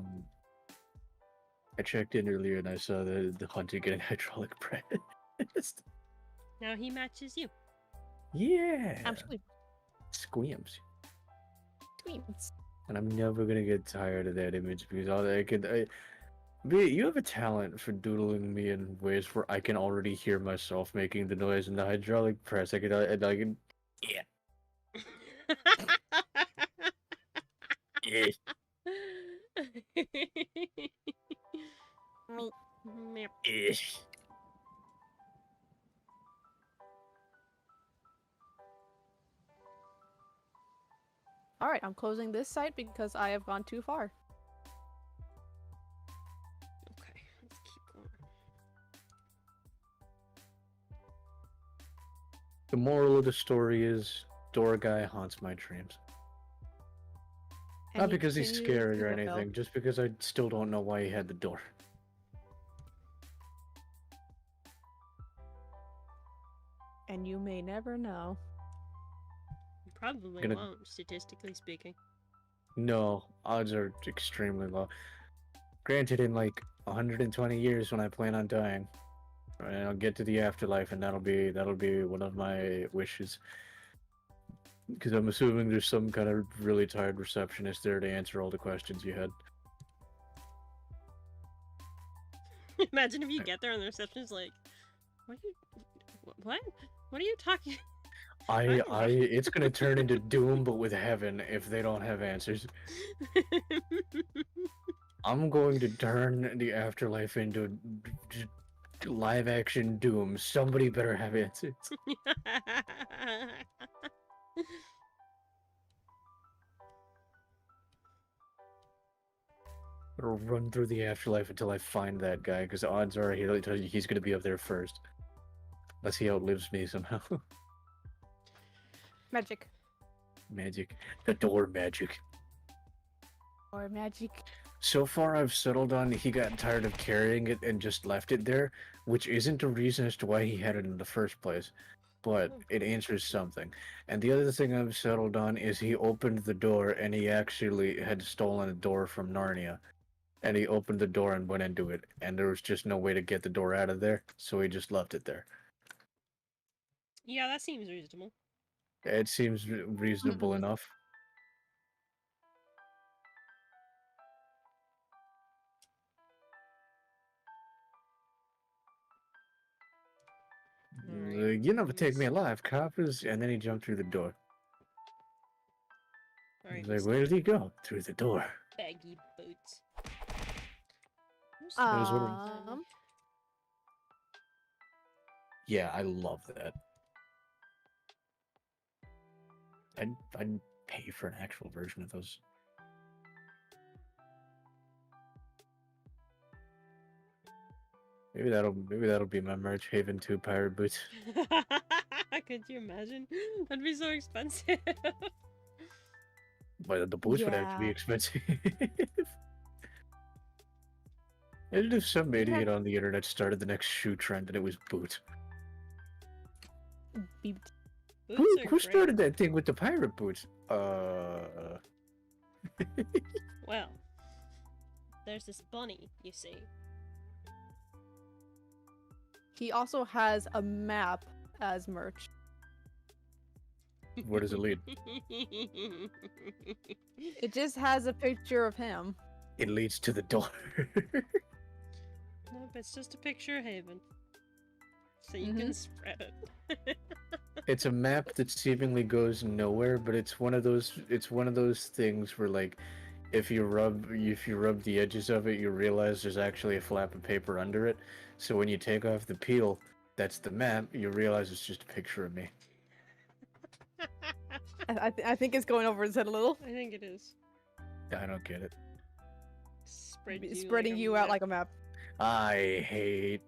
[SPEAKER 9] checked in earlier and I saw the hunter getting hydraulic pressed.
[SPEAKER 1] Now he matches you.
[SPEAKER 9] Yeah.
[SPEAKER 3] Absolutely.
[SPEAKER 9] Squeams.
[SPEAKER 3] Tweets.
[SPEAKER 9] And I'm never gonna get tired of that image because you have a talent for doodling me in ways where I can already hear myself making the noise in the hydraulic press. I can, yeah. Yeah. Yeah.
[SPEAKER 3] Alright, I'm closing this site because I have gone too far.
[SPEAKER 1] Okay, let's keep going.
[SPEAKER 9] The moral of the story is Door Guy haunts my dreams.
[SPEAKER 3] And
[SPEAKER 9] Not
[SPEAKER 3] he
[SPEAKER 9] because he's
[SPEAKER 3] continues
[SPEAKER 9] scary
[SPEAKER 3] to
[SPEAKER 9] or
[SPEAKER 3] fulfill.
[SPEAKER 9] anything, just because I still don't know why he had the door.
[SPEAKER 3] And you may never know.
[SPEAKER 1] You probably
[SPEAKER 9] Gonna-
[SPEAKER 1] won't, statistically speaking.
[SPEAKER 9] No, odds are extremely low. Granted, in like 120 years when I plan on dying, and I'll get to the afterlife, and that'll be one of my wishes. Because I'm assuming there's some kind of really tired receptionist there to answer all the questions you had.
[SPEAKER 1] Imagine if you get there and the receptionist's like, "What? What are you talking?"
[SPEAKER 9] It's gonna turn into Doom, but with heaven if they don't have answers. I'm going to turn the afterlife into live action Doom. Somebody better have answers. Or run through the afterlife until I find that guy, because odds are he's gonna be up there first. Unless he outlives me somehow.
[SPEAKER 3] Magic.
[SPEAKER 9] Magic. The door magic.
[SPEAKER 3] Or magic.
[SPEAKER 9] So far, I've settled on he got tired of carrying it and just left it there, which isn't a reason as to why he had it in the first place, but it answers something. And the other thing I've settled on is he opened the door and he actually had stolen a door from Narnia. And he opened the door and went into it, and there was just no way to get the door out of there, so he just left it there.
[SPEAKER 1] Yeah, that seems reasonable.
[SPEAKER 9] It seems reasonable enough.
[SPEAKER 1] Alright,
[SPEAKER 9] You never take me alive, coppers. And then he jumped through the door.
[SPEAKER 1] Alright,
[SPEAKER 9] Like, where did he go? Through the door.
[SPEAKER 1] baggy boots.
[SPEAKER 9] Yeah, I love that. I'd pay for an actual version of those. Maybe that'll be my merch. Haven 2 pirate boots.
[SPEAKER 1] Could you imagine? That'd be so expensive.
[SPEAKER 9] But the boots would have to be
[SPEAKER 3] Yeah.
[SPEAKER 9] expensive. And if some idiot on the internet started the next shoe trend and it was boots.
[SPEAKER 3] Beeped.
[SPEAKER 9] Who started that thing with the pirate boots?
[SPEAKER 1] Well, there's this bunny, you see.
[SPEAKER 3] He also has a map as merch.
[SPEAKER 9] Where does it lead?
[SPEAKER 3] It just has a picture of him.
[SPEAKER 9] It leads to the door.
[SPEAKER 1] Nope, it's just a picture of Haven. So you can spread it.
[SPEAKER 9] It's a map that seemingly goes nowhere, but it's one of those things where, like, if you rub the edges of it, you realize there's actually a flap of paper under it. So when you take off the peel, that's the map, you realize it's just a picture of me.
[SPEAKER 3] I think it's going over his head a little.
[SPEAKER 1] I think it is.
[SPEAKER 9] I don't get it.
[SPEAKER 3] Spreading you out like a map.
[SPEAKER 9] I hate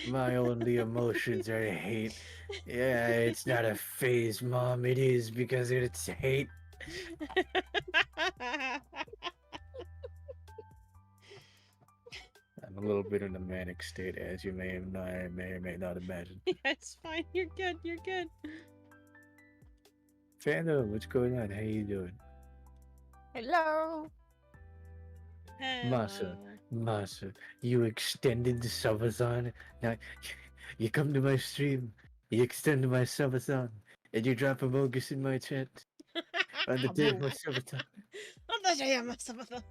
[SPEAKER 9] my only emotions are hate. Yeah, it's not a phase, Mom. It is because it's hate. I'm a little bit in a manic state, as you may or may not imagine.
[SPEAKER 1] Yeah, it's fine. You're good. You're good.
[SPEAKER 9] Fando, what's going on? How you doing?
[SPEAKER 3] Hello.
[SPEAKER 9] Masa, you extended the subathon. Now, you come to my stream, you extend my subathon, and you drop a mogus in my chat on the day of my subathon.
[SPEAKER 1] On the day of my subathon.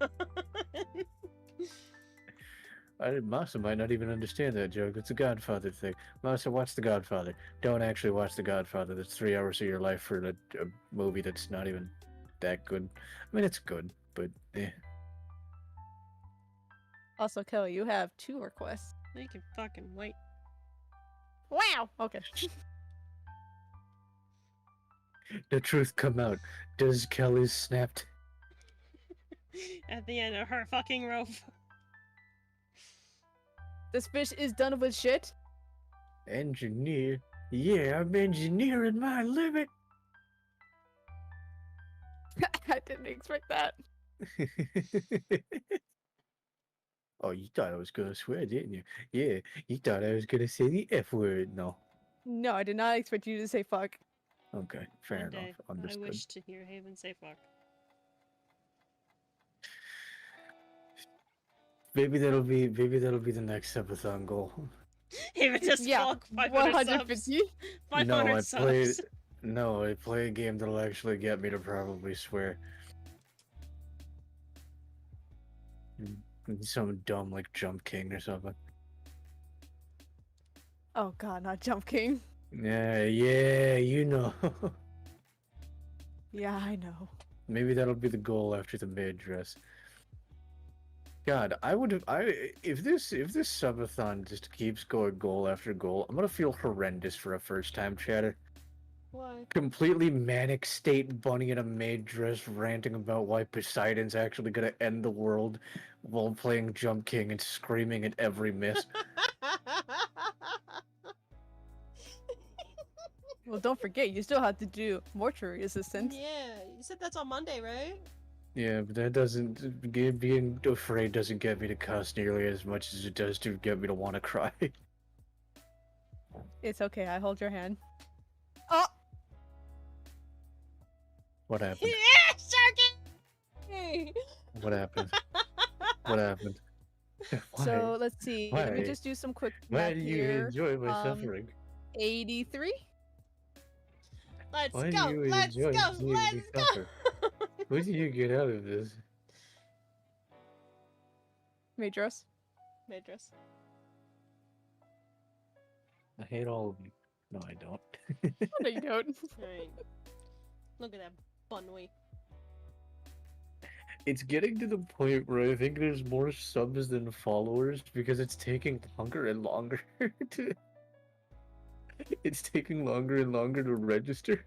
[SPEAKER 9] Masa might not even understand that joke. It's a Godfather thing. Masa, watch The Godfather. Don't actually watch The Godfather. That's 3 hours of your life for a movie that's not even that good. I mean, it's good, but eh.
[SPEAKER 3] Also, Kelly, you have 2 requests.
[SPEAKER 1] You can fucking wait.
[SPEAKER 3] Wow. Okay.
[SPEAKER 9] The truth come out. Does Kelly snapped?
[SPEAKER 1] At the end of her fucking rope.
[SPEAKER 3] This fish is done with shit.
[SPEAKER 9] Engineer? Yeah, I'm engineering my limit.
[SPEAKER 3] I didn't expect that.
[SPEAKER 9] Oh, you thought I was gonna swear, didn't you? Yeah, you thought I was gonna say the F word. No.
[SPEAKER 3] No, I did not expect you to say fuck.
[SPEAKER 9] Okay, fair
[SPEAKER 1] One
[SPEAKER 9] enough.
[SPEAKER 1] day, I
[SPEAKER 9] Understood.
[SPEAKER 1] wish to hear Haven say fuck.
[SPEAKER 9] Maybe that'll be the next subathon goal.
[SPEAKER 1] Haven just
[SPEAKER 3] Yeah,
[SPEAKER 1] clock 500 subs.
[SPEAKER 3] 150.
[SPEAKER 1] 500
[SPEAKER 9] No, I
[SPEAKER 1] subs.
[SPEAKER 9] played. No, I play a game that'll actually get me to probably swear. Some dumb like Jump King or something.
[SPEAKER 3] Oh god, not Jump King.
[SPEAKER 9] Yeah, you know.
[SPEAKER 3] Yeah, I know.
[SPEAKER 9] Maybe that'll be the goal after the maid dress. God, if this subathon just keeps going goal after goal, I'm gonna feel horrendous for a first time chatter.
[SPEAKER 1] Why?
[SPEAKER 9] Completely manic state bunny in a maid dress ranting about why Poseidon's actually gonna end the world while playing Jump King and screaming at every miss.
[SPEAKER 3] Well, don't forget, you still have to do mortuary assistant.
[SPEAKER 1] Yeah, you said that's on Monday, right?
[SPEAKER 9] Yeah, but that doesn't being afraid doesn't get me to cuss nearly as much as it does to get me to want to cry.
[SPEAKER 3] It's okay, I hold your hand. Oh!
[SPEAKER 9] What happened?
[SPEAKER 1] Yeah, Sharky!
[SPEAKER 9] What happened? What happened? Why?
[SPEAKER 3] So, let's see. Let me
[SPEAKER 9] Why?
[SPEAKER 3] just do some quick
[SPEAKER 9] Why
[SPEAKER 3] math
[SPEAKER 9] do you
[SPEAKER 3] here.
[SPEAKER 9] enjoy my suffering?
[SPEAKER 3] 83?
[SPEAKER 1] Let's
[SPEAKER 9] Why
[SPEAKER 1] go!
[SPEAKER 9] do you
[SPEAKER 1] Let's
[SPEAKER 9] enjoy
[SPEAKER 1] go!
[SPEAKER 9] seeing me
[SPEAKER 1] Let's go!
[SPEAKER 9] suffer? What do you get out of this?
[SPEAKER 3] Madros?
[SPEAKER 1] Madras.
[SPEAKER 9] I hate all of you. No, I don't.
[SPEAKER 3] No, you don't.
[SPEAKER 1] Right. Look at that Bnnuy.
[SPEAKER 9] It's getting to the point where I think there's more subs than followers because it's taking longer and longer to. It's taking longer and longer to register.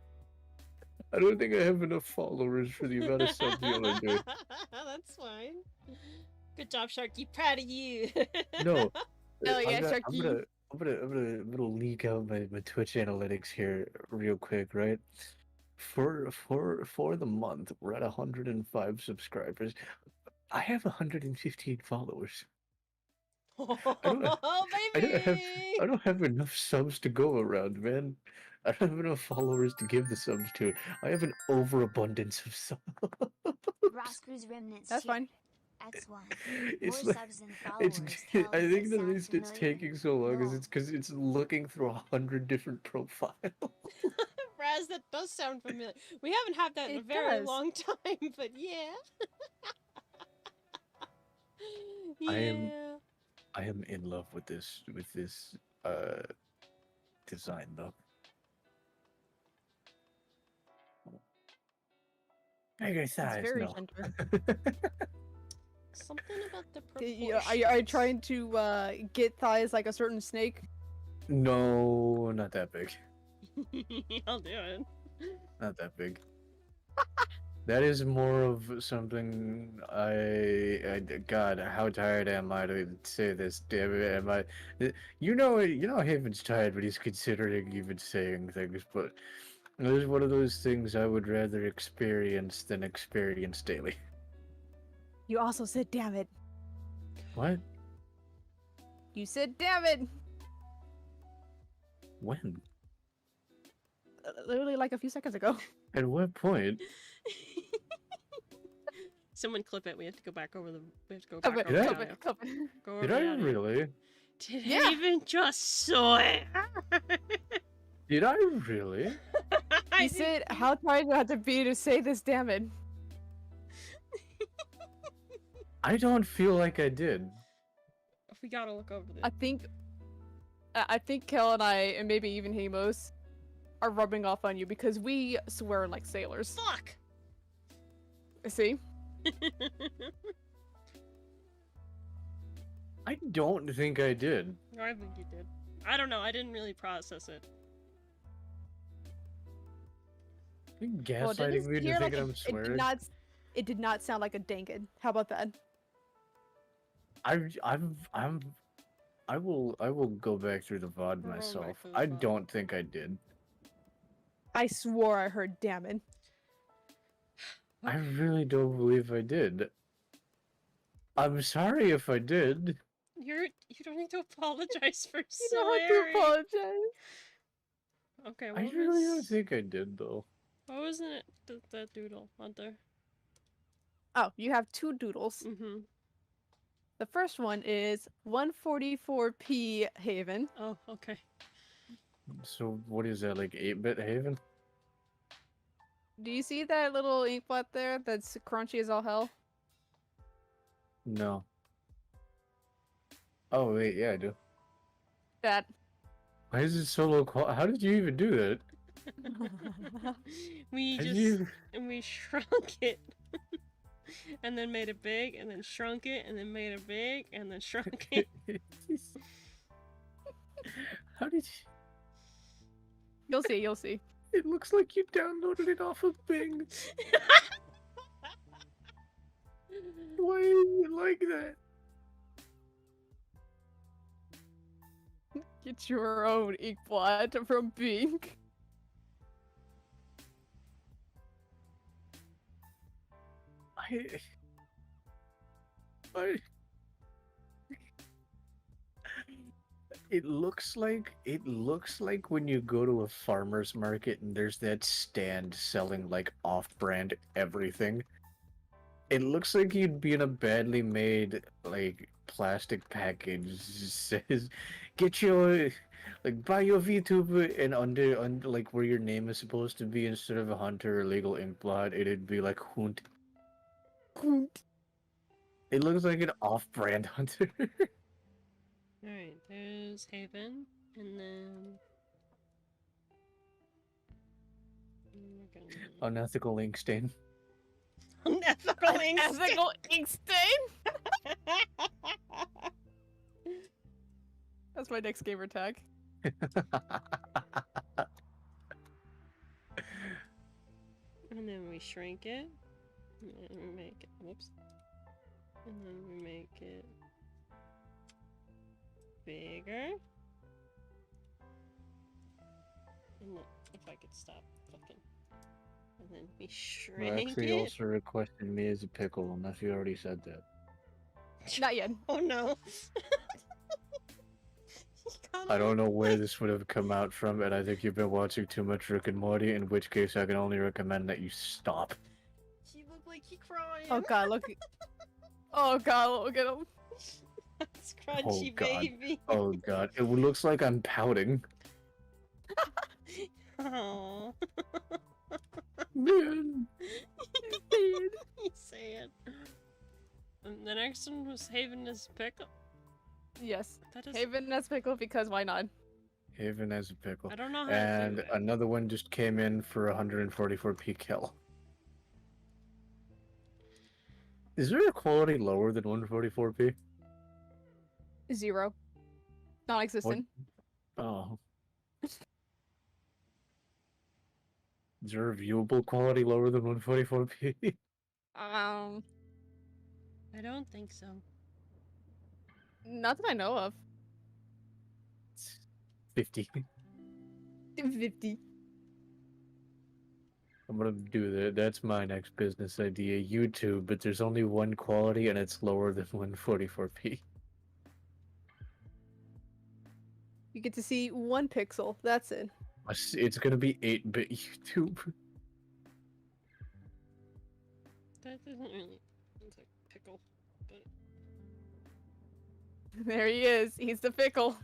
[SPEAKER 9] I don't think I have enough followers for the amount of subs you want to do.
[SPEAKER 1] That's fine. Good job, Sharky. Proud of you.
[SPEAKER 9] No.
[SPEAKER 3] Hell yeah,
[SPEAKER 9] I'm
[SPEAKER 3] Sharky.
[SPEAKER 9] gonna leak out my Twitch analytics here real quick, right? For the month, we're at 105 subscribers. I have 115 followers.
[SPEAKER 1] Oh, baby!
[SPEAKER 9] I don't have enough subs to go around, man. I don't have enough followers to give the subs to. I have an overabundance of subs.
[SPEAKER 2] Roscoe's remnants.
[SPEAKER 3] That's fine.
[SPEAKER 2] X1.
[SPEAKER 9] It's
[SPEAKER 2] More
[SPEAKER 9] like,
[SPEAKER 2] subs than followers.
[SPEAKER 9] I
[SPEAKER 2] Does
[SPEAKER 9] think
[SPEAKER 2] it
[SPEAKER 9] the
[SPEAKER 2] sound
[SPEAKER 9] reason it's
[SPEAKER 2] familiar?
[SPEAKER 9] taking so long is
[SPEAKER 2] No.
[SPEAKER 9] it's because it's looking through 100 different profiles.
[SPEAKER 1] Raz, that does sound familiar. We haven't had that in a
[SPEAKER 3] It
[SPEAKER 1] very
[SPEAKER 3] does.
[SPEAKER 1] long time, but yeah.
[SPEAKER 9] I am in love with this design though. Bigger
[SPEAKER 3] It's
[SPEAKER 9] size,
[SPEAKER 3] very
[SPEAKER 9] no.
[SPEAKER 3] gender.
[SPEAKER 1] Something about the
[SPEAKER 3] Are you trying to get thighs like a certain snake?
[SPEAKER 9] No, not that big.
[SPEAKER 1] I'll do it.
[SPEAKER 9] Not that big. That is more of something God, how tired am I to say this? Damn it, am I? You know, Haven's tired, but he's considering even saying things. But it is one of those things I would rather experience than experience daily.
[SPEAKER 3] You also said damn it.
[SPEAKER 9] What?
[SPEAKER 3] You said damn it.
[SPEAKER 9] When?
[SPEAKER 3] Literally like a few seconds ago.
[SPEAKER 9] At what point?
[SPEAKER 1] Someone clip it. We have to go back over the. We have to go
[SPEAKER 3] Clip
[SPEAKER 1] back
[SPEAKER 3] it,
[SPEAKER 1] over
[SPEAKER 9] Did
[SPEAKER 1] the
[SPEAKER 9] I-
[SPEAKER 1] audio.
[SPEAKER 3] clip it.
[SPEAKER 1] Go over
[SPEAKER 9] Did
[SPEAKER 1] the
[SPEAKER 9] I
[SPEAKER 1] audio.
[SPEAKER 9] really?
[SPEAKER 1] Did
[SPEAKER 3] Yeah.
[SPEAKER 1] Haven just swear?
[SPEAKER 9] Did I really?
[SPEAKER 3] You said how tired you have to be to say this damn it.
[SPEAKER 9] I don't feel like I did.
[SPEAKER 1] We gotta look over this.
[SPEAKER 3] I think Kel and I, and maybe even Hemos, are rubbing off on you because we swear like sailors.
[SPEAKER 1] Fuck.
[SPEAKER 3] See?
[SPEAKER 9] I don't think I did.
[SPEAKER 1] I think you did. I don't know. I didn't really process it.
[SPEAKER 9] You
[SPEAKER 3] Well, it didn't
[SPEAKER 9] gaslighting me
[SPEAKER 3] hear
[SPEAKER 9] to
[SPEAKER 3] like
[SPEAKER 9] thinking
[SPEAKER 3] a-
[SPEAKER 9] I'm swearing.
[SPEAKER 3] It did not sound like a danged. How about that?
[SPEAKER 9] I will go back through the VOD
[SPEAKER 1] We're going back
[SPEAKER 9] myself.
[SPEAKER 1] through the
[SPEAKER 9] I
[SPEAKER 1] VOD.
[SPEAKER 9] don't think I did.
[SPEAKER 3] I swore I heard damn it.
[SPEAKER 9] I really don't believe I did. I'm sorry if I did.
[SPEAKER 1] You don't need to apologize for
[SPEAKER 3] You don't have to
[SPEAKER 1] swearing.
[SPEAKER 3] apologize.
[SPEAKER 1] Okay,
[SPEAKER 9] I
[SPEAKER 1] what
[SPEAKER 9] really don't
[SPEAKER 1] was
[SPEAKER 9] think I did, though.
[SPEAKER 1] what was it? The doodle, Hunter?
[SPEAKER 3] Oh, you have 2 doodles.
[SPEAKER 1] Mm-hmm.
[SPEAKER 3] The first one is 144p Haven.
[SPEAKER 1] Oh, okay.
[SPEAKER 9] So what is that, like 8-bit Haven?
[SPEAKER 3] Do you see that little inkblot there that's crunchy as all hell?
[SPEAKER 9] No. Oh wait, yeah, I do.
[SPEAKER 3] That.
[SPEAKER 9] Why is it so low quality? How did you even do that?
[SPEAKER 1] We
[SPEAKER 9] How did
[SPEAKER 1] just
[SPEAKER 9] you...
[SPEAKER 1] we shrunk it. And then made it big, and then shrunk it, and then made it big, and then shrunk it.
[SPEAKER 9] How did you...
[SPEAKER 3] You'll see, you'll see.
[SPEAKER 9] It looks like you downloaded it off of Bing. Why is it like that?
[SPEAKER 3] Get your own inkblot from Bing.
[SPEAKER 9] I... It looks like when you go to a farmer's market and there's that stand selling like off-brand everything. It looks like you'd be in a badly made like plastic package. It says, "Get your buy your Vtuber," and under like where your name is supposed to be instead of a hunter or legal inkblot, it'd be like Hunt. Hunt. It looks like an off-brand hunter.
[SPEAKER 1] Alright, there's Haven, and then...
[SPEAKER 9] Unethical ink stain.
[SPEAKER 1] Unethical ink stain!
[SPEAKER 3] Ethical ink stain? That's my next gamer tag.
[SPEAKER 1] And then we shrink it, and then we make it, whoops. And then we make it bigger. And then, if I could stop fucking. And then we shrink
[SPEAKER 9] Well, actually,
[SPEAKER 1] it.
[SPEAKER 9] you also requested me as a pickle, unless you already said that.
[SPEAKER 3] Not yet.
[SPEAKER 1] Oh no.
[SPEAKER 9] I don't know where this would have come out from, and I think you've been watching too much Rick and Morty, in which case I can only recommend that you stop.
[SPEAKER 1] She looked like he crying.
[SPEAKER 3] Oh god, look. Oh god, look at him.
[SPEAKER 1] That's crunchy, baby.
[SPEAKER 9] Oh god, it looks like I'm pouting.
[SPEAKER 1] Oh.
[SPEAKER 9] Man.
[SPEAKER 1] He's sad. And the next one was Haven as pickle.
[SPEAKER 3] Yes.
[SPEAKER 1] That is...
[SPEAKER 3] Haven as pickle because why not?
[SPEAKER 9] Haven as a pickle.
[SPEAKER 1] I don't know how to
[SPEAKER 9] And
[SPEAKER 1] do it.
[SPEAKER 9] another one just came in for 144p kill. Is there a quality lower than 144p?
[SPEAKER 3] 0. Non-existent.
[SPEAKER 9] Oh. Is there a viewable quality lower than 144p?
[SPEAKER 1] I don't think so.
[SPEAKER 3] Not that I know of.
[SPEAKER 9] 50.
[SPEAKER 3] 50.
[SPEAKER 9] I'm gonna do that. That's my next business idea. YouTube, but there's only one quality and it's lower than 144p.
[SPEAKER 3] You get to see 1 pixel. That's it.
[SPEAKER 9] It's gonna be 8-bit YouTube.
[SPEAKER 1] That doesn't really... It's like pickle, but...
[SPEAKER 3] There he is. He's the pickle.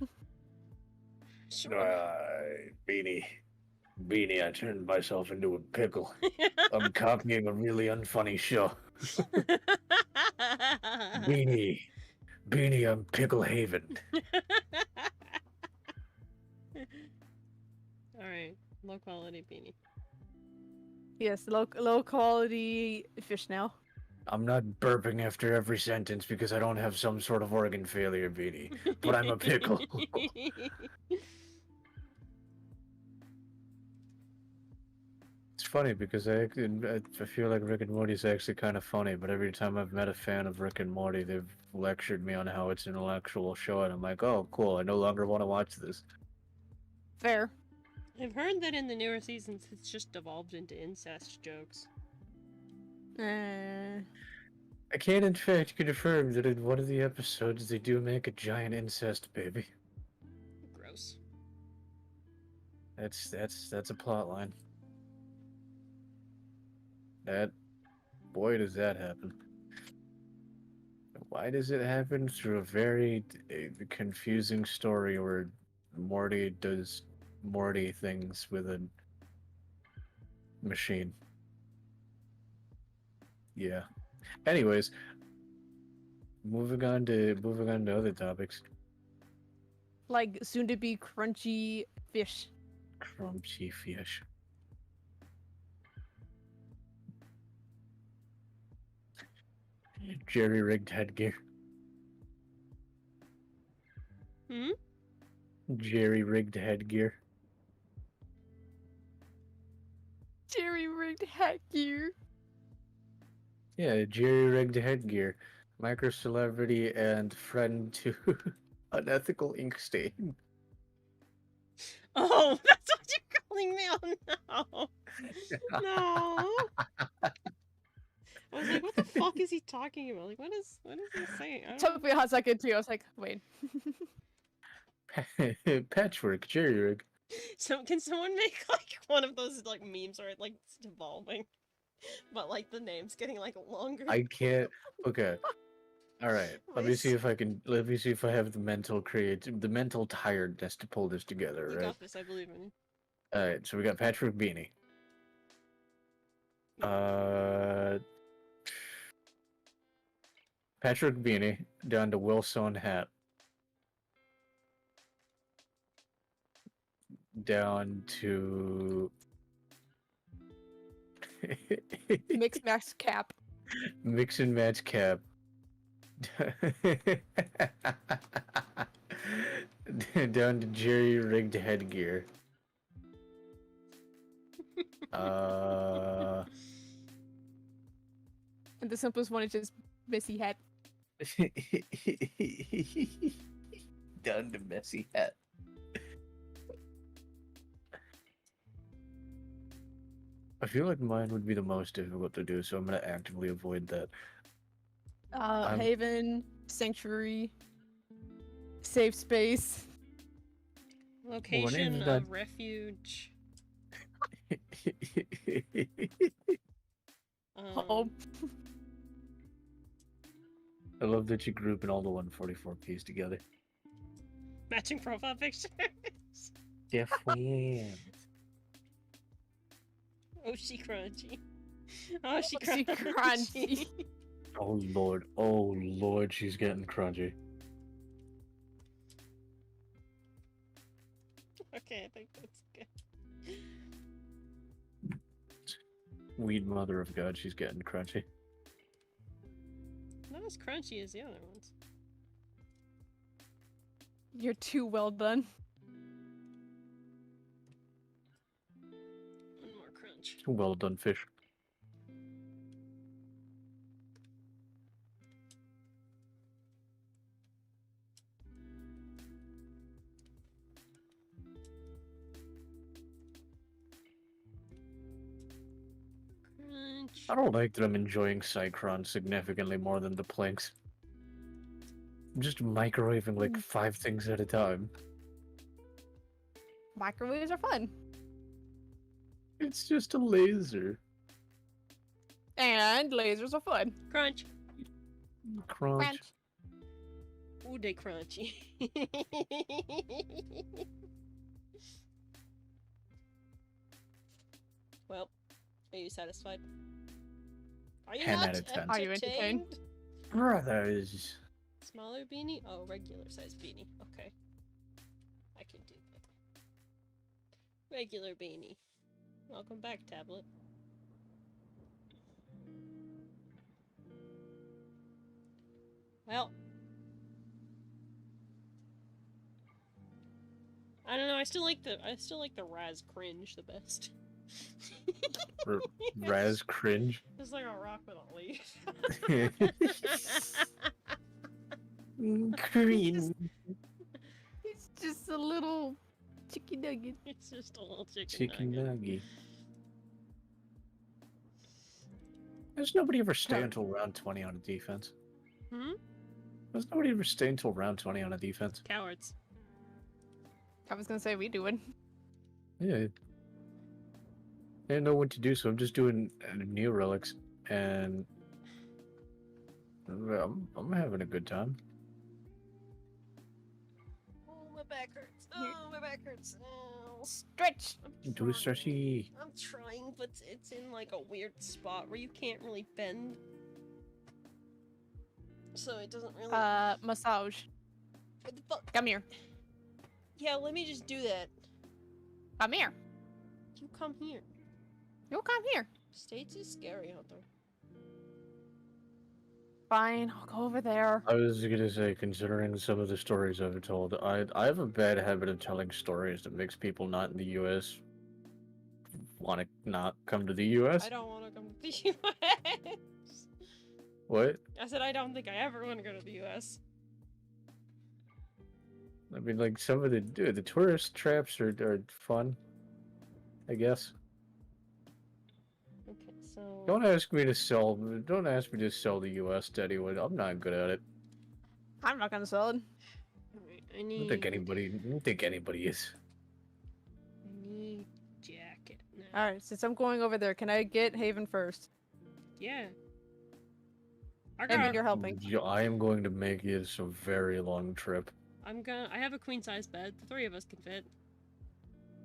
[SPEAKER 9] Beanie. Beanie, I turned myself into a pickle. I'm copying a really unfunny show. Beanie. Beanie, I'm Pickle Haven.
[SPEAKER 1] Alright, low quality beanie.
[SPEAKER 3] Yes, low quality fish now.
[SPEAKER 9] I'm not burping after every sentence because I don't have some sort of organ failure, Beanie. But I'm a pickle. It's funny because I feel like Rick and Morty is actually kind of funny, but every time I've met a fan of Rick and Morty, they've lectured me on how it's an intellectual show, and I'm like, oh, cool, I no longer want to watch this.
[SPEAKER 3] Fair.
[SPEAKER 1] I've heard that in the newer seasons it's just devolved into incest jokes.
[SPEAKER 9] I can in fact confirm that in one of the episodes they do make a giant incest baby.
[SPEAKER 1] Gross.
[SPEAKER 9] That's a plot line. That boy does that happen. Why does it happen? Through a very confusing story where Morty does Morty things with a machine. Yeah. Anyways, moving on to other topics.
[SPEAKER 3] Like soon to be crunchy fish.
[SPEAKER 9] Crunchy fish. Jerry rigged headgear.
[SPEAKER 1] Hmm?
[SPEAKER 9] Jerry rigged headgear.
[SPEAKER 3] Jerry rigged headgear.
[SPEAKER 9] Yeah, Jerry rigged headgear. Micro celebrity and friend to unethical ink stain.
[SPEAKER 1] Oh, that's what you're calling me? Oh, no. No. I was like, what the fuck is he talking about? Like, what is he saying? I don't
[SPEAKER 3] Took me a hot second too. I was like, wait.
[SPEAKER 9] Patchwork, Jerry rig.
[SPEAKER 1] So can someone make like one of those like memes where it like it's devolving, but like the name's getting like longer?
[SPEAKER 9] I can't. Okay. All right. Let me see if I can. Let me see if I have the mental tiredness to pull this together.
[SPEAKER 1] You
[SPEAKER 9] Right.
[SPEAKER 1] got this. I believe in you.
[SPEAKER 9] All right. So we got Patrick Beanie. Patrick Beanie down to Wilson hat. Down to
[SPEAKER 3] Mix max cap.
[SPEAKER 9] Mix and match cap. Down to Jerry rigged headgear.
[SPEAKER 3] And the simplest one is just messy hat.
[SPEAKER 9] Down to messy hat. I feel like mine would be the most difficult to do, so I'm gonna actively avoid that.
[SPEAKER 3] Haven, sanctuary, safe space.
[SPEAKER 1] Location of refuge.
[SPEAKER 3] Oh.
[SPEAKER 9] I love that you group in all the 144Ps together.
[SPEAKER 1] Matching profile pictures.
[SPEAKER 9] Definitely.
[SPEAKER 1] Oh, she crunchy. Oh, she
[SPEAKER 3] She
[SPEAKER 1] crunchy.
[SPEAKER 3] crunchy.
[SPEAKER 9] Oh lord, she's getting crunchy.
[SPEAKER 1] Okay, I think that's good.
[SPEAKER 9] Weed mother of God, she's getting crunchy.
[SPEAKER 1] Not as crunchy as the other ones.
[SPEAKER 3] You're too well done.
[SPEAKER 1] One more crunch.
[SPEAKER 9] Well done, fish.
[SPEAKER 1] Crunch.
[SPEAKER 9] I don't like that I'm enjoying Cycron significantly more than the planks. I'm just microwaving like 5 things at a time.
[SPEAKER 3] Microwaves are fun.
[SPEAKER 9] It's just a laser.
[SPEAKER 3] And lasers are fun.
[SPEAKER 1] Crunch.
[SPEAKER 9] Crunch.
[SPEAKER 1] Ooh, they crunchy. Well, are you satisfied? Are you
[SPEAKER 9] 10
[SPEAKER 1] not
[SPEAKER 9] out of 10.
[SPEAKER 3] Are you entertained?
[SPEAKER 9] Brothers.
[SPEAKER 1] Smaller beanie? Oh, regular size beanie. Okay. I can do that. Regular beanie. Welcome back, tablet. Well. I don't know, I still like the Raz cringe the best.
[SPEAKER 9] Raz cringe.
[SPEAKER 1] It's like a rock with a leaf.
[SPEAKER 9] Cringe.
[SPEAKER 3] It's just a little chicken nugget.
[SPEAKER 1] It's just a little chicken
[SPEAKER 9] Chicken
[SPEAKER 1] nugget.
[SPEAKER 9] nugget. Does nobody ever stay until round 20 on a defense?
[SPEAKER 1] Hmm?
[SPEAKER 9] Does nobody ever stay until round 20 on a defense?
[SPEAKER 1] Cowards.
[SPEAKER 3] I was gonna say we do it.
[SPEAKER 9] Yeah. I didn't know what to do, so I'm just doing new relics, and I'm having a good time.
[SPEAKER 1] Oh, my back hurts. Oh, my back hurts. Oh.
[SPEAKER 3] Stretch.
[SPEAKER 9] Do a stretchy.
[SPEAKER 1] I'm trying, but it's in like a weird spot where you can't really bend. So it doesn't really.
[SPEAKER 3] Massage.
[SPEAKER 1] What the fuck?
[SPEAKER 3] Come here.
[SPEAKER 1] Yeah, let me just do that.
[SPEAKER 3] Come here.
[SPEAKER 1] You come here.
[SPEAKER 3] You come here.
[SPEAKER 1] States is scary out there.
[SPEAKER 3] Fine, I'll go over there.
[SPEAKER 9] I was gonna say, considering some of the stories I've told, I have a bad habit of telling stories that makes people not in the U.S. want to not come to the U.S.
[SPEAKER 1] I don't want to come to the U.S.
[SPEAKER 9] What?
[SPEAKER 1] I said I don't think I ever want to go to the U.S.
[SPEAKER 9] I mean, like some of the tourist traps are fun, I guess.
[SPEAKER 1] Okay, so.
[SPEAKER 9] Don't ask me to sell. Don't ask me to sell the U.S. to anyone. I'm not good at it.
[SPEAKER 3] I'm not gonna sell it.
[SPEAKER 1] Alright, I
[SPEAKER 9] I
[SPEAKER 1] need.
[SPEAKER 9] don't think anybody is.
[SPEAKER 1] I need jacket now.
[SPEAKER 3] Alright, since I'm going over there, can I get Haven first?
[SPEAKER 1] Yeah.
[SPEAKER 3] I mean, you're helping.
[SPEAKER 9] I am going to make it a very long trip.
[SPEAKER 1] I have a queen size bed. The three of us can fit.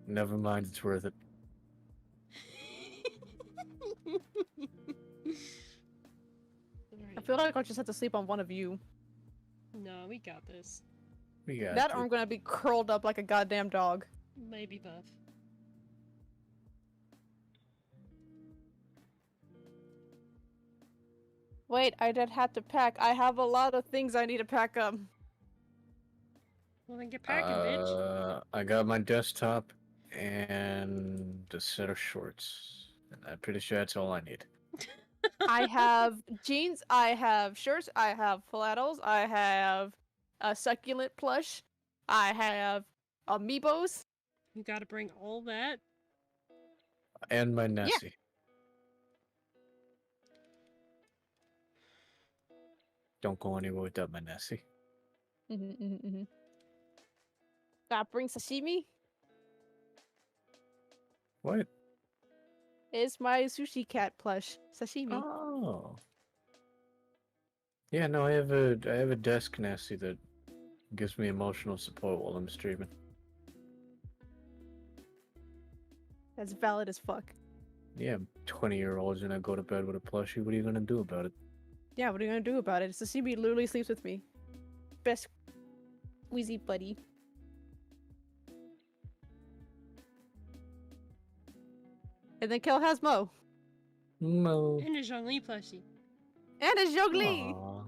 [SPEAKER 9] Never mind, it's worth it.
[SPEAKER 3] I feel like I'll just have to sleep on one of you.
[SPEAKER 1] No, we got this.
[SPEAKER 9] We got
[SPEAKER 3] That
[SPEAKER 9] you.
[SPEAKER 3] or I'm gonna be curled up like a goddamn dog.
[SPEAKER 1] Maybe both.
[SPEAKER 3] Wait, I did have to pack. I have a lot of things I need to pack up.
[SPEAKER 1] Well, then get packing, bitch.
[SPEAKER 9] I got my desktop and a set of shorts. And I'm pretty sure that's all I need.
[SPEAKER 3] I have jeans, I have shirts, I have flannels, I have a succulent plush, I have amiibos.
[SPEAKER 1] You gotta bring all that.
[SPEAKER 9] And my Nessie. Don't go anywhere without my Nessie.
[SPEAKER 3] Gotta bring sashimi.
[SPEAKER 9] What?
[SPEAKER 3] It's my sushi cat plush. Sashimi.
[SPEAKER 9] Oh. Yeah, no, I have a desk Nessie that gives me emotional support while I'm streaming.
[SPEAKER 3] That's valid as fuck.
[SPEAKER 9] Yeah, I'm 20-year-olds and I go to bed with a plushie. What are you gonna do about it?
[SPEAKER 3] Yeah, what are you gonna do about it? Sashimi literally sleeps with me. Best wheezy buddy. And then Kel has Mo.
[SPEAKER 9] Mo.
[SPEAKER 1] And a Zhongli plushie.
[SPEAKER 3] And a Zhongli!
[SPEAKER 9] Aw.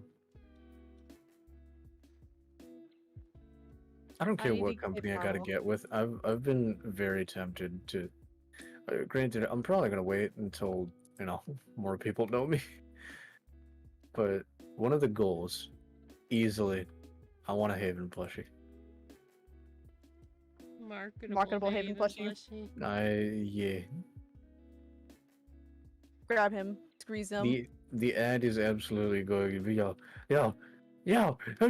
[SPEAKER 9] I don't care
[SPEAKER 3] need
[SPEAKER 9] what
[SPEAKER 3] to get
[SPEAKER 9] company I gotta
[SPEAKER 3] Mo.
[SPEAKER 9] get with. I've been very tempted to. Granted, I'm probably gonna wait until more people know me. But one of the goals, easily, I want a Haven plushie.
[SPEAKER 3] Marketable Haven plushie.
[SPEAKER 9] Yeah.
[SPEAKER 3] Grab him. Squeeze him.
[SPEAKER 9] The ad is absolutely going to be yo, don't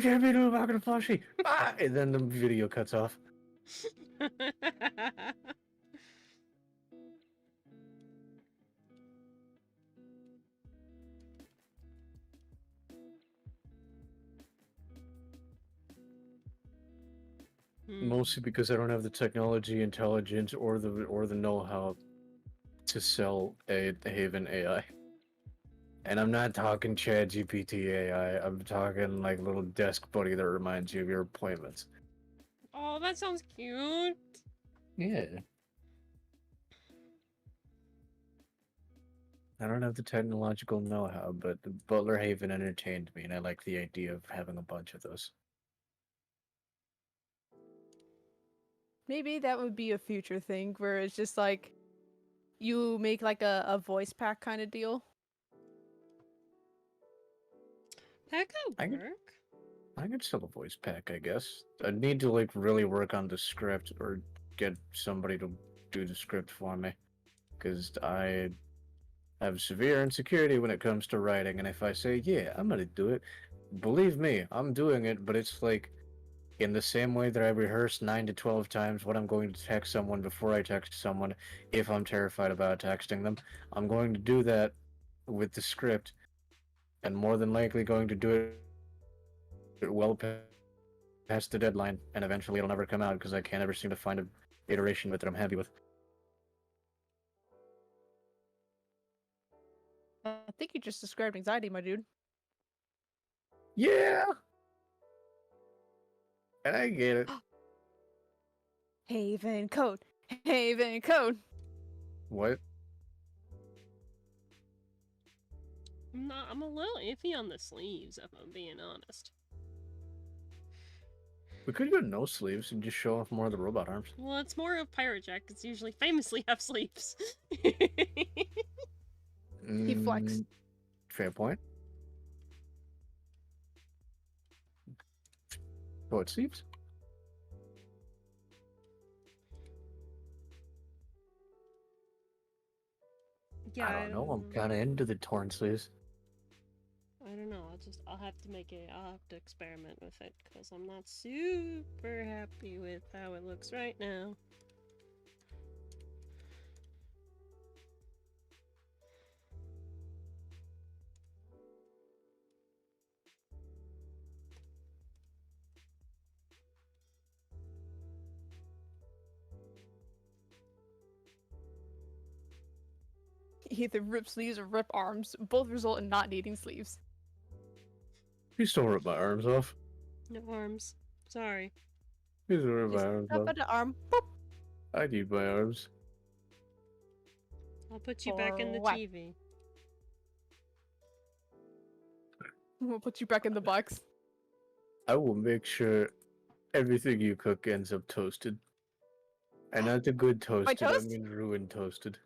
[SPEAKER 9] you have me do a market plushie? Ah! And then the video cuts off. Mostly because I don't have the technology, intelligence, or the know-how to sell a Haven AI. And I'm not talking ChatGPT AI. I'm talking like little desk buddy that reminds you of your appointments.
[SPEAKER 1] Oh, that sounds cute.
[SPEAKER 9] Yeah. I don't have the technological know-how, but the Butler Haven entertained me, and I like the idea of having a bunch of those.
[SPEAKER 3] Maybe that would be a future thing where it's just like you make like a voice pack kind of deal.
[SPEAKER 1] That could work.
[SPEAKER 9] I could sell a voice pack, I guess. I'd need to like really work on the script or get somebody to do the script for me, because I have severe insecurity when it comes to writing, and if I say, yeah, I'm gonna do it, believe me, I'm doing it, but it's like in the same way that I rehearse 9 to 12 times what I'm going to text someone before I text someone if I'm terrified about texting them. I'm going to do that with the script, and more than likely going to do it well past the deadline, and eventually it'll never come out because I can't ever seem to find a iteration of it that I'm happy with.
[SPEAKER 3] I think you just described anxiety, my dude.
[SPEAKER 9] Yeah! And I get it.
[SPEAKER 3] Haven code. Haven code.
[SPEAKER 9] What?
[SPEAKER 1] I'm a little iffy on the sleeves, if I'm being honest.
[SPEAKER 9] We could go no sleeves and just show off more of the robot arms.
[SPEAKER 1] Well, it's more of pirate jackets usually famously have sleeves.
[SPEAKER 3] He flexed.
[SPEAKER 9] Fair point. Oh, it sleeves?
[SPEAKER 1] Yeah,
[SPEAKER 9] I don't know. I'm kind of into the torn sleeves.
[SPEAKER 1] I don't know. I'll have to experiment with it because I'm not super happy with how it looks right now.
[SPEAKER 3] Either rip sleeves or rip arms. Both result in not needing sleeves.
[SPEAKER 9] You still rip my arms off.
[SPEAKER 1] No arms. Sorry.
[SPEAKER 9] You still rip my
[SPEAKER 3] Just
[SPEAKER 9] arms
[SPEAKER 3] up
[SPEAKER 9] off.
[SPEAKER 3] at the arm. Boop.
[SPEAKER 9] I need my arms.
[SPEAKER 1] I'll put you back in the
[SPEAKER 3] what?
[SPEAKER 1] TV.
[SPEAKER 3] We'll put you back in the box.
[SPEAKER 9] I will make sure everything you cook ends up toasted. And not the good toasted, I
[SPEAKER 3] toast?
[SPEAKER 9] mean ruined toasted.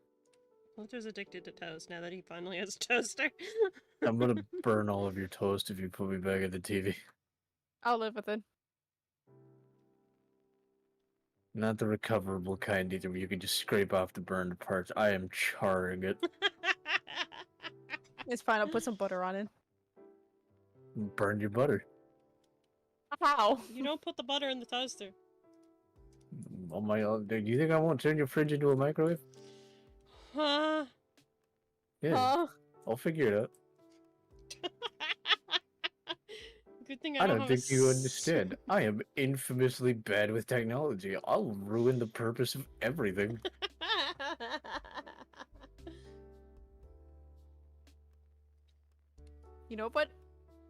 [SPEAKER 1] Walter's addicted to toast now that he finally has a toaster.
[SPEAKER 9] I'm gonna burn all of your toast if you put me back at the TV.
[SPEAKER 3] I'll live with it.
[SPEAKER 9] Not the recoverable kind either, where you can just scrape off the burned parts. I am charring it.
[SPEAKER 3] It's fine. I'll put some butter on it.
[SPEAKER 9] Burn your butter.
[SPEAKER 3] How?
[SPEAKER 1] You don't put the butter in the toaster.
[SPEAKER 9] Oh my god, do you think I won't turn your fridge into a microwave?
[SPEAKER 1] Huh?
[SPEAKER 9] Yeah,
[SPEAKER 3] Huh?
[SPEAKER 9] I'll figure it out.
[SPEAKER 1] Good thing
[SPEAKER 9] I don't
[SPEAKER 1] have
[SPEAKER 9] think
[SPEAKER 1] a
[SPEAKER 9] you understand. I am infamously bad with technology. I'll ruin the purpose of everything.
[SPEAKER 3] You know what?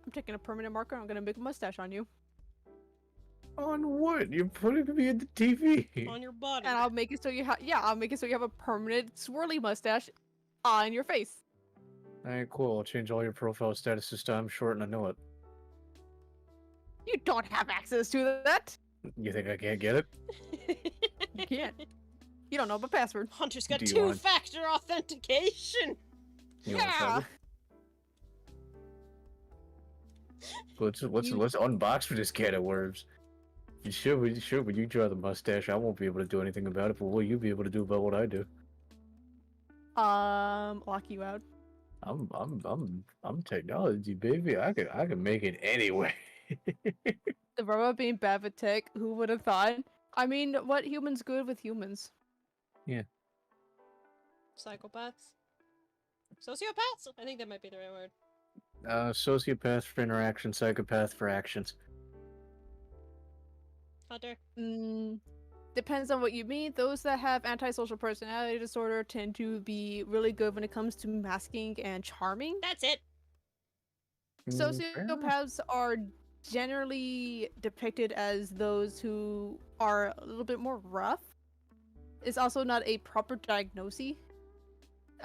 [SPEAKER 3] I'm taking a permanent marker. I'm gonna make a mustache on you,
[SPEAKER 9] On what? You're putting me in the TV.
[SPEAKER 1] On your body.
[SPEAKER 3] and I'll make it so you have. Yeah, I'll make it so you have a permanent swirly mustache on your face.
[SPEAKER 9] Alright, cool. I'll change all your profile statuses to I'm short and I know it.
[SPEAKER 3] You don't have access to that.
[SPEAKER 9] You think I can't get it?
[SPEAKER 3] You can't. You don't know my password.
[SPEAKER 1] Hunter's got
[SPEAKER 9] Do you want-
[SPEAKER 1] two-factor authentication.
[SPEAKER 9] You want
[SPEAKER 3] Yeah.
[SPEAKER 9] to Let's unbox for this can of worms. Sure, when you draw the mustache, I won't be able to do anything about it, but what will you be able to do about what I do?
[SPEAKER 3] Lock you out.
[SPEAKER 9] I'm technology, baby. I can make it anyway.
[SPEAKER 3] The robot being bad with tech, who would have thought? I mean, what humans good with humans?
[SPEAKER 1] Psychopaths. Sociopaths? I think that might be the right word.
[SPEAKER 9] Sociopath for interaction, psychopath for actions.
[SPEAKER 1] Hunter.
[SPEAKER 3] Depends on what you mean. Those that have antisocial personality disorder tend to be really good when it comes to masking and charming.
[SPEAKER 1] That's it.
[SPEAKER 9] Fair enough.
[SPEAKER 3] Sociopaths are generally depicted as those who are a little bit more rough. It's also not a proper diagnosis.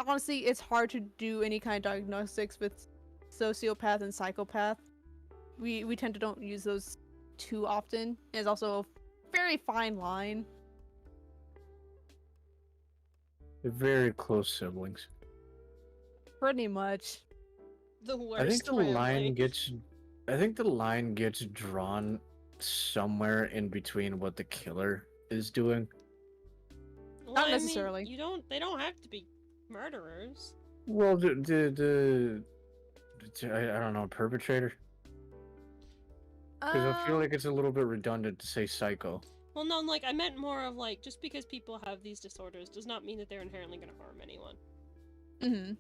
[SPEAKER 3] Honestly, it's hard to do any kind of diagnostics with sociopath and psychopath. We tend to don't use those too often. It's also a very fine line.
[SPEAKER 9] They're very close siblings.
[SPEAKER 3] Pretty much.
[SPEAKER 1] The worst
[SPEAKER 9] I think the
[SPEAKER 1] family.
[SPEAKER 9] line gets drawn somewhere in between what the killer is doing.
[SPEAKER 1] Well,
[SPEAKER 3] Not
[SPEAKER 1] I mean,
[SPEAKER 3] necessarily.
[SPEAKER 1] they don't have to be murderers.
[SPEAKER 9] Well, I don't know, perpetrator? Because I feel like it's a little bit redundant to say psycho.
[SPEAKER 1] Well, no, like, I meant more of, like, just because people have these disorders does not mean that they're inherently going to harm anyone.
[SPEAKER 3] Mm-hmm.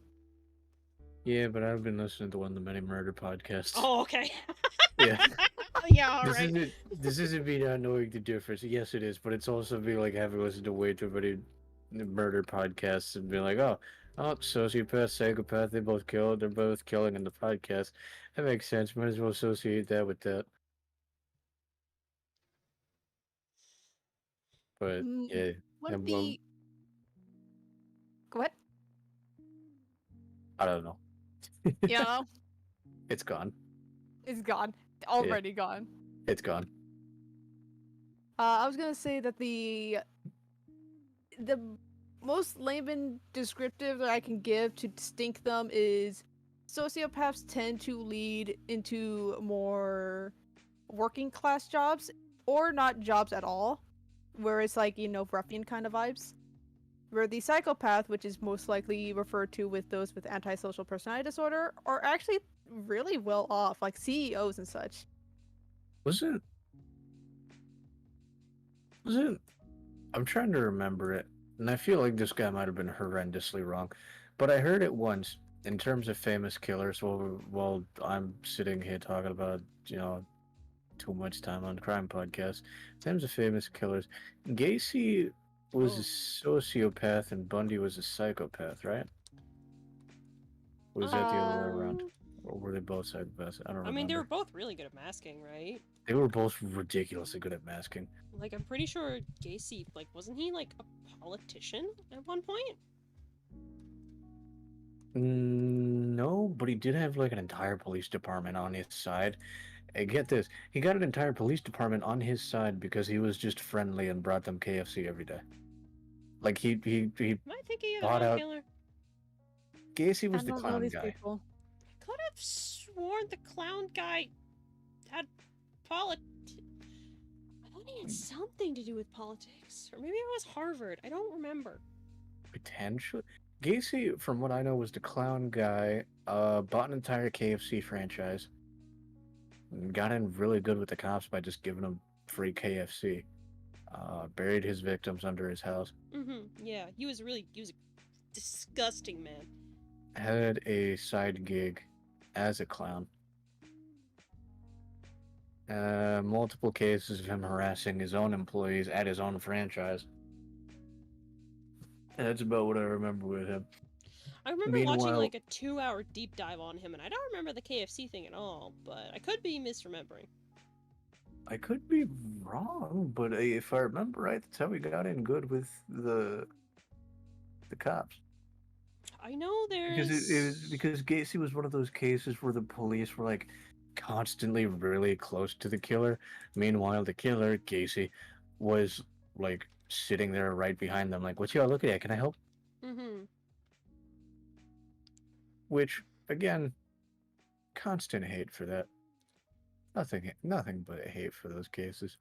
[SPEAKER 9] Yeah, but I've been listening to one of the many murder podcasts.
[SPEAKER 1] Oh, okay.
[SPEAKER 9] Yeah.
[SPEAKER 1] Yeah, alright.
[SPEAKER 9] This isn't me not knowing the difference. Yes, it is, but it's also me, like, having listened to way too many murder podcasts and be like, oh, sociopath, psychopath, they're both killing in the podcast. That makes sense. Might as well associate that with that. But, yeah.
[SPEAKER 3] What the... Go ahead.
[SPEAKER 9] I don't know.
[SPEAKER 3] Yeah.
[SPEAKER 9] It's gone.
[SPEAKER 3] It's gone. Already gone.
[SPEAKER 9] It's gone.
[SPEAKER 3] I was gonna say that the most layman descriptive that I can give to distinct them is sociopaths tend to lead into more working class jobs or not jobs at all, where it's like, you know, ruffian kind of vibes. Where the psychopath, which is most likely referred to with those with antisocial personality disorder, are actually really well off, like CEOs and such.
[SPEAKER 9] Was it? I'm trying to remember it, and I feel like this guy might have been horrendously wrong, but I heard it once in terms of famous killers. While I'm sitting here talking about, you know, too much time on crime podcasts. In terms of famous killers, Gacy was a sociopath and Bundy was a psychopath, right? Or was that the other way around? Or were they both psychopaths? I don't remember.
[SPEAKER 1] I mean, they were both really good at masking, right?
[SPEAKER 9] They were both ridiculously good at masking.
[SPEAKER 1] Like, I'm pretty sure Gacy, like, wasn't he, like, a politician at one point?
[SPEAKER 9] No, but he did have, like, an entire police department on his side. And get this, he got an entire police department on his side because he was just friendly and brought them KFC every day. Like, he
[SPEAKER 1] Am I thinking of
[SPEAKER 9] bought
[SPEAKER 1] the
[SPEAKER 9] out...
[SPEAKER 1] killer?
[SPEAKER 9] Gacy was
[SPEAKER 3] I
[SPEAKER 9] the
[SPEAKER 3] don't know
[SPEAKER 9] clown
[SPEAKER 3] these
[SPEAKER 9] guy.
[SPEAKER 3] people.
[SPEAKER 1] I could have sworn the clown guy had I thought he had something to do with politics. Or maybe it was Harvard. I don't remember.
[SPEAKER 9] Potentially. Gacy, from what I know, was the clown guy, bought an entire KFC franchise, and got in really good with the cops by just giving them free KFC. Buried his victims under his house.
[SPEAKER 1] Yeah, he was a disgusting man.
[SPEAKER 9] Had a side gig as a clown. Multiple cases of him harassing his own employees at his own franchise. And that's about what I remember with him.
[SPEAKER 1] I remember watching like a 2-hour deep dive on him, and I don't remember the KFC thing at all, but I could be misremembering.
[SPEAKER 9] I could be wrong, but if I remember right, that's how he got in good with the cops.
[SPEAKER 1] I know there's...
[SPEAKER 9] Because Gacy was one of those cases where the police were like constantly really close to the killer. Meanwhile, the killer, Gacy, was like sitting there right behind them, like, "What y'all looking at? Can I help?" Which, again, constant hate for that. Nothing but hate for those cases.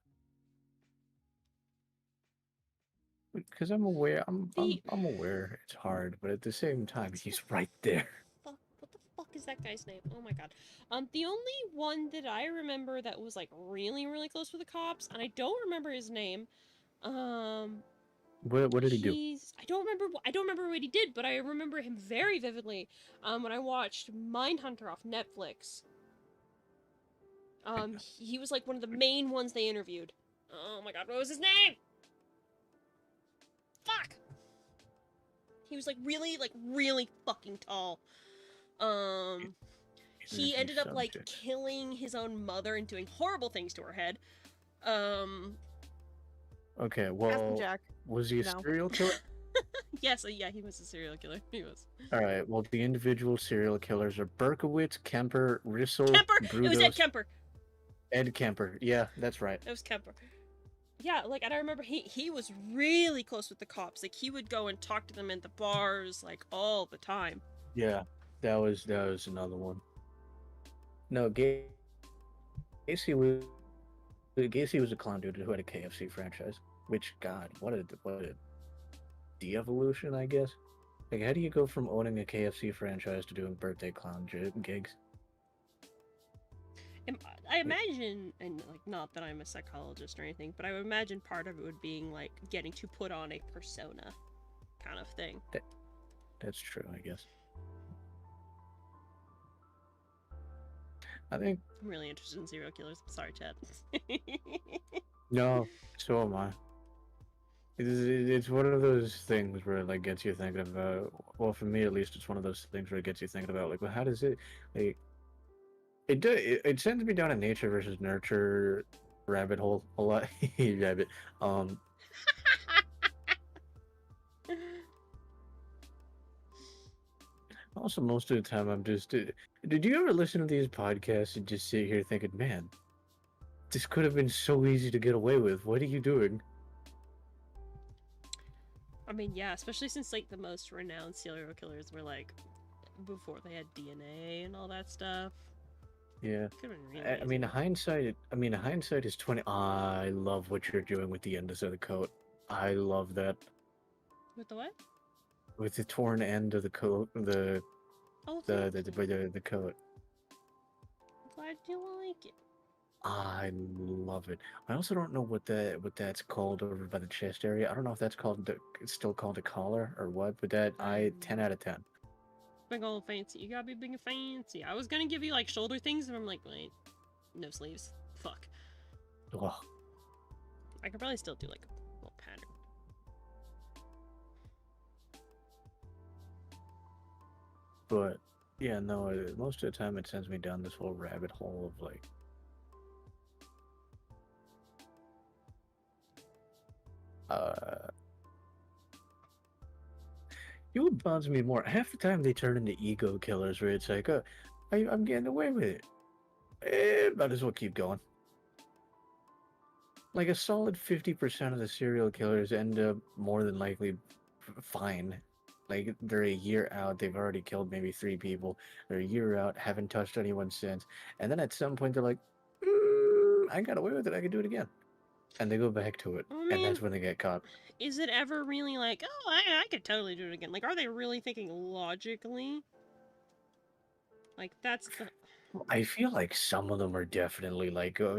[SPEAKER 9] Because I'm aware, I'm aware it's hard, but at the same time, he's right there.
[SPEAKER 1] What the fuck is that guy's name? Oh my god. The only one that I remember that was like really, really close with the cops, and I don't remember his name.
[SPEAKER 9] What did he do?
[SPEAKER 1] I don't remember what he did, but I remember him very vividly. When I watched Mindhunter off Netflix. He was like one of the main ones they interviewed. Oh my god, what was his name? Fuck! He was like really fucking tall. He ended up like killing his own mother and doing horrible things to her head.
[SPEAKER 9] Okay, well, was he a serial killer?
[SPEAKER 1] Yes, yeah, he was a serial killer. He was.
[SPEAKER 9] Alright, well, the individual serial killers are Berkowitz, Kemper, Rissel,
[SPEAKER 1] Kemper! It was Ed Kemper!
[SPEAKER 9] Ed Kemper, yeah, that's right.
[SPEAKER 1] It was Kemper. Yeah, like, and I remember he was really close with the cops. Like, he would go and talk to them at the bars, like, all the time.
[SPEAKER 9] Yeah, that was another one. No, Gacy was a clown dude who had a KFC franchise. Which, God, what a de-evolution, I guess. Like, how do you go from owning a KFC franchise to doing birthday clown gigs?
[SPEAKER 1] I imagine, and like, not that I'm a psychologist or anything, but I would imagine part of it would being like getting to put on a persona, kind of thing.
[SPEAKER 9] That's true, I guess. I think.
[SPEAKER 1] I'm really interested in serial killers. I'm sorry, Chad.
[SPEAKER 9] No, so am I. It's one of those things where it like gets you thinking about. Well, for me at least, it's one of those things where it gets you thinking about like, well, how does it like? It sends me down a nature versus nurture rabbit hole a lot. Rabbit. Also, most of the time, I'm just. Did you ever listen to these podcasts and just sit here thinking, man, this could have been so easy to get away with. What are you doing?
[SPEAKER 1] I mean, yeah, especially since like the most renowned serial killers were like before they had DNA and all that stuff.
[SPEAKER 9] Yeah.
[SPEAKER 1] Could've been really
[SPEAKER 9] I mean,
[SPEAKER 1] easy.
[SPEAKER 9] hindsight is 20. I love what you're doing with the end of the coat. I love that.
[SPEAKER 1] With the what?
[SPEAKER 9] With the torn end of the coat, the
[SPEAKER 1] thank you.
[SPEAKER 9] coat.
[SPEAKER 1] I'm glad you like it.
[SPEAKER 9] I love it. I also don't know what that's called over by the chest area. I don't know if that's called it's still called a collar or what, but that 10 out of 10.
[SPEAKER 1] Big old fancy. You gotta be big and fancy. I was gonna give you like shoulder things, and I'm like, wait, no sleeves. Fuck.
[SPEAKER 9] Ugh.
[SPEAKER 1] I could probably still do like a little pattern.
[SPEAKER 9] But yeah, no. Most of the time, it sends me down this whole rabbit hole of like. You know what bothers me more? Half the time they turn into ego killers, where it's like, I'm getting away with it. Might as well keep going. Like a solid 50% of the serial killers end up more than likely fine. Like they're a year out, they've already killed maybe 3 people. They're a year out, haven't touched anyone since, and then at some point they're like, I got away with it. I can do it again. And they go back to it,
[SPEAKER 1] I
[SPEAKER 9] and that's when they get caught.
[SPEAKER 1] Is it ever really like, oh, I could totally do it again? Like, are they really thinking logically? Like, that's the...
[SPEAKER 9] I feel like some of them are definitely like, oh,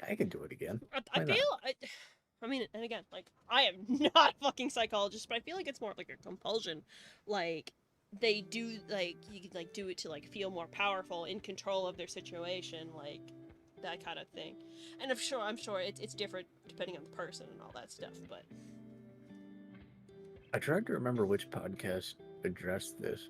[SPEAKER 9] I can do it again.
[SPEAKER 1] I mean, and again, like, I am not a fucking psychologist, but I feel like it's more like a compulsion. Like, they do, like, you can, like, do it to, like, feel more powerful, in control of their situation, like, that kind of thing. And I'm sure it's different depending on the person and all that stuff, but...
[SPEAKER 9] I tried to remember which podcast addressed this.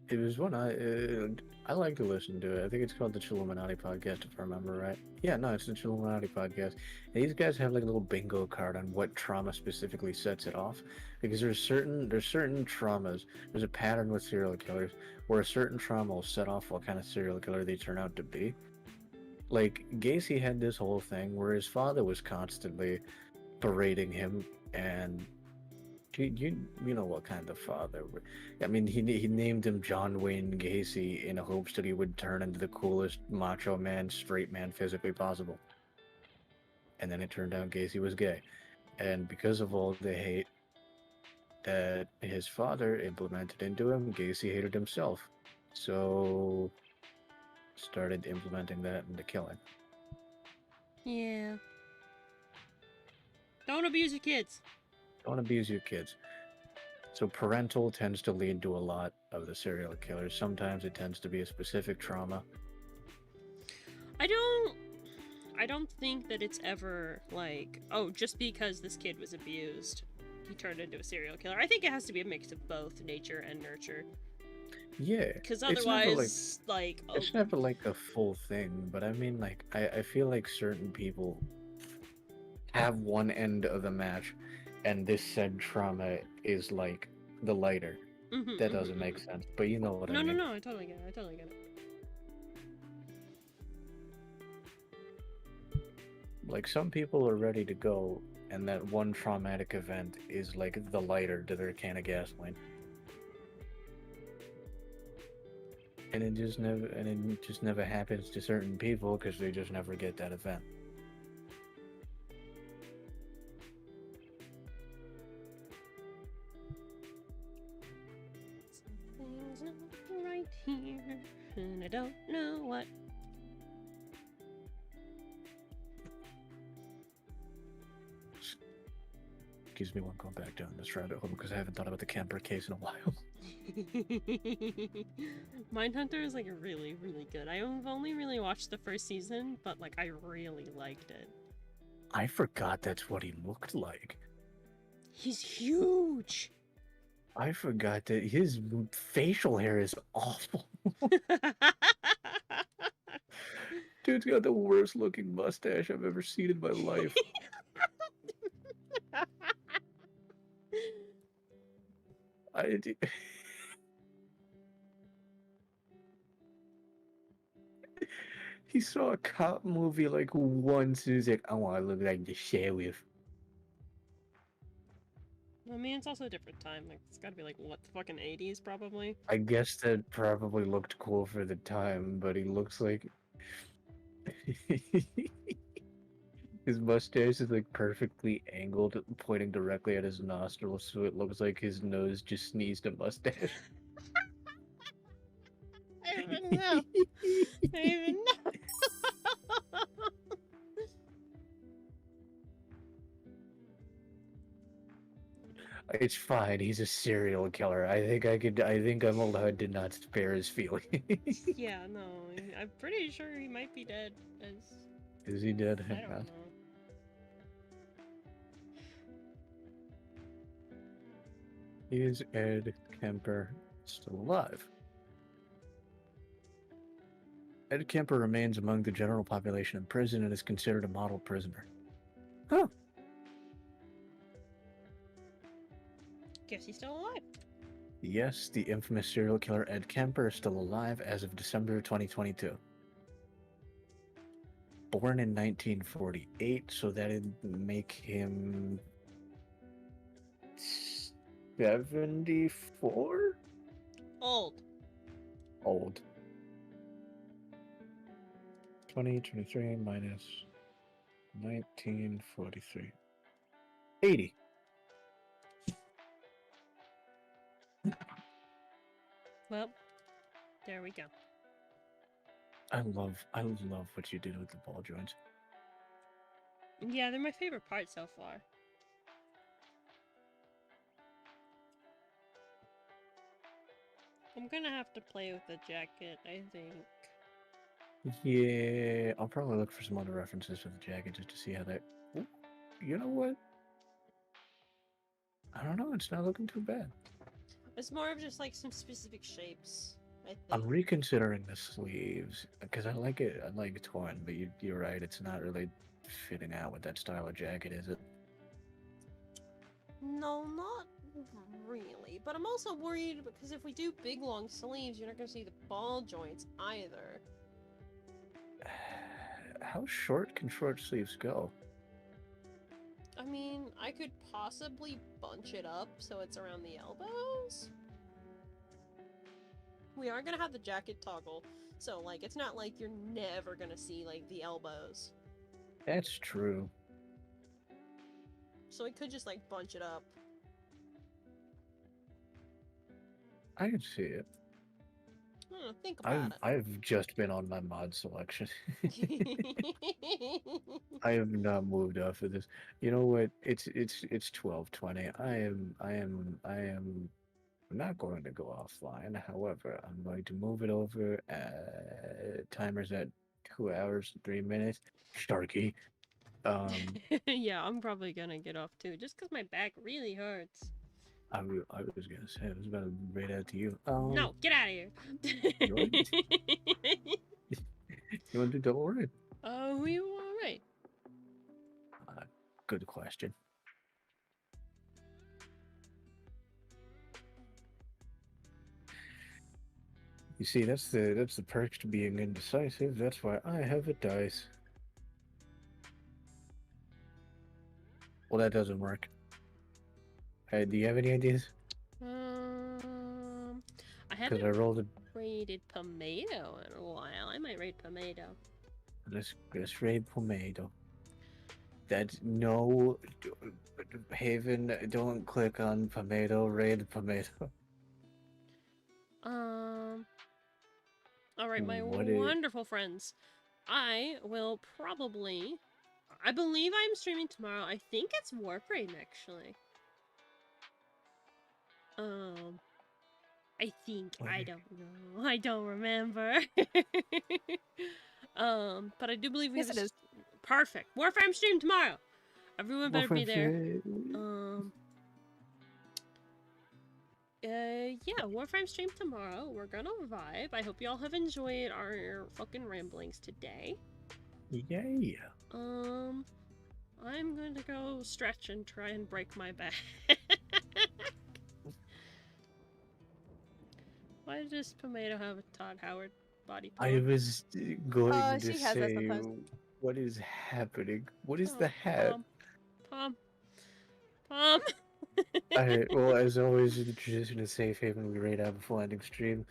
[SPEAKER 9] It was one I like to listen to it. I think it's called the Chilluminati Podcast, if I remember right. Yeah, no, it's the Chilluminati Podcast. And these guys have like a little bingo card on what trauma specifically sets it off, because there's certain traumas. There's a pattern with serial killers where a certain trauma will set off what kind of serial killer they turn out to be. Like Gacy had this whole thing where his father was constantly berating him, and you know what kind of father. I mean, he named him John Wayne Gacy in hopes that he would turn into the coolest macho man, straight man physically possible. And then it turned out Gacy was gay, and because of all the hate that his father implemented into him, Gacy hated himself. So started implementing that into killing.
[SPEAKER 1] Yeah. Don't abuse your kids.
[SPEAKER 9] Don't abuse your kids. So parental tends to lead to a lot of the serial killers. Sometimes it tends to be a specific trauma.
[SPEAKER 1] I don't think that it's ever like, oh, just because this kid was abused, he turned into a serial killer. I think it has to be a mix of both nature and nurture.
[SPEAKER 9] Yeah.
[SPEAKER 1] Because otherwise,
[SPEAKER 9] it's never like a full thing, but I mean, like, I feel like certain people have one end of the match, and this said trauma is like the lighter. That doesn't make sense, but you know what I mean.
[SPEAKER 1] No, I totally get it.
[SPEAKER 9] Like, some people are ready to go, and that one traumatic event is like the lighter to their can of gasoline. And it just never happens to certain people because they just never get that event.
[SPEAKER 1] And I don't know what.
[SPEAKER 9] Excuse me, one going back down this rabbit hole because I haven't thought about the camper case in a while.
[SPEAKER 1] Mindhunter is like really, really good. I've only really watched the first season, but like I really liked it.
[SPEAKER 9] I forgot that's what he looked like.
[SPEAKER 1] He's huge.
[SPEAKER 9] I forgot that his facial hair is awful. Dude's got the worst looking mustache I've ever seen in my life. He saw a cop movie like once and he's like, I want to look like the sheriff.
[SPEAKER 1] I mean, it's also a different time. Like, it's gotta be like, what, the fucking 80s, probably?
[SPEAKER 9] I guess that probably looked cool for the time, but he looks like... His mustache is like perfectly angled, pointing directly at his nostrils, so it looks like his nose just sneezed a mustache.
[SPEAKER 1] I don't even know. I don't even know.
[SPEAKER 9] It's fine. He's a serial killer. I think I'm allowed to not spare his feelings.
[SPEAKER 1] Yeah, no. I'm pretty sure he might be dead.
[SPEAKER 9] Is he dead?
[SPEAKER 1] I don't know.
[SPEAKER 9] Is Ed Kemper still alive? Ed Kemper remains among the general population in prison and is considered a model prisoner. Huh.
[SPEAKER 1] Guess he's still alive.
[SPEAKER 9] Yes, the infamous serial killer Ed Kemper is still alive as of December 2022. Born in 1948, so that'd make him 74?
[SPEAKER 1] Old.
[SPEAKER 9] Old. 2023 minus 1943. 80.
[SPEAKER 1] Well, there we go.
[SPEAKER 9] I love what you did with the ball joints.
[SPEAKER 1] Yeah, they're my favorite part so far. I'm gonna have to play with the jacket, I think.
[SPEAKER 9] Yeah, I'll probably look for some other references for the jacket just to see how that... Ooh, you know what? I don't know, it's not looking too bad.
[SPEAKER 1] It's more of just like some specific shapes, I think.
[SPEAKER 9] I'm reconsidering the sleeves, because I like it torn, but you're right, it's not really fitting out with that style of jacket, is it?
[SPEAKER 1] No, not really. But I'm also worried because if we do big long sleeves, you're not gonna see the ball joints either.
[SPEAKER 9] How short can short sleeves go?
[SPEAKER 1] I mean, I could possibly bunch it up so it's around the elbows. We are gonna have the jacket toggle, so like it's not like you're never gonna see like the elbows.
[SPEAKER 9] That's true.
[SPEAKER 1] So we could just like bunch it up.
[SPEAKER 9] I can see it.
[SPEAKER 1] Think about
[SPEAKER 9] I've just been on my mod selection. I have not moved off of this. You know what? It's 12:20. I am not going to go offline. However, I'm going to move it over. Timer's at 2 hours and 3 minutes. Sharky.
[SPEAKER 1] Yeah, I'm probably gonna get off too, just because my back really hurts.
[SPEAKER 9] I was gonna say, I was about to read out to you.
[SPEAKER 1] No, get out of here.
[SPEAKER 9] You want to do double raid?
[SPEAKER 1] Oh, you alright?
[SPEAKER 9] Good question. You see, that's the perk to being indecisive. That's why I have a dice. Well, that doesn't work. Hey, do you have any ideas?
[SPEAKER 1] I haven't
[SPEAKER 9] rolled a...
[SPEAKER 1] raided Pomato in a while. I might raid Pomato.
[SPEAKER 9] Let's raid Pomato. That's no... Haven, don't click on Pomato, raid Pomato.
[SPEAKER 1] Alright, Alright, my
[SPEAKER 9] What is-
[SPEAKER 1] wonderful friends. I will probably... I believe I'm streaming tomorrow. I think it's Warframe, actually. I think. I don't know. I don't remember. But I do believe we
[SPEAKER 3] Yes,
[SPEAKER 1] have
[SPEAKER 3] it is.
[SPEAKER 1] Perfect. Warframe stream tomorrow. Everyone better be there. Yeah, Warframe stream tomorrow. We're gonna vibe. I hope y'all have enjoyed our fucking ramblings today.
[SPEAKER 9] Yeah.
[SPEAKER 1] I'm going to go stretch and try and break my back. Why does Tomato have a Todd Howard body
[SPEAKER 9] I
[SPEAKER 1] pillow?
[SPEAKER 9] was going to
[SPEAKER 3] She has that
[SPEAKER 9] say,
[SPEAKER 3] sometimes.
[SPEAKER 9] what is happening? What is
[SPEAKER 1] Oh,
[SPEAKER 9] the hat?
[SPEAKER 1] Pom.
[SPEAKER 9] Alright, well, as always, in the tradition of safe haven, we rate out before ending stream.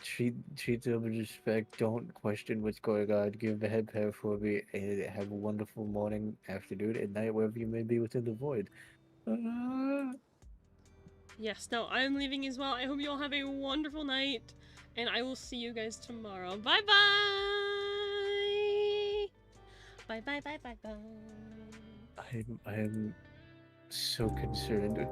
[SPEAKER 9] Treat them with respect. Don't question what's going on. Give the head pair for me, and have a wonderful morning, afternoon, and night wherever you may be within the void.
[SPEAKER 1] Yes, no, I'm leaving as well. I hope you all have a wonderful night, and I will see you guys tomorrow. Bye bye. Bye bye bye bye bye.
[SPEAKER 9] I'm so concerned.